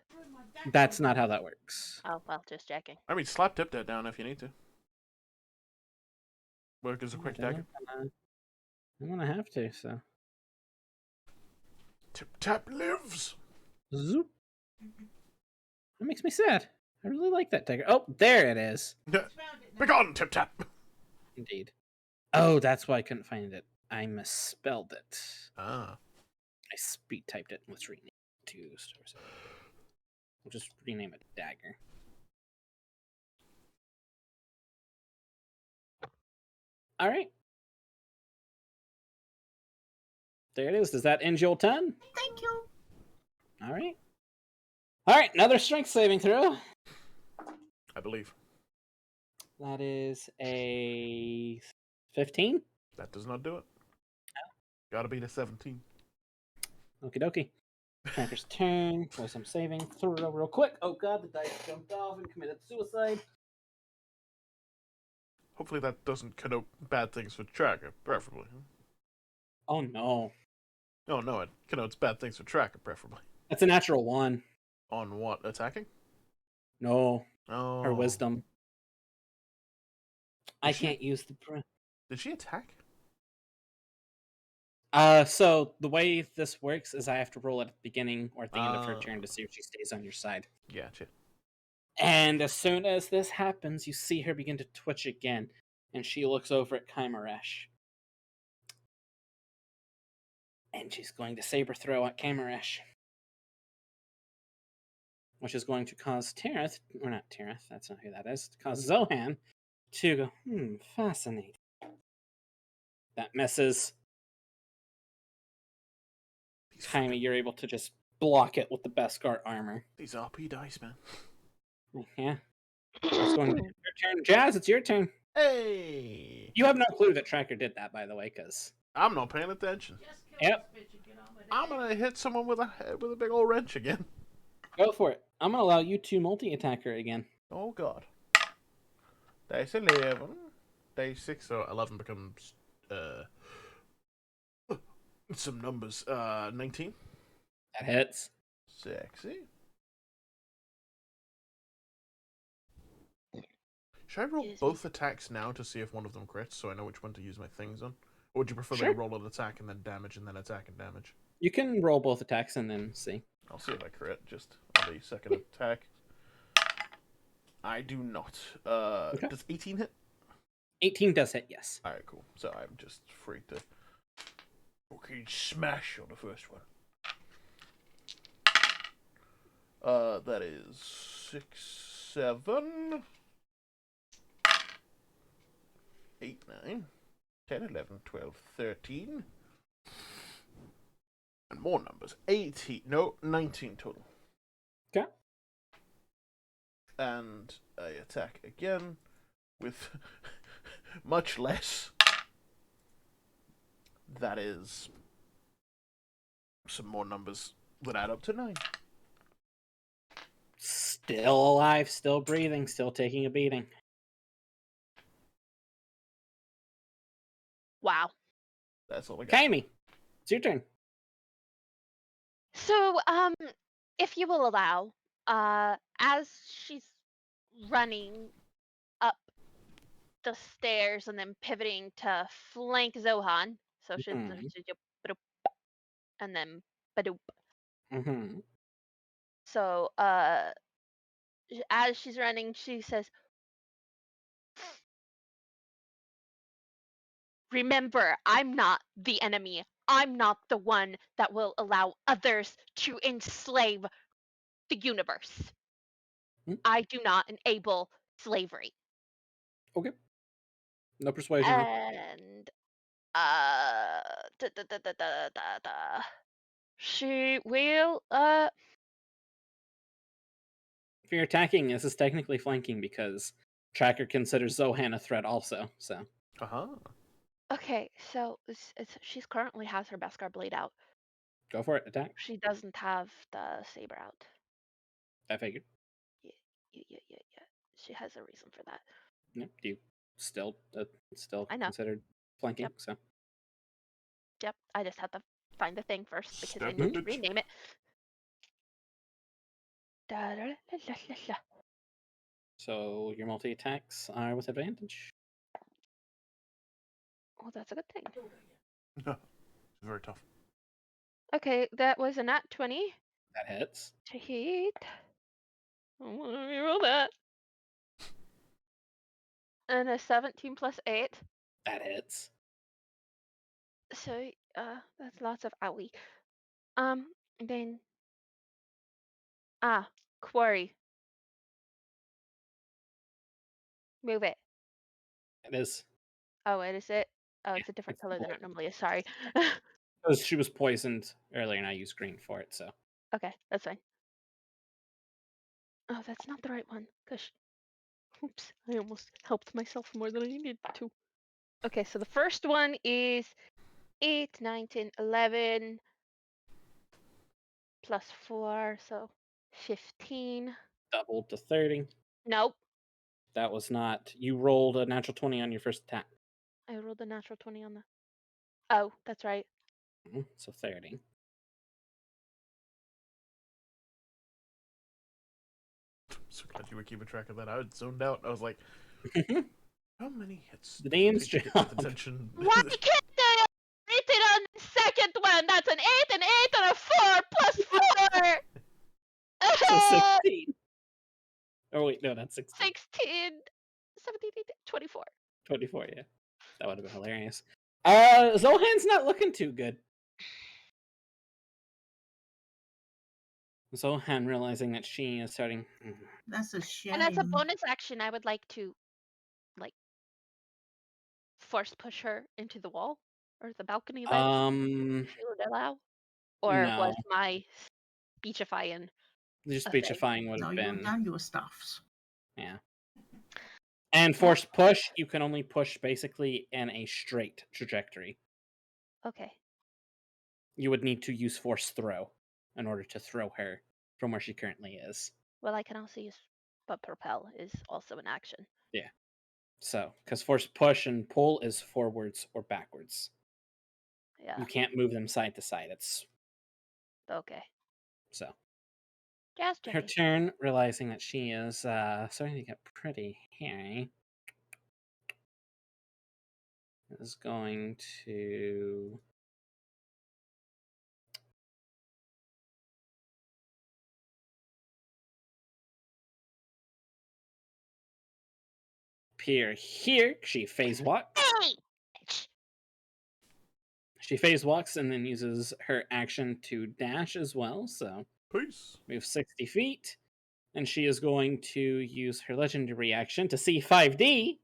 That's not how that works. Oh, well, just checking. I mean, slap tip that down if you need to. Work as a quick dagger. I'm gonna have to, so. Tip Tap lives. Zoop. That makes me sad. I really like that tiger. Oh, there it is. Begone, Tip Tap. Indeed. Oh, that's why I couldn't find it. I misspelled it. Ah. I speed typed it. Let's rename it to stars. We'll just rename it Dagger. All right. There it is. Does that end your turn? Thank you. All right. All right. Another strength saving throw. I believe. That is a 15. That does not do it. Gotta be the 17. Okie dokie. Cracker's turn. Play some saving throw real quick. Oh god, the dice jumped off and committed suicide. Hopefully that doesn't connote bad things for Tracker, preferably. Oh no. Oh no, it connotes bad things for Tracker, preferably. That's a natural 1. On what? Attacking? No. Oh. Her wisdom. I she- can't use the. Did she attack? So the way this works is I have to roll at the beginning or at the end of her turn to see if she stays on your side. Gotcha. And as soon as this happens, you see her begin to twitch again, and she looks over at Kymeresh. And she's going to saber throw at Kymeresh. Which is going to cause Tereth, or not Tereth, that's not who that is, to cause Zohan to go, fascinating. That misses. Jaime, you're able to just block it with the Beskar armor. These RP dice, man. Yeah. It's going to be your turn. Jazz, it's your turn. Hey! You have no clue that Tracker did that, by the way, because... I'm not paying attention. Yep. I'm gonna hit someone with a big old wrench again. Go for it. I'm going to allow you to multi-attack her again. Oh god. Dice 11. Dice 6, so 11 becomes some numbers. 19. That hits. Sexy. Should I roll Excuse both attacks now to see if one of them crits so I know which one to use my things on? Or would you prefer Sure. me to roll an attack and then damage and then attack and damage? You can roll both attacks and then see. I'll see if I crit just on the second attack. I do not. Okay. Does 18 hit? 18 does hit, yes. Alright, cool. So I'm just free to fucking smash on the first one. That is 6, 7, 8, 9, 10, 11, 12, 13. And more numbers. 18, no, 19 total. Okay. And I attack again with much less. That is some more numbers that add up to 9. Still alive, still breathing, still taking a beating. Wow. That's all I got. Kaimi, it's your turn. So, if you will allow, as she's running up the stairs and then pivoting to flank Zohan, so she's Mhm. and then badoop. Mm-hmm. So, as she's running, she says, "Remember, I'm not the enemy. I'm not the one that will allow others to enslave the universe. Hmm. I do not enable slavery." Okay. No persuasion. Huh? And da, da, da, da, da, da, da. She will If you're attacking, this is technically flanking because Tracker considers Zohan a threat also. So Uh-huh. okay, so she's currently has her Beskar blade out. go for it. Attack. She doesn't have the saber out. I figured. Yeah. She has a reason for that. Yep. You still I know. considered flanking. Yep. So Yep, I just have to find the thing first because I Step need to bitch. rename it. Da, da, da, da, da, da. so your multi attacks are with advantage. Well, that's a good thing. No, it's very tough. Okay, that was a nat 20 That hits. to hit. Let me roll that. And a 17 plus 8. That hits. So, that's lots of owie. Then, quarry. Move it. It is. Oh, it is it? Oh, Yeah, it's a different it's color than blue. it normally is. Sorry. Because she was poisoned earlier, and I used green for it. So Okay, that's fine. Oh, that's not the right one. Gosh. Oops, I almost helped myself more than I needed to. Okay, so the first one is 8, 9, 10, 11 plus 4, so 15. doubled to 30. Nope. That was not. You rolled a natural 20 on your first attack. I rolled a natural 20 on the. Oh, that's right. So 30. I'm so glad you were keeping track of that. I was zoned out. I was like, how many hits The does it name's take to get job. the tension? Why can't I write it on the second one? That's an 8, an 8, and a 4 plus 4! So 16. Oh, wait, no, that's 16. 16, 17, 18, 24. 24, yeah. That would have been hilarious. Zohan's not looking too good. Zohan realizing that she is starting. That's a shame. And as a bonus action, I would like to, like, force push her into the wall or the balcony ledge, if you would allow. Or was No. my speechifying Just a thing? speechifying would No, have you've been. done your stuffs. Yeah. And force push, you can only push basically in a straight trajectory. Okay. You would need to use force throw in order to throw her from where she currently is. Well, I can also use, but propel is also an action. Yeah. So, because force push and pull is forwards or backwards. Yeah. You can't move them side to side. It's Okay. so. Just Her checking. turn, realizing that she is starting to get pretty hairy, is going to appear here. She phase walks. Hey! She phase walks and then uses her action to dash as well. So Peace. move 60 feet. And she is going to use her legendary action to see 5D.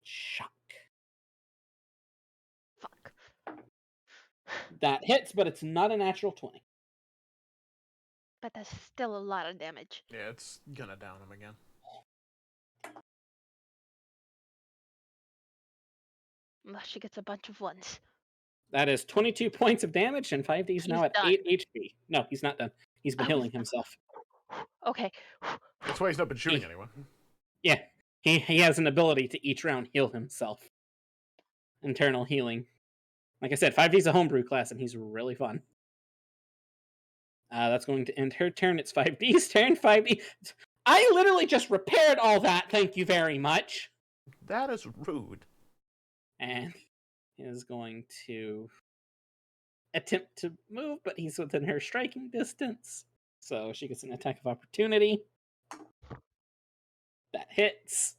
Shock. Fuck. That hits, but it's not a natural 20. But that's still a lot of damage. Yeah, it's gonna down him again. Unless she gets a bunch of ones. That is 22 points of damage, and 5D's He's now at done. 8 HP. No, he's not done. He's been Oh, healing he's done. himself. Okay. That's why he's not been shooting anyone. Yeah, he has an ability to each round heal himself. Internal healing. Like I said, 5D's a homebrew class, and he's really fun. That's going to end her turn. It's 5D's turn. 5D. I literally just repaired all that. Thank you very much. That is rude. And is going to attempt to move, but he's within her striking distance. So she gets an attack of opportunity. That hits.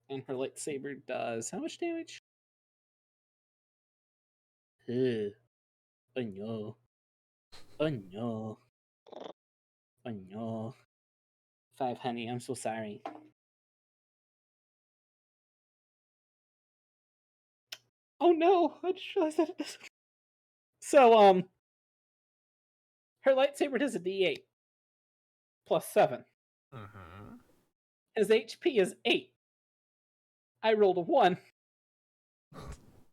And her lightsaber does how much damage? Oh no. Oh no. Oh no. 5, honey, I'm so sorry. Oh no, I just realized that it doesn't. So, her lightsaber does a d8 plus 7. Mm-hmm. His HP is 8. I rolled a 1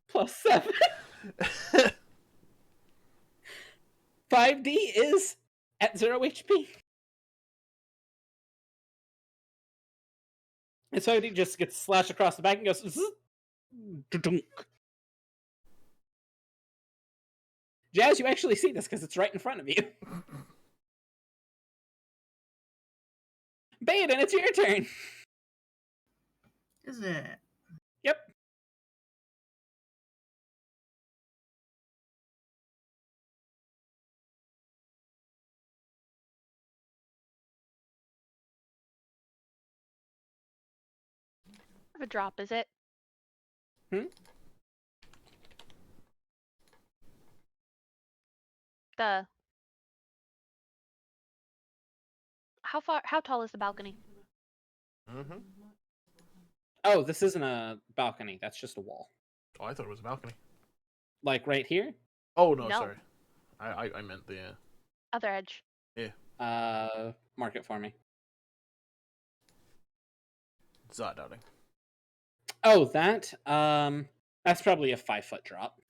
plus 7. 5D is at 0 HP. And so he just gets slashed across the back and goes. Dunk. Jazz, you actually see this because it's right in front of you. Baeden, it's your turn. Is it? Yep. a drop, is it? Hmm? The how tall is the balcony? Mm-hmm. Oh, this isn't a balcony. That's just a wall. Oh, I thought it was a balcony. Like right here. Oh no, No. sorry. I meant the Other edge. Mark it for me. Zot outing. Oh, that. That's probably a 5-foot drop.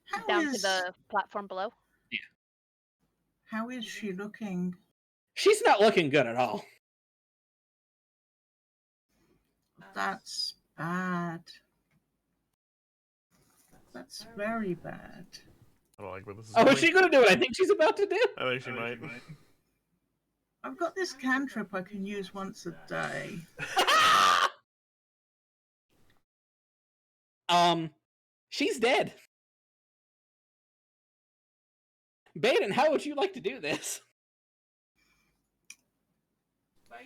How Down to is the platform below. how is she looking? She's not looking good at all. That's bad. That's very bad. I don't like where this is Oh, going. is she gonna do what I think she's about to do? I think she might. I've got this cantrip I can use once a day. She's dead. Baeden, how would you like to do this?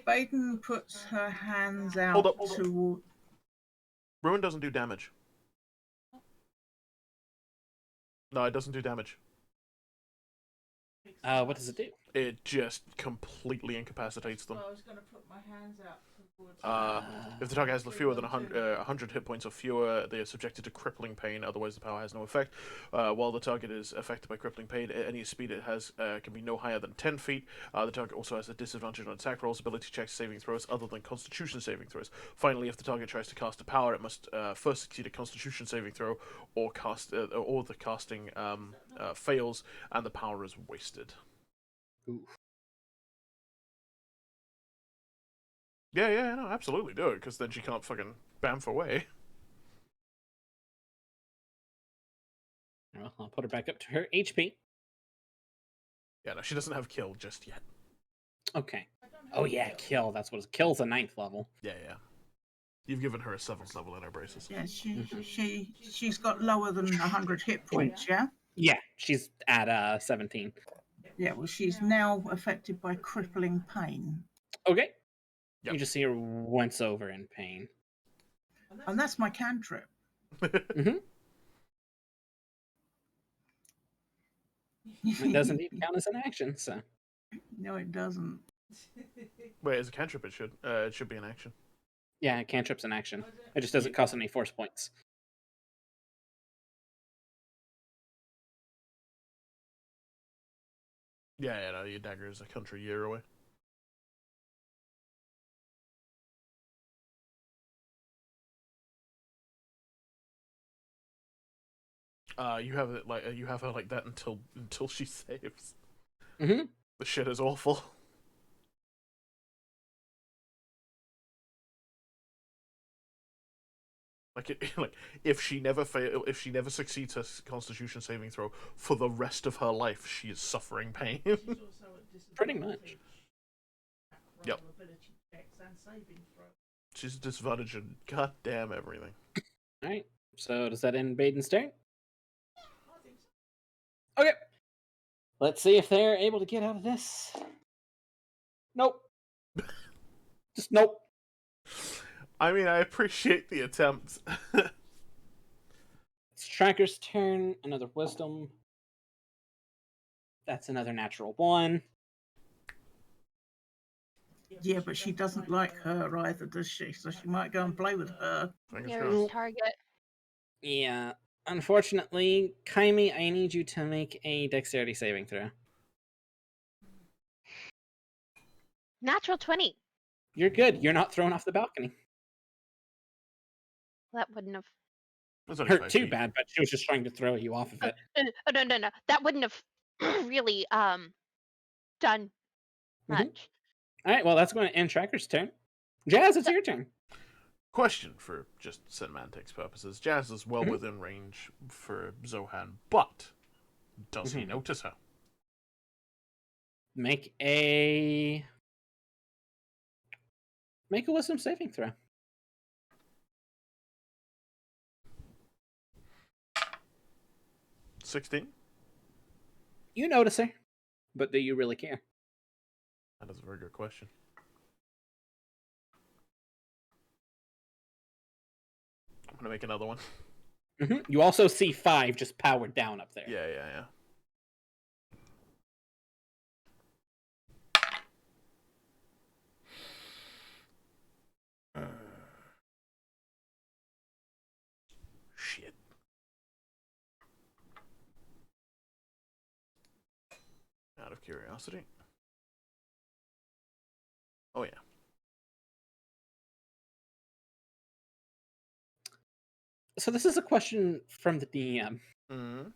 Baeden puts her hands Hold out up, hold up. to. Ruin doesn't do damage. No, it doesn't do damage. What does it do? It just completely incapacitates them. So I was going to put my hands out towards. If the target has fewer than 100 hit points or fewer, they are subjected to crippling pain. Otherwise, the power has no effect. While the target is affected by crippling pain, any speed it has can be no higher than 10 feet. The target also has a disadvantage on attack rolls, ability checks, saving throws, other than Constitution saving throws. Finally, if the target tries to cast a power, it must first succeed a Constitution saving throw, or the casting fails, and the power is wasted. Oof. Yeah, no, absolutely do it, because then she can't fucking bamf away. Well, I'll put her back up to her HP. Yeah, no, she doesn't have kill just yet. Okay. Oh yeah, kill. That's what it's. Kill's a 9th level. Yeah. You've given her a 7th level in her braces. Yeah, she's got lower than 100 hit points. Yeah. Yeah, she's at 17. Yeah. Well, she's now affected by crippling pain, Okay. Yep. You just see her once over in pain. and that's my cantrip. Mm-hmm. It does indeed count as an action, so. No, it doesn't. Wait, as a cantrip, it should be an action. Yeah, cantrip's an action. It just doesn't cost any force points. Yeah, no, your dagger is a country year away. You have her like that until she saves. Mm-hmm. The shit is awful. Like if she never succeeds her Constitution saving throw for the rest of her life, she is suffering pain. Pretty much. Yep. Ability checks and saving throw. She's disadvantaged in goddamn everything. Alright, so does that end Baden's turn? Okay. Let's see if they're able to get out of this. Nope. Just nope. I mean, I appreciate the attempt. It's Tracker's turn. Another wisdom. That's another natural 1. Yeah, but she doesn't like her either, does she? So she might go and play with her. Fingers Nearest crossed. target. Yeah. Unfortunately, Kyme, I need you to make a dexterity saving throw. Natural 20. You're good. You're not thrown off the balcony. That wouldn't have. That's only Hurt 5 too feet. bad, but she was just trying to throw you off of it. No. That wouldn't have really done much. All right, well, that's going to end Tracker's turn. Jazz, it's your turn. Question for just semantics purposes. Jazz is well within range for Zohan, but does he notice her? Make a wisdom saving throw. 16? You notice her, but do you really care? That is a very good question. gonna make another one. You also see 5 just powered down up there. Yeah. Shit. Out of curiosity. Oh yeah. So this is a question from the DM. Mm-hmm.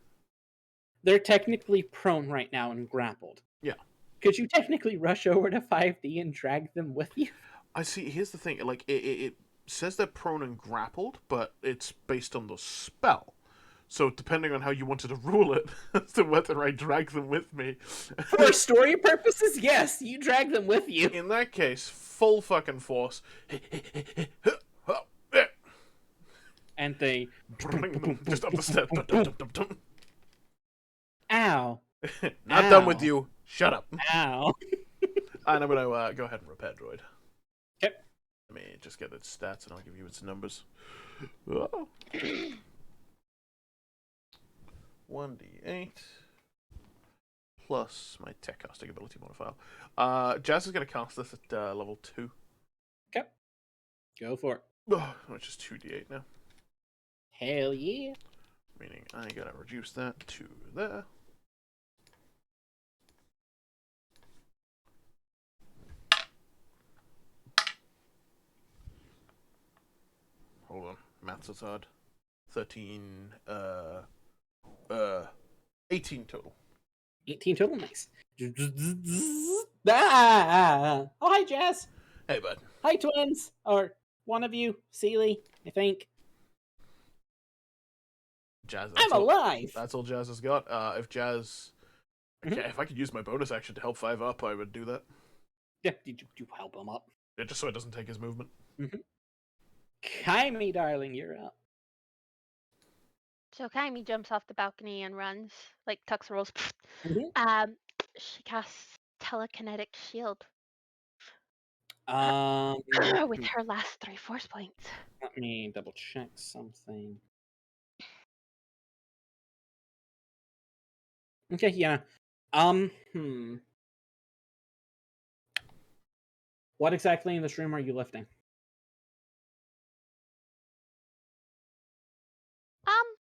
They're technically prone right now and grappled. Yeah. Could you technically rush over to 5D and drag them with you? I see. Here's the thing. Like it says they're prone and grappled, but it's based on the spell. So depending on how you wanted to rule it, as to whether I drag them with me. For story purposes, yes, you drag them with you. In that case, full fucking force. And they Just up the step. Dum, dum, dum, dum, dum. Ow. Not done with you. Shut up. Ow. And I'm gonna go ahead and repair droid. Okay. Let me just get its stats and I'll give you its numbers. Oh. 1d8 plus my tech casting ability modifier. Jazz is gonna cast this at level 2. Okay. Go for it. Which is 2d8 now. Hell yeah. Meaning I gotta reduce that to there. Hold on, maths is hard. 13, 18 total. 18 total, nice. Ah! Oh, hi, Jazz. Hey, bud. Hi, twins. Or one of you, Seely, I think. Jazz. I'm alive. That's all Jazz has got. If Jazz, Mhm. yeah, if I could use my bonus action to help 5 up, I would do that. Yeah, did you help him up? Yeah, just so it doesn't take his movement. Kyme, darling, you're up. So Kaimi jumps off the balcony and runs, like Tux rolls. Mhm. She casts telekinetic shield Um, with her last 3 force points. let me double check something. Okay, yeah. What exactly in this room are you lifting? Um,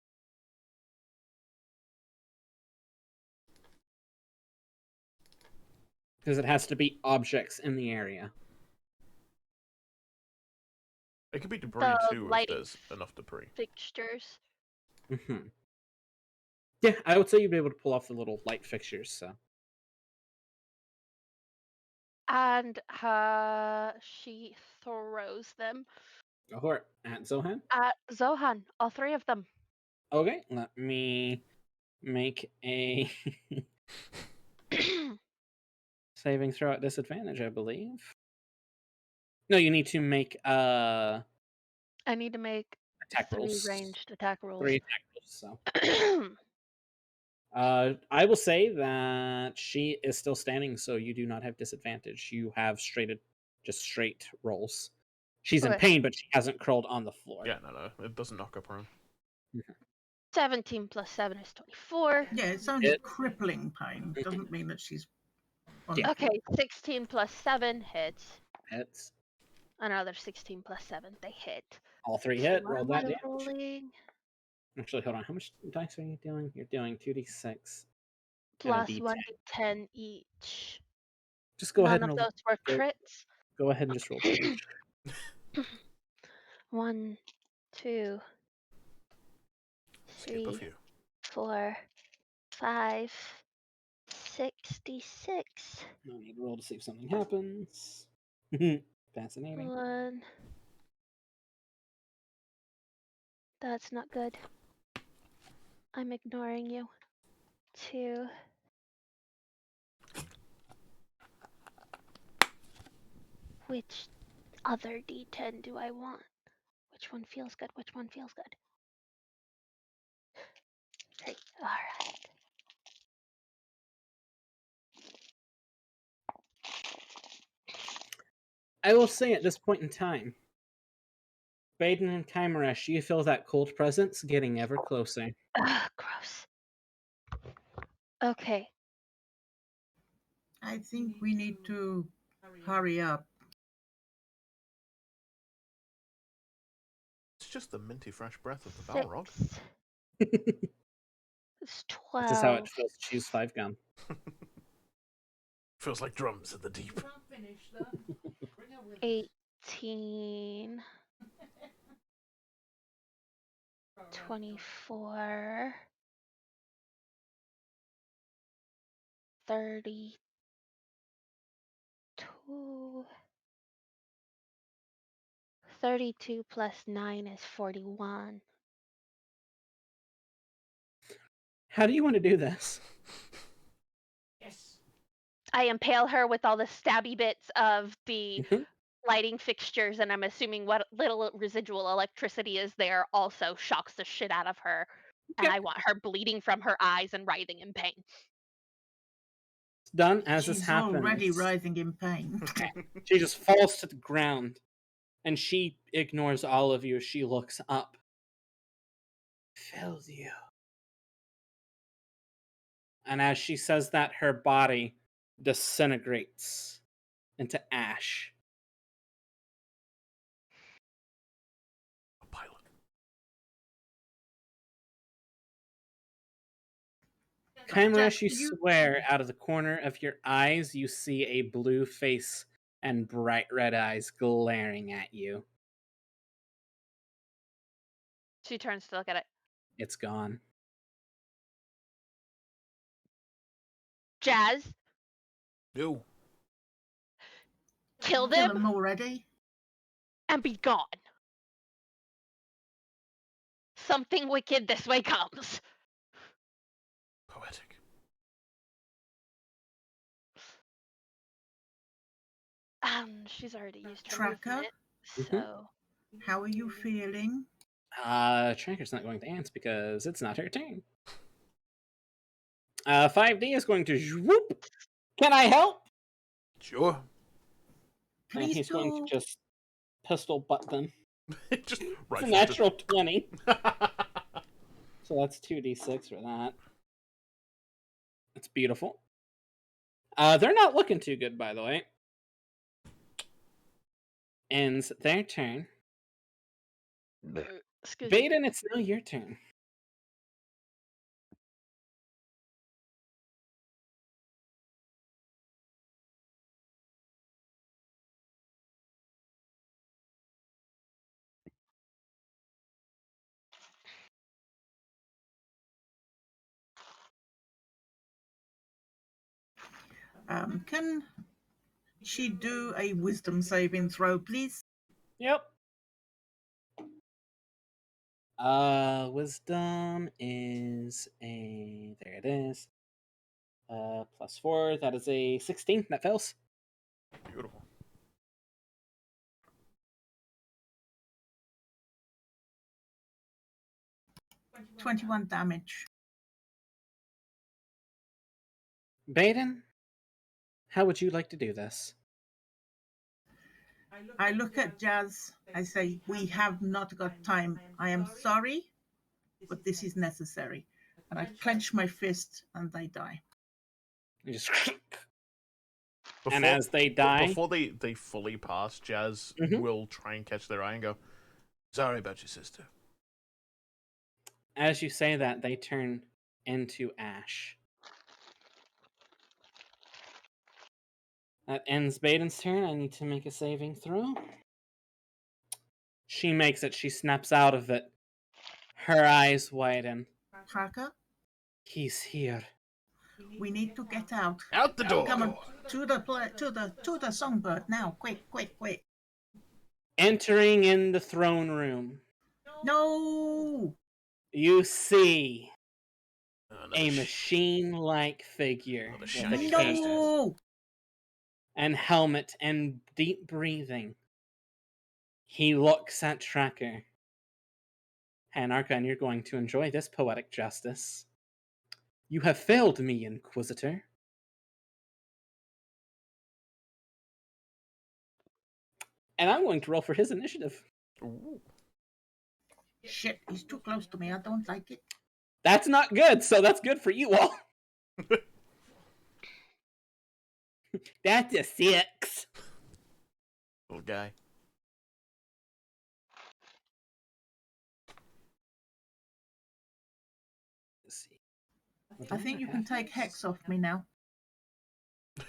Because it has to be objects in the area. It could be debris The too if lighting there's enough debris. fixtures. Yeah, I would say you'd be able to pull off the little light fixtures, so. And she throws them Go for it. At Zohan. at Zohan, all 3 of them. Okay, let me make a saving throw at disadvantage, I believe. No, you need to make I need to make attack 3 rolls. ranged attack rolls. 3 attack rolls, so. I will say that she is still standing, so you do not have disadvantage. You have just straight rolls. She's in Okay. pain, but she hasn't curled on the floor. Yeah, no, it doesn't knock her prone. 17 plus 7 is 24. Yeah, it's only crippling pain. It doesn't mean that she's on Yeah. Okay, 16 plus 7 hits. Hits. Another 16 plus 7, they hit. All 3 So hit. what Roll am that I damage. rolling? Actually, hold on. How much dice are you doing? You're doing 2d6. Plus D10. 1d10 each. Just go ahead None and of roll. those were crits. Go ahead and just roll damage. 1, 2, Skip a 3, few. 4, 5, 66. No need to roll to see if something happens. Fascinating. 1. That's not good. I'm ignoring you. 2. Which other d10 do I want? Which one feels good? Which one feels good? 3. Alright. I will say at this point in time, Baeden and Kymeresh, you feel that cold presence getting ever closer. Ugh, gross. Okay. I think we need to hurry up. It's just the minty fresh breath of the Six. Balrog. It's This is how it 12. feels to choose 5 gun. Feels like drums in the deep. Can't finish though. Bring her with us. 18. 24. 32. 32 plus 9 is 41. How do you want to do this? Yes. I impale her with all the stabby bits of the Mhm. lighting fixtures, and I'm assuming what little residual electricity is there also shocks the shit out of her. And Okay. I want her bleeding from her eyes and writhing in pain. It's done as this She's happens. already writhing in pain. She just falls to the ground, and she ignores all of you as she looks up. Filled you. And as she says that, her body disintegrates into ash. A pilot. Kymeresh, you do you- swear out of the corner of your eyes you see a blue face and bright red eyes glaring at you. She turns to look at it. It's gone. Jazz, No. kill Kill them them already? and be gone. Something wicked this way comes. Poetic. She's already used her Tracker? movement, Mhm. so How are you feeling? Tracker's not going to answer because it's not her turn. 5D is going to whoop. Can I help? Sure. And Please he's going to do. just pistol butt them. Just It's a rifle. natural 20. So that's 2d6 for that. It's beautiful. They're not looking too good, by the way. Ends their turn. excuse me. Baeden, it's now your turn. Can she do a wisdom saving throw, please? Yep. Wisdom is a... There it is. +4. That is a 16. That fails. Beautiful. Twenty-one. 21 damage. Baeden, how would you like to do this? I look at Jazz. I say, we have not got time. I am sorry, but this is necessary. And I clench my fist and they die. You just... Before, And as they die... Before they fully pass, Jazz Mhm. will try and catch their eye and go, sorry about your sister. As you say that, they turn into ash. That ends Baden's turn. I need to make a saving throw. She makes it. She snaps out of it. Her eyes widen. Tracker, He's here. we need to get out. Out the door! Come on, to the songbird now. Quick, quick, quick. Entering in the throne room, No! you see Another a machine-like figure another with shiny a bastard. cape No! and helmet and deep breathing. He looks at Tracker. And Archon, you're going to enjoy this poetic justice. You have failed me, Inquisitor. And I'm going to roll for his initiative. Ooh. Shit, he's too close to me. I don't like it. That's not good, so that's good for you all. That's a 6. Little guy. Let's see. I think you can take Hex off me now.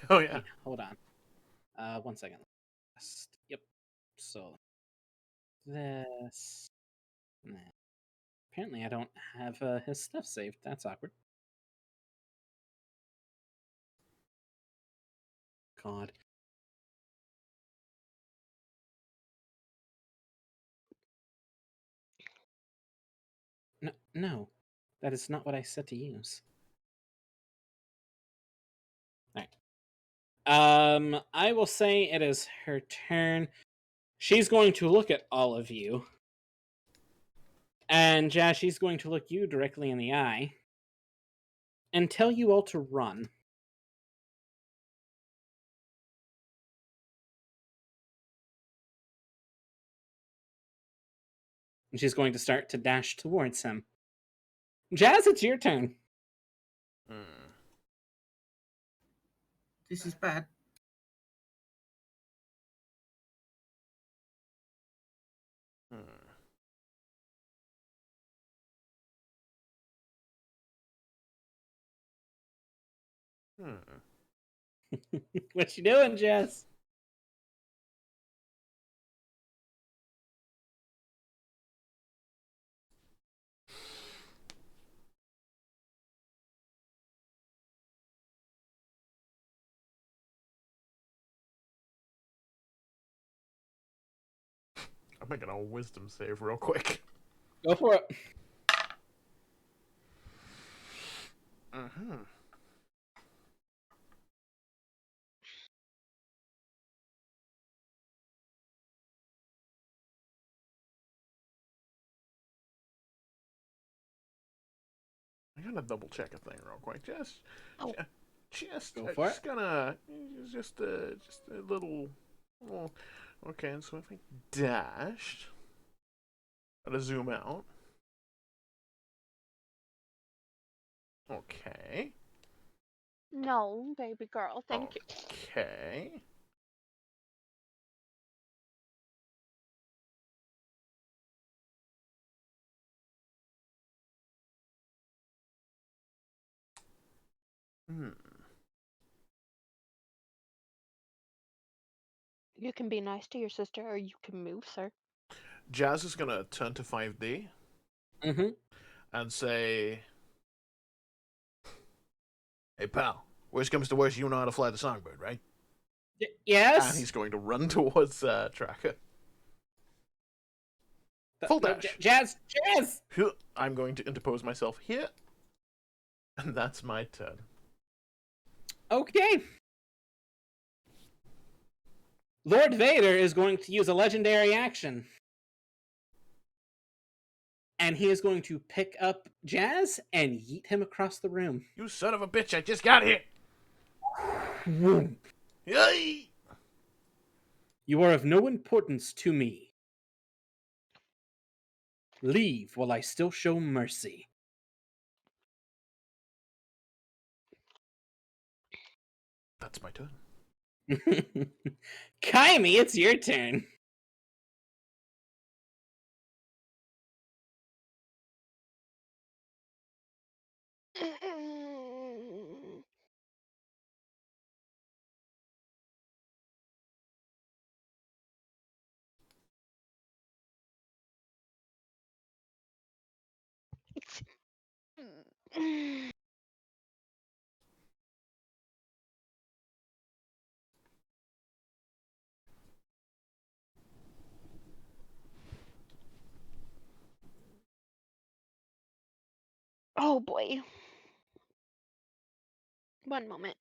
Oh yeah. Yeah, hold on. 1 second. Yep. So this. Nah. Apparently, I don't have his stuff saved. That's awkward. God. No, no, that is not what I said to use. All right. I will say it is her turn. She's going to look at all of you. And Jazz, she's going to look you directly in the eye and tell you all to run. And she's going to start to dash towards him. Jazz, it's your turn. This is bad. What you doing, Jazz? I'm making a wisdom save real quick. Go for it. I gotta double check a thing real quick. Just Go for just gonna just a little. Oh, okay, so if I dashed, gotta zoom out. Okay. No, baby girl. Thank you. Okay. You can be nice to your sister, or you can move, sir. Jazz is gonna turn to 5D Mm-hmm. and say, "Hey pal, worst comes to worst, you know how to fly the songbird, right?" Yes. And he's going to run towards Tracker. Full No, dash. Jazz. I'm going to interpose myself here, and that's my turn. Okay. Lord Vader is going to use a legendary action. And he is going to pick up Jazz and yeet him across the room. You son of a bitch! I just got here. Yay! You are of no importance to me. Leave while I still show mercy. That's my turn. Kyme, it's your turn. Oh boy. One moment.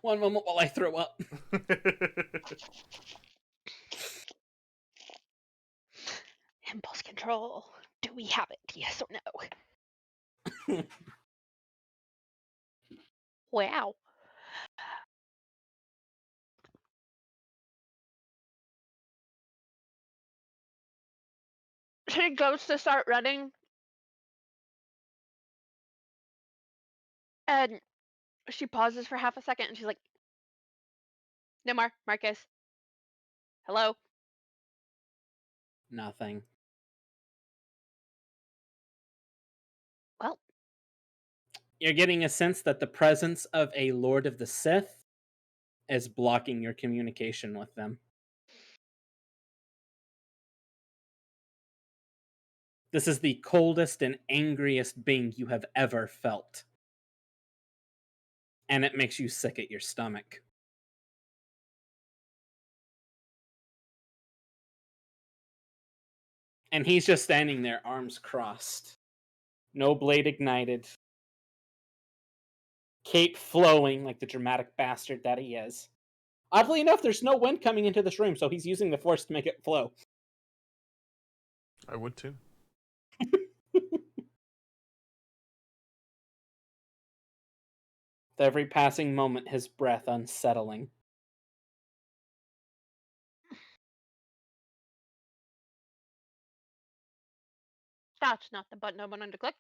One moment while I throw up. Impulse control. Do we have it? Yes or no? Wow. She goes to start running, and she pauses for half a second, and she's like, "No more, Marcus. Hello." Nothing. Well, You're getting a sense that the presence of a Lord of the Sith is blocking your communication with them. This is the coldest and angriest being you have ever felt. And it makes you sick at your stomach. And he's just standing there, arms crossed. No blade ignited. Cape flowing like the dramatic bastard that he is. Oddly enough, there's no wind coming into this room, so he's using the force to make it flow. I would too. With every passing moment, his breath unsettling. that's not the button I wanted to click.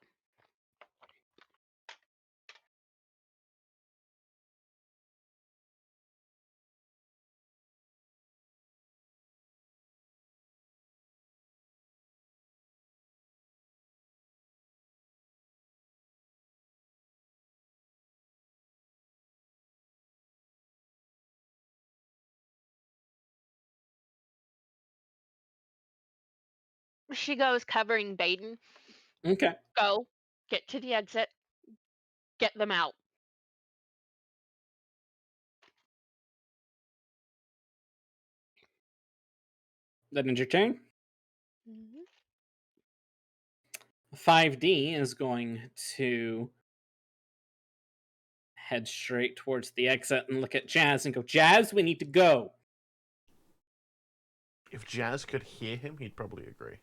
She goes covering Baeden. Okay. Go, get to the exit, get them out. That ends your turn. Mhm. 5D is going to head straight towards the exit and look at Jazz and go, Jazz, we need to go. If Jazz could hear him, he'd probably agree.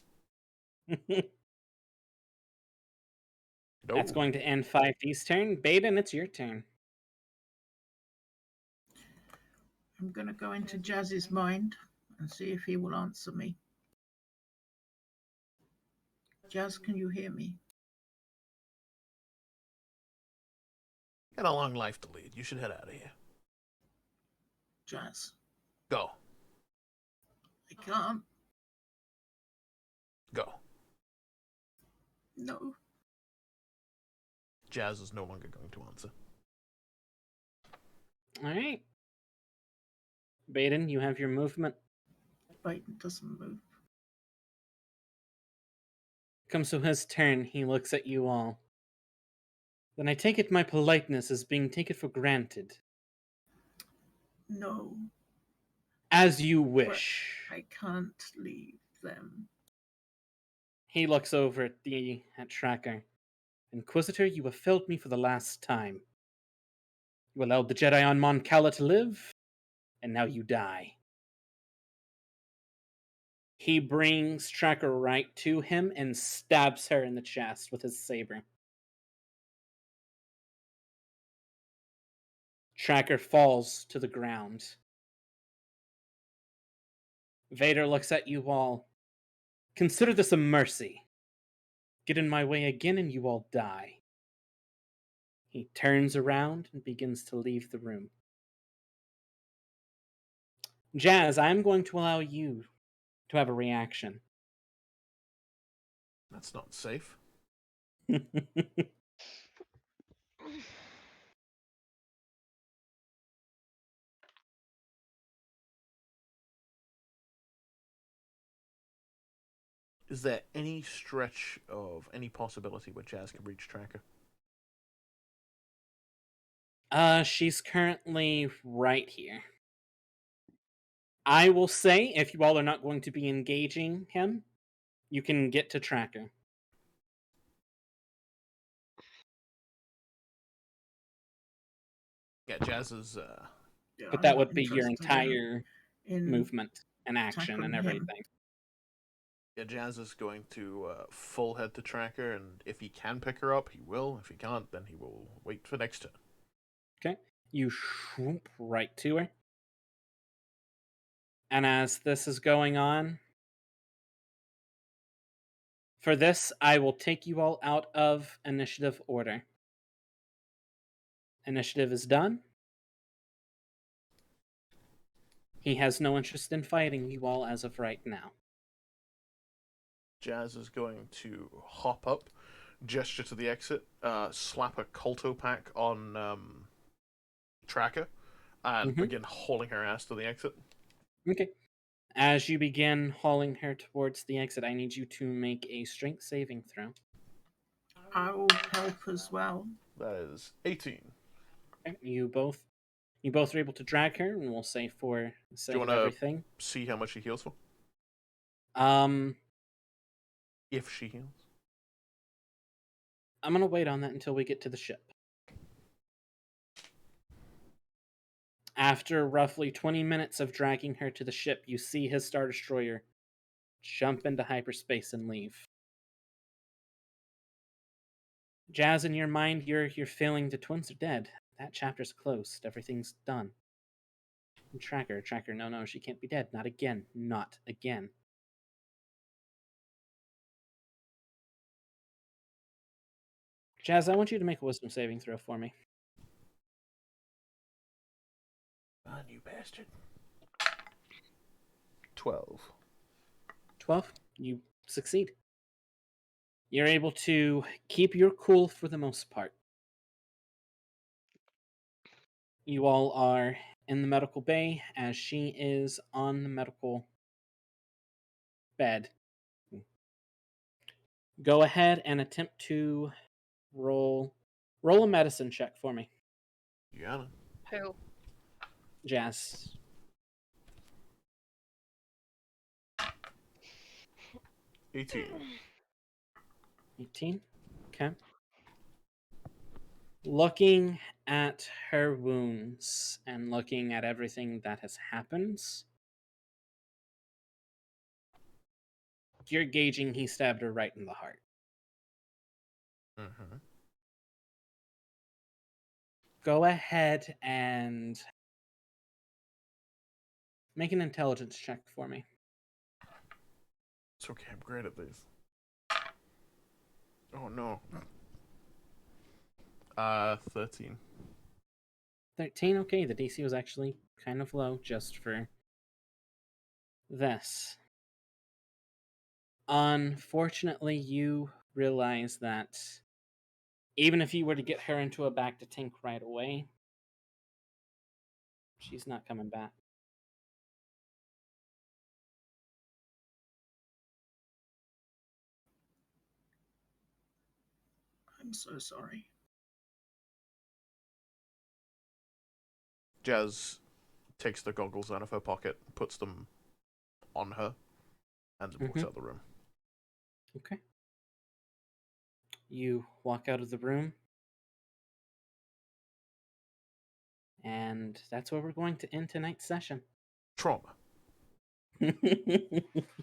No. That's going to end 5D's turn. Baeden, it's your turn. I'm going to go into Jazz's mind and see if he will answer me. Jazz, can you hear me? Got a long life to lead. You should head out of here. Jazz, Go. I can't. Go. No. Jazz is no longer going to answer. All right. Baeden, you have your movement. Baeden doesn't move. Comes to his turn. He looks at you all. Then I take it my politeness is being taken for granted. No. As you But wish. I can't leave them. He looks over at Tracker. Inquisitor, you have failed me for the last time. You allowed the Jedi on Mon Cala to live, and now you die. He brings Tracker right to him and stabs her in the chest with his saber. Tracker falls to the ground. Vader looks at you all. Consider this a mercy. Get in my way again and you all die. He turns around and begins to leave the room. Jazz, I'm going to allow you to have a reaction. That's not safe. Is there any stretch of any possibility where Jazz can reach Tracker? She's currently right here. I will say, if you all are not going to be engaging him, you can get to Tracker. Yeah, Jazz is. Yeah, But I'm that not would be your interested entire in movement and action tackling and him. everything. Yeah, Jazz is going to full head to Tracker, and if he can pick her up, he will. If he can't, then he will wait for next turn. Okay. You swoop right to her. And as this is going on, For this, I will take you all out of initiative order. Initiative is done. He has no interest in fighting you all as of right now. Jazz is going to hop up, gesture to the exit, slap a Colto pack on Tracker, and begin hauling her ass to the exit. Okay. As you begin hauling her towards the exit, I need you to make a strength saving throw. I will help as well. That is 18. Okay. You both are able to drag her, and we'll say for the sake of wanna- everything. See how much she heals for? If she heals. I'm gonna wait on that until we get to the ship. After roughly 20 minutes of dragging her to the ship, you see his Star Destroyer jump into hyperspace and leave. Jazz, in your mind, you're feeling the twins are dead. That chapter's closed. Everything's done. And Tracker, no, she can't be dead. Not again. Not again. Jazz, I want you to make a wisdom saving throw for me. Ah, you bastard. 12. 12. You succeed. You're able to keep your cool for the most part. You all are in the medical bay as she is on the medical bed. Go ahead and attempt to roll a medicine check for me, You got it. Who? Jazz. 18. 18. Okay. Looking at her wounds and looking at everything that has happened, you're gauging he stabbed her right in the heart. Mm-hmm. Go ahead and make an intelligence check for me. It's okay, I'm great at these. Oh no. 13. 13, okay, the DC was actually kind of low just for this. Unfortunately, you realize that even if you were to get her into a back to tank right away, she's not coming back. I'm so sorry. Jazz takes the goggles out of her pocket, puts them on her, and walks out of the room. Okay. You walk out of the room. And that's where we're going to end tonight's session. Trauma.